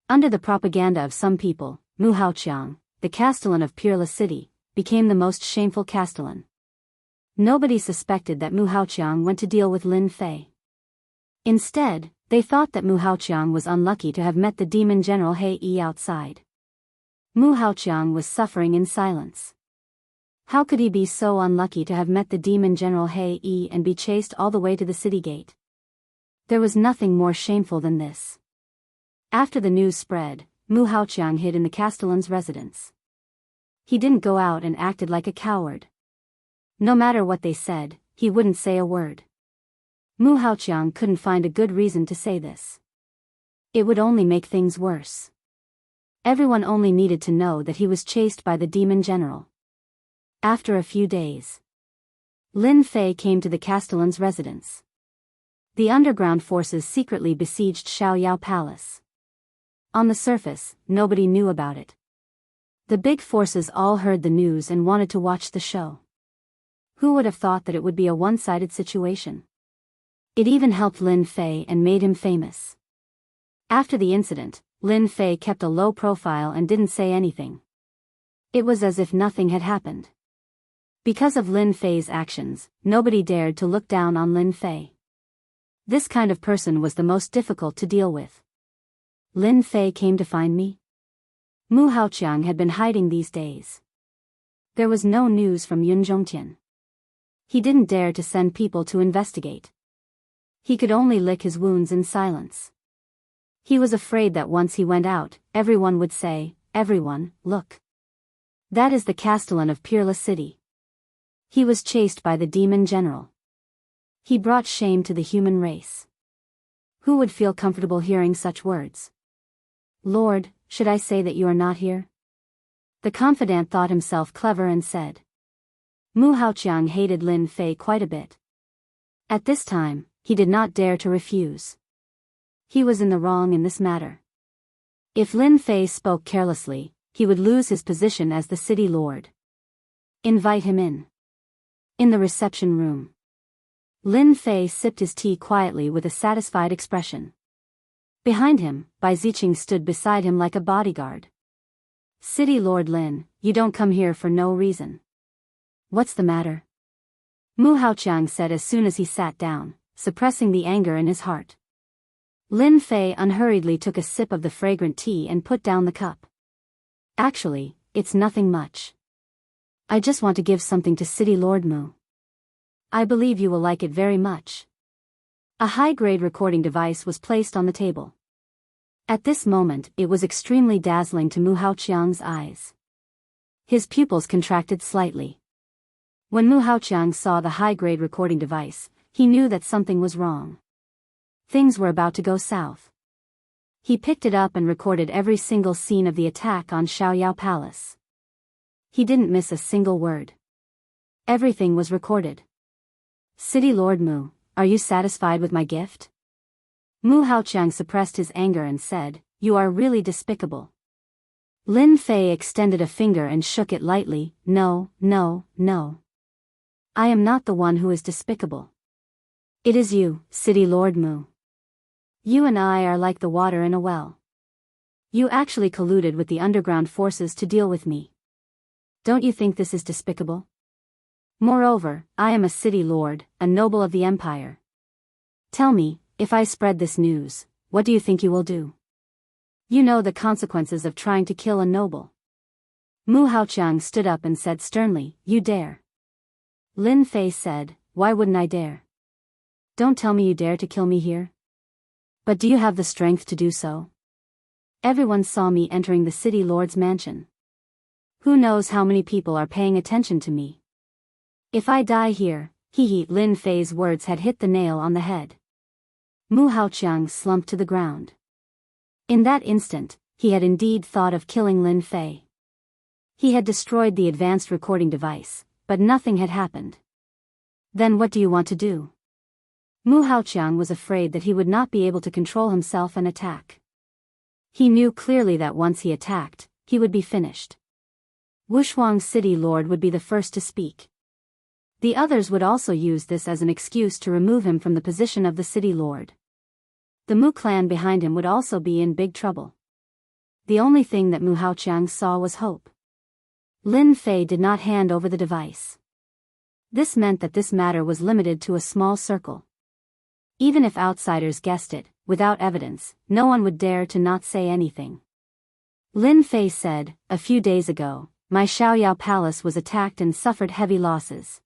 Under the propaganda of some people, Mu Haoqiang, the Castellan of Peerless City, became the most shameful Castellan. Nobody suspected that Mu Haoqiang went to deal with Lin Fei. Instead, they thought that Mu Haoqiang was unlucky to have met the demon general He Yi outside. Mu Haoqiang was suffering in silence. How could he be so unlucky to have met the demon general He Yi and be chased all the way to the city gate? There was nothing more shameful than this. After the news spread, Mu Haoqiang hid in the Castellan's residence. He didn't go out and acted like a coward. No matter what they said, he wouldn't say a word. Mu Haoqiang couldn't find a good reason to say this. It would only make things worse. Everyone only needed to know that he was chased by the demon general. After a few days, Lin Fei came to the Castellan's residence. The underground forces secretly besieged Xiaoyao Palace. On the surface, nobody knew about it. The big forces all heard the news and wanted to watch the show. Who would have thought that it would be a one-sided situation? It even helped Lin Fei and made him famous. After the incident, Lin Fei kept a low profile and didn't say anything. It was as if nothing had happened. Because of Lin Fei's actions, nobody dared to look down on Lin Fei. This kind of person was the most difficult to deal with. Lin Fei came to find me? Mu Haoqiang had been hiding these days. There was no news from Yun Zhongtian. He didn't dare to send people to investigate. He could only lick his wounds in silence. He was afraid that once he went out, everyone would say, "Everyone, look. That is the Castellan of Peerless City. He was chased by the demon general. He brought shame to the human race." Who would feel comfortable hearing such words? "Lord, should I say that you are not here?" The confidant thought himself clever and said. Mu Haoqiang hated Lin Fei quite a bit. At this time, he did not dare to refuse. He was in the wrong in this matter. If Lin Fei spoke carelessly, he would lose his position as the city lord. Invite him in. In the reception room, Lin Fei sipped his tea quietly with a satisfied expression. Behind him, Bai Ziqing stood beside him like a bodyguard. "City Lord Lin, you don't come here for no reason. What's the matter?" Mu Haoqiang said as soon as he sat down, suppressing the anger in his heart. Lin Fei unhurriedly took a sip of the fragrant tea and put down the cup. "Actually, it's nothing much. I just want to give something to City Lord Mu. I believe you will like it very much." A high-grade recording device was placed on the table. At this moment, it was extremely dazzling to Mu Haoqiang's eyes. His pupils contracted slightly. When Mu Haoqiang saw the high-grade recording device, he knew that something was wrong. Things were about to go south. He picked it up and recorded every single scene of the attack on Xiaoyao Palace. He didn't miss a single word. Everything was recorded. "City Lord Mu, are you satisfied with my gift?" Mu Haoqiang suppressed his anger and said, "You are really despicable." Lin Fei extended a finger and shook it lightly. "No, no, no. I am not the one who is despicable. It is you, City Lord Mu. You and I are like the water in a well. You actually colluded with the underground forces to deal with me. Don't you think this is despicable? Moreover, I am a city lord, a noble of the empire. Tell me, if I spread this news, what do you think you will do? You know the consequences of trying to kill a noble." Mu Haoqiang stood up and said sternly, "You dare?" Lin Fei said, "Why wouldn't I dare? Don't tell me you dare to kill me here. But do you have the strength to do so? Everyone saw me entering the city lord's mansion. Who knows how many people are paying attention to me? If I die here, Lin Fei's words had hit the nail on the head. Mu Haoqiang slumped to the ground. In that instant, he had indeed thought of killing Lin Fei. He had destroyed the advanced recording device, but nothing had happened. Then what do you want to do? Mu Haoqiang was afraid that he would not be able to control himself and attack. He knew clearly that once he attacked, he would be finished. Wushuang City Lord would be the first to speak. The others would also use this as an excuse to remove him from the position of the City Lord. The Mu clan behind him would also be in big trouble. The only thing that Mu Haoqiang saw was hope. Lin Fei did not hand over the device. This meant that this matter was limited to a small circle. Even if outsiders guessed it, without evidence, no one would dare to not say anything. Lin Fei said, "A few days ago, my Xiaoyao palace was attacked and suffered heavy losses.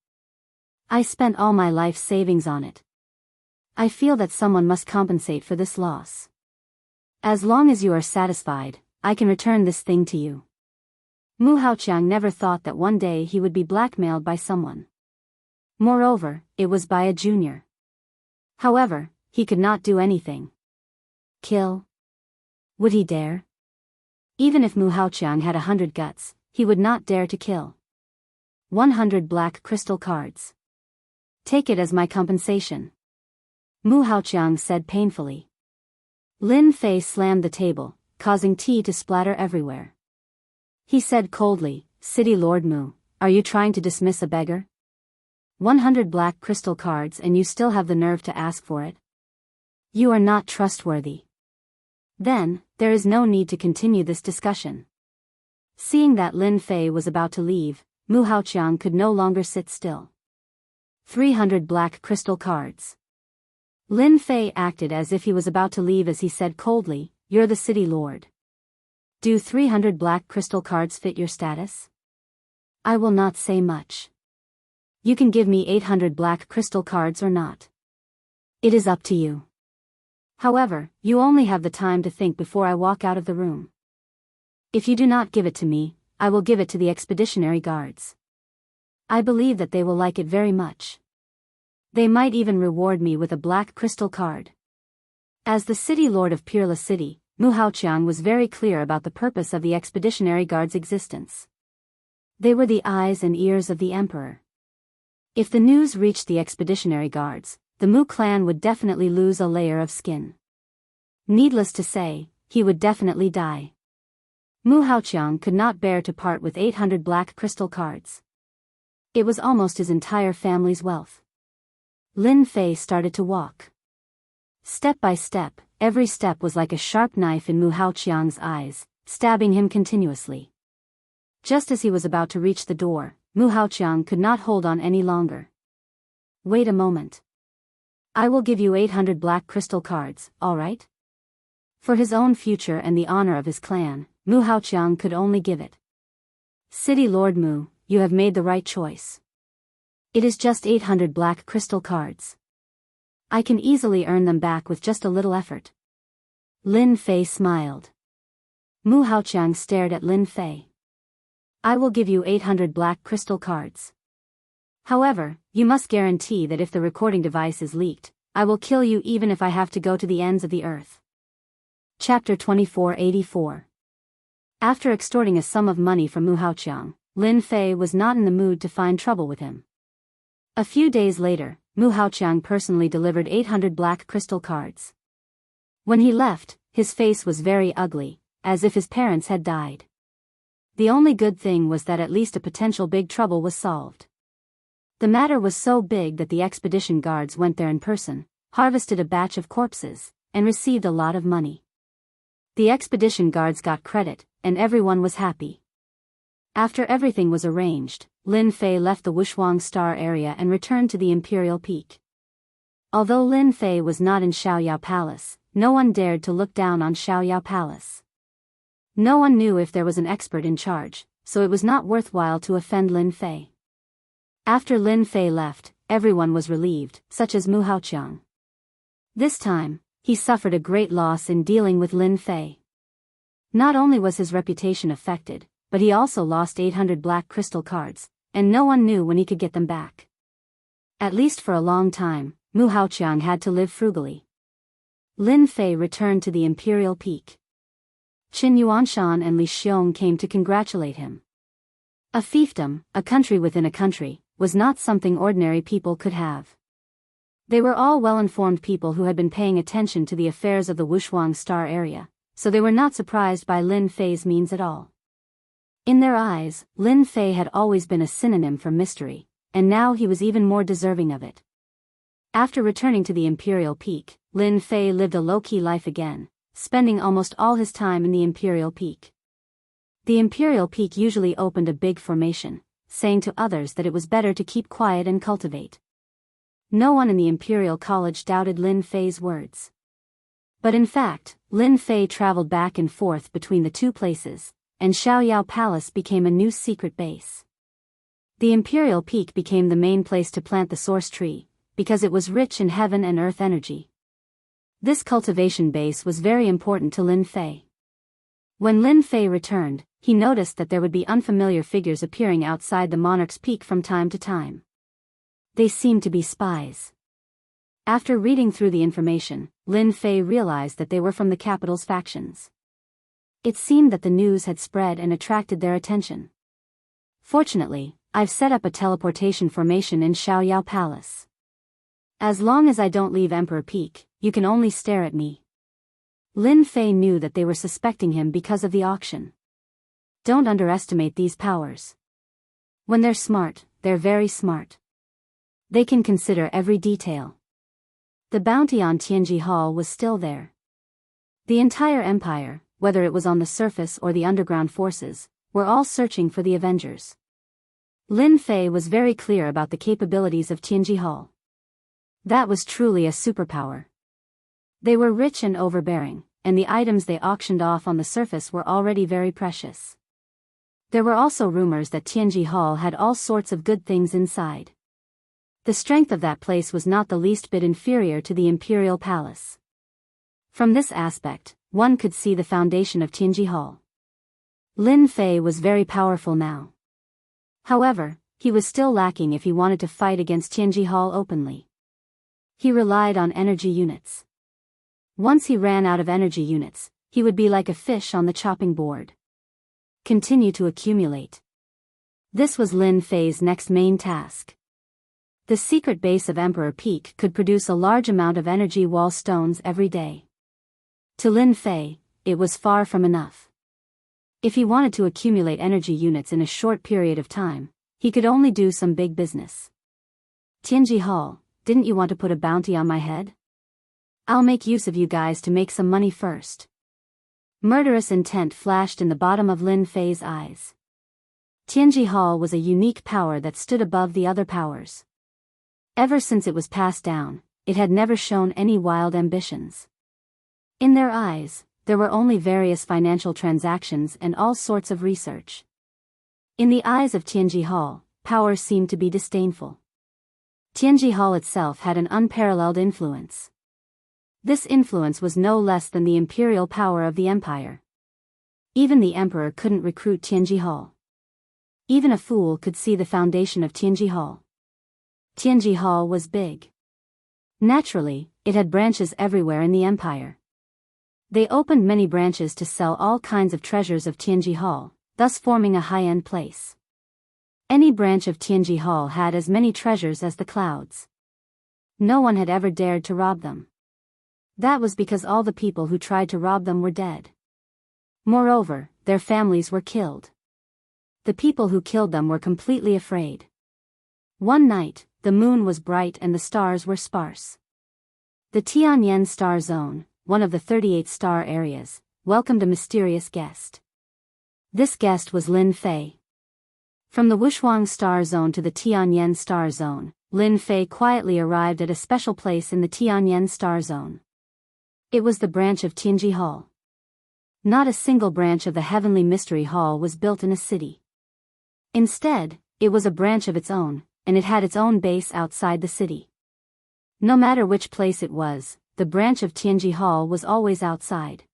I spent all my life savings on it. I feel that someone must compensate for this loss. As long as you are satisfied, I can return this thing to you." Mu Haoqiang never thought that one day he would be blackmailed by someone. Moreover, it was by a junior. However, he could not do anything. Kill? Would he dare? Even if Mu Haoqiang had 100 guts, he would not dare to kill. 100 black crystal cards. Take it as my compensation. Mu Haoqiang said painfully. Lin Fei slammed the table, causing tea to splatter everywhere. He said coldly, "City Lord Mu, are you trying to dismiss a beggar? 100 black crystal cards and you still have the nerve to ask for it? You are not trustworthy. Then, there is no need to continue this discussion." Seeing that Lin Fei was about to leave, Mu Haoqiang could no longer sit still. 300 black crystal cards. Lin Fei acted as if he was about to leave as he said coldly, "You're the city lord. Do 300 black crystal cards fit your status? I will not say much. You can give me 800 black crystal cards or not. It is up to you. However, you only have the time to think before I walk out of the room. If you do not give it to me, I will give it to the expeditionary guards. I believe that they will like it very much. They might even reward me with a black crystal card." As the city lord of Peerless City, Mu Haoqiang was very clear about the purpose of the expeditionary guards' existence. They were the eyes and ears of the emperor. If the news reached the expeditionary guards, the Mu clan would definitely lose a layer of skin. Needless to say, he would definitely die. Mu Haoqiang could not bear to part with 800 black crystal cards. It was almost his entire family's wealth. Lin Fei started to walk. Step by step, every step was like a sharp knife in Mu Haoqiang's eyes, stabbing him continuously. Just as he was about to reach the door, Mu Haoqiang could not hold on any longer. "Wait a moment. I will give you 800 black crystal cards, all right?" For his own future and the honor of his clan, Mu Haoqiang could only give it. "City Lord Mu, you have made the right choice. It is just 800 black crystal cards. I can easily earn them back with just a little effort." Lin Fei smiled. Mu Haoqiang stared at Lin Fei. "I will give you 800 black crystal cards. However, you must guarantee that if the recording device is leaked, I will kill you even if I have to go to the ends of the earth." Chapter 2484. After extorting a sum of money from Mu Haoqiang, Lin Fei was not in the mood to find trouble with him. A few days later, Mu Haoqiang personally delivered 800 black crystal cards. When he left, his face was very ugly, as if his parents had died. The only good thing was that at least a potential big trouble was solved. The matter was so big that the expedition guards went there in person, harvested a batch of corpses, and received a lot of money. The expedition guards got credit, and everyone was happy. After everything was arranged, Lin Fei left the Wushuang Star area and returned to the Imperial Peak. Although Lin Fei was not in Xiaoyao Palace, no one dared to look down on Xiaoyao Palace. No one knew if there was an expert in charge, so it was not worthwhile to offend Lin Fei. After Lin Fei left, everyone was relieved, such as Mu Haoqiang. This time, he suffered a great loss in dealing with Lin Fei. Not only was his reputation affected, but he also lost 800 black crystal cards, and no one knew when he could get them back. At least for a long time, Mu Haoqiang had to live frugally. Lin Fei returned to the imperial peak. Qin Yuanshan and Li Xiong came to congratulate him. A fiefdom, a country within a country, was not something ordinary people could have. They were all well-informed people who had been paying attention to the affairs of the Wushuang Star area, so they were not surprised by Lin Fei's means at all. In their eyes, Lin Fei had always been a synonym for mystery, and now he was even more deserving of it. After returning to the imperial peak, Lin Fei lived a low-key life again, spending almost all his time in the imperial peak. The imperial peak usually opened a big formation, saying to others that it was better to keep quiet and cultivate. No one in the imperial college doubted Lin Fei's words. But in fact, Lin Fei traveled back and forth between the two places, and Xiaoyao Palace became a new secret base. The imperial peak became the main place to plant the source tree, because it was rich in heaven and earth energy. This cultivation base was very important to Lin Fei. When Lin Fei returned, he noticed that there would be unfamiliar figures appearing outside the monarch's peak from time to time. They seemed to be spies. After reading through the information, Lin Fei realized that they were from the capital's factions. It seemed that the news had spread and attracted their attention. Fortunately, I've set up a teleportation formation in Xiaoyao Palace. As long as I don't leave Emperor Peak, you can only stare at me. Lin Fei knew that they were suspecting him because of the auction. Don't underestimate these powers. When they're smart, they're very smart. They can consider every detail. The bounty on Tianji Hall was still there. The entire empire, whether it was on the surface or the underground forces, were all searching for the Avengers. Lin Fei was very clear about the capabilities of Tianji Hall. That was truly a superpower. They were rich and overbearing, and the items they auctioned off on the surface were already very precious. There were also rumors that Tianji Hall had all sorts of good things inside. The strength of that place was not the least bit inferior to the imperial palace. From this aspect, one could see the foundation of Tianji Hall. Lin Fei was very powerful now. However, he was still lacking if he wanted to fight against Tianji Hall openly. He relied on energy units. Once he ran out of energy units, he would be like a fish on the chopping board. Continue to accumulate. This was Lin Fei's next main task. The secret base of Emperor Peak could produce a large amount of energy wall stones every day. To Lin Fei, it was far from enough. If he wanted to accumulate energy units in a short period of time, he could only do some big business. Tianji Hall, didn't you want to put a bounty on my head? I'll make use of you guys to make some money first. Murderous intent flashed in the bottom of Lin Fei's eyes. Tianji Hall was a unique power that stood above the other powers. Ever since it was passed down, it had never shown any wild ambitions. In their eyes, there were only various financial transactions and all sorts of research. In the eyes of Tianji Hall, power seemed to be disdainful. Tianji Hall itself had an unparalleled influence. This influence was no less than the imperial power of the empire. Even the emperor couldn't recruit Tianji Hall. Even a fool could see the foundation of Tianji Hall. Tianji Hall was big. Naturally, it had branches everywhere in the empire. They opened many branches to sell all kinds of treasures of Tianji Hall, thus forming a high-end place. Any branch of Tianji Hall had as many treasures as the clouds. No one had ever dared to rob them. That was because all the people who tried to rob them were dead. Moreover, their families were killed. The people who killed them were completely afraid. One night, the moon was bright and the stars were sparse. The Tianyan Star Zone, one of the 38 star areas, welcomed a mysterious guest. This guest was Lin Fei. From the Wushuang Star Zone to the Tianyan Star Zone, Lin Fei quietly arrived at a special place in the Tianyan Star Zone. It was the branch of Tianji Hall. Not a single branch of the Heavenly Mystery Hall was built in a city. Instead, it was a branch of its own, and it had its own base outside the city. No matter which place it was, the branch of Tianji Hall was always outside.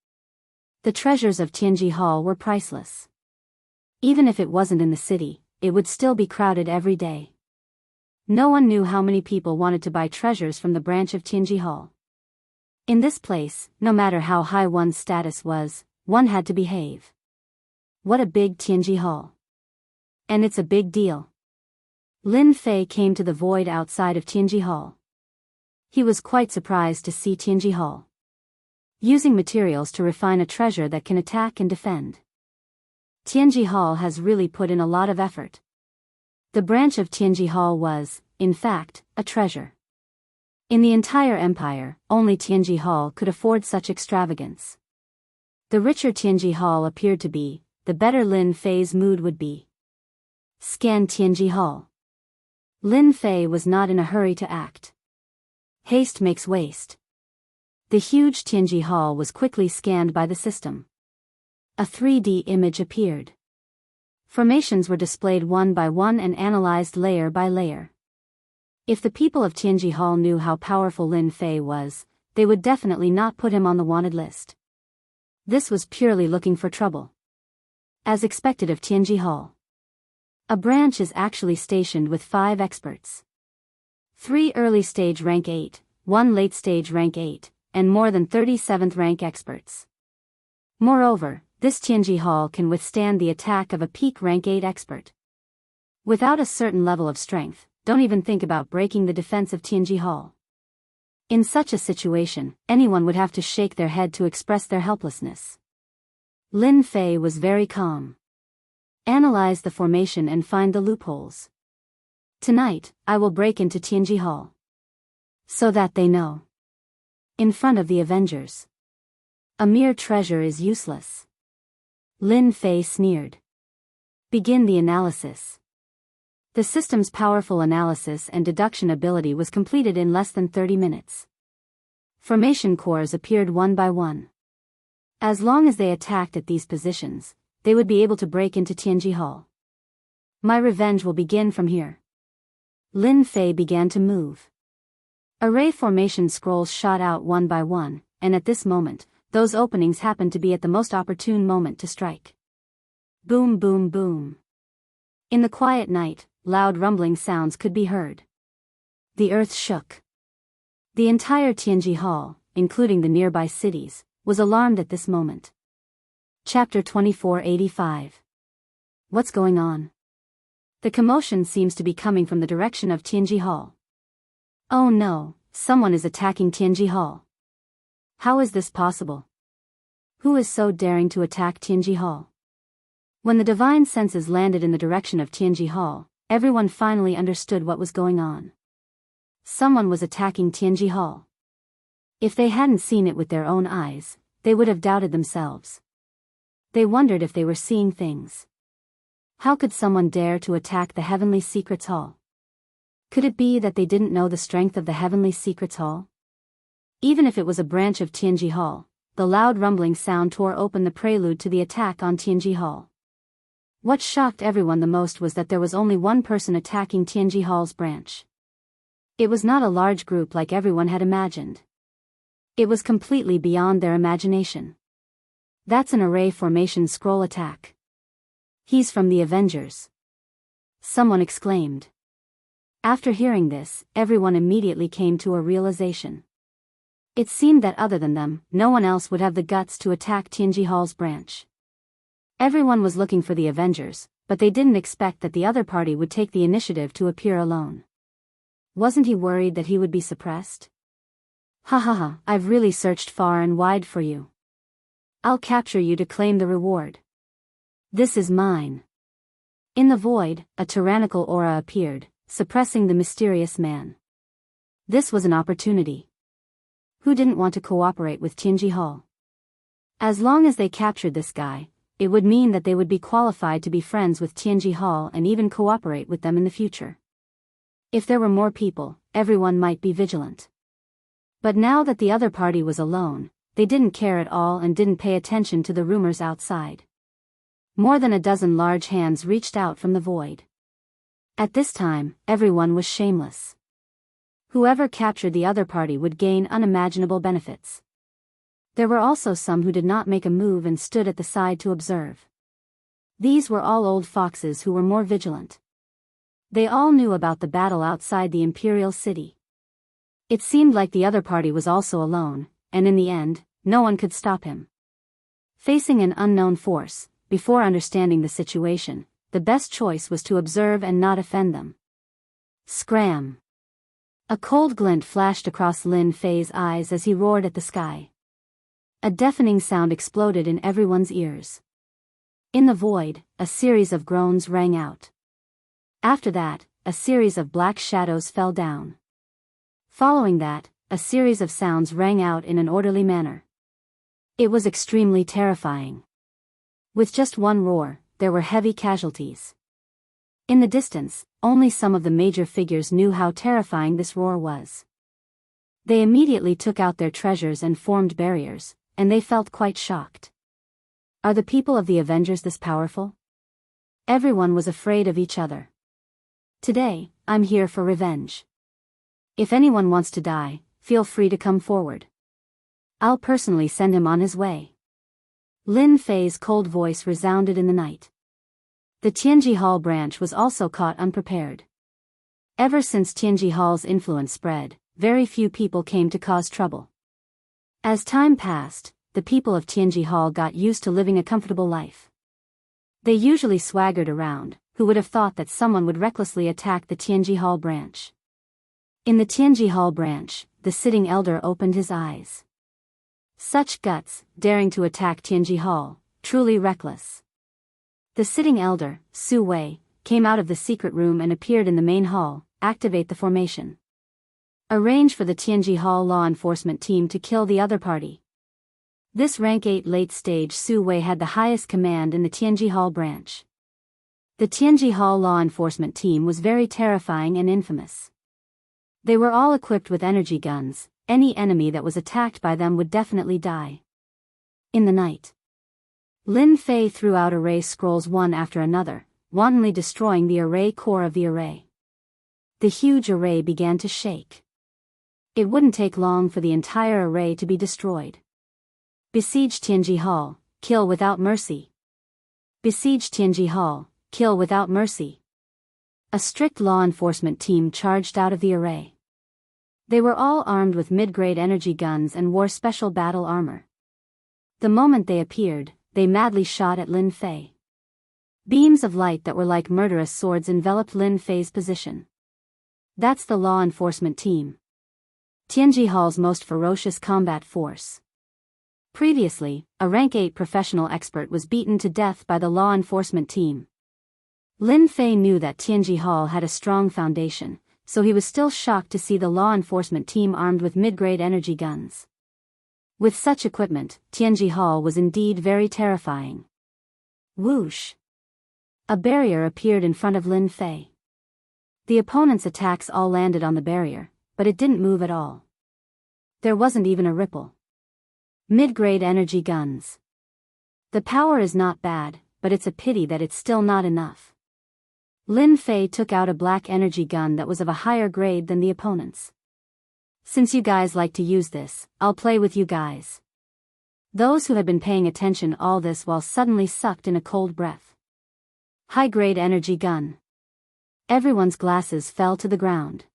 The treasures of Tianji Hall were priceless. Even if it wasn't in the city, it would still be crowded every day. No one knew how many people wanted to buy treasures from the branch of Tianji Hall. In this place, no matter how high one's status was, one had to behave. What a big Tianji Hall. And it's a big deal. Lin Fei came to the void outside of Tianji Hall. He was quite surprised to see Tianji Hall using materials to refine a treasure that can attack and defend. Tianji Hall has really put in a lot of effort. The branch of Tianji Hall was, in fact, a treasure. In the entire empire, only Tianji Hall could afford such extravagance. The richer Tianji Hall appeared to be, the better Lin Fei's mood would be. Scan Tianji Hall. Lin Fei was not in a hurry to act. Haste makes waste. The huge Tianji Hall was quickly scanned by the system. A 3D image appeared. Formations were displayed one by one and analyzed layer by layer. If the people of Tianji Hall knew how powerful Lin Fei was, they would definitely not put him on the wanted list. This was purely looking for trouble. As expected of Tianji Hall, a branch is actually stationed with 5 experts. 3 early stage rank 8, 1 late stage rank 8, and more than 37th rank experts. Moreover, this Tianji Hall can withstand the attack of a peak rank 8 expert. Without a certain level of strength, don't even think about breaking the defense of Tianji Hall. In such a situation, anyone would have to shake their head to express their helplessness. Lin Fei was very calm. Analyze the formation and find the loopholes. Tonight, I will break into Tianji Hall. So that they know. In front of the Avengers. A mere treasure is useless. Lin Fei sneered. Begin the analysis. The system's powerful analysis and deduction ability was completed in less than 30 minutes. Formation cores appeared one by one. As long as they attacked at these positions, they would be able to break into Tianji Hall. My revenge will begin from here. Lin Fei began to move. Array formation scrolls shot out one by one, and at this moment, those openings happened to be at the most opportune moment to strike. Boom, boom, boom. In the quiet night, loud rumbling sounds could be heard. The earth shook. The entire Tianji Hall, including the nearby cities, was alarmed at this moment. Chapter 2485. What's going on? The commotion seems to be coming from the direction of Tianji Hall. Oh no, someone is attacking Tianji Hall. How is this possible? Who is so daring to attack Tianji Hall? When the divine senses landed in the direction of Tianji Hall, everyone finally understood what was going on. Someone was attacking Tianji Hall. If they hadn't seen it with their own eyes, they would have doubted themselves. They wondered if they were seeing things. How could someone dare to attack the Heavenly Secrets Hall? Could it be that they didn't know the strength of the Heavenly Secrets Hall? Even if it was a branch of Tianji Hall, the loud rumbling sound tore open the prelude to the attack on Tianji Hall. What shocked everyone the most was that there was only one person attacking Tianji Hall's branch. It was not a large group like everyone had imagined. It was completely beyond their imagination. That's an array formation scroll attack. He's from the Avengers. Someone exclaimed. After hearing this, everyone immediately came to a realization. It seemed that other than them, no one else would have the guts to attack Tianji Hall's branch. Everyone was looking for the Avengers, but they didn't expect that the other party would take the initiative to appear alone. Wasn't he worried that he would be suppressed? Ha ha ha, I've really searched far and wide for you. I'll capture you to claim the reward. This is mine. In the void, a tyrannical aura appeared, suppressing the mysterious man. This was an opportunity. Who didn't want to cooperate with Tianji Hall? As long as they captured this guy, it would mean that they would be qualified to be friends with Tianji Hall and even cooperate with them in the future. If there were more people, everyone might be vigilant. But now that the other party was alone, they didn't care at all and didn't pay attention to the rumors outside. More than a dozen large hands reached out from the void. At this time, everyone was shameless. Whoever captured the other party would gain unimaginable benefits. There were also some who did not make a move and stood at the side to observe. These were all old foxes who were more vigilant. They all knew about the battle outside the imperial city. It seemed like the other party was also alone, and in the end, no one could stop him. Facing an unknown force, before understanding the situation, the best choice was to observe and not offend them. Scram! A cold glint flashed across Lin Fei's eyes as he roared at the sky. A deafening sound exploded in everyone's ears. In the void, a series of groans rang out. After that, a series of black shadows fell down. Following that, a series of sounds rang out in an orderly manner. It was extremely terrifying. With just one roar, there were heavy casualties. In the distance, only some of the major figures knew how terrifying this roar was. They immediately took out their treasures and formed barriers, and they felt quite shocked. Are the people of the Avengers this powerful? Everyone was afraid of each other. Today, I'm here for revenge. If anyone wants to die, feel free to come forward. I'll personally send him on his way. Lin Fei's cold voice resounded in the night. The Tianji Hall branch was also caught unprepared. Ever since Tianji Hall's influence spread, very few people came to cause trouble. As time passed, the people of Tianji Hall got used to living a comfortable life. They usually swaggered around. Who would have thought that someone would recklessly attack the Tianji Hall branch? In the Tianji Hall branch, the sitting elder opened his eyes. Such guts, daring to attack Tianji Hall, truly reckless. The sitting elder, Su Wei, came out of the secret room and appeared in the main hall. Activate the formation. Arrange for the Tianji Hall law enforcement team to kill the other party. This rank 8 late stage Su Wei had the highest command in the Tianji Hall branch. The Tianji Hall law enforcement team was very terrifying and infamous. They were all equipped with energy guns. Any enemy that was attacked by them would definitely die. In the night, Lin Fei threw out array scrolls one after another, wantonly destroying the array core of the array. The huge array began to shake. It wouldn't take long for the entire array to be destroyed. Besiege Tianji Hall, kill without mercy. Besiege Tianji Hall, kill without mercy. A strict law enforcement team charged out of the array. They were all armed with mid-grade energy guns and wore special battle armor. The moment they appeared, they madly shot at Lin Fei. Beams of light that were like murderous swords enveloped Lin Fei's position. That's the law enforcement team. Tianji Hall's most ferocious combat force. Previously, a rank 8 professional expert was beaten to death by the law enforcement team. Lin Fei knew that Tianji Hall had a strong foundation, so he was still shocked to see the law enforcement team armed with mid-grade energy guns. With such equipment, Tianji Hall was indeed very terrifying. Whoosh! A barrier appeared in front of Lin Fei. The opponent's attacks all landed on the barrier, but it didn't move at all. There wasn't even a ripple. Mid-grade energy guns. The power is not bad, but it's a pity that it's still not enough. Lin Fei took out a black energy gun that was of a higher grade than the opponent's. Since you guys like to use this, I'll play with you guys. Those who had been paying attention all this while suddenly sucked in a cold breath. High-grade energy gun. Everyone's glasses fell to the ground.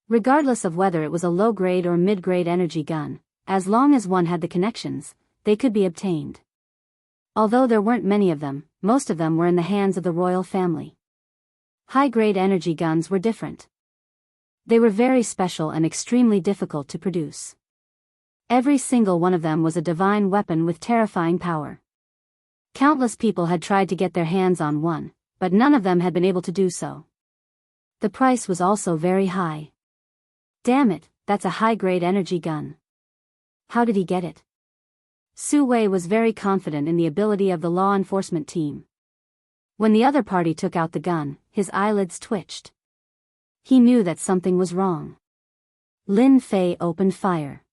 Regardless of whether it was a low-grade or mid-grade energy gun, as long as one had the connections, they could be obtained. Although there weren't many of them, most of them were in the hands of the royal family. High-grade energy guns were different. They were very special and extremely difficult to produce. Every single one of them was a divine weapon with terrifying power. Countless people had tried to get their hands on one, but none of them had been able to do so. The price was also very high. Damn it, that's a high-grade energy gun. How did he get it? Su Wei was very confident in the ability of the law enforcement team. When the other party took out the gun, his eyelids twitched. He knew that something was wrong. Lin Fei opened fire.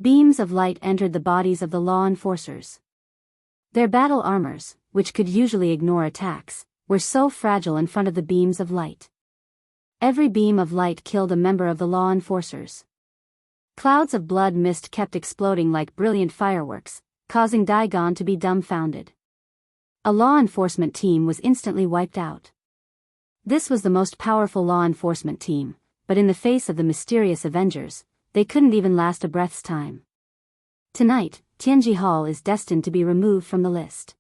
Beams of light entered the bodies of the law enforcers. Their battle armors, which could usually ignore attacks, were so fragile in front of the beams of light. Every beam of light killed a member of the law enforcers. Clouds of blood mist kept exploding like brilliant fireworks, causing Daigon to be dumbfounded. A law enforcement team was instantly wiped out. This was the most powerful law enforcement team, but in the face of the mysterious Avengers, they couldn't even last a breath's time. Tonight, Tianji Hall is destined to be removed from the list.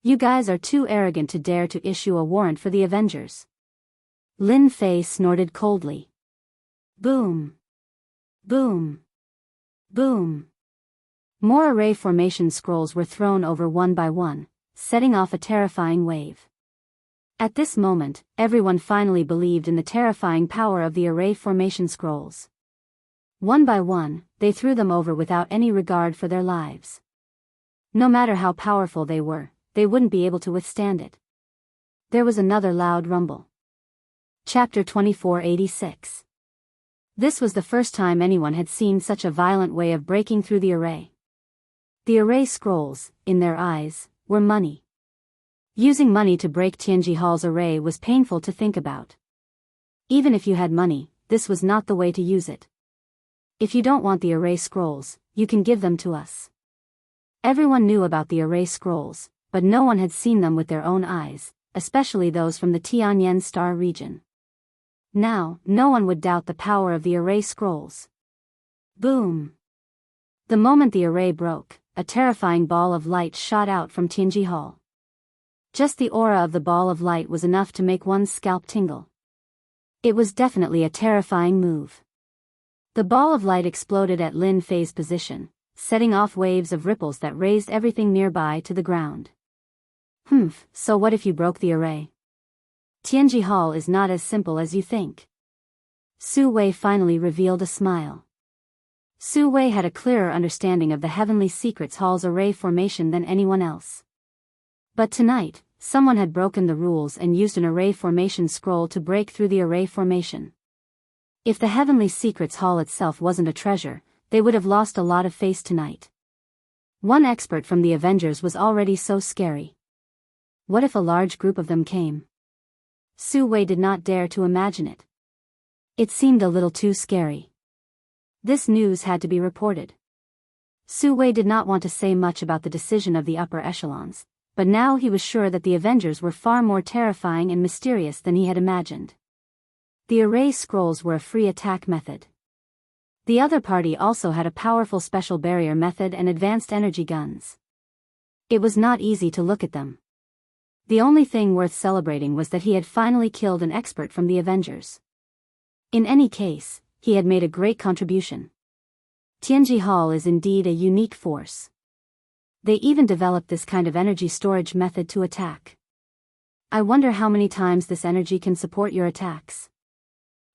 You guys are too arrogant to dare to issue a warrant for the Avengers. Lin Fei snorted coldly. Boom. Boom. Boom. More array formation scrolls were thrown over one by one, setting off a terrifying wave. At this moment, everyone finally believed in the terrifying power of the array formation scrolls. One by one, they threw them over without any regard for their lives. No matter how powerful they were, they wouldn't be able to withstand it. There was another loud rumble. Chapter 2486. This was the first time anyone had seen such a violent way of breaking through the array. The array scrolls, in their eyes, were money. Using money to break Tianji Hall's array was painful to think about. Even if you had money, this was not the way to use it. If you don't want the array scrolls, you can give them to us. Everyone knew about the array scrolls, but no one had seen them with their own eyes, especially those from the Tianyan Star region. Now, no one would doubt the power of the array scrolls. Boom! The moment the array broke, a terrifying ball of light shot out from Tianji Hall. Just the aura of the ball of light was enough to make one's scalp tingle. It was definitely a terrifying move. The ball of light exploded at Lin Fei's position, setting off waves of ripples that raised everything nearby to the ground. So what if you broke the array? Tianji Hall is not as simple as you think. Su Wei finally revealed a smile. Su Wei had a clearer understanding of the Heavenly Secrets Hall's array formation than anyone else. But tonight, someone had broken the rules and used an array formation scroll to break through the array formation. If the Heavenly Secrets Hall itself wasn't a treasure, they would have lost a lot of face tonight. One expert from the Avengers was already so scary. What if a large group of them came? Su Wei did not dare to imagine it. It seemed a little too scary. This news had to be reported. Su Wei did not want to say much about the decision of the upper echelons, but now he was sure that the Avengers were far more terrifying and mysterious than he had imagined. The array scrolls were a free attack method. The other party also had a powerful special barrier method and advanced energy guns. It was not easy to look at them. The only thing worth celebrating was that he had finally killed an expert from the Avengers. In any case, he had made a great contribution. Tianji Hall is indeed a unique force. They even developed this kind of energy storage method to attack. I wonder how many times this energy can support your attacks.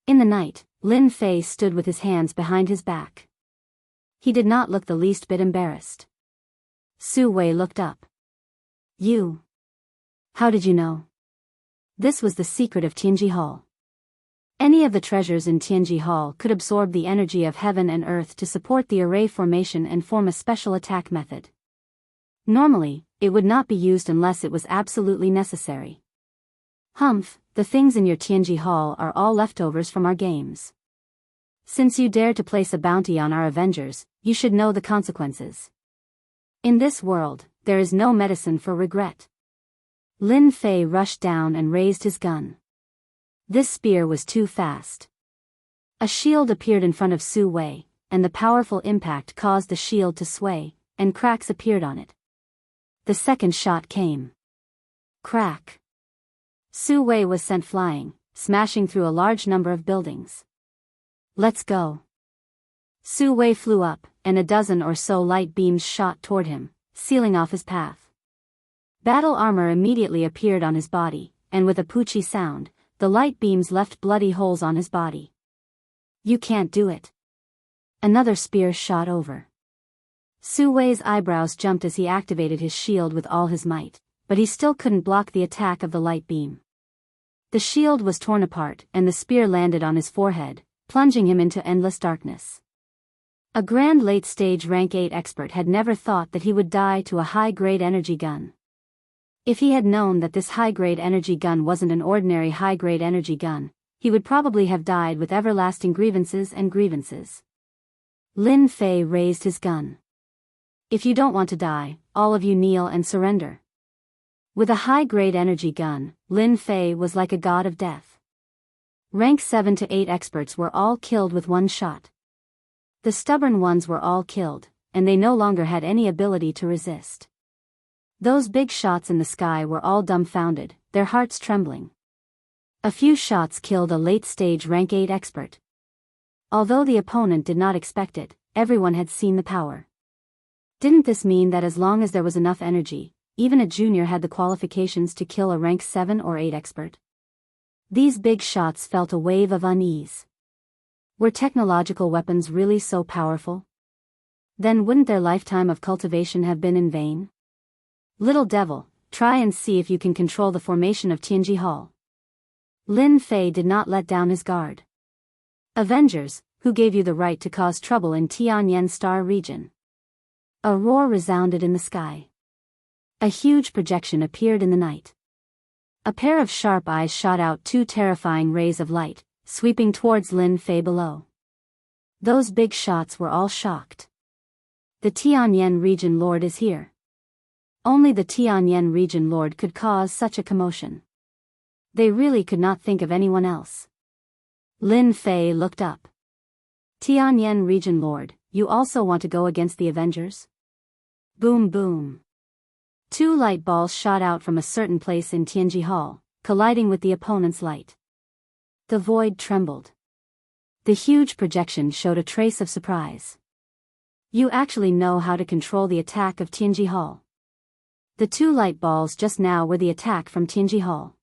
In the night, Lin Fei stood with his hands behind his back. He did not look the least bit embarrassed. Su Wei looked up. You. How did you know? This was the secret of Tianji Hall. Any of the treasures in Tianji Hall could absorb the energy of heaven and earth to support the array formation and form a special attack method. Normally, it would not be used unless it was absolutely necessary. The things in your Tianji Hall are all leftovers from our games. Since you dare to place a bounty on our Avengers, you should know the consequences. In this world, there is no medicine for regret. Lin Fei rushed down and raised his gun. This spear was too fast. A shield appeared in front of Su Wei, and the powerful impact caused the shield to sway, and cracks appeared on it. The second shot came. Crack. Su Wei was sent flying, smashing through a large number of buildings. Let's go. Su Wei flew up, and a dozen or so light beams shot toward him, sealing off his path. Battle armor immediately appeared on his body, and with a poochy sound, the light beams left bloody holes on his body. You can't do it. Another spear shot over. Su Wei's eyebrows jumped as he activated his shield with all his might, but he still couldn't block the attack of the light beam. The shield was torn apart and the spear landed on his forehead, plunging him into endless darkness. A grand late-stage rank 8 expert had never thought that he would die to a high-grade energy gun. If he had known that this high-grade energy gun wasn't an ordinary high-grade energy gun, he would probably have died with everlasting grievances and grievances. Lin Fei raised his gun. If you don't want to die, all of you kneel and surrender. With a high-grade energy gun, Lin Fei was like a god of death. Rank 7 to 8 experts were all killed with one shot. The stubborn ones were all killed, and they no longer had any ability to resist. Those big shots in the sky were all dumbfounded, their hearts trembling. A few shots killed a late-stage rank 8 expert. Although the opponent did not expect it, everyone had seen the power. Didn't this mean that as long as there was enough energy, even a junior had the qualifications to kill a rank 7 or 8 expert? These big shots felt a wave of unease. Were technological weapons really so powerful? Then wouldn't their lifetime of cultivation have been in vain? Little devil, try and see if you can control the formation of Tianji Hall. Lin Fei did not let down his guard. Avengers, who gave you the right to cause trouble in Tianyan Star region? A roar resounded in the sky. A huge projection appeared in the night. A pair of sharp eyes shot out 2 terrifying rays of light, sweeping towards Lin Fei below. Those big shots were all shocked. The Tianyan region lord is here. Only the Tianyan region lord could cause such a commotion. They really could not think of anyone else. Lin Fei looked up. Tianyan region lord, you also want to go against the Avengers? Boom boom. 2 light balls shot out from a certain place in Tianji Hall, colliding with the opponent's light. The void trembled. The huge projection showed a trace of surprise. You actually know how to control the attack of Tianji Hall. The 2 light balls just now were the attack from Tianji Hall.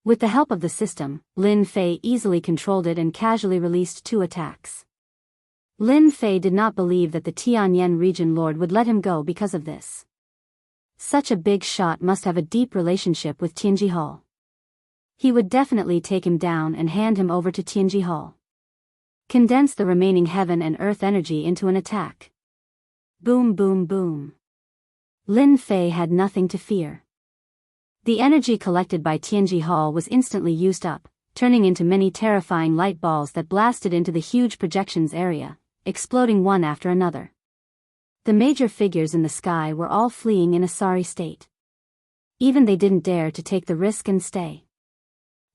With the help of the system, Lin Fei easily controlled it and casually released 2 attacks. Lin Fei did not believe that the Tianyan region lord would let him go because of this. Such a big shot must have a deep relationship with Tianji Hall. He would definitely take him down and hand him over to Tianji Hall. Condense the remaining heaven and earth energy into an attack. Boom boom boom. Lin Fei had nothing to fear. The energy collected by Tianji Hall was instantly used up, turning into many terrifying light balls that blasted into the huge projections area, exploding one after another. The major figures in the sky were all fleeing in a sorry state. Even they didn't dare to take the risk and stay.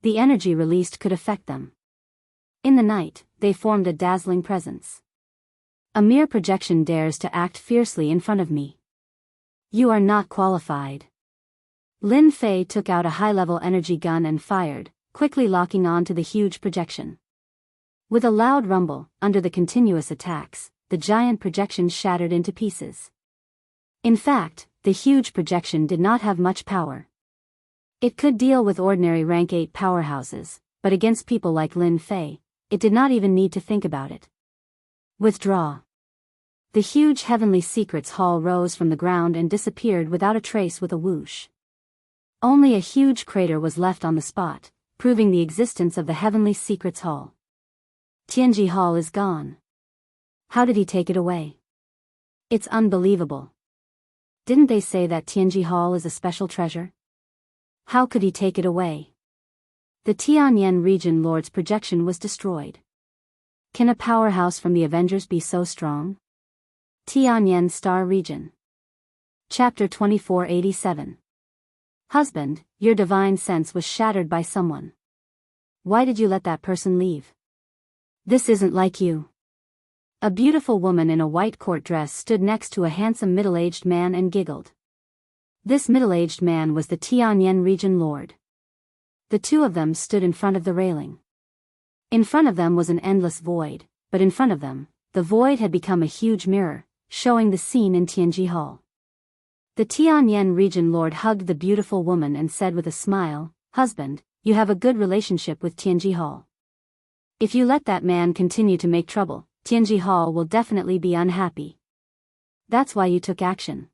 The energy released could affect them. In the night, they formed a dazzling presence. A mere projection dares to act fiercely in front of me. You are not qualified. Lin Fei took out a high-level energy gun and fired, quickly locking on to the huge projection. With a loud rumble, under the continuous attacks, the giant projection shattered into pieces. In fact, the huge projection did not have much power. It could deal with ordinary rank 8 powerhouses, but against people like Lin Fei, it did not even need to think about it. Withdraw. The huge Heavenly Secrets Hall rose from the ground and disappeared without a trace with a whoosh. Only a huge crater was left on the spot, proving the existence of the Heavenly Secrets Hall. Tianji Hall is gone. How did he take it away? It's unbelievable. Didn't they say that Tianji Hall is a special treasure? How could he take it away? The Tianyan region lord's projection was destroyed. Can a powerhouse from the Avengers be so strong? Tianyan Star Region. Chapter 2487. Husband, your divine sense was shattered by someone. Why did you let that person leave? This isn't like you. A beautiful woman in a white court dress stood next to a handsome middle-aged man and giggled. This middle-aged man was the Tianyan region lord. The 2 of them stood in front of the railing. In front of them was an endless void, but in front of them, the void had become a huge mirror, showing the scene in Tianji Hall. The Tianyan region lord hugged the beautiful woman and said with a smile, "Husband, you have a good relationship with Tianji Hall. If you let that man continue to make trouble, Tianji Hall will definitely be unhappy. That's why you took action.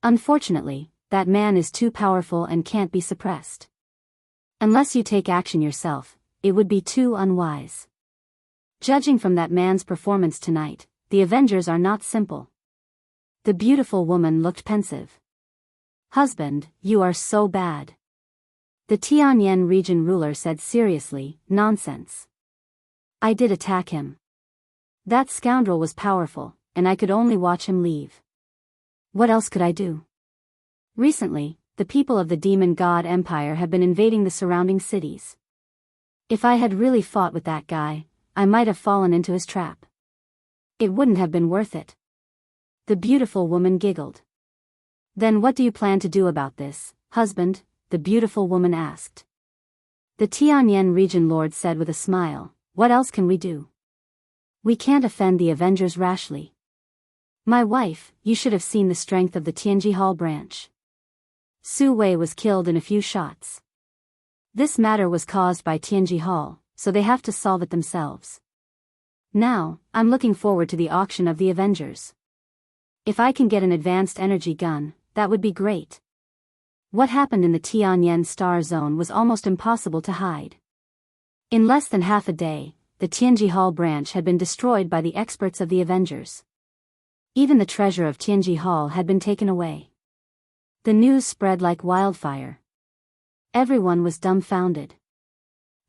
Unfortunately, that man is too powerful and can't be suppressed. Unless you take action yourself, it would be too unwise. Judging from that man's performance tonight, the Avengers are not simple." The beautiful woman looked pensive. "Husband, you are so bad." The Tianyan region ruler said seriously, "Nonsense. I did attack him. That scoundrel was powerful, and I could only watch him leave. What else could I do? Recently, the people of the Demon God Empire have been invading the surrounding cities. If I had really fought with that guy, I might have fallen into his trap. It wouldn't have been worth it. The beautiful woman giggled. Then what do you plan to do about this, husband? The beautiful woman asked. The Tianyan region lord said with a smile, what else can we do? We can't offend the Avengers rashly. My wife, you should have seen the strength of the Tianji Hall branch. Su Wei was killed in a few shots. This matter was caused by Tianji Hall, so they have to solve it themselves. Now, I'm looking forward to the auction of the Avengers. If I can get an advanced energy gun, that would be great. What happened in the Tianyan Star Zone was almost impossible to hide. In less than half a day, the Tianji Hall branch had been destroyed by the experts of the Avengers. Even the treasure of Tianji Hall had been taken away. The news spread like wildfire. Everyone was dumbfounded.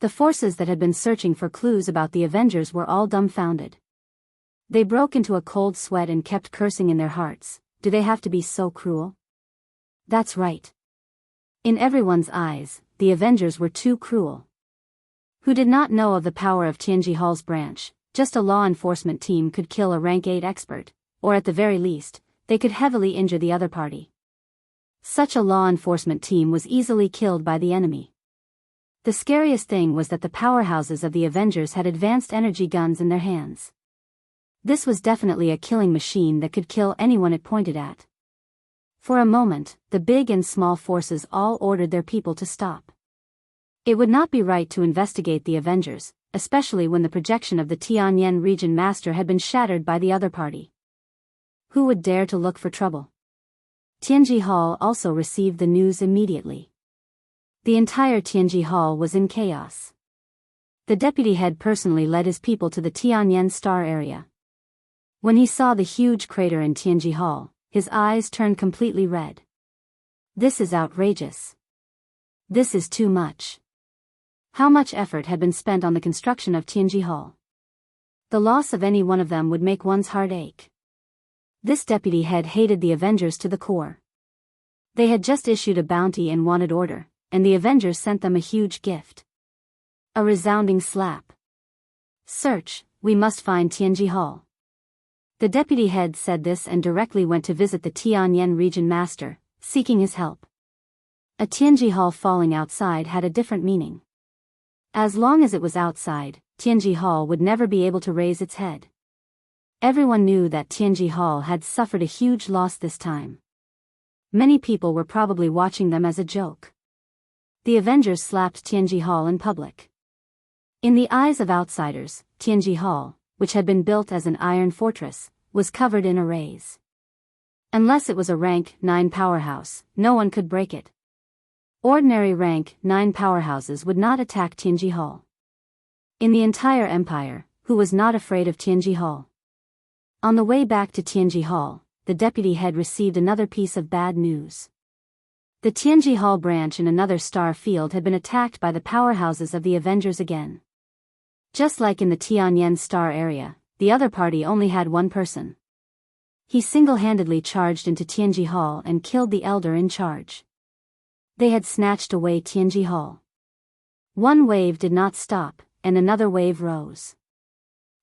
The forces that had been searching for clues about the Avengers were all dumbfounded. They broke into a cold sweat and kept cursing in their hearts. Do they have to be so cruel? That's right. In everyone's eyes, the Avengers were too cruel. Who did not know of the power of Tianji Hall's branch? Just a law enforcement team could kill a rank 8 expert, or at the very least, they could heavily injure the other party. Such a law enforcement team was easily killed by the enemy. The scariest thing was that the powerhouses of the Avengers had advanced energy guns in their hands. This was definitely a killing machine that could kill anyone it pointed at. For a moment, the big and small forces all ordered their people to stop. It would not be right to investigate the Avengers, especially when the projection of the Tianyan region master had been shattered by the other party. Who would dare to look for trouble? Tianji Hall also received the news immediately. The entire Tianji Hall was in chaos. The deputy head personally led his people to the Tianyan Star area. When he saw the huge crater in Tianji Hall, his eyes turned completely red. This is outrageous. This is too much. How much effort had been spent on the construction of Tianji Hall? The loss of any one of them would make one's heart ache. This deputy head hated the Avengers to the core. They had just issued a bounty and wanted order, and the Avengers sent them a huge gift. A resounding slap. Search, we must find Tianji Hall. The deputy head said this and directly went to visit the Tianyan region master, seeking his help. A Tianji Hall falling outside had a different meaning. As long as it was outside, Tianji Hall would never be able to raise its head. Everyone knew that Tianji Hall had suffered a huge loss this time. Many people were probably watching them as a joke. The Avengers slapped Tianji Hall in public. In the eyes of outsiders, Tianji Hall, which had been built as an iron fortress, was covered in arrays. Unless it was a rank 9 powerhouse, no one could break it. Ordinary rank 9 powerhouses would not attack Tianji Hall. In the entire empire, who was not afraid of Tianji Hall? On the way back to Tianji Hall, the deputy head received another piece of bad news. The Tianji Hall branch in another star field had been attacked by the powerhouses of the Avengers again. Just like in the Tianyan star area, the other party only had one person. He single-handedly charged into Tianji Hall and killed the elder in charge. They had snatched away Tianji Hall. One wave did not stop, and another wave rose.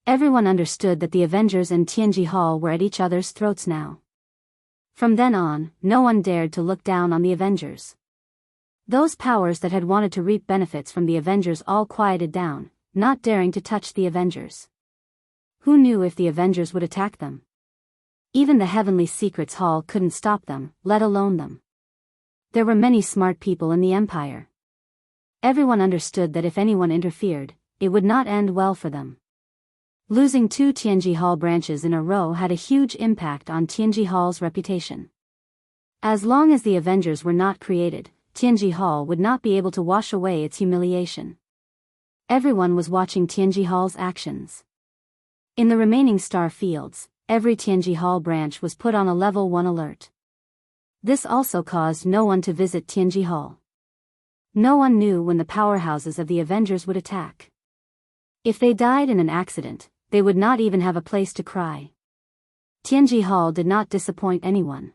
Everyone understood that the Avengers and Tianji Hall were at each other's throats now. From then on, no one dared to look down on the Avengers. Those powers that had wanted to reap benefits from the Avengers all quieted down, not daring to touch the Avengers. Who knew if the Avengers would attack them? Even the Heavenly Secrets Hall couldn't stop them, let alone them. There were many smart people in the Empire. Everyone understood that if anyone interfered, it would not end well for them. Losing 2 Tianji Hall branches in a row had a huge impact on Tianji Hall's reputation. As long as the Avengers were not created, Tianji Hall would not be able to wash away its humiliation. Everyone was watching Tianji Hall's actions. In the remaining star fields, every Tianji Hall branch was put on a level 1 alert. This also caused no one to visit Tianji Hall. No one knew when the powerhouses of the Avengers would attack. If they died in an accident, they would not even have a place to cry. Tianji Hall did not disappoint anyone.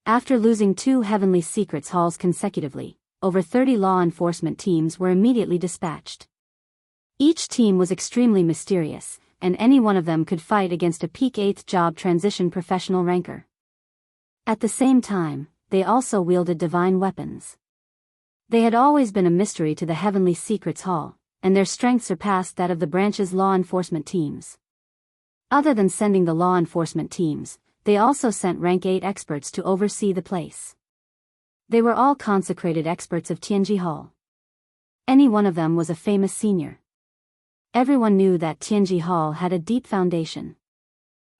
After losing 2 Heavenly Secrets halls consecutively, over 30 law enforcement teams were immediately dispatched. Each team was extremely mysterious, and any one of them could fight against a peak 8th job transition professional ranker. At the same time, they also wielded divine weapons. They had always been a mystery to the Heavenly Secrets Hall, and their strength surpassed that of the branch's law enforcement teams. Other than sending the law enforcement teams, they also sent rank 8 experts to oversee the place. They were all consecrated experts of Tianji Hall. Any one of them was a famous senior. Everyone knew that Tianji Hall had a deep foundation.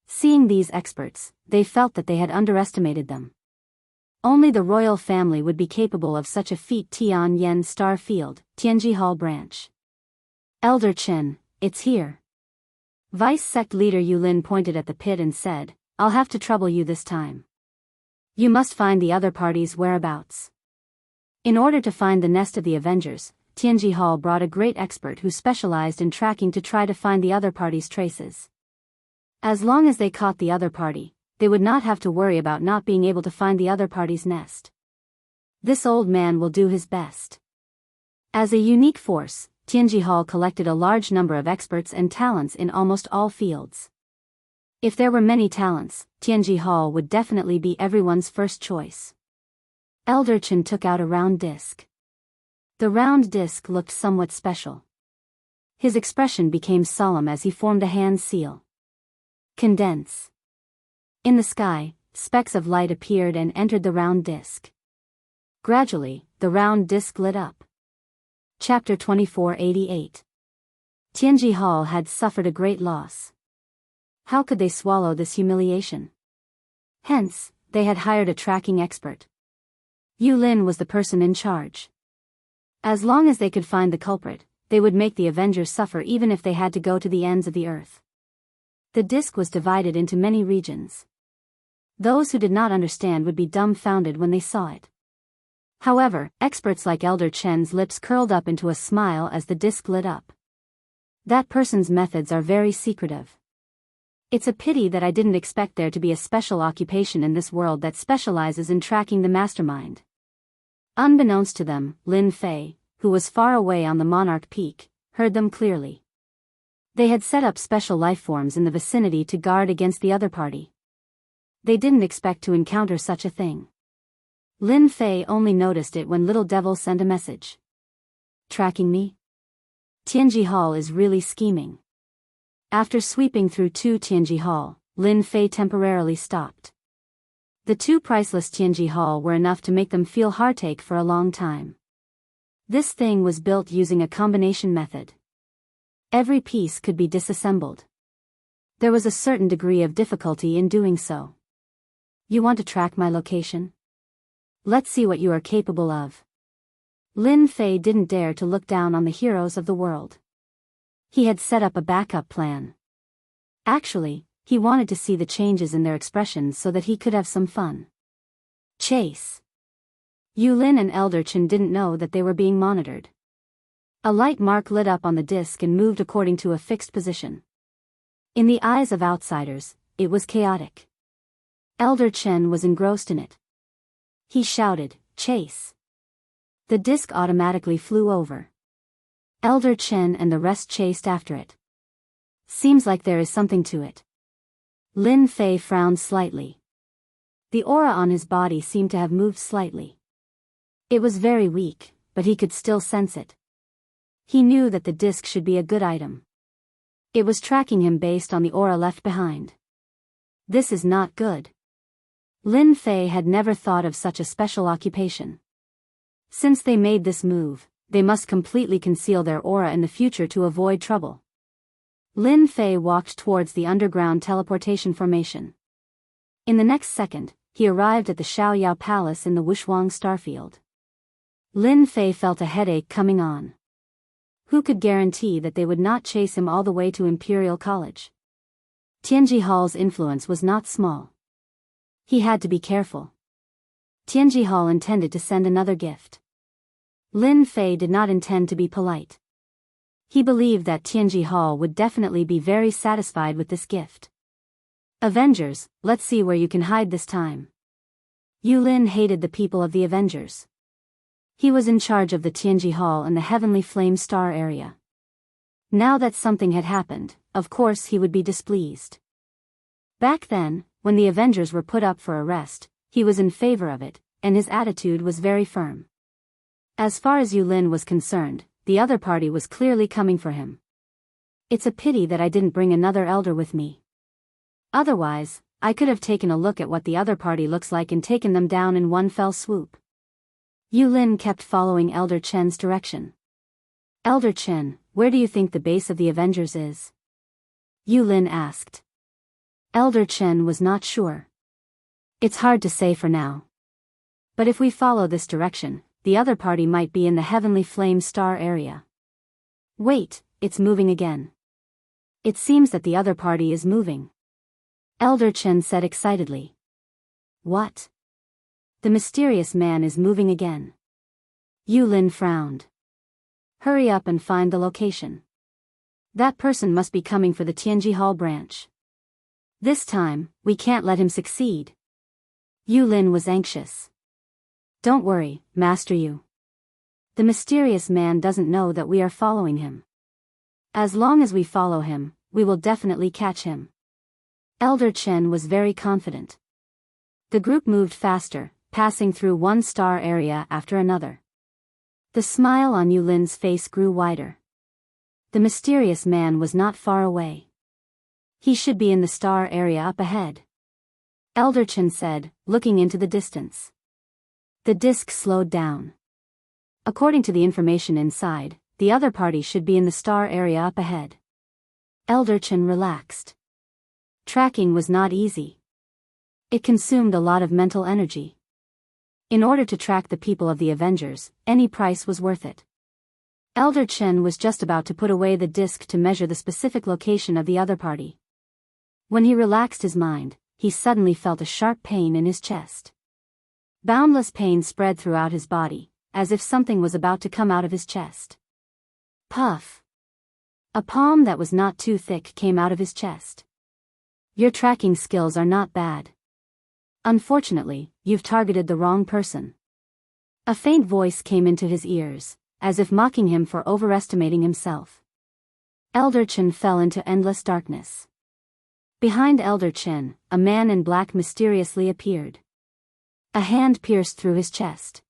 Seeing these experts, they felt that they had underestimated them. Only the royal family would be capable of such a feat. Tian Yen Star Field, Tianji Hall branch. Elder Chen, it's here. Vice sect leader Yulin pointed at the pit and said, I'll have to trouble you this time. You must find the other party's whereabouts. In order to find the nest of the Avengers, Tianji Hall brought a great expert who specialized in tracking to try to find the other party's traces. As long as they caught the other party, they would not have to worry about not being able to find the other party's nest. This old man will do his best. As a unique force, Tianji Hall collected a large number of experts and talents in almost all fields. If there were many talents, Tianji Hall would definitely be everyone's first choice. Elder Chen took out a round disc. The round disc looked somewhat special. His expression became solemn as he formed a hand seal. Condense. In the sky, specks of light appeared and entered the round disc. Gradually, the round disc lit up. Chapter 2488. Tianji Hall had suffered a great loss. How could they swallow this humiliation? Hence, they had hired a tracking expert. Yulin was the person in charge. As long as they could find the culprit, they would make the Avengers suffer even if they had to go to the ends of the earth. The disc was divided into many regions. Those who did not understand would be dumbfounded when they saw it. However, experts like Elder Chen's lips curled up into a smile as the disc lit up. That person's methods are very secretive. It's a pity that I didn't expect there to be a special occupation in this world that specializes in tracking the mastermind. Unbeknownst to them, Lin Fei, who was far away on the Monarch Peak, heard them clearly. They had set up special lifeforms in the vicinity to guard against the other party. They didn't expect to encounter such a thing. Lin Fei only noticed it when Little Devil sent a message. Tracking me? Tianji Hall is really scheming. After sweeping through 2 Tianji Hall, Lin Fei temporarily stopped. The 2 priceless Tianji Hall were enough to make them feel heartache for a long time. This thing was built using a combination method. Every piece could be disassembled. There was a certain degree of difficulty in doing so. You want to track my location? Let's see what you are capable of. Lin Fei didn't dare to look down on the heroes of the world. He had set up a backup plan. Actually, he wanted to see the changes in their expressions so that he could have some fun. Chase. Yulin and Elder Chen didn't know that they were being monitored. A light mark lit up on the disc and moved according to a fixed position. In the eyes of outsiders, it was chaotic. Elder Chen was engrossed in it. He shouted, "Chase!" The disc automatically flew over. Elder Chen and the rest chased after it. Seems like there is something to it. Lin Fei frowned slightly. The aura on his body seemed to have moved slightly. It was very weak, but he could still sense it. He knew that the disc should be a good item. It was tracking him based on the aura left behind. This is not good. Lin Fei had never thought of such a special occupation. Since they made this move, they must completely conceal their aura in the future to avoid trouble. Lin Fei walked towards the underground teleportation formation. In the next second, he arrived at the Xiaoyao Palace in the Wushuang Starfield. Lin Fei felt a headache coming on. Who could guarantee that they would not chase him all the way to Imperial College? Tianji Hall's influence was not small. He had to be careful. Tianji Hall intended to send another gift. Lin Fei did not intend to be polite. He believed that Tianji Hall would definitely be very satisfied with this gift. Avengers, let's see where you can hide this time. Yulin hated the people of the Avengers. He was in charge of the Tianji Hall and the Heavenly Flame Star area. Now that something had happened, of course he would be displeased. Back then, when the Avengers were put up for arrest, he was in favor of it, and his attitude was very firm. As far as Yulin was concerned, the other party was clearly coming for him. It's a pity that I didn't bring another elder with me. Otherwise, I could have taken a look at what the other party looks like and taken them down in one fell swoop. Yulin kept following Elder Chen's direction. Elder Chen, where do you think the base of the Avengers is? Yulin asked. Elder Chen was not sure. It's hard to say for now. But if we follow this direction, the other party might be in the Heavenly Flame Star area. Wait, it's moving again. It seems that the other party is moving. Elder Chen said excitedly. What? The mysterious man is moving again. Yulin frowned. Hurry up and find the location. That person must be coming for the Tianji Hall branch. This time, we can't let him succeed. Yulin was anxious. Don't worry, Master Yu. The mysterious man doesn't know that we are following him. As long as we follow him, we will definitely catch him. Elder Chen was very confident. The group moved faster, passing through one star area after another. The smile on Yulin's face grew wider. The mysterious man was not far away. He should be in the star area up ahead. Elder Chen said, looking into the distance. The disc slowed down. According to the information inside, the other party should be in the star area up ahead. Elder Chen relaxed. Tracking was not easy. It consumed a lot of mental energy. In order to track the people of the Avengers, any price was worth it. Elder Chen was just about to put away the disc to measure the specific location of the other party. When he relaxed his mind, he suddenly felt a sharp pain in his chest. Boundless pain spread throughout his body, as if something was about to come out of his chest. Puff! A palm that was not too thick came out of his chest. Your tracking skills are not bad. Unfortunately, you've targeted the wrong person. A faint voice came into his ears, as if mocking him for overestimating himself. Elder Chen fell into endless darkness. Behind Elder Chen, a man in black mysteriously appeared. A hand pierced through his chest.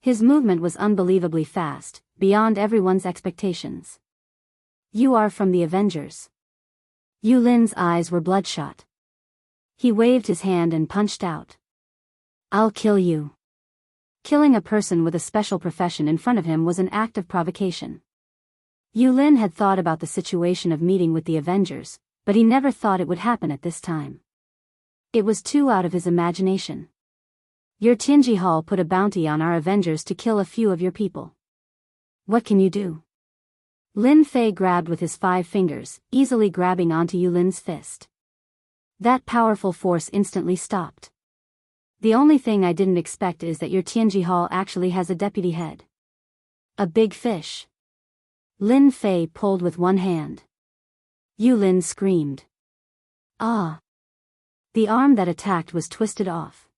His movement was unbelievably fast, beyond everyone's expectations. You are from the Avengers. Yulin's eyes were bloodshot. He waved his hand and punched out. I'll kill you. Killing a person with a special profession in front of him was an act of provocation. Yulin had thought about the situation of meeting with the Avengers, but he never thought it would happen at this time. It was too out of his imagination. Your Tianji Hall put a bounty on our Avengers to kill a few of your people. What can you do? Lin Fei grabbed with his 5 fingers, easily grabbing onto Yulin's fist. That powerful force instantly stopped. The only thing I didn't expect is that your Tianji Hall actually has a deputy head. A big fish. Lin Fei pulled with one hand. Yulin screamed. Ah! The arm that attacked was twisted off.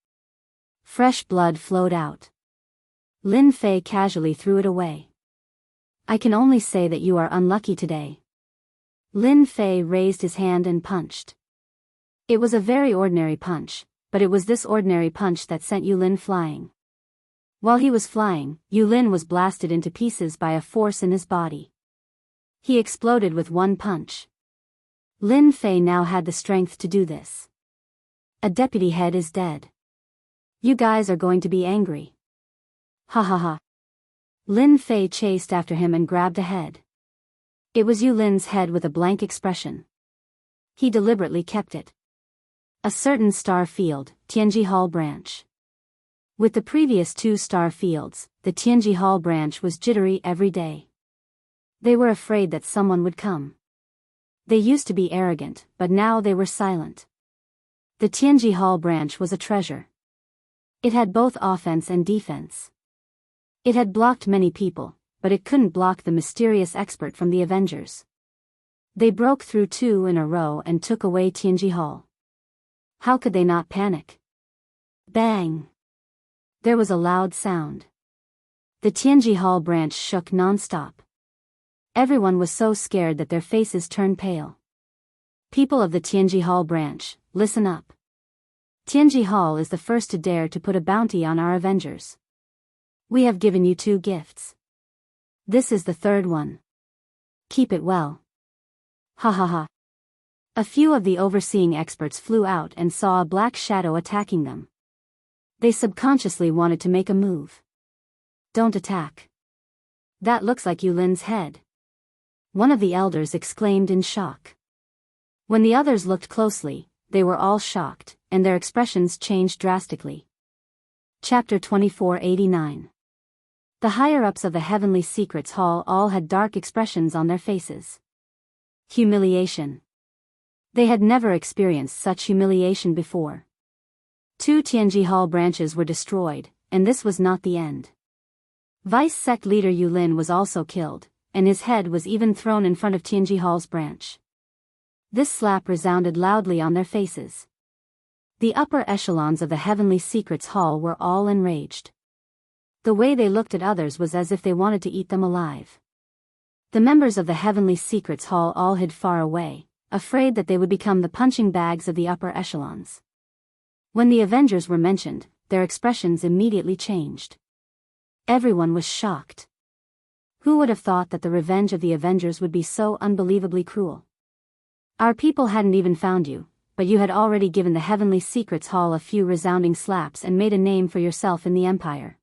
Fresh blood flowed out. Lin Fei casually threw it away. I can only say that you are unlucky today. Lin Fei raised his hand and punched. It was a very ordinary punch, but it was this ordinary punch that sent Yulin flying. While he was flying, Yulin was blasted into pieces by a force in his body. He exploded with one punch. Lin Fei now had the strength to do this. A deputy head is dead. You guys are going to be angry. Ha ha ha. Lin Fei chased after him and grabbed a head. It was Yulin's head with a blank expression. He deliberately kept it. A certain star field, Tianji Hall branch. With the previous 2 star fields, the Tianji Hall branch was jittery every day. They were afraid that someone would come. They used to be arrogant, but now they were silent. The Tianji Hall branch was a treasure. It had both offense and defense. It had blocked many people, but it couldn't block the mysterious expert from the Avengers. They broke through 2 in a row and took away Tianji Hall. How could they not panic? Bang! There was a loud sound. The Tianji Hall branch shook non-stop. Everyone was so scared that their faces turned pale. People of the Tianji Hall branch, listen up. Tianji Hall is the first to dare to put a bounty on our Avengers. We have given you 2 gifts. This is the 3rd one. Keep it well. Ha ha ha. A few of the overseeing experts flew out and saw a black shadow attacking them. They subconsciously wanted to make a move. Don't attack. That looks like Yulin's head. One of the elders exclaimed in shock. When the others looked closely, they were all shocked, and their expressions changed drastically. Chapter 2489. The higher-ups of the Heavenly Secrets Hall all had dark expressions on their faces. Humiliation. They had never experienced such humiliation before. 2 Tianji Hall branches were destroyed, and this was not the end. Vice Sect Leader Yulin was also killed, and his head was even thrown in front of Tianji Hall's branch. This slap resounded loudly on their faces. The upper echelons of the Heavenly Secrets Hall were all enraged. The way they looked at others was as if they wanted to eat them alive. The members of the Heavenly Secrets Hall all hid far away, afraid that they would become the punching bags of the upper echelons. When the Avengers were mentioned, their expressions immediately changed. Everyone was shocked. Who would have thought that the revenge of the Avengers would be so unbelievably cruel? Our people hadn't even found you, but you had already given the Heavenly Secrets Hall a few resounding slaps and made a name for yourself in the Empire.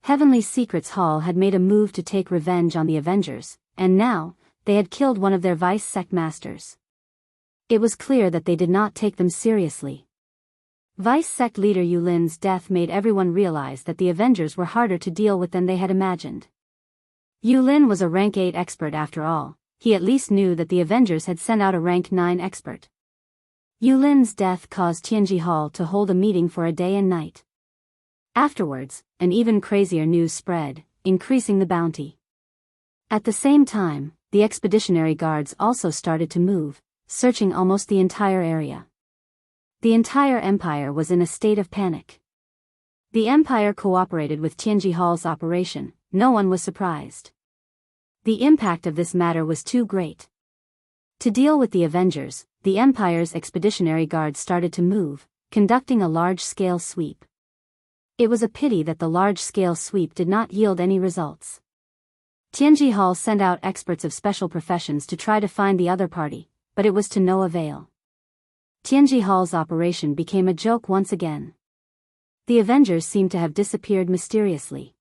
Heavenly Secrets Hall had made a move to take revenge on the Avengers, and now, they had killed one of their vice sect masters. It was clear that they did not take them seriously. Vice sect leader Yulin's death made everyone realize that the Avengers were harder to deal with than they had imagined. Yulin was a rank 8 expert after all. He at least knew that the Avengers had sent out a rank 9 expert. Yulin's death caused Tianji Hall to hold a meeting for a day and night. Afterwards, an even crazier news spread, increasing the bounty. At the same time, the expeditionary guards also started to move, searching almost the entire area. The entire empire was in a state of panic. The empire cooperated with Tianji Hall's operation. No one was surprised. The impact of this matter was too great. To deal with the Avengers, the Empire's expeditionary guards started to move, conducting a large-scale sweep. It was a pity that the large-scale sweep did not yield any results. Tianji Hall sent out experts of special professions to try to find the other party, but it was to no avail. Tianji Hall's operation became a joke once again. The Avengers seemed to have disappeared mysteriously.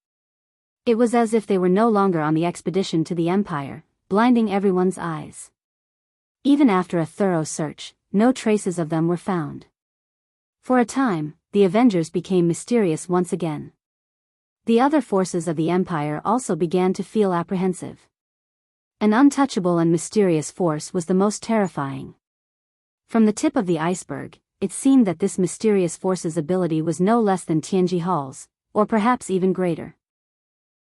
It was as if they were no longer on the expedition to the Empire, blinding everyone's eyes. Even after a thorough search, no traces of them were found. For a time, the Avengers became mysterious once again. The other forces of the Empire also began to feel apprehensive. An untouchable and mysterious force was the most terrifying. From the tip of the iceberg, it seemed that this mysterious force's ability was no less than Tianji Hall's, or perhaps even greater.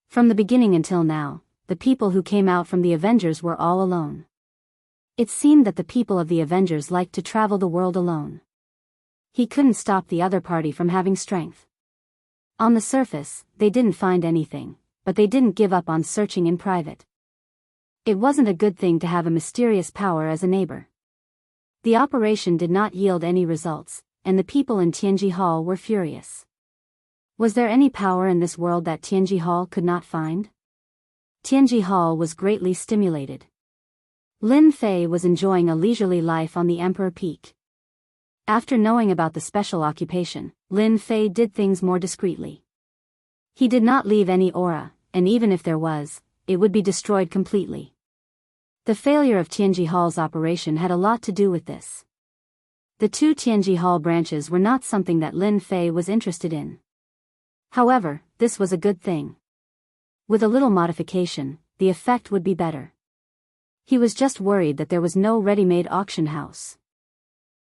From the beginning until now, the people who came out from the Avengers were all alone. It seemed that the people of the Avengers liked to travel the world alone. He couldn't stop the other party from having strength. On the surface, they didn't find anything, but they didn't give up on searching in private. It wasn't a good thing to have a mysterious power as a neighbor. The operation did not yield any results, and the people in Tianji Hall were furious. Was there any power in this world that Tianji Hall could not find? Tianji Hall was greatly stimulated. Lin Fei was enjoying a leisurely life on the Emperor Peak. After knowing about the special occupation, Lin Fei did things more discreetly. He did not leave any aura, and even if there was, it would be destroyed completely. The failure of Tianji Hall's operation had a lot to do with this. The 2 Tianji Hall branches were not something that Lin Fei was interested in. However, this was a good thing. With a little modification, the effect would be better. He was just worried that there was no ready-made auction house.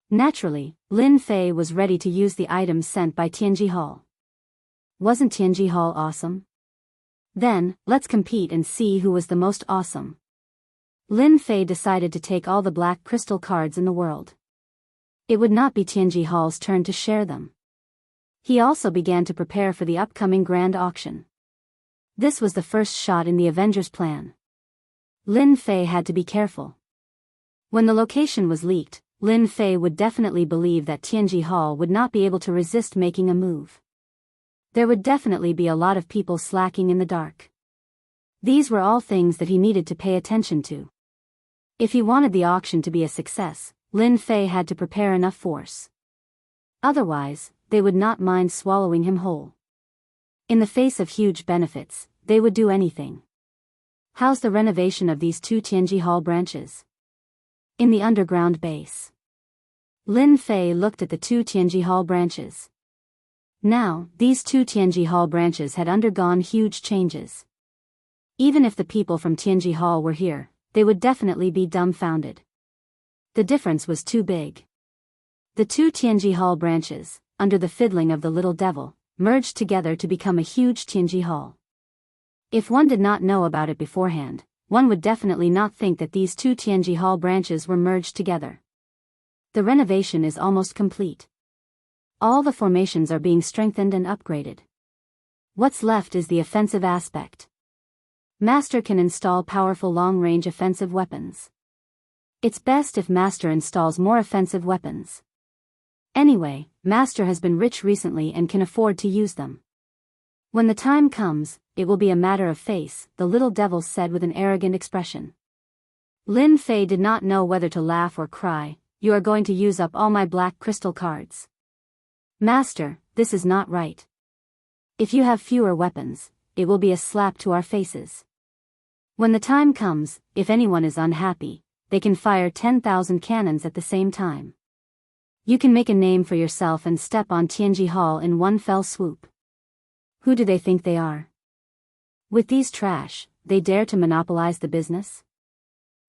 Naturally, Lin Fei was ready to use the items sent by Tianji Hall. Wasn't Tianji Hall awesome? Then, let's compete and see who was the most awesome. Lin Fei decided to take all the black crystal cards in the world. It would not be Tianji Hall's turn to share them. He also began to prepare for the upcoming grand auction. This was the first shot in the Avengers' plan. Lin Fei had to be careful. When the location was leaked, Lin Fei would definitely believe that Tianji Hall would not be able to resist making a move. There would definitely be a lot of people slacking in the dark. These were all things that he needed to pay attention to. If he wanted the auction to be a success, Lin Fei had to prepare enough force. Otherwise, they would not mind swallowing him whole. In the face of huge benefits, they would do anything. How's the renovation of these 2 Tianji Hall branches? In the underground base. Lin Fei looked at the 2 Tianji Hall branches. Now, these 2 Tianji Hall branches had undergone huge changes. Even if the people from Tianji Hall were here, they would definitely be dumbfounded. The difference was too big. The 2 Tianji Hall branches, under the fiddling of the little devil, merged together to become a huge Tianji Hall. If one did not know about it beforehand, one would definitely not think that these 2 Tianji Hall branches were merged together. The renovation is almost complete. All the formations are being strengthened and upgraded. What's left is the offensive aspect. Master can install powerful long-range offensive weapons. It's best if Master installs more offensive weapons. Anyway, Master has been rich recently and can afford to use them. When the time comes, it will be a matter of face, the little devil said with an arrogant expression. Lin Fei did not know whether to laugh or cry. You are going to use up all my black crystal cards. Master, this is not right. If you have fewer weapons, it will be a slap to our faces. When the time comes, if anyone is unhappy, they can fire 10,000 cannons at the same time. You can make a name for yourself and step on Tianji Hall in one fell swoop. Who do they think they are? With these trash, they dare to monopolize the business?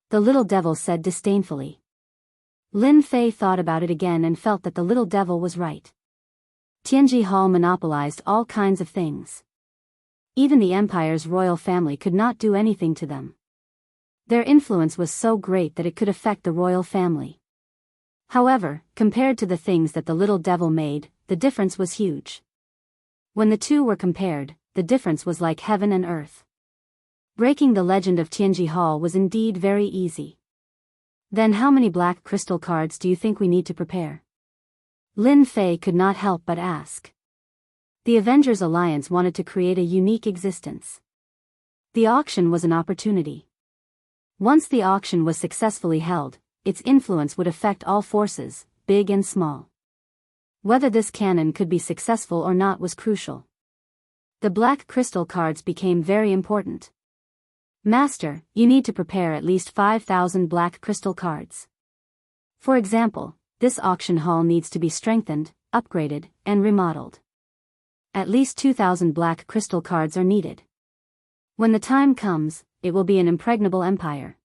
The little devil said disdainfully. Lin Fei thought about it again and felt that the little devil was right. Tianji Hall monopolized all kinds of things. Even the Empire's royal family could not do anything to them. Their influence was so great that it could affect the royal family. However, compared to the things that the little devil made, the difference was huge. When the two were compared, the difference was like heaven and earth. Breaking the legend of Tianji Hall was indeed very easy. Then how many black crystal cards do you think we need to prepare? Lin Fei could not help but ask. The Avengers Alliance wanted to create a unique existence. The auction was an opportunity. Once the auction was successfully held, its influence would affect all forces, big and small. Whether this cannon could be successful or not was crucial. The black crystal cards became very important. Master, you need to prepare at least 5,000 black crystal cards. For example, this auction hall needs to be strengthened, upgraded, and remodeled. At least 2,000 black crystal cards are needed. When the time comes, it will be an impregnable empire.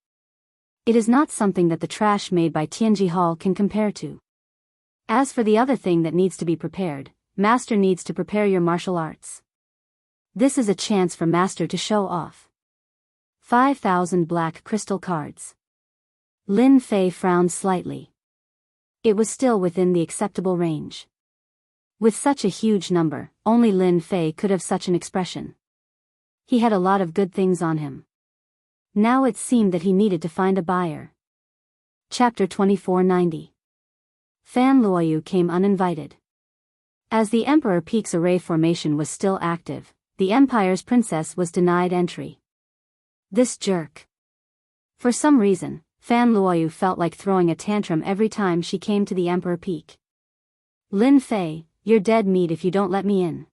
It is not something that the trash made by Tianji Hall can compare to. As for the other thing that needs to be prepared, Master needs to prepare your martial arts. This is a chance for Master to show off. 5,000 black crystal cards. Lin Fei frowned slightly. It was still within the acceptable range. With such a huge number, only Lin Fei could have such an expression. He had a lot of good things on him. Now it seemed that he needed to find a buyer. Chapter 2490. Fan Luoyu came uninvited. As the Emperor Peak's array formation was still active, the Empire's princess was denied entry. This jerk. For some reason, Fan Luoyu felt like throwing a tantrum every time she came to the Emperor Peak. Lin Fei, you're dead meat if you don't let me in.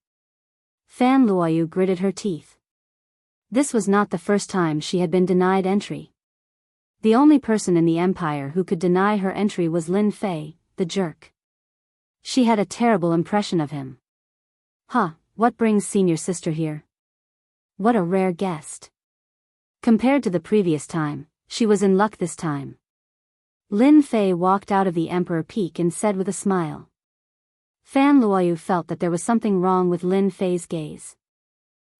Fan Luoyu gritted her teeth. This was not the first time she had been denied entry. The only person in the Empire who could deny her entry was Lin Fei, the jerk. She had a terrible impression of him. Huh, what brings senior sister here? What a rare guest. Compared to the previous time, she was in luck this time. Lin Fei walked out of the Emperor Peak and said with a smile. Fan Luoyu felt that there was something wrong with Lin Fei's gaze.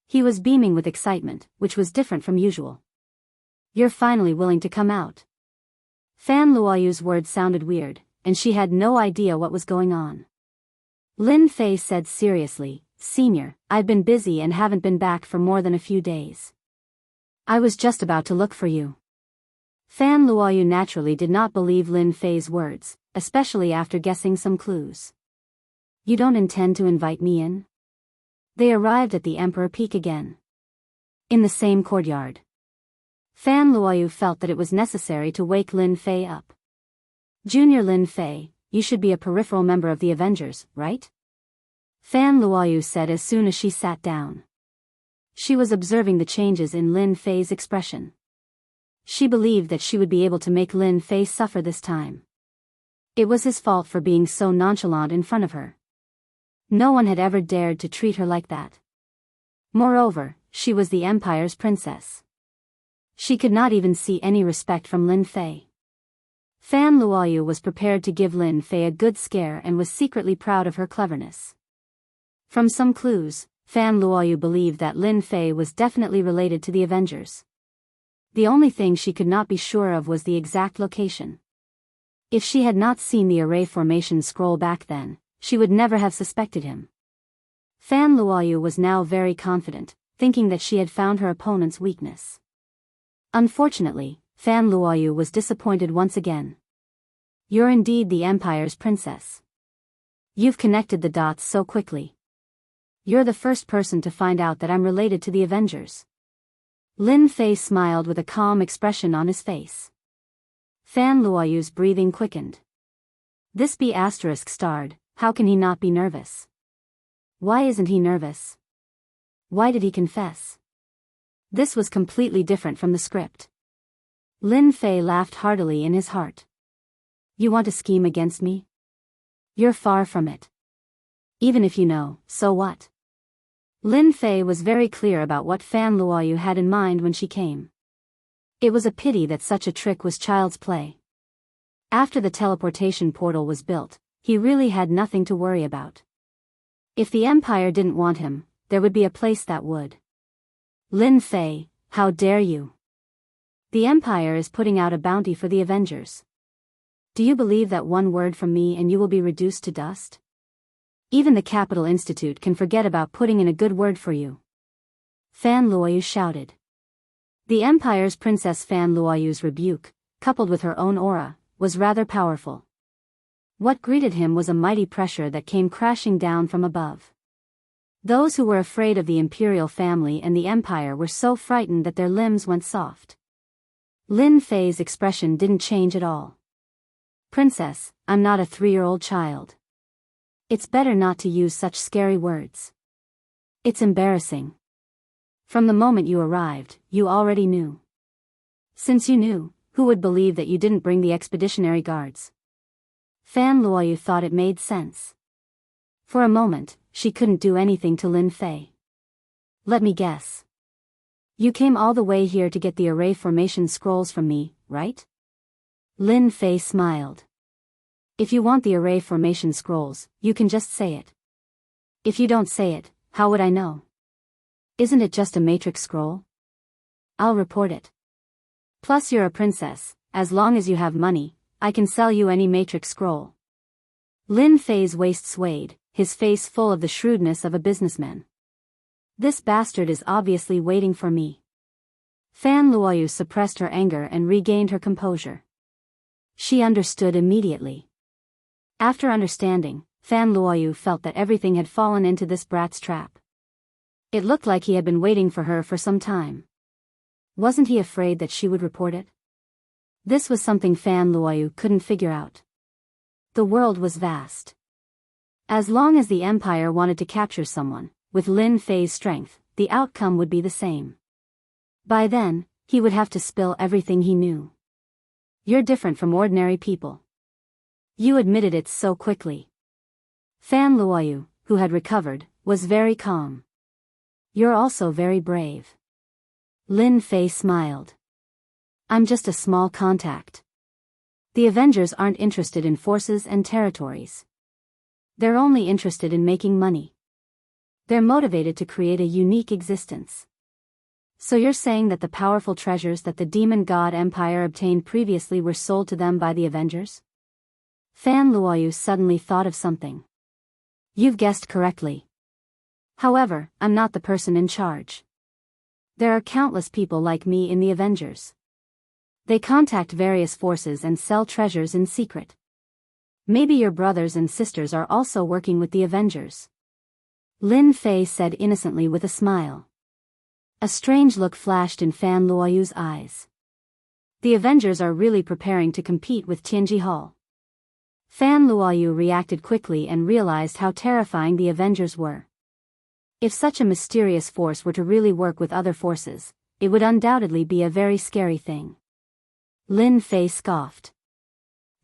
He was beaming with excitement, which was different from usual. You're finally willing to come out. Fan Luoyu's words sounded weird, and she had no idea what was going on. Lin Fei said seriously, Senior, I've been busy and haven't been back for more than a few days. I was just about to look for you. Fan Luoyu naturally did not believe Lin Fei's words, especially after guessing some clues. You don't intend to invite me in? They arrived at the Emperor Peak again. In the same courtyard. Fan Luoyu felt that it was necessary to wake Lin Fei up. Junior Lin Fei, you should be a peripheral member of the Avengers, right? Fan Luoyu said as soon as she sat down. She was observing the changes in Lin Fei's expression. She believed that she would be able to make Lin Fei suffer this time. It was his fault for being so nonchalant in front of her. No one had ever dared to treat her like that. Moreover, she was the Empire's princess. She could not even see any respect from Lin Fei. Fan Luoyu was prepared to give Lin Fei a good scare and was secretly proud of her cleverness. From some clues, Fan Luoyu believed that Lin Fei was definitely related to the Avengers. The only thing she could not be sure of was the exact location. If she had not seen the array formation scroll back then, she would never have suspected him. Fan Luoyu was now very confident, thinking that she had found her opponent's weakness. Unfortunately, Fan Luoyu was disappointed once again. You're indeed the Empire's princess. You've connected the dots so quickly. You're the first person to find out that I'm related to the Avengers. Lin Fei smiled with a calm expression on his face. Fan Luoyu's breathing quickened. This B** starred, how can he not be nervous? Why isn't he nervous? Why did he confess? This was completely different from the script. Lin Fei laughed heartily in his heart. You want to scheme against me? You're far from it. Even if you know, so what? Lin Fei was very clear about what Fan Luoyu had in mind when she came. It was a pity that such a trick was child's play. After the teleportation portal was built, he really had nothing to worry about. If the Empire didn't want him, there would be a place that would. Lin Fei, how dare you? The Empire is putting out a bounty for the Avengers. Do you believe that one word from me and you will be reduced to dust? Even the Capital Institute can forget about putting in a good word for you. Fan Luoyu shouted. The Empire's Princess Fan Luoyu's rebuke, coupled with her own aura, was rather powerful. What greeted him was a mighty pressure that came crashing down from above. Those who were afraid of the imperial family and the Empire were so frightened that their limbs went soft. Lin Fei's expression didn't change at all. Princess, I'm not a 3-year-old child. It's better not to use such scary words. It's embarrassing. From the moment you arrived, you already knew. Since you knew, who would believe that you didn't bring the expeditionary guards? Fan Luoyu thought it made sense. For a moment, she couldn't do anything to Lin Fei. Let me guess. You came all the way here to get the array formation scrolls from me, right? Lin Fei smiled. If you want the array formation scrolls, you can just say it. If you don't say it, how would I know? Isn't it just a matrix scroll? I'll report it. Plus you're a princess, as long as you have money, I can sell you any matrix scroll. Lin Fei's waist swayed, his face full of the shrewdness of a businessman. This bastard is obviously waiting for me. Fan Luoyu suppressed her anger and regained her composure. She understood immediately. After understanding, Fan Luoyu felt that everything had fallen into this brat's trap. It looked like he had been waiting for her for some time. Wasn't he afraid that she would report it? This was something Fan Luoyu couldn't figure out. The world was vast. As long as the Empire wanted to capture someone, with Lin Fei's strength, the outcome would be the same. By then, he would have to spill everything he knew. You're different from ordinary people. You admitted it so quickly. Fan Luoyu, who had recovered, was very calm. You're also very brave. Lin Fei smiled. I'm just a small contact. The Avengers aren't interested in forces and territories. They're only interested in making money. They're motivated to create a unique existence. So you're saying that the powerful treasures that the Demon God Empire obtained previously were sold to them by the Avengers? Fan Luoyu suddenly thought of something. You've guessed correctly. However, I'm not the person in charge. There are countless people like me in the Avengers. They contact various forces and sell treasures in secret. Maybe your brothers and sisters are also working with the Avengers. Lin Fei said innocently with a smile. A strange look flashed in Fan Luoyu's eyes. The Avengers are really preparing to compete with Tianji Hall. Fan Luoyu reacted quickly and realized how terrifying the Avengers were. If such a mysterious force were to really work with other forces, it would undoubtedly be a very scary thing. Lin Fei scoffed.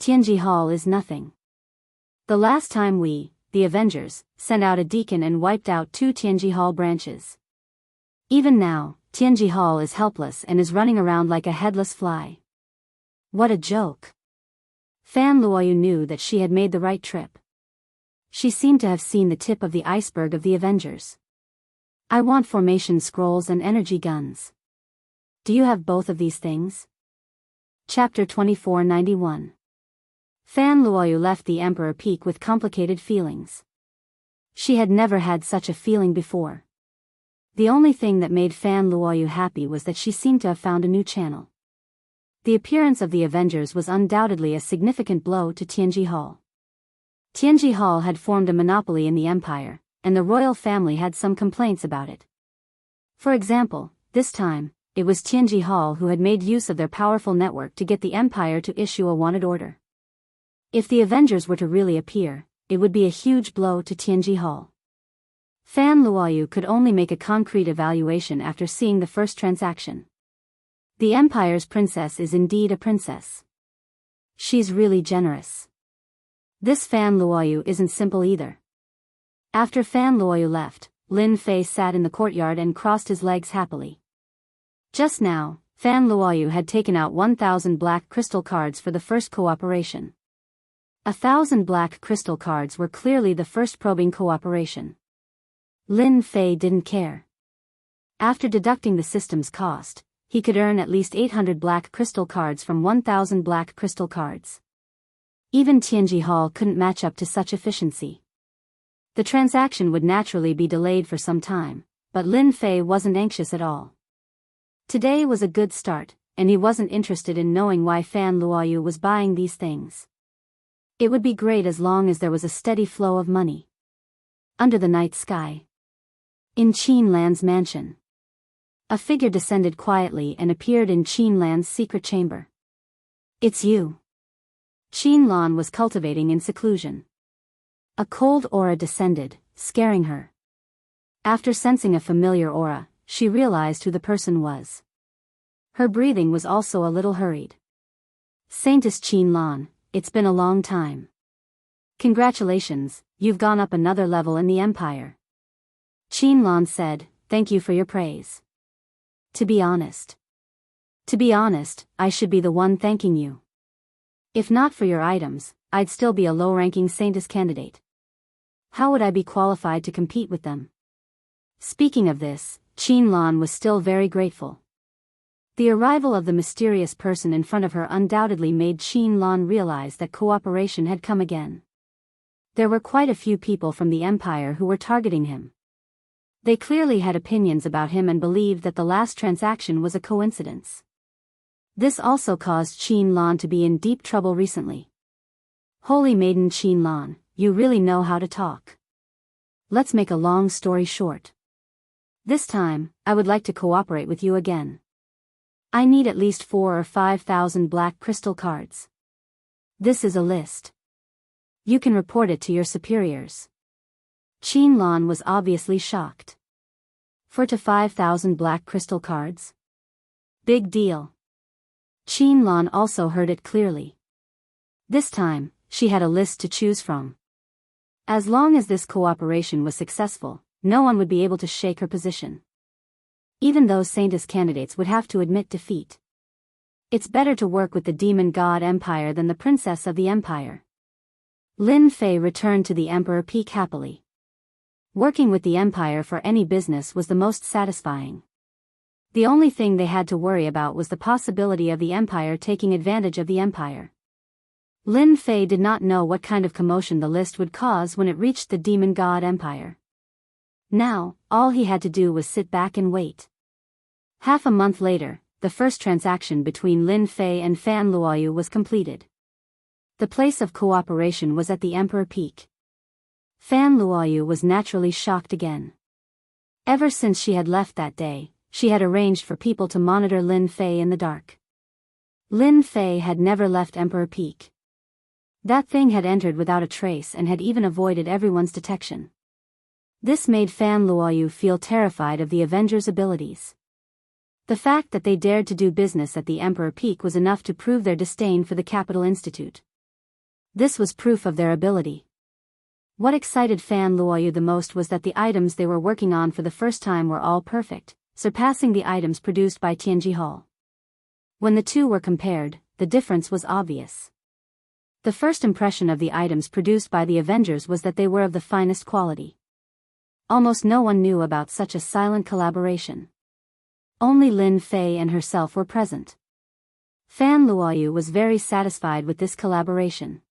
Tianji Hall is nothing. The last time we, the Avengers, sent out a deacon and wiped out 2 Tianji Hall branches. Even now, Tianji Hall is helpless and is running around like a headless fly. What a joke. Fan Luoyu knew that she had made the right trip. She seemed to have seen the tip of the iceberg of the Avengers. I want formation scrolls and energy guns. Do you have both of these things? Chapter 2491. Fan Luoyu left the Emperor Peak with complicated feelings. She had never had such a feeling before. The only thing that made Fan Luoyu happy was that she seemed to have found a new channel. The appearance of the Avengers was undoubtedly a significant blow to Tianji Hall. Tianji Hall had formed a monopoly in the Empire, and the royal family had some complaints about it. For example, this time, it was Tianji Hall who had made use of their powerful network to get the Empire to issue a wanted order. If the Avengers were to really appear, it would be a huge blow to Tianji Hall. Fan Luoyu could only make a concrete evaluation after seeing the first transaction. The Empire's princess is indeed a princess. She's really generous. This Fan Luoyu isn't simple either. After Fan Luoyu left, Lin Fei sat in the courtyard and crossed his legs happily. Just now, Fan Luoyu had taken out 1,000 black crystal cards for the first cooperation. 1,000 black crystal cards were clearly the first probing cooperation. Lin Fei didn't care. After deducting the system's cost, he could earn at least 800 black crystal cards from 1,000 black crystal cards. Even Tianji Hall couldn't match up to such efficiency. The transaction would naturally be delayed for some time, but Lin Fei wasn't anxious at all. Today was a good start, and he wasn't interested in knowing why Fan Luoyu was buying these things. It would be great as long as there was a steady flow of money. Under the night sky. In Qin Lan's mansion. A figure descended quietly and appeared in Qin Lan's secret chamber. It's you. Qin Lan was cultivating in seclusion. A cold aura descended, scaring her. After sensing a familiar aura, she realized who the person was. Her breathing was also a little hurried. Saintess Qin Lan, it's been a long time. Congratulations, you've gone up another level in the Empire. Qin Lan said, thank you for your praise. To be honest, I should be the one thanking you. If not for your items, I'd still be a low-ranking Saintess candidate. How would I be qualified to compete with them? Speaking of this, Qin Lan was still very grateful. The arrival of the mysterious person in front of her undoubtedly made Qin Lan realize that cooperation had come again. There were quite a few people from the Empire who were targeting him. They clearly had opinions about him and believed that the last transaction was a coincidence. This also caused Qin Lan to be in deep trouble recently. Holy Maiden Qin Lan, you really know how to talk. Let's make a long story short. This time, I would like to cooperate with you again. I need at least 4,000 or 5,000 black crystal cards. This is a list. You can report it to your superiors. Qin Lan was obviously shocked. 4 to 5,000 black crystal cards? Big deal. Qin Lan also heard it clearly. This time, she had a list to choose from. As long as this cooperation was successful, no one would be able to shake her position. Even those Saintess candidates would have to admit defeat. It's better to work with the Demon God Empire than the Princess of the Empire. Lin Fei returned to the Emperor Peak happily. Working with the Empire for any business was the most satisfying. The only thing they had to worry about was the possibility of the Empire taking advantage of the Empire. Lin Fei did not know what kind of commotion the list would cause when it reached the Demon God Empire. Now, all he had to do was sit back and wait. Half a month later, the first transaction between Lin Fei and Fan Luoyu was completed. The place of cooperation was at the Emperor Peak. Fan Luoyu was naturally shocked again. Ever since she had left that day, she had arranged for people to monitor Lin Fei in the dark. Lin Fei had never left Emperor Peak. That thing had entered without a trace and had even avoided everyone's detection. This made Fan Luoyu feel terrified of the Avengers' abilities. The fact that they dared to do business at the Emperor Peak was enough to prove their disdain for the Capital Institute. This was proof of their ability. What excited Fan Luoyu the most was that the items they were working on for the first time were all perfect, surpassing the items produced by Tianji Hall. When the two were compared, the difference was obvious. The first impression of the items produced by the Avengers was that they were of the finest quality. Almost no one knew about such a silent collaboration. Only Lin Fei and herself were present. Fan Luoyu was very satisfied with this collaboration.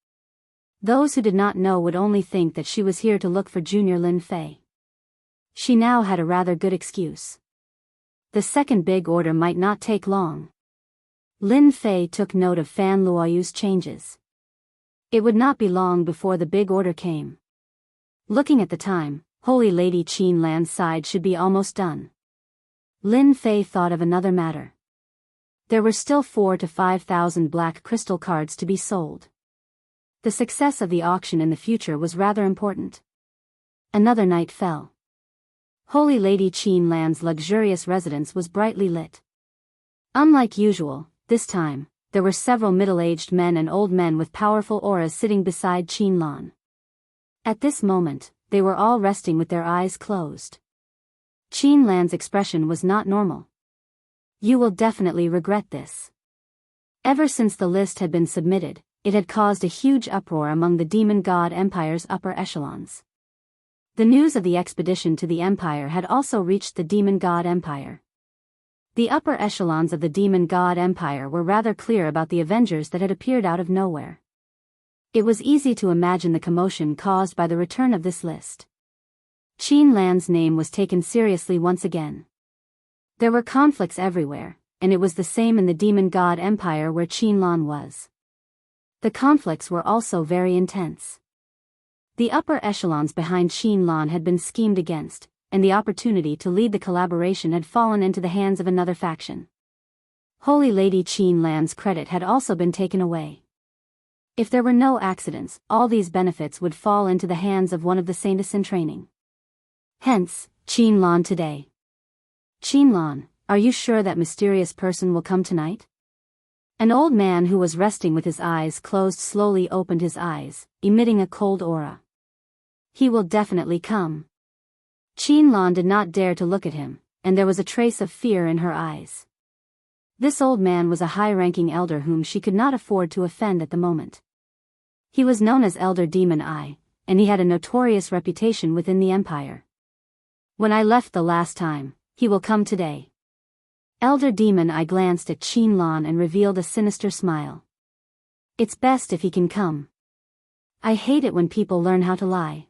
Those who did not know would only think that she was here to look for Junior Lin Fei. She now had a rather good excuse. The second big order might not take long. Lin Fei took note of Fan Luoyu's changes. It would not be long before the big order came. Looking at the time, Holy Lady Qin Lan's side should be almost done. Lin Fei thought of another matter. There were still 4,000 to 5,000 black crystal cards to be sold. The success of the auction in the future was rather important. Another night fell. Holy Lady Qin Lan's luxurious residence was brightly lit. Unlike usual, this time, there were several middle-aged men and old men with powerful auras sitting beside Qin Lan. At this moment, they were all resting with their eyes closed. Qin Lan's expression was not normal. You will definitely regret this. Ever since the list had been submitted, it had caused a huge uproar among the Demon God Empire's upper echelons. The news of the expedition to the Empire had also reached the Demon God Empire. The upper echelons of the Demon God Empire were rather clear about the Avengers that had appeared out of nowhere. It was easy to imagine the commotion caused by the return of this list. Qin Lan's name was taken seriously once again. There were conflicts everywhere, and it was the same in the Demon God Empire where Qin Lan was. The conflicts were also very intense. The upper echelons behind Qin Lan had been schemed against, and the opportunity to lead the collaboration had fallen into the hands of another faction. Holy Lady Qin Lan's credit had also been taken away. If there were no accidents, all these benefits would fall into the hands of one of the saints in training. Hence, Qin Lan today. Qin Lan, are you sure that mysterious person will come tonight? An old man who was resting with his eyes closed slowly opened his eyes, emitting a cold aura. He will definitely come. Qin Lan did not dare to look at him, and there was a trace of fear in her eyes. This old man was a high-ranking elder whom she could not afford to offend at the moment. He was known as Elder Demon Eye, and he had a notorious reputation within the Empire. When I left the last time, he will come today. Elder Demon Eye glanced at Qin Lan and revealed a sinister smile. It's best if he can come. I hate it when people learn how to lie.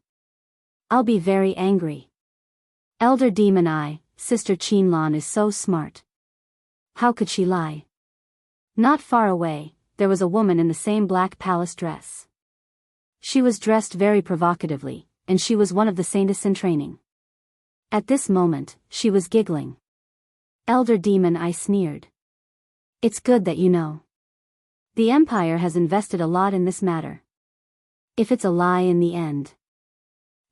I'll be very angry. Elder Demon Eye, Sister Qin Lan is so smart. How could she lie? Not far away, there was a woman in the same black palace dress. She was dressed very provocatively, and she was one of the saints in training. At this moment, she was giggling. Elder Demon Eye sneered. It's good that you know. The Empire has invested a lot in this matter. If it's a lie in the end.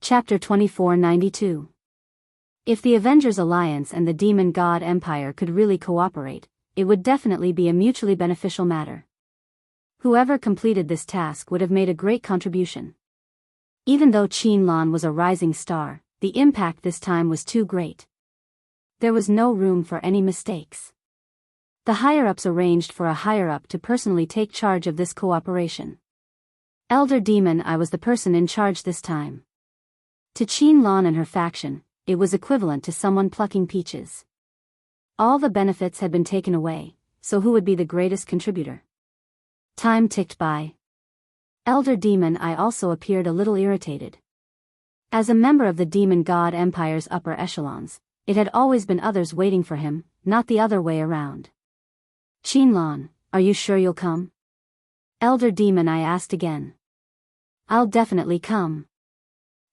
Chapter 2492. If the Avengers Alliance and the Demon God Empire could really cooperate, it would definitely be a mutually beneficial matter. Whoever completed this task would have made a great contribution. Even though Qin Lan was a rising star, the impact this time was too great. There was no room for any mistakes. The higher-ups arranged for a higher-up to personally take charge of this cooperation. Elder Demon Eye was the person in charge this time. To Qin Lan and her faction, it was equivalent to someone plucking peaches. All the benefits had been taken away, so who would be the greatest contributor? Time ticked by. Elder Demon I also appeared a little irritated. As a member of the Demon God Empire's upper echelons, it had always been others waiting for him, not the other way around. Qinlan, are you sure you'll come? Elder Demon I asked again. I'll definitely come.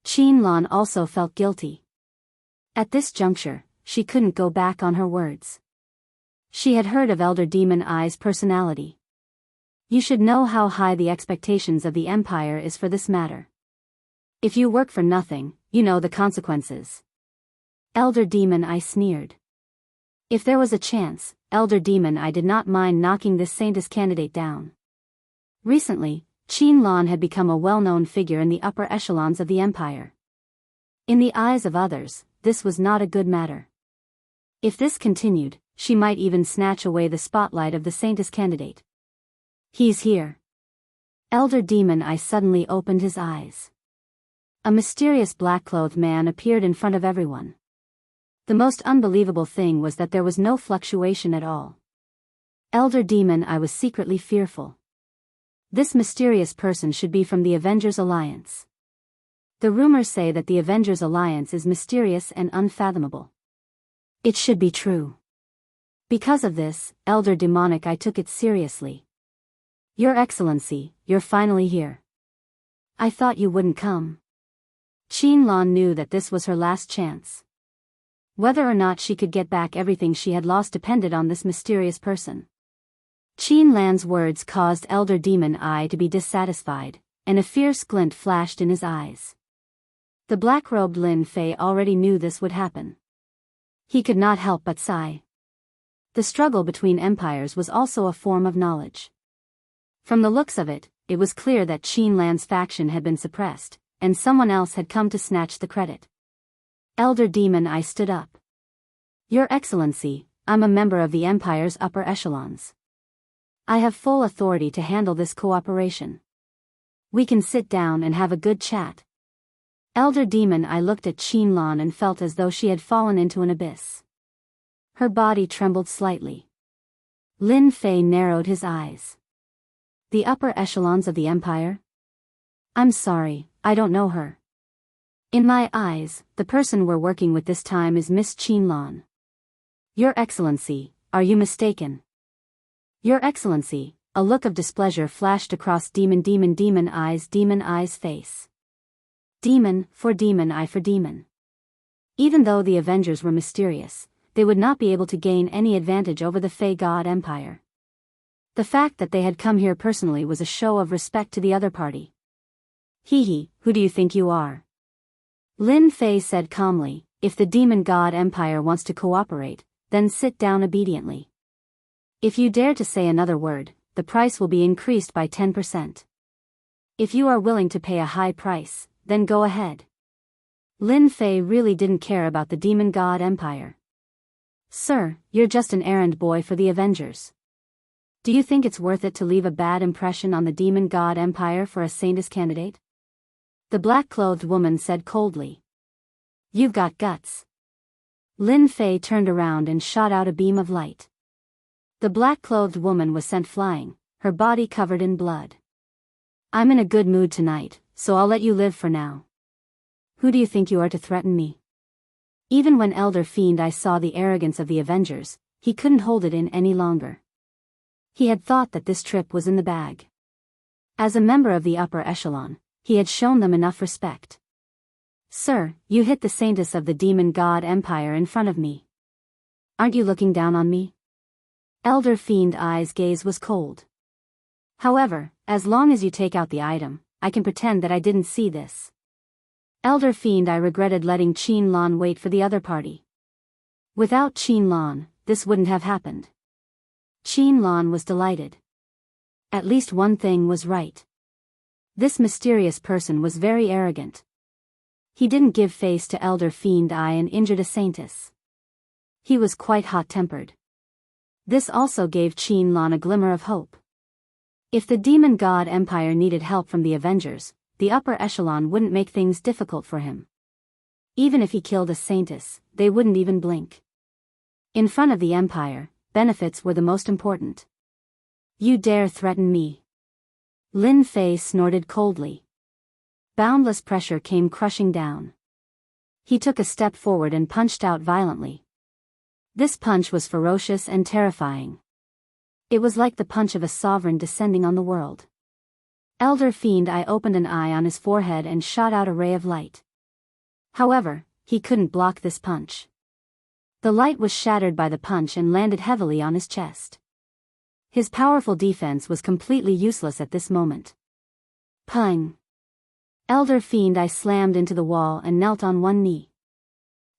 Qinlan also felt guilty. At this juncture, she couldn't go back on her words. She had heard of Elder Demon I's personality. You should know how high the expectations of the Empire is for this matter. If you work for nothing, you know the consequences. Elder Demon I sneered. If there was a chance, Elder Demon I did not mind knocking this Saintess candidate down. Recently, Qinlan had become a well-known figure in the upper echelons of the Empire. In the eyes of others, this was not a good matter. If this continued, she might even snatch away the spotlight of the Saintess candidate. He's here. Elder Demon I suddenly opened his eyes. A mysterious black-clothed man appeared in front of everyone. The most unbelievable thing was that there was no fluctuation at all. Elder Demon I was secretly fearful. This mysterious person should be from the Avengers Alliance. The rumors say that the Avengers Alliance is mysterious and unfathomable. It should be true. Because of this, Elder Demonic I took it seriously. Your Excellency, you're finally here. I thought you wouldn't come. Qinlan knew that this was her last chance. Whether or not she could get back everything she had lost depended on this mysterious person. Qinlan's words caused Elder Demon I to be dissatisfied, and a fierce glint flashed in his eyes. The black-robed Lin Fei already knew this would happen. He could not help but sigh. The struggle between empires was also a form of knowledge. From the looks of it, it was clear that Qinlan's faction had been suppressed, and someone else had come to snatch the credit. Elder Demon I stood up. Your Excellency, I'm a member of the Empire's upper echelons. I have full authority to handle this cooperation. We can sit down and have a good chat. Elder Demon I looked at Qinlan and felt as though she had fallen into an abyss. Her body trembled slightly. Lin Fei narrowed his eyes. The upper echelons of the Empire? I'm sorry, I don't know her. In my eyes, the person we're working with this time is Miss Qinlan. Your Excellency, are you mistaken? Your Excellency, a look of displeasure flashed across Demon Eye's face. Demon for demon, eye for demon. Even though the Avengers were mysterious, they would not be able to gain any advantage over the Fey God Empire. The fact that they had come here personally was a show of respect to the other party. Hee, who do you think you are? Lin Fei said calmly, if the Demon God Empire wants to cooperate, then sit down obediently. If you dare to say another word, the price will be increased by 10%. If you are willing to pay a high price, then go ahead. Lin Fei really didn't care about the Demon God Empire. Sir, you're just an errand boy for the Avengers. Do you think it's worth it to leave a bad impression on the Demon God Empire for a Saintess candidate? The black-clothed woman said coldly. You've got guts. Lin Fei turned around and shot out a beam of light. The black-clothed woman was sent flying, her body covered in blood. I'm in a good mood tonight, so I'll let you live for now. Who do you think you are to threaten me? Even when Elder Fiend I saw the arrogance of the Avengers, he couldn't hold it in any longer. He had thought that this trip was in the bag. As a member of the upper echelon, he had shown them enough respect. Sir, you hit the Saintess of the Demon God Empire in front of me. Aren't you looking down on me? Elder Fiend Eye's gaze was cold. However, as long as you take out the item, I can pretend that I didn't see this. Elder Fiend Eye regretted letting Qinlan wait for the other party. Without Qinlan, this wouldn't have happened. Qinlan was delighted. At least one thing was right. This mysterious person was very arrogant. He didn't give face to Elder Fiend Eye and injured a Saintess. He was quite hot-tempered. This also gave Qinlan a glimmer of hope. If the Demon God Empire needed help from the Avengers, the upper echelon wouldn't make things difficult for him. Even if he killed a Saintess, they wouldn't even blink. In front of the Empire, benefits were the most important. You dare threaten me? Lin Fei snorted coldly. Boundless pressure came crushing down. He took a step forward and punched out violently. This punch was ferocious and terrifying. It was like the punch of a sovereign descending on the world. Elder Fiend Eye opened an eye on his forehead and shot out a ray of light. However, he couldn't block this punch. The light was shattered by the punch and landed heavily on his chest. His powerful defense was completely useless at this moment. Pung! Elder Fiend Eye slammed into the wall and knelt on one knee.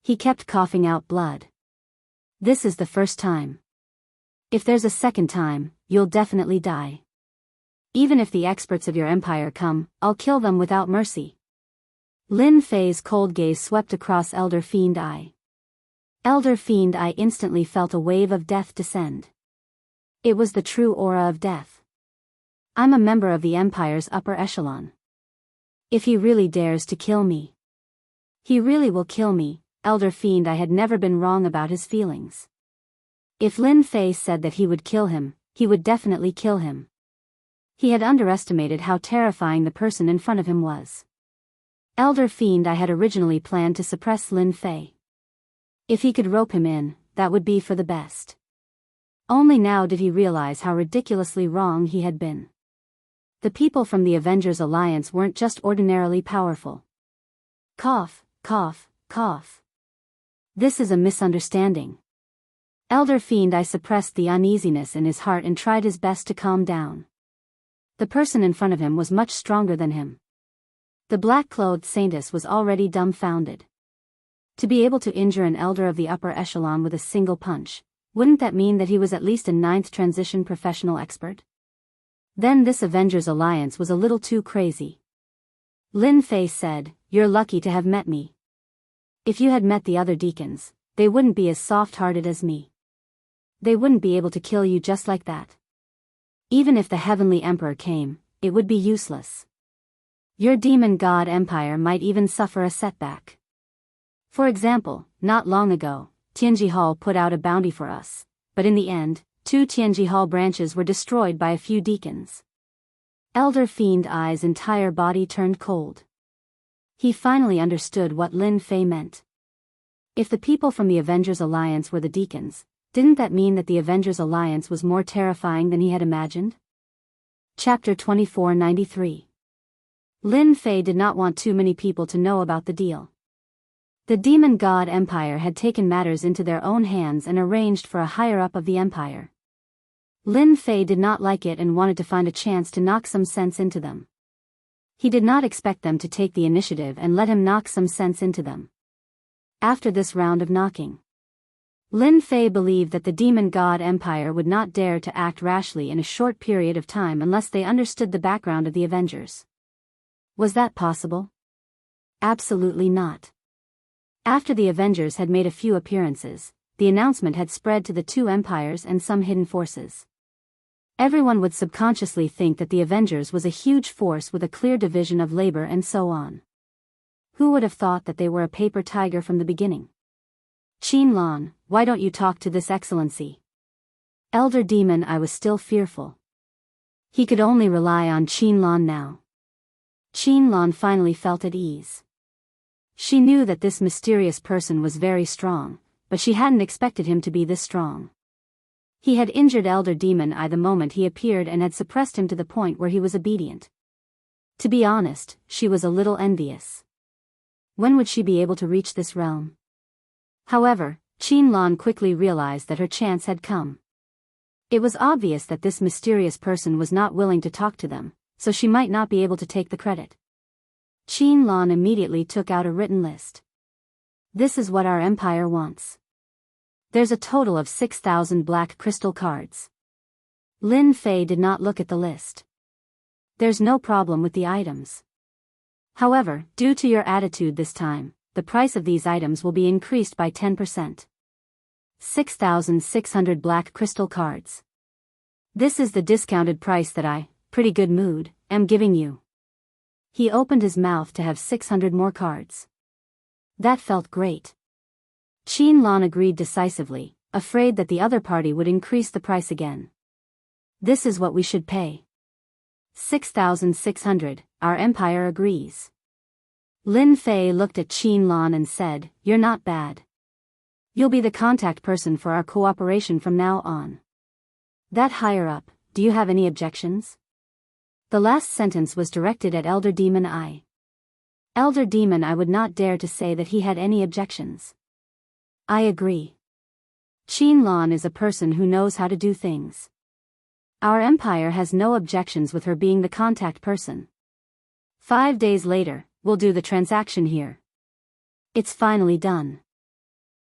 He kept coughing out blood. This is the first time. If there's a second time, you'll definitely die. Even if the experts of your empire come, I'll kill them without mercy. Lin Fei's cold gaze swept across Elder Fiend Eye. Elder Fiend Eye instantly felt a wave of death descend. It was the true aura of death. I'm a member of the Empire's upper echelon. If he really dares to kill me, he really will kill me. Elder Fiend Eye had never been wrong about his feelings. If Lin Fei said that he would kill him, he would definitely kill him. He had underestimated how terrifying the person in front of him was. Elder Fiend Eye had originally planned to suppress Lin Fei. If he could rope him in, that would be for the best. Only now did he realize how ridiculously wrong he had been. The people from the Avengers Alliance weren't just ordinarily powerful. Cough, cough, cough. This is a misunderstanding. Elder Fiend Eye suppressed the uneasiness in his heart and tried his best to calm down. The person in front of him was much stronger than him. The black-clothed saintess was already dumbfounded. To be able to injure an elder of the upper echelon with a single punch, wouldn't that mean that he was at least a 9th transition professional expert? Then this Avengers Alliance was a little too crazy. Lin Fei said, "You're lucky to have met me. If you had met the other deacons, they wouldn't be as soft-hearted as me. They wouldn't be able to kill you just like that. Even if the Heavenly Emperor came, it would be useless. Your demon god empire might even suffer a setback. For example, not long ago, Tianji Hall put out a bounty for us, but in the end, 2 Tianji Hall branches were destroyed by a few deacons." Elder Fiend Eye's entire body turned cold. He finally understood what Lin Fei meant. If the people from the Avengers Alliance were the deacons, didn't that mean that the Avengers Alliance was more terrifying than he had imagined? Chapter 2493. Lin Fei did not want too many people to know about the deal. The Demon God Empire had taken matters into their own hands and arranged for a higher-up of the Empire. Lin Fei did not like it and wanted to find a chance to knock some sense into them. He did not expect them to take the initiative and let him knock some sense into them. After this round of knocking, Lin Fei believed that the Demon God Empire would not dare to act rashly in a short period of time unless they understood the background of the Avengers. Was that possible? Absolutely not. After the Avengers had made a few appearances, the announcement had spread to the 2 empires and some hidden forces. Everyone would subconsciously think that the Avengers was a huge force with a clear division of labor and so on. Who would have thought that they were a paper tiger from the beginning? Qin Lan, why don't you talk to this excellency? Elder Demon I was still fearful. He could only rely on Qin Lan now. Qin Lan finally felt at ease. She knew that this mysterious person was very strong, but she hadn't expected him to be this strong. He had injured Elder Demon Eye the moment he appeared and had suppressed him to the point where he was obedient. To be honest, she was a little envious. When would she be able to reach this realm? However, Qin Lan quickly realized that her chance had come. It was obvious that this mysterious person was not willing to talk to them, so she might not be able to take the credit. Qin Lan immediately took out a written list. This is what our empire wants. There's a total of 6,000 black crystal cards. Lin Fei did not look at the list. There's no problem with the items. However, due to your attitude this time, the price of these items will be increased by 10%. 6,600 black crystal cards. This is the discounted price that I, pretty good mood, am giving you. He opened his mouth to have 600 more cards. That felt great. Qin Lan agreed decisively, afraid that the other party would increase the price again. This is what we should pay. 6,600, our empire agrees. Lin Fei looked at Qin Lan and said, "You're not bad. You'll be the contact person for our cooperation from now on." That higher up, do you have any objections? The last sentence was directed at Elder Demon I. Elder Demon I would not dare to say that he had any objections. I agree. Qin Lan is a person who knows how to do things. Our empire has no objections with her being the contact person. 5 days later, we'll do the transaction here. It's finally done.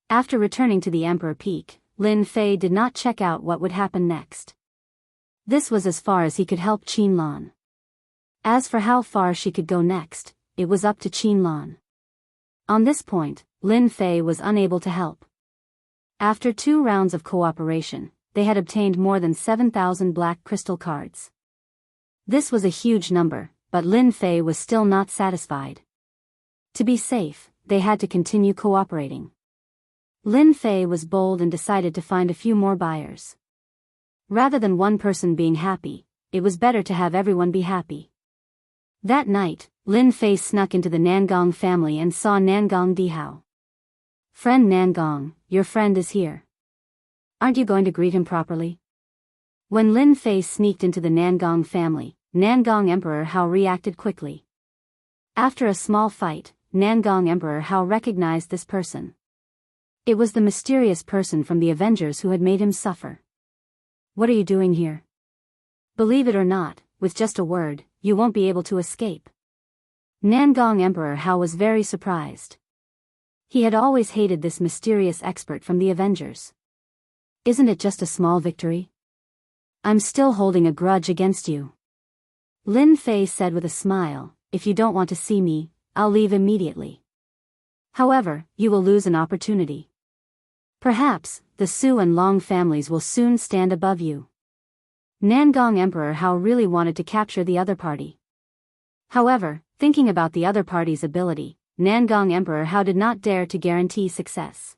After returning to the Emperor Peak, Lin Fei did not check out what would happen next. This was as far as he could help Qin Lan. As for how far she could go next, it was up to Qin Lan. On this point, Lin Fei was unable to help. After 2 rounds of cooperation, they had obtained more than 7,000 black crystal cards. This was a huge number, but Lin Fei was still not satisfied. To be safe, they had to continue cooperating. Lin Fei was bold and decided to find a few more buyers. Rather than one person being happy, it was better to have everyone be happy. That night, Lin Fei snuck into the Nangong family and saw Nangong Dihao. "Friend Nangong, your friend is here. Aren't you going to greet him properly?" When Lin Fei sneaked into the Nangong family, Nangong Emperor Hao reacted quickly. After a small fight, Nangong Emperor Hao recognized this person. It was the mysterious person from the Avengers who had made him suffer. "What are you doing here? Believe it or not, with just a word, you won't be able to escape." Nangong Emperor Hao was very surprised. He had always hated this mysterious expert from the Avengers. "Isn't it just a small victory? I'm still holding a grudge against you." Lin Fei said with a smile, "If you don't want to see me, I'll leave immediately. However, you will lose an opportunity. Perhaps, the Su and Long families will soon stand above you." Nangong Emperor Hao really wanted to capture the other party. However, thinking about the other party's ability, Nangong Emperor Hao did not dare to guarantee success.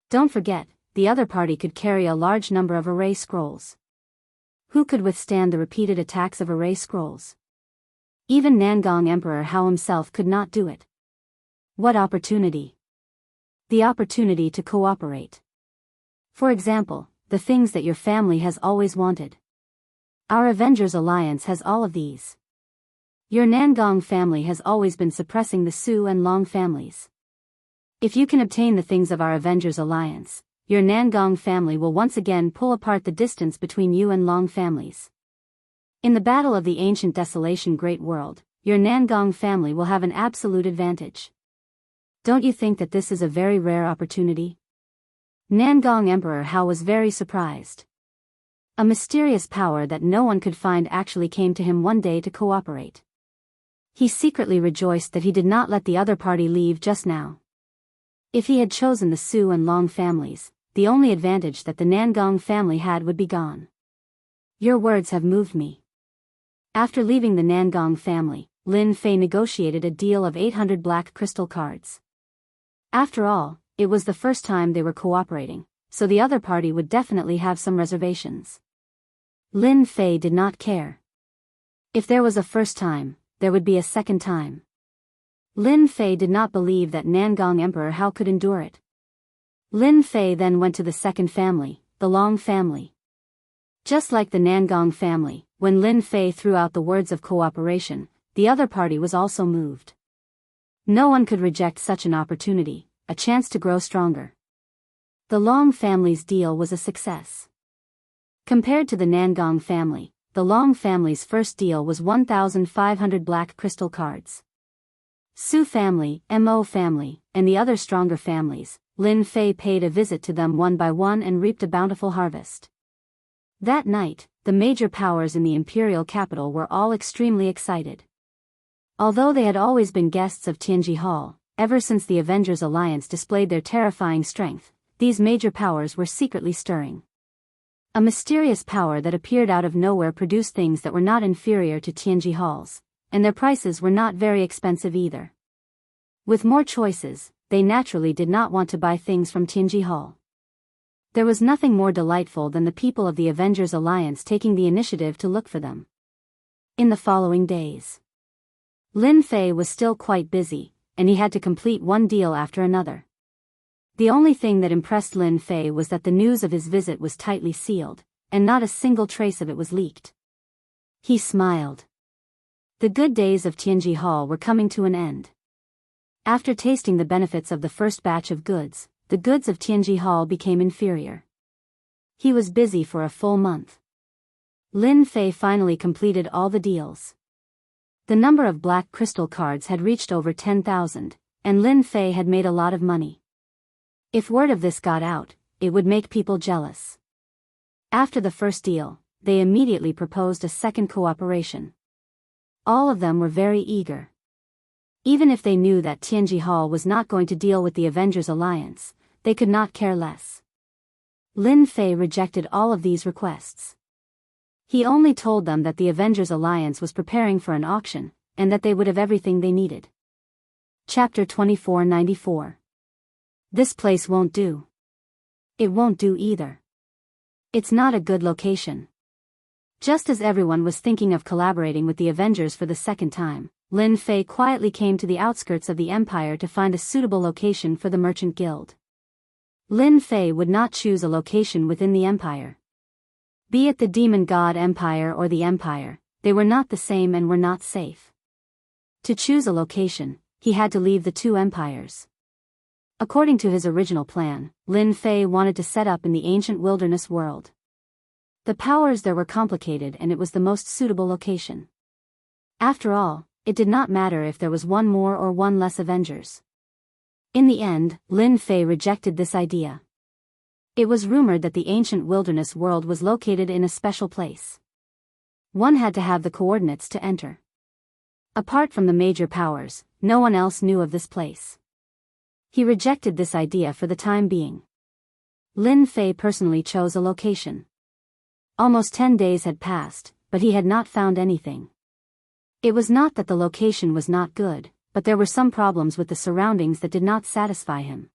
Don't forget, the other party could carry a large number of array scrolls. Who could withstand the repeated attacks of array scrolls? Even Nangong Emperor Hao himself could not do it. What opportunity? The opportunity to cooperate. For example, the things that your family has always wanted. Our Avengers Alliance has all of these. Your Nangong family has always been suppressing the Su and Long families. If you can obtain the things of our Avengers Alliance, your Nangong family will once again pull apart the distance between you and Long families. In the battle of the ancient desolation Great World, your Nangong family will have an absolute advantage. Don't you think that this is a very rare opportunity? Nangong Emperor Hao was very surprised. A mysterious power that no one could find actually came to him one day to cooperate. He secretly rejoiced that he did not let the other party leave just now. If he had chosen the Su and Long families, the only advantage that the Nangong family had would be gone. Your words have moved me. After leaving the Nangong family, Lin Fei negotiated a deal of 800 black crystal cards. After all, it was the first time they were cooperating, so the other party would definitely have some reservations. Lin Fei did not care. If there was a first time, there would be a second time. Lin Fei did not believe that Nangong Emperor Hao could endure it. Lin Fei then went to the second family, the Long family. Just like the Nangong family, when Lin Fei threw out the words of cooperation, the other party was also moved. No one could reject such an opportunity, a chance to grow stronger. The Long family's deal was a success. Compared to the Nangong family, the Long family's first deal was 1,500 black crystal cards. Su family, Mo family, and the other stronger families, Lin Fei paid a visit to them one by one and reaped a bountiful harvest. That night, the major powers in the imperial capital were all extremely excited. Although they had always been guests of Tianji Hall, ever since the Avengers Alliance displayed their terrifying strength, these major powers were secretly stirring. A mysterious power that appeared out of nowhere produced things that were not inferior to Tianji Hall's, and their prices were not very expensive either. With more choices, they naturally did not want to buy things from Tianji Hall. There was nothing more delightful than the people of the Avengers Alliance taking the initiative to look for them. In the following days, Lin Fei was still quite busy, and he had to complete one deal after another. The only thing that impressed Lin Fei was that the news of his visit was tightly sealed, and not a single trace of it was leaked. He smiled. The good days of Tianji Hall were coming to an end. After tasting the benefits of the first batch of goods, the goods of Tianji Hall became inferior. He was busy for a full month. Lin Fei finally completed all the deals. The number of black crystal cards had reached over 10,000, and Lin Fei had made a lot of money. If word of this got out, it would make people jealous. After the first deal, they immediately proposed a second cooperation. All of them were very eager. Even if they knew that Tianji Hall was not going to deal with the Avengers Alliance, they could not care less. Lin Fei rejected all of these requests. He only told them that the Avengers Alliance was preparing for an auction, and that they would have everything they needed. Chapter 2494. This place won't do. It won't do either. It's not a good location. Just as everyone was thinking of collaborating with the Avengers for the second time, Lin Fei quietly came to the outskirts of the Empire to find a suitable location for the Merchant Guild. Lin Fei would not choose a location within the Empire. Be it the Demon God Empire or the Empire, they were not the same and were not safe. To choose a location, he had to leave the two empires. According to his original plan, Lin Fei wanted to set up in the ancient wilderness world. The powers there were complicated and it was the most suitable location. After all, it did not matter if there was one more or one less Avengers. In the end, Lin Fei rejected this idea. It was rumored that the ancient wilderness world was located in a special place. One had to have the coordinates to enter. Apart from the major powers, no one else knew of this place. He rejected this idea for the time being. Lin Fei personally chose a location. Almost 10 days had passed, but he had not found anything. It was not that the location was not good, but there were some problems with the surroundings that did not satisfy him.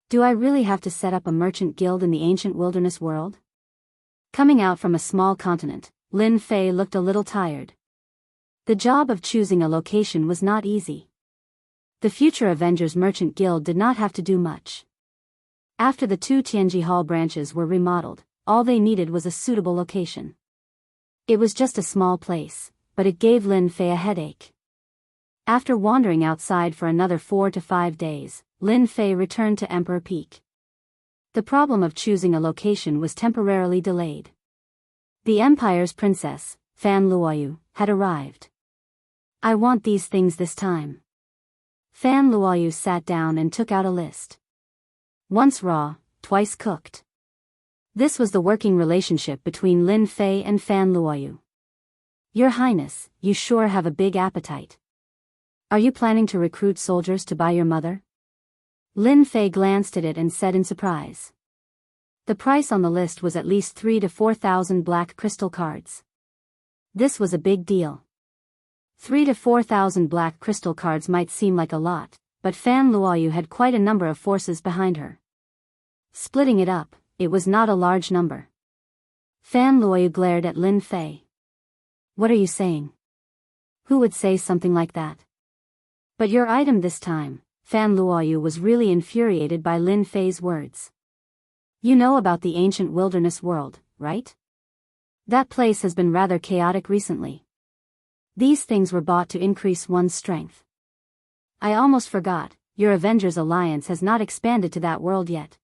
Do I really have to set up a merchant guild in the ancient wilderness world? Coming out from a small continent, Lin Fei looked a little tired. The job of choosing a location was not easy. The future Avengers Merchant Guild did not have to do much. After the two Tianji Hall branches were remodeled, all they needed was a suitable location. It was just a small place, but it gave Lin Fei a headache. After wandering outside for another 4 to 5 days, Lin Fei returned to Emperor Peak. The problem of choosing a location was temporarily delayed. The Empire's princess, Fan Luoyu, had arrived. I want these things this time. Fan Luoyu sat down and took out a list. Once raw, twice cooked. This was the working relationship between Lin Fei and Fan Luoyu. Your Highness, you sure have a big appetite. Are you planning to recruit soldiers to buy your mother? Lin Fei glanced at it and said in surprise. The price on the list was at least 3,000 to 4,000 black crystal cards. This was a big deal. 3,000 to 4,000 black crystal cards might seem like a lot, but Fan Luoyu had quite a number of forces behind her. Splitting it up, it was not a large number. Fan Luoyu glared at Lin Fei. What are you saying? Who would say something like that? But your item this time. Fan Luoyu was really infuriated by Lin Fei's words. You know about the ancient wilderness world, right? That place has been rather chaotic recently. These things were bought to increase one's strength. I almost forgot, your Avengers Alliance has not expanded to that world yet.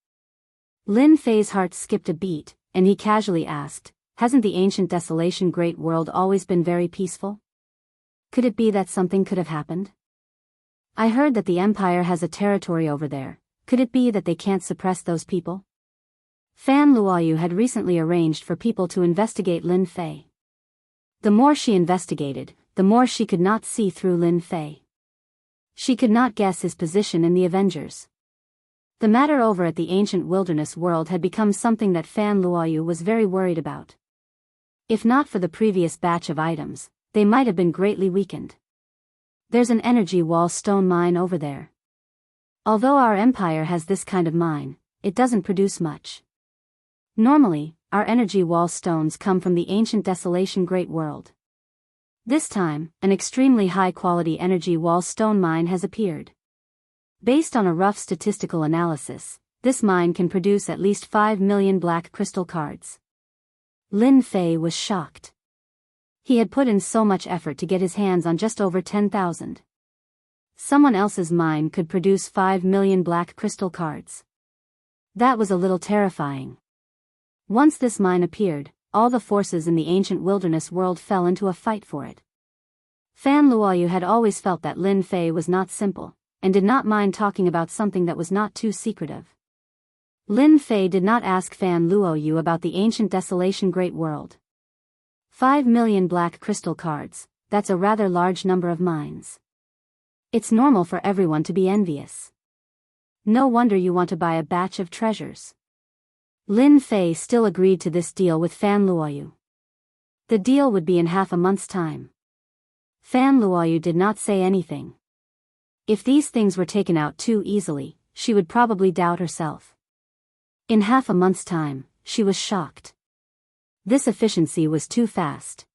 Lin Fei's heart skipped a beat, and he casually asked, hasn't the ancient desolation great world always been very peaceful? Could it be that something could have happened? I heard that the Empire has a territory over there. Could it be that they can't suppress those people? Fan Luoyu had recently arranged for people to investigate Lin Fei. The more she investigated, the more she could not see through Lin Fei. She could not guess his position in the Avengers. The matter over at the ancient wilderness world had become something that Fan Luoyu was very worried about. If not for the previous batch of items, they might have been greatly weakened. There's an energy wall stone mine over there. Although our empire has this kind of mine, it doesn't produce much. Normally, our energy wall stones come from the ancient desolation great world. This time, an extremely high-quality energy wall stone mine has appeared. Based on a rough statistical analysis, this mine can produce at least 5 million black crystal cards. Lin Fei was shocked. He had put in so much effort to get his hands on just over 10,000. Someone else's mine could produce 5 million black crystal cards. That was a little terrifying. Once this mine appeared, all the forces in the ancient wilderness world fell into a fight for it. Fan Luoyu had always felt that Lin Fei was not simple, and did not mind talking about something that was not too secretive. Lin Fei did not ask Fan Luoyu about the ancient desolation great world. 5 million black crystal cards, that's a rather large number of mines. It's normal for everyone to be envious. No wonder you want to buy a batch of treasures. Lin Fei still agreed to this deal with Fan Luoyu. The deal would be in half a month's time. Fan Luoyu did not say anything. If these things were taken out too easily, she would probably doubt herself. In half a month's time, she was shocked. This efficiency was too fast.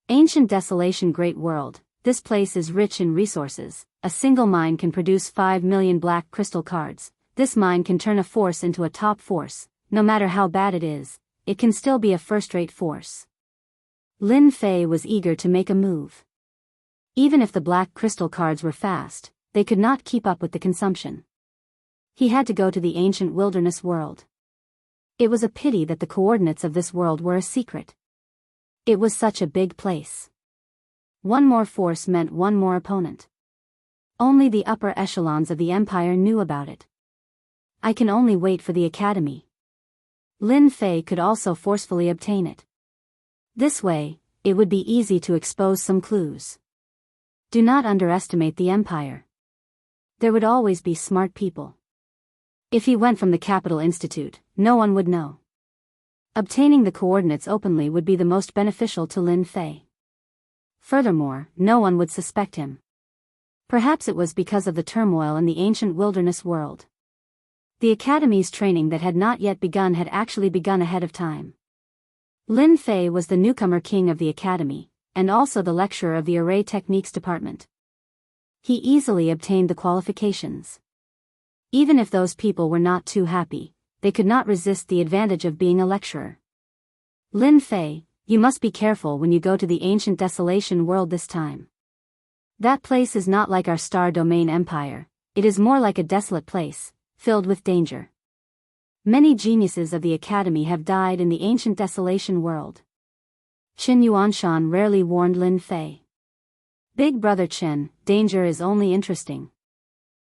Ancient desolation great world, this place is rich in resources. A single mine can produce 5 million black crystal cards. This mine can turn a force into a top force. No matter how bad it is, it can still be a first-rate force. Lin Fei was eager to make a move. Even if the black crystal cards were fast, they could not keep up with the consumption. He had to go to the ancient wilderness world. It was a pity that the coordinates of this world were a secret. It was such a big place. One more force meant one more opponent. Only the upper echelons of the empire knew about it. I can only wait for the academy. Lin Fei could also forcefully obtain it. This way, it would be easy to expose some clues. Do not underestimate the empire. There would always be smart people. If he went from the Capital Institute, no one would know. Obtaining the coordinates openly would be the most beneficial to Lin Fei. Furthermore, no one would suspect him. Perhaps it was because of the turmoil in the ancient wilderness world. The academy's training that had not yet begun had actually begun ahead of time. Lin Fei was the newcomer king of the academy, and also the lecturer of the array techniques department. He easily obtained the qualifications. Even if those people were not too happy, they could not resist the advantage of being a lecturer. Lin Fei, you must be careful when you go to the ancient desolation world this time. That place is not like our star domain empire, it is more like a desolate place, filled with danger. Many geniuses of the academy have died in the ancient desolation world. Qin Yuanshan rarely warned Lin Fei. Big brother Qin, danger is only interesting.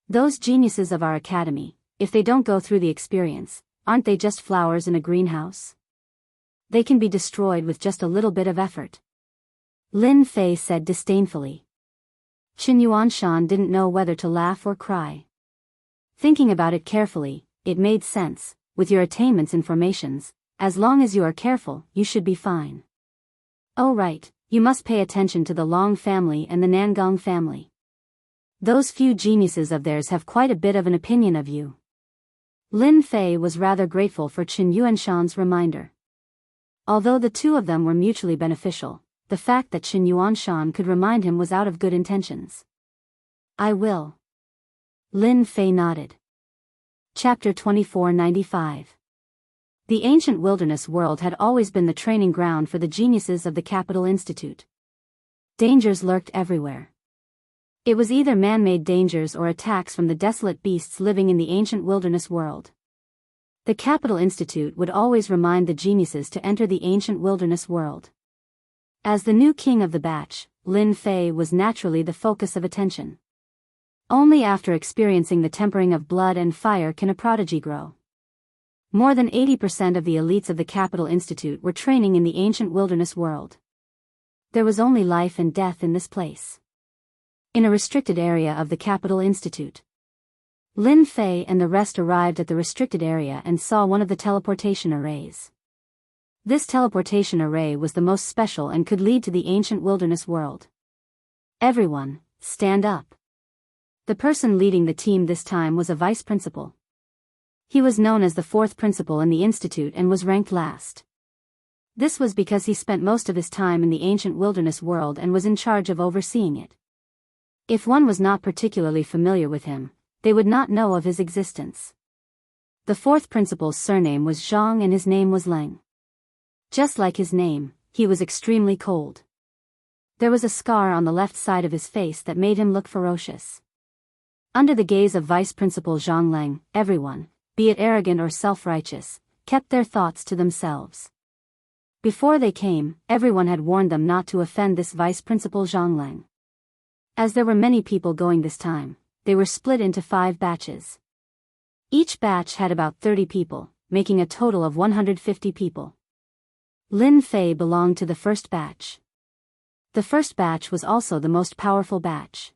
Those geniuses of our academy, if they don't go through the experience, aren't they just flowers in a greenhouse? They can be destroyed with just a little bit of effort. Lin Fei said disdainfully. Qin Yuanshan didn't know whether to laugh or cry. Thinking about it carefully, it made sense. With your attainments and formations, as long as you are careful, you should be fine. Oh right, you must pay attention to the Long family and the Nangong family. Those few geniuses of theirs have quite a bit of an opinion of you. Lin Fei was rather grateful for Qin Yuanshan's reminder. Although the two of them were mutually beneficial, the fact that Qin Yuanshan could remind him was out of good intentions. I will. Lin Fei nodded. Chapter 2495. The ancient wilderness world had always been the training ground for the geniuses of the Capital Institute. Dangers lurked everywhere. It was either man-made dangers or attacks from the desolate beasts living in the ancient wilderness world. The Capital Institute would always remind the geniuses to enter the ancient wilderness world. As the new king of the batch, Lin Fei was naturally the focus of attention. Only after experiencing the tempering of blood and fire can a prodigy grow. More than 80% of the elites of the Capital Institute were training in the ancient wilderness world. There was only life and death in this place. In a restricted area of the Capital Institute. Lin Fei and the rest arrived at the restricted area and saw one of the teleportation arrays. This teleportation array was the most special and could lead to the ancient wilderness world. Everyone, stand up. The person leading the team this time was a vice principal. He was known as the fourth principal in the institute and was ranked last. This was because he spent most of his time in the ancient wilderness world and was in charge of overseeing it. If one was not particularly familiar with him, they would not know of his existence. The fourth principal's surname was Zhang and his name was Leng. Just like his name, he was extremely cold. There was a scar on the left side of his face that made him look ferocious. Under the gaze of Vice Principal Zhang Leng, everyone, be it arrogant or self-righteous, kept their thoughts to themselves. Before they came, everyone had warned them not to offend this Vice Principal Zhang Leng. As there were many people going this time, they were split into 5 batches. Each batch had about 30 people, making a total of 150 people. Lin Fei belonged to the first batch. The first batch was also the most powerful batch.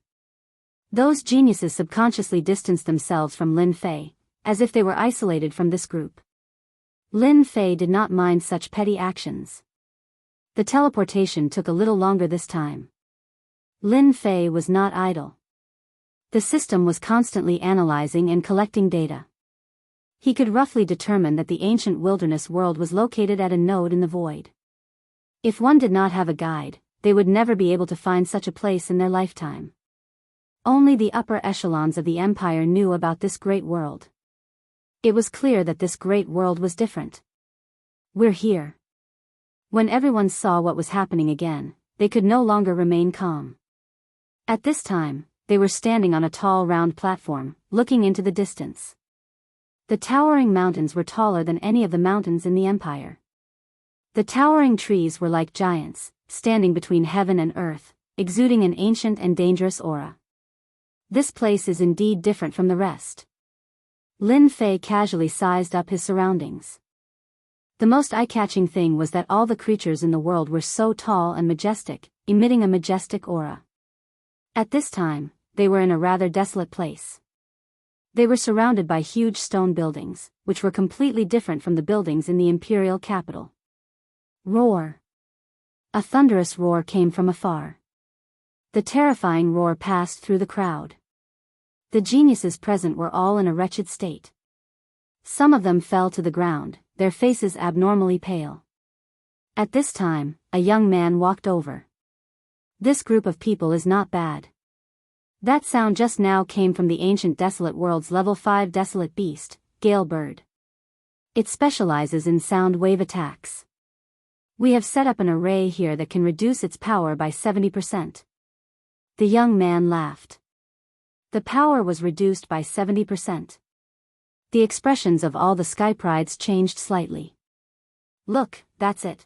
Those geniuses subconsciously distanced themselves from Lin Fei, as if they were isolated from this group. Lin Fei did not mind such petty actions. The teleportation took a little longer this time. Lin Fei was not idle. The system was constantly analyzing and collecting data. He could roughly determine that the ancient wilderness world was located at a node in the void. If one did not have a guide, they would never be able to find such a place in their lifetime. Only the upper echelons of the empire knew about this great world. It was clear that this great world was different. We're here. When everyone saw what was happening again, they could no longer remain calm. At this time, they were standing on a tall round platform, looking into the distance. The towering mountains were taller than any of the mountains in the empire. The towering trees were like giants, standing between heaven and earth, exuding an ancient and dangerous aura. This place is indeed different from the rest. Lin Fei casually sized up his surroundings. The most eye-catching thing was that all the creatures in the world were so tall and majestic, emitting a majestic aura. At this time, they were in a rather desolate place. They were surrounded by huge stone buildings, which were completely different from the buildings in the imperial capital. Roar! A thunderous roar came from afar. The terrifying roar passed through the crowd. The geniuses present were all in a wretched state. Some of them fell to the ground, their faces abnormally pale. At this time, a young man walked over. This group of people is not bad. That sound just now came from the ancient desolate world's level 5 desolate beast, Gale Bird. It specializes in sound wave attacks. We have set up an array here that can reduce its power by 70%. The young man laughed. The power was reduced by 70%. The expressions of all the sky prides changed slightly. Look, that's it.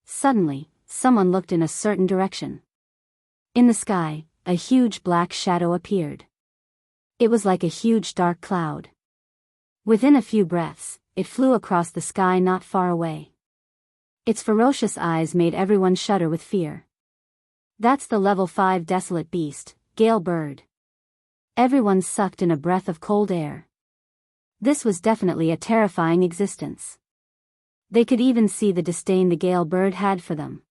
Suddenly, someone looked in a certain direction. In the sky, a huge black shadow appeared. It was like a huge dark cloud. Within a few breaths, it flew across the sky not far away. Its ferocious eyes made everyone shudder with fear. That's the level 5 desolate beast, Gale Bird. Everyone sucked in a breath of cold air. This was definitely a terrifying existence. They could even see the disdain the Gale Bird had for them.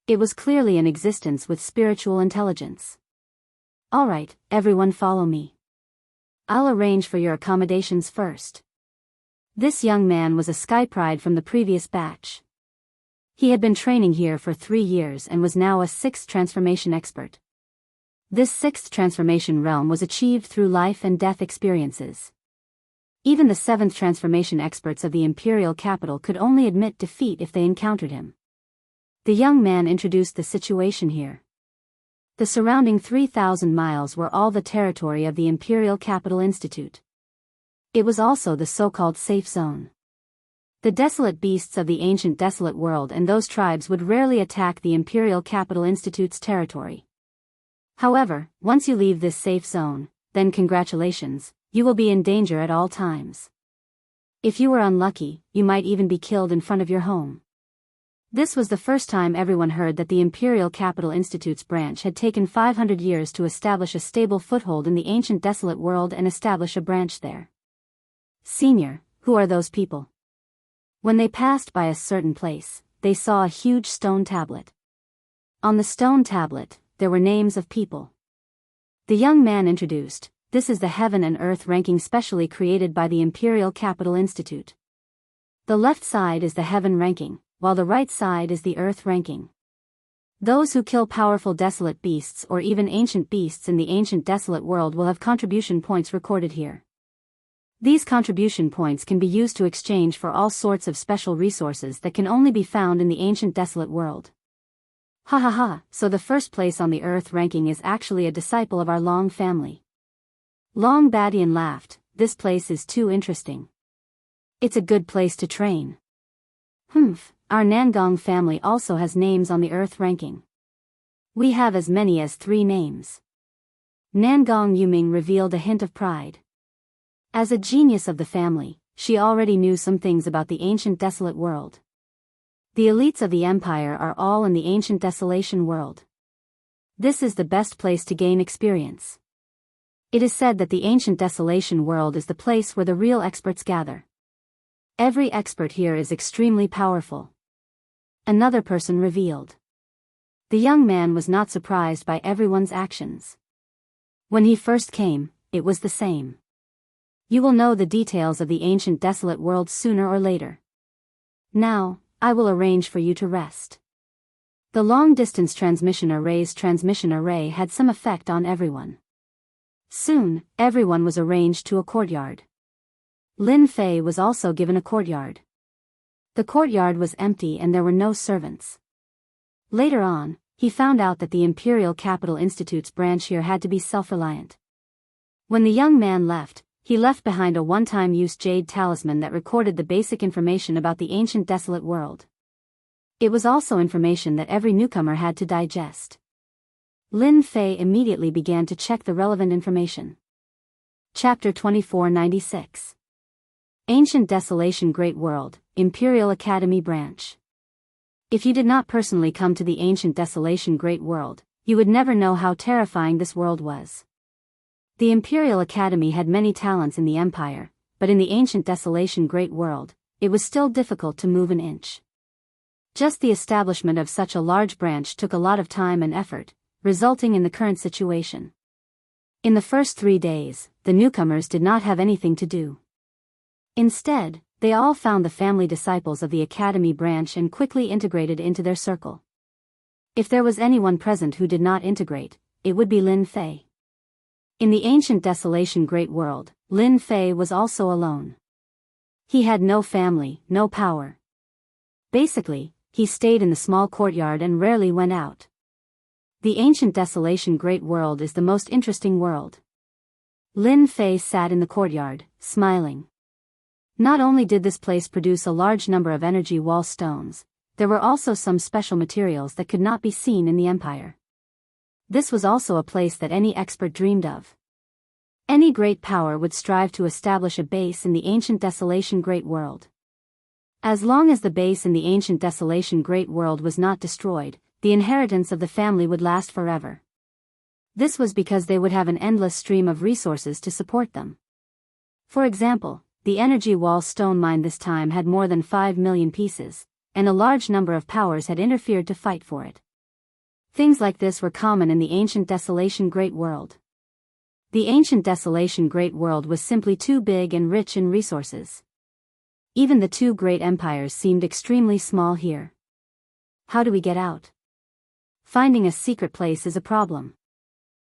It was clearly an existence with spiritual intelligence. All right, everyone follow me. I'll arrange for your accommodations first. This young man was a sky pride from the previous batch. He had been training here for 3 years and was now a 6th transformation expert. This 6th transformation realm was achieved through life and death experiences. Even the 7th transformation experts of the imperial capital could only admit defeat if they encountered him. The young man introduced the situation here. The surrounding 3,000 miles were all the territory of the Imperial Capital Institute. It was also the so-called safe zone. The desolate beasts of the ancient desolate world and those tribes would rarely attack the Imperial Capital Institute's territory. However, once you leave this safe zone, then congratulations, you will be in danger at all times. If you were unlucky, you might even be killed in front of your home. This was the first time everyone heard that the Imperial Capital Institute's branch had taken 500 years to establish a stable foothold in the ancient desolate world and establish a branch there. Senior, who are those people? When they passed by a certain place, they saw a huge stone tablet. On the stone tablet, there were names of people. The young man introduced, this is the Heaven and Earth ranking specially created by the Imperial Capital Institute. The left side is the Heaven ranking, while the right side is the Earth ranking. Those who kill powerful desolate beasts or even ancient beasts in the ancient desolate world will have contribution points recorded here. These contribution points can be used to exchange for all sorts of special resources that can only be found in the ancient desolate world. Ha ha ha, so the first place on the Earth ranking is actually a disciple of our Long family. Long Badian laughed, this place is too interesting. It's a good place to train. Our Nangong family also has names on the Earth ranking. We have as many as 3 names. Nangong Yuming revealed a hint of pride. As a genius of the family, she already knew some things about the ancient desolate world. The elites of the empire are all in the ancient desolation world. This is the best place to gain experience. It is said that the ancient desolation world is the place where the real experts gather. Every expert here is extremely powerful. Another person revealed. The young man was not surprised by everyone's actions. When he first came, it was the same. You will know the details of the ancient desolate world sooner or later. Now, I will arrange for you to rest. The long-distance transmission array had some effect on everyone. Soon, everyone was arranged to a courtyard. Lin Fei was also given a courtyard. The courtyard was empty and there were no servants. Later on, he found out that the Imperial Capital Institute's branch here had to be self-reliant. When the young man left, he left behind a one-time use jade talisman that recorded the basic information about the ancient desolate world. It was also information that every newcomer had to digest. Lin Fei immediately began to check the relevant information. Chapter 2496. Ancient Desolation Great World, Imperial Academy Branch. If you did not personally come to the Ancient Desolation Great World, you would never know how terrifying this world was. The Imperial Academy had many talents in the Empire, but in the Ancient Desolation Great World, it was still difficult to move an inch. Just the establishment of such a large branch took a lot of time and effort, resulting in the current situation. In the first 3 days, the newcomers did not have anything to do. Instead, they all found the family disciples of the Academy branch and quickly integrated into their circle. If there was anyone present who did not integrate, it would be Lin Fei. In the Ancient Desolation Great World, Lin Fei was also alone. He had no family, no power. Basically, he stayed in the small courtyard and rarely went out. The Ancient Desolation Great World is the most interesting world. Lin Fei sat in the courtyard, smiling. Not only did this place produce a large number of energy wall stones, there were also some special materials that could not be seen in the Empire. This was also a place that any expert dreamed of. Any great power would strive to establish a base in the Ancient Desolation Great World. As long as the base in the Ancient Desolation Great World was not destroyed, the inheritance of the family would last forever. This was because they would have an endless stream of resources to support them. For example, the energy wall stone mine this time had more than 5 million pieces, and a large number of powers had interfered to fight for it. Things like this were common in the Ancient Desolation Great World. The Ancient Desolation Great World was simply too big and rich in resources. Even the 2 great empires seemed extremely small here. How do we get out? Finding a secret place is a problem.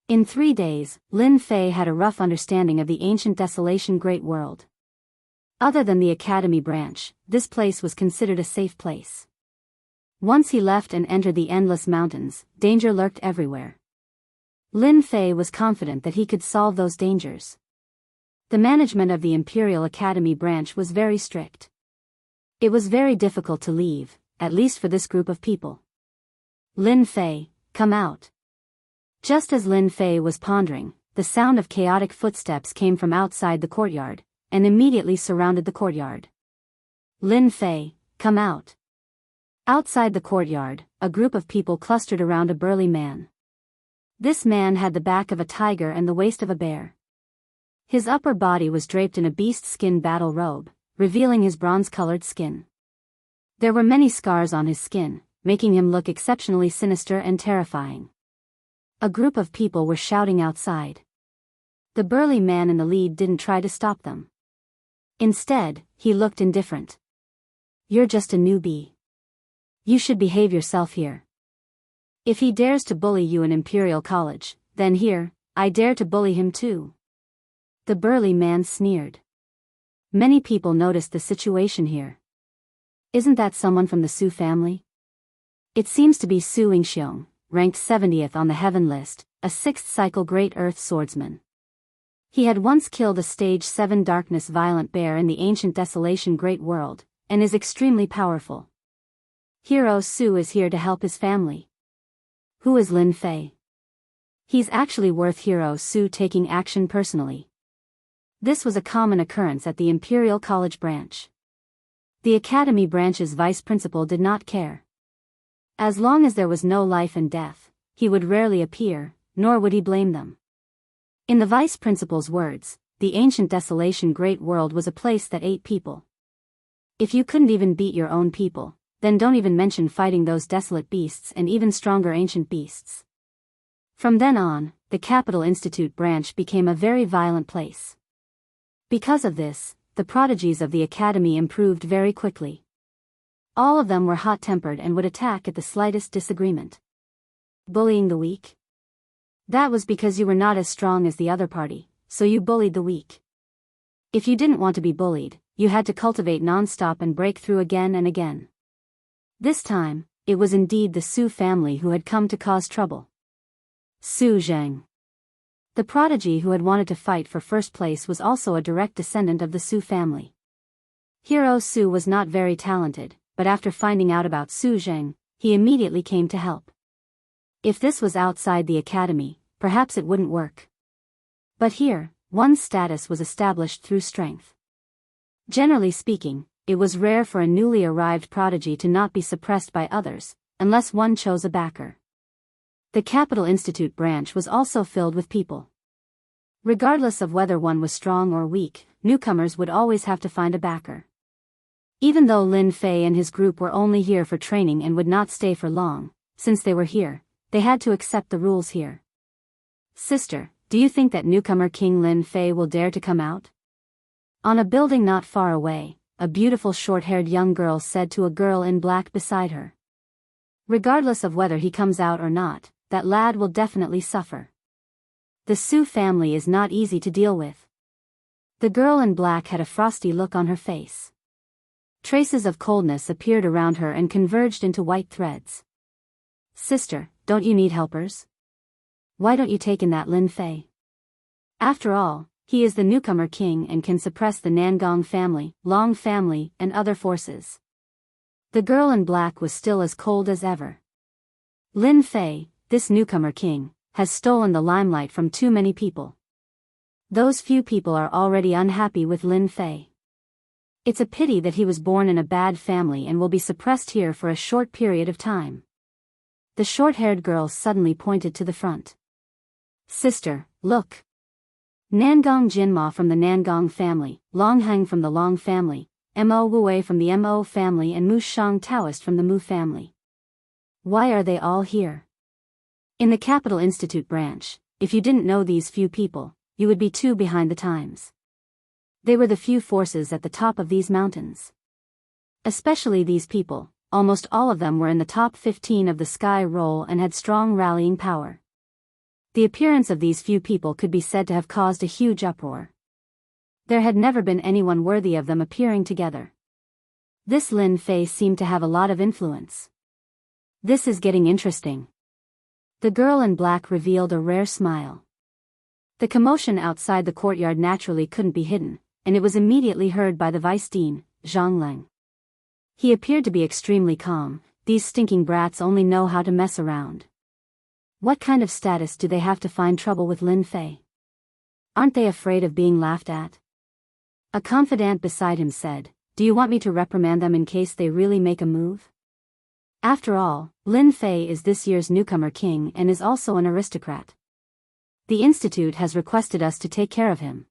In 3 days, Lin Fei had a rough understanding of the Ancient Desolation Great World. Other than the Academy branch, this place was considered a safe place. Once he left and entered the Endless Mountains, danger lurked everywhere. Lin Fei was confident that he could solve those dangers. The management of the Imperial Academy branch was very strict. It was very difficult to leave, at least for this group of people. Lin Fei, come out. Just as Lin Fei was pondering, the sound of chaotic footsteps came from outside the courtyard, and immediately surrounded the courtyard. Lin Fei, come out. Outside the courtyard, a group of people clustered around a burly man. This man had the back of a tiger and the waist of a bear. His upper body was draped in a beast skin battle robe, revealing his bronze-colored skin. There were many scars on his skin, making him look exceptionally sinister and terrifying. A group of people were shouting outside. The burly man in the lead didn't try to stop them. Instead, he looked indifferent. You're just a newbie. You should behave yourself here. If he dares to bully you in Imperial College, then here, I dare to bully him too. The burly man sneered. Many people noticed the situation here. Isn't that someone from the Su family? It seems to be Su Yingxiong, ranked 70th on the Heaven list, a 6th cycle Great Earth swordsman. He had once killed a Stage 7 Darkness Violent Bear in the Ancient Desolation Great World, and is extremely powerful. Hero Su is here to help his family. Who is Lin Fei? He's actually worth Hero Su taking action personally. This was a common occurrence at the Imperial College branch. The Academy branch's vice principal did not care. As long as there was no life and death, he would rarely appear, nor would he blame them. In the vice principal's words, the Ancient Desolation Great World was a place that ate people. If you couldn't even beat your own people, then don't even mention fighting those desolate beasts and even stronger ancient beasts. From then on, the Capital Institute branch became a very violent place. Because of this, the prodigies of the academy improved very quickly. All of them were hot-tempered and would attack at the slightest disagreement. Bullying the weak? That was because you were not as strong as the other party, so you bullied the weak. If you didn't want to be bullied, you had to cultivate non-stop and break through again and again. This time, it was indeed the Su family who had come to cause trouble. Su Zheng. The prodigy who had wanted to fight for first place was also a direct descendant of the Su family. Hero Su was not very talented, but after finding out about Su Zheng, he immediately came to help. If this was outside the academy, perhaps it wouldn't work. But here, one's status was established through strength. Generally speaking, it was rare for a newly arrived prodigy to not be suppressed by others, unless one chose a backer. The Capital Institute branch was also filled with people. Regardless of whether one was strong or weak, newcomers would always have to find a backer. Even though Lin Fei and his group were only here for training and would not stay for long, since they were here, they had to accept the rules here. Sister, do you think that newcomer King Lin Fei will dare to come out? On a building not far away, a beautiful short-haired young girl said to a girl in black beside her. Regardless of whether he comes out or not, that lad will definitely suffer. The Su family is not easy to deal with. The girl in black had a frosty look on her face. Traces of coldness appeared around her and converged into white threads. Sister, don't you need helpers? Why don't you take in that Lin Fei? After all, he is the newcomer king and can suppress the Nangong family, Long family, and other forces. The girl in black was still as cold as ever. Lin Fei, this newcomer king, has stolen the limelight from too many people. Those few people are already unhappy with Lin Fei. It's a pity that he was born in a bad family and will be suppressed here for a short period of time. The short-haired girl suddenly pointed to the front. Sister, look. Nangong Jinma from the Nangong family, Long Heng from the Long family, Mo Wei from the Mo family and Mu Shang Taoist from the Mu family. Why are they all here? In the Capital Institute branch, if you didn't know these few people, you would be too behind the times. They were the few forces at the top of these mountains. Especially these people, almost all of them were in the top 15 of the Sky Roll and had strong rallying power. The appearance of these few people could be said to have caused a huge uproar. There had never been anyone worthy of them appearing together. This Lin Fei seemed to have a lot of influence. This is getting interesting. The girl in black revealed a rare smile. The commotion outside the courtyard naturally couldn't be hidden, and it was immediately heard by the vice dean, Zhang Leng. He appeared to be extremely calm. These stinking brats only know how to mess around. What kind of status do they have to find trouble with Lin Fei? Aren't they afraid of being laughed at? A confidant beside him said, "Do you want me to reprimand them in case they really make a move?" After all, Lin Fei is this year's newcomer king and is also an aristocrat. The institute has requested us to take care of him.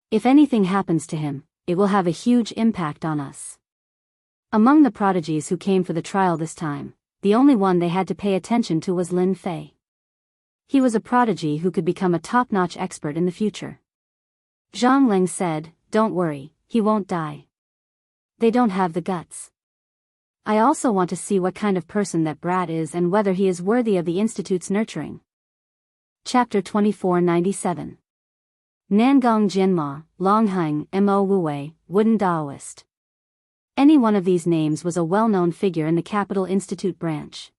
If anything happens to him, it will have a huge impact on us. Among the prodigies who came for the trial this time, the only one they had to pay attention to was Lin Fei. He was a prodigy who could become a top-notch expert in the future. Zhang Leng said, "Don't worry, he won't die. They don't have the guts." I also want to see what kind of person that brat is and whether he is worthy of the Institute's nurturing. Chapter 2497. Nangong Jinma, Longhang, Mo Wuwei, Wooden Taoist. Any one of these names was a well-known figure in the Capital Institute branch.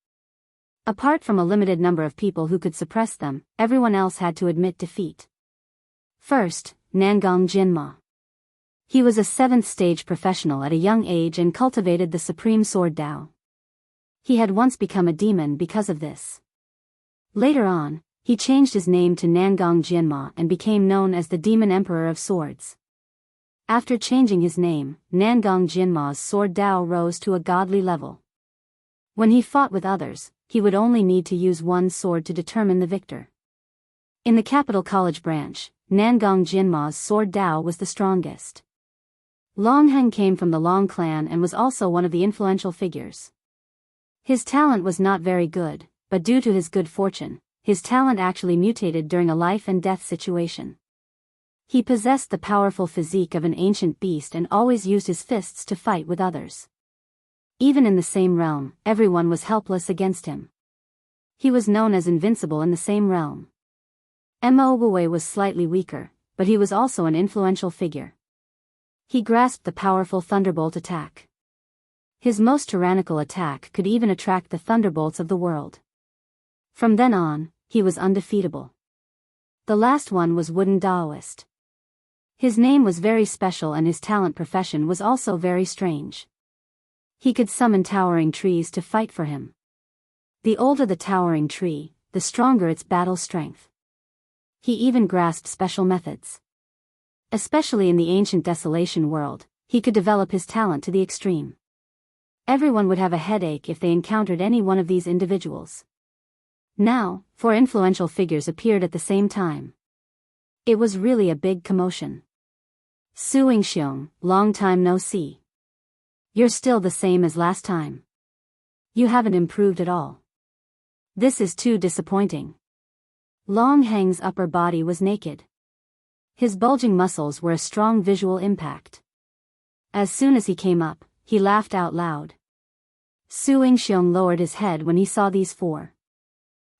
Apart from a limited number of people who could suppress them, everyone else had to admit defeat. First, Nangong Jinma. He was a 7th stage professional at a young age and cultivated the supreme sword Dao. He had once become a demon because of this. Later on, he changed his name to Nangong Jinma and became known as the Demon Emperor of Swords. After changing his name, Nangong Jinma's sword Dao rose to a godly level. When he fought with others, he would only need to use one sword to determine the victor. In the Capital College branch, Nangong Jinma's sword Dao was the strongest. Longhang came from the Long clan and was also one of the influential figures. His talent was not very good, but due to his good fortune, his talent actually mutated during a life and death situation. He possessed the powerful physique of an ancient beast and always used his fists to fight with others. Even in the same realm, everyone was helpless against him. He was known as invincible in the same realm. Mo Wuwei was slightly weaker, but he was also an influential figure. He grasped the powerful thunderbolt attack. His most tyrannical attack could even attract the thunderbolts of the world. From then on, he was undefeatable. The last one was Wooden Taoist. His name was very special and his talent profession was also very strange. He could summon towering trees to fight for him. The older the towering tree, the stronger its battle strength. He even grasped special methods. Especially in the ancient desolation world, he could develop his talent to the extreme. Everyone would have a headache if they encountered any one of these individuals. Now, 4 influential figures appeared at the same time. It was really a big commotion. Su Yingxiong, long time no see. You're still the same as last time. You haven't improved at all. This is too disappointing. Longhang's upper body was naked. His bulging muscles were a strong visual impact. As soon as he came up, he laughed out loud. Su Yingxiong lowered his head when he saw these 4.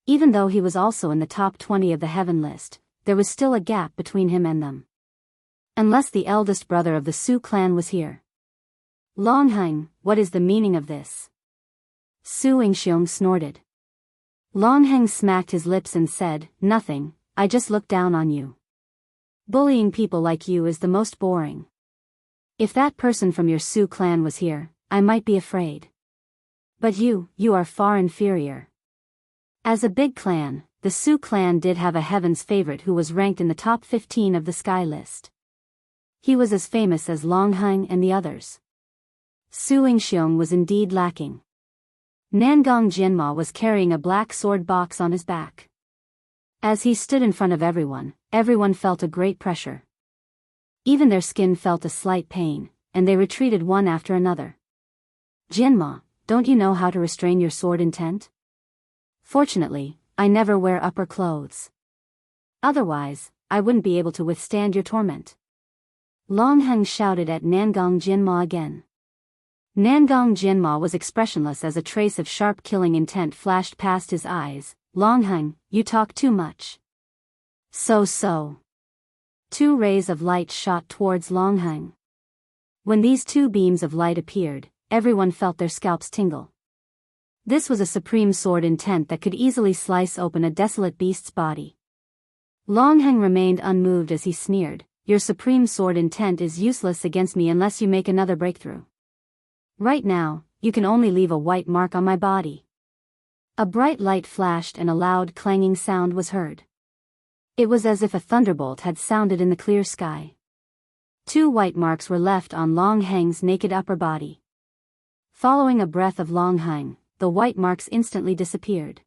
Even though he was also in the top 20 of the heaven list, there was still a gap between him and them. Unless the eldest brother of the Su clan was here. Longhang, what is the meaning of this? Su Yingxiong snorted. Longhang smacked his lips and said, nothing, I just looked down on you. Bullying people like you is the most boring. If that person from your Su clan was here, I might be afraid. But you are far inferior. As a big clan, the Su clan did have a heaven's favorite who was ranked in the top 15 of the sky list. He was as famous as Longhang and the others. Su Yingxiong was indeed lacking. Nangong Jinma was carrying a black sword box on his back. As he stood in front of everyone felt a great pressure. Even their skin felt a slight pain, and they retreated one after another. Jinma, don't you know how to restrain your sword intent? Fortunately, I never wear upper clothes. Otherwise, I wouldn't be able to withstand your torment. Longhang shouted at Nangong Jinma again. Nangong Jinma was expressionless as a trace of sharp killing intent flashed past his eyes. Longhang, you talk too much. So. 2 rays of light shot towards Longhang. When these 2 beams of light appeared, everyone felt their scalps tingle. This was a supreme sword intent that could easily slice open a desolate beast's body. Longhang remained unmoved as he sneered, your supreme sword intent is useless against me unless you make another breakthrough. Right now, you can only leave a white mark on my body. A bright light flashed and a loud clanging sound was heard. It was as if a thunderbolt had sounded in the clear sky. 2 white marks were left on Longhang's naked upper body. Following a breath of Longhang, the white marks instantly disappeared.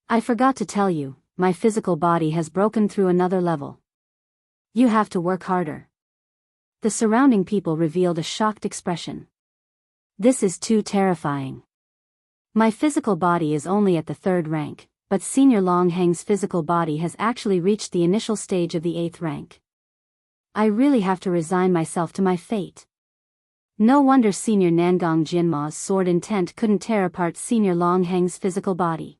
I forgot to tell you, my physical body has broken through another level. You have to work harder. The surrounding people revealed a shocked expression. This is too terrifying. My physical body is only at the 3rd rank, but Senior Longhang's physical body has actually reached the initial stage of the 8th rank. I really have to resign myself to my fate. No wonder Senior Nangong Jinma's sword intent couldn't tear apart Senior Long Heng's physical body.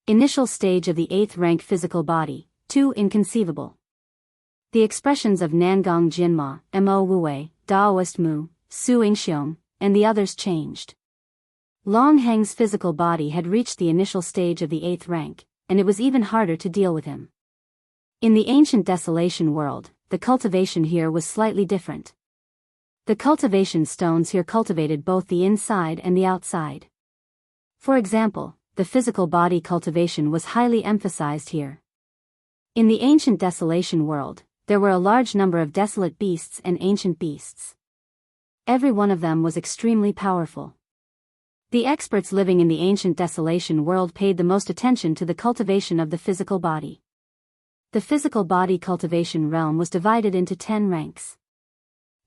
Initial stage of the 8th rank physical body, too inconceivable. The expressions of Nangong Jinma, Mo Wuwei, Daoist Mu, Su Yingxiong, and the others changed. Long Heng's physical body had reached the initial stage of the 8th rank, and it was even harder to deal with him. In the ancient desolation world, the cultivation here was slightly different. The cultivation stones here cultivated both the inside and the outside. For example, the physical body cultivation was highly emphasized here. In the ancient desolation world, there were a large number of desolate beasts and ancient beasts. Every one of them was extremely powerful. The experts living in the ancient desolation world paid the most attention to the cultivation of the physical body. The physical body cultivation realm was divided into 10 ranks.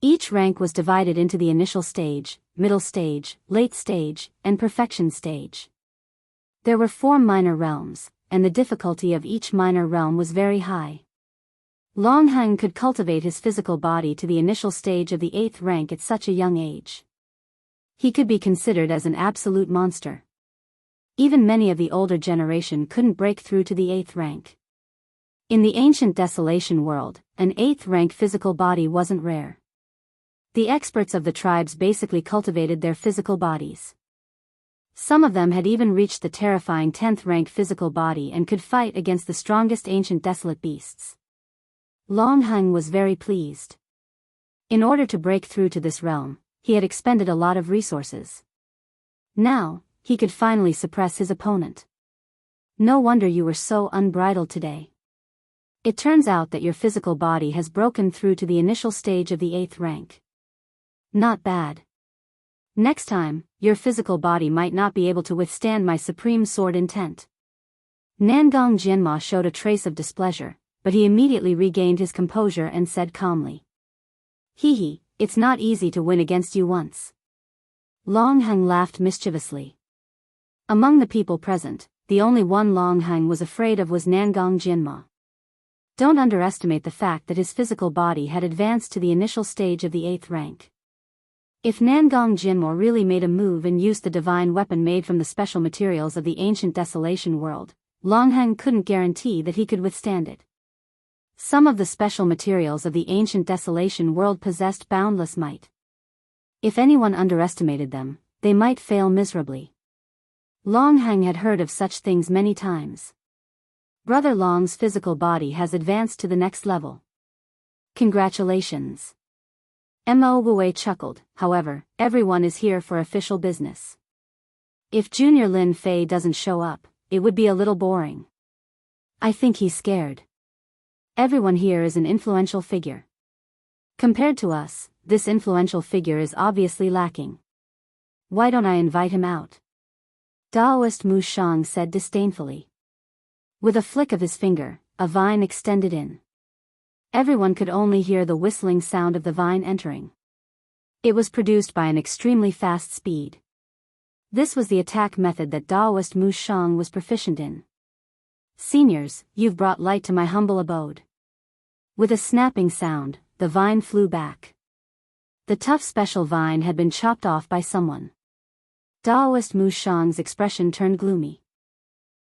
Each rank was divided into the initial stage, middle stage, late stage, and perfection stage. There were 4 minor realms, and the difficulty of each minor realm was very high. Long Heng could cultivate his physical body to the initial stage of the 8th rank at such a young age. He could be considered as an absolute monster. Even many of the older generation couldn't break through to the 8th rank. In the ancient desolation world, an 8th rank physical body wasn't rare. The experts of the tribes basically cultivated their physical bodies. Some of them had even reached the terrifying 10th rank physical body and could fight against the strongest ancient desolate beasts. Long Heng was very pleased. In order to break through to this realm, he had expended a lot of resources. Now, he could finally suppress his opponent. No wonder you were so unbridled today. It turns out that your physical body has broken through to the initial stage of the 8th rank. Not bad. Next time, your physical body might not be able to withstand my supreme sword intent. Nangong Jinma showed a trace of displeasure, but he immediately regained his composure and said calmly. Hee, it's not easy to win against you once. Long Heng laughed mischievously. Among the people present, the only one Long Heng was afraid of was Nangong Jinma. Don't underestimate the fact that his physical body had advanced to the initial stage of the 8th rank. If Nangong Jinma really made a move and used the divine weapon made from the special materials of the ancient desolation world, Long Heng couldn't guarantee that he could withstand it. Some of the special materials of the ancient desolation world possessed boundless might. If anyone underestimated them, they might fail miserably. Long Heng had heard of such things many times. Brother Long's physical body has advanced to the next level. Congratulations. Mo Wuwei chuckled. However, everyone is here for official business. If Junior Lin Fei doesn't show up, it would be a little boring. I think he's scared. Everyone here is an influential figure. Compared to us, this influential figure is obviously lacking. Why don't I invite him out? Daoist Mu Shang said disdainfully. With a flick of his finger, a vine extended in. Everyone could only hear the whistling sound of the vine entering. It was produced by an extremely fast speed. This was the attack method that Daoist Mu Shang was proficient in. Seniors, you've brought light to my humble abode. With a snapping sound, the vine flew back. The tough special vine had been chopped off by someone. Daoist Mu Shang's expression turned gloomy.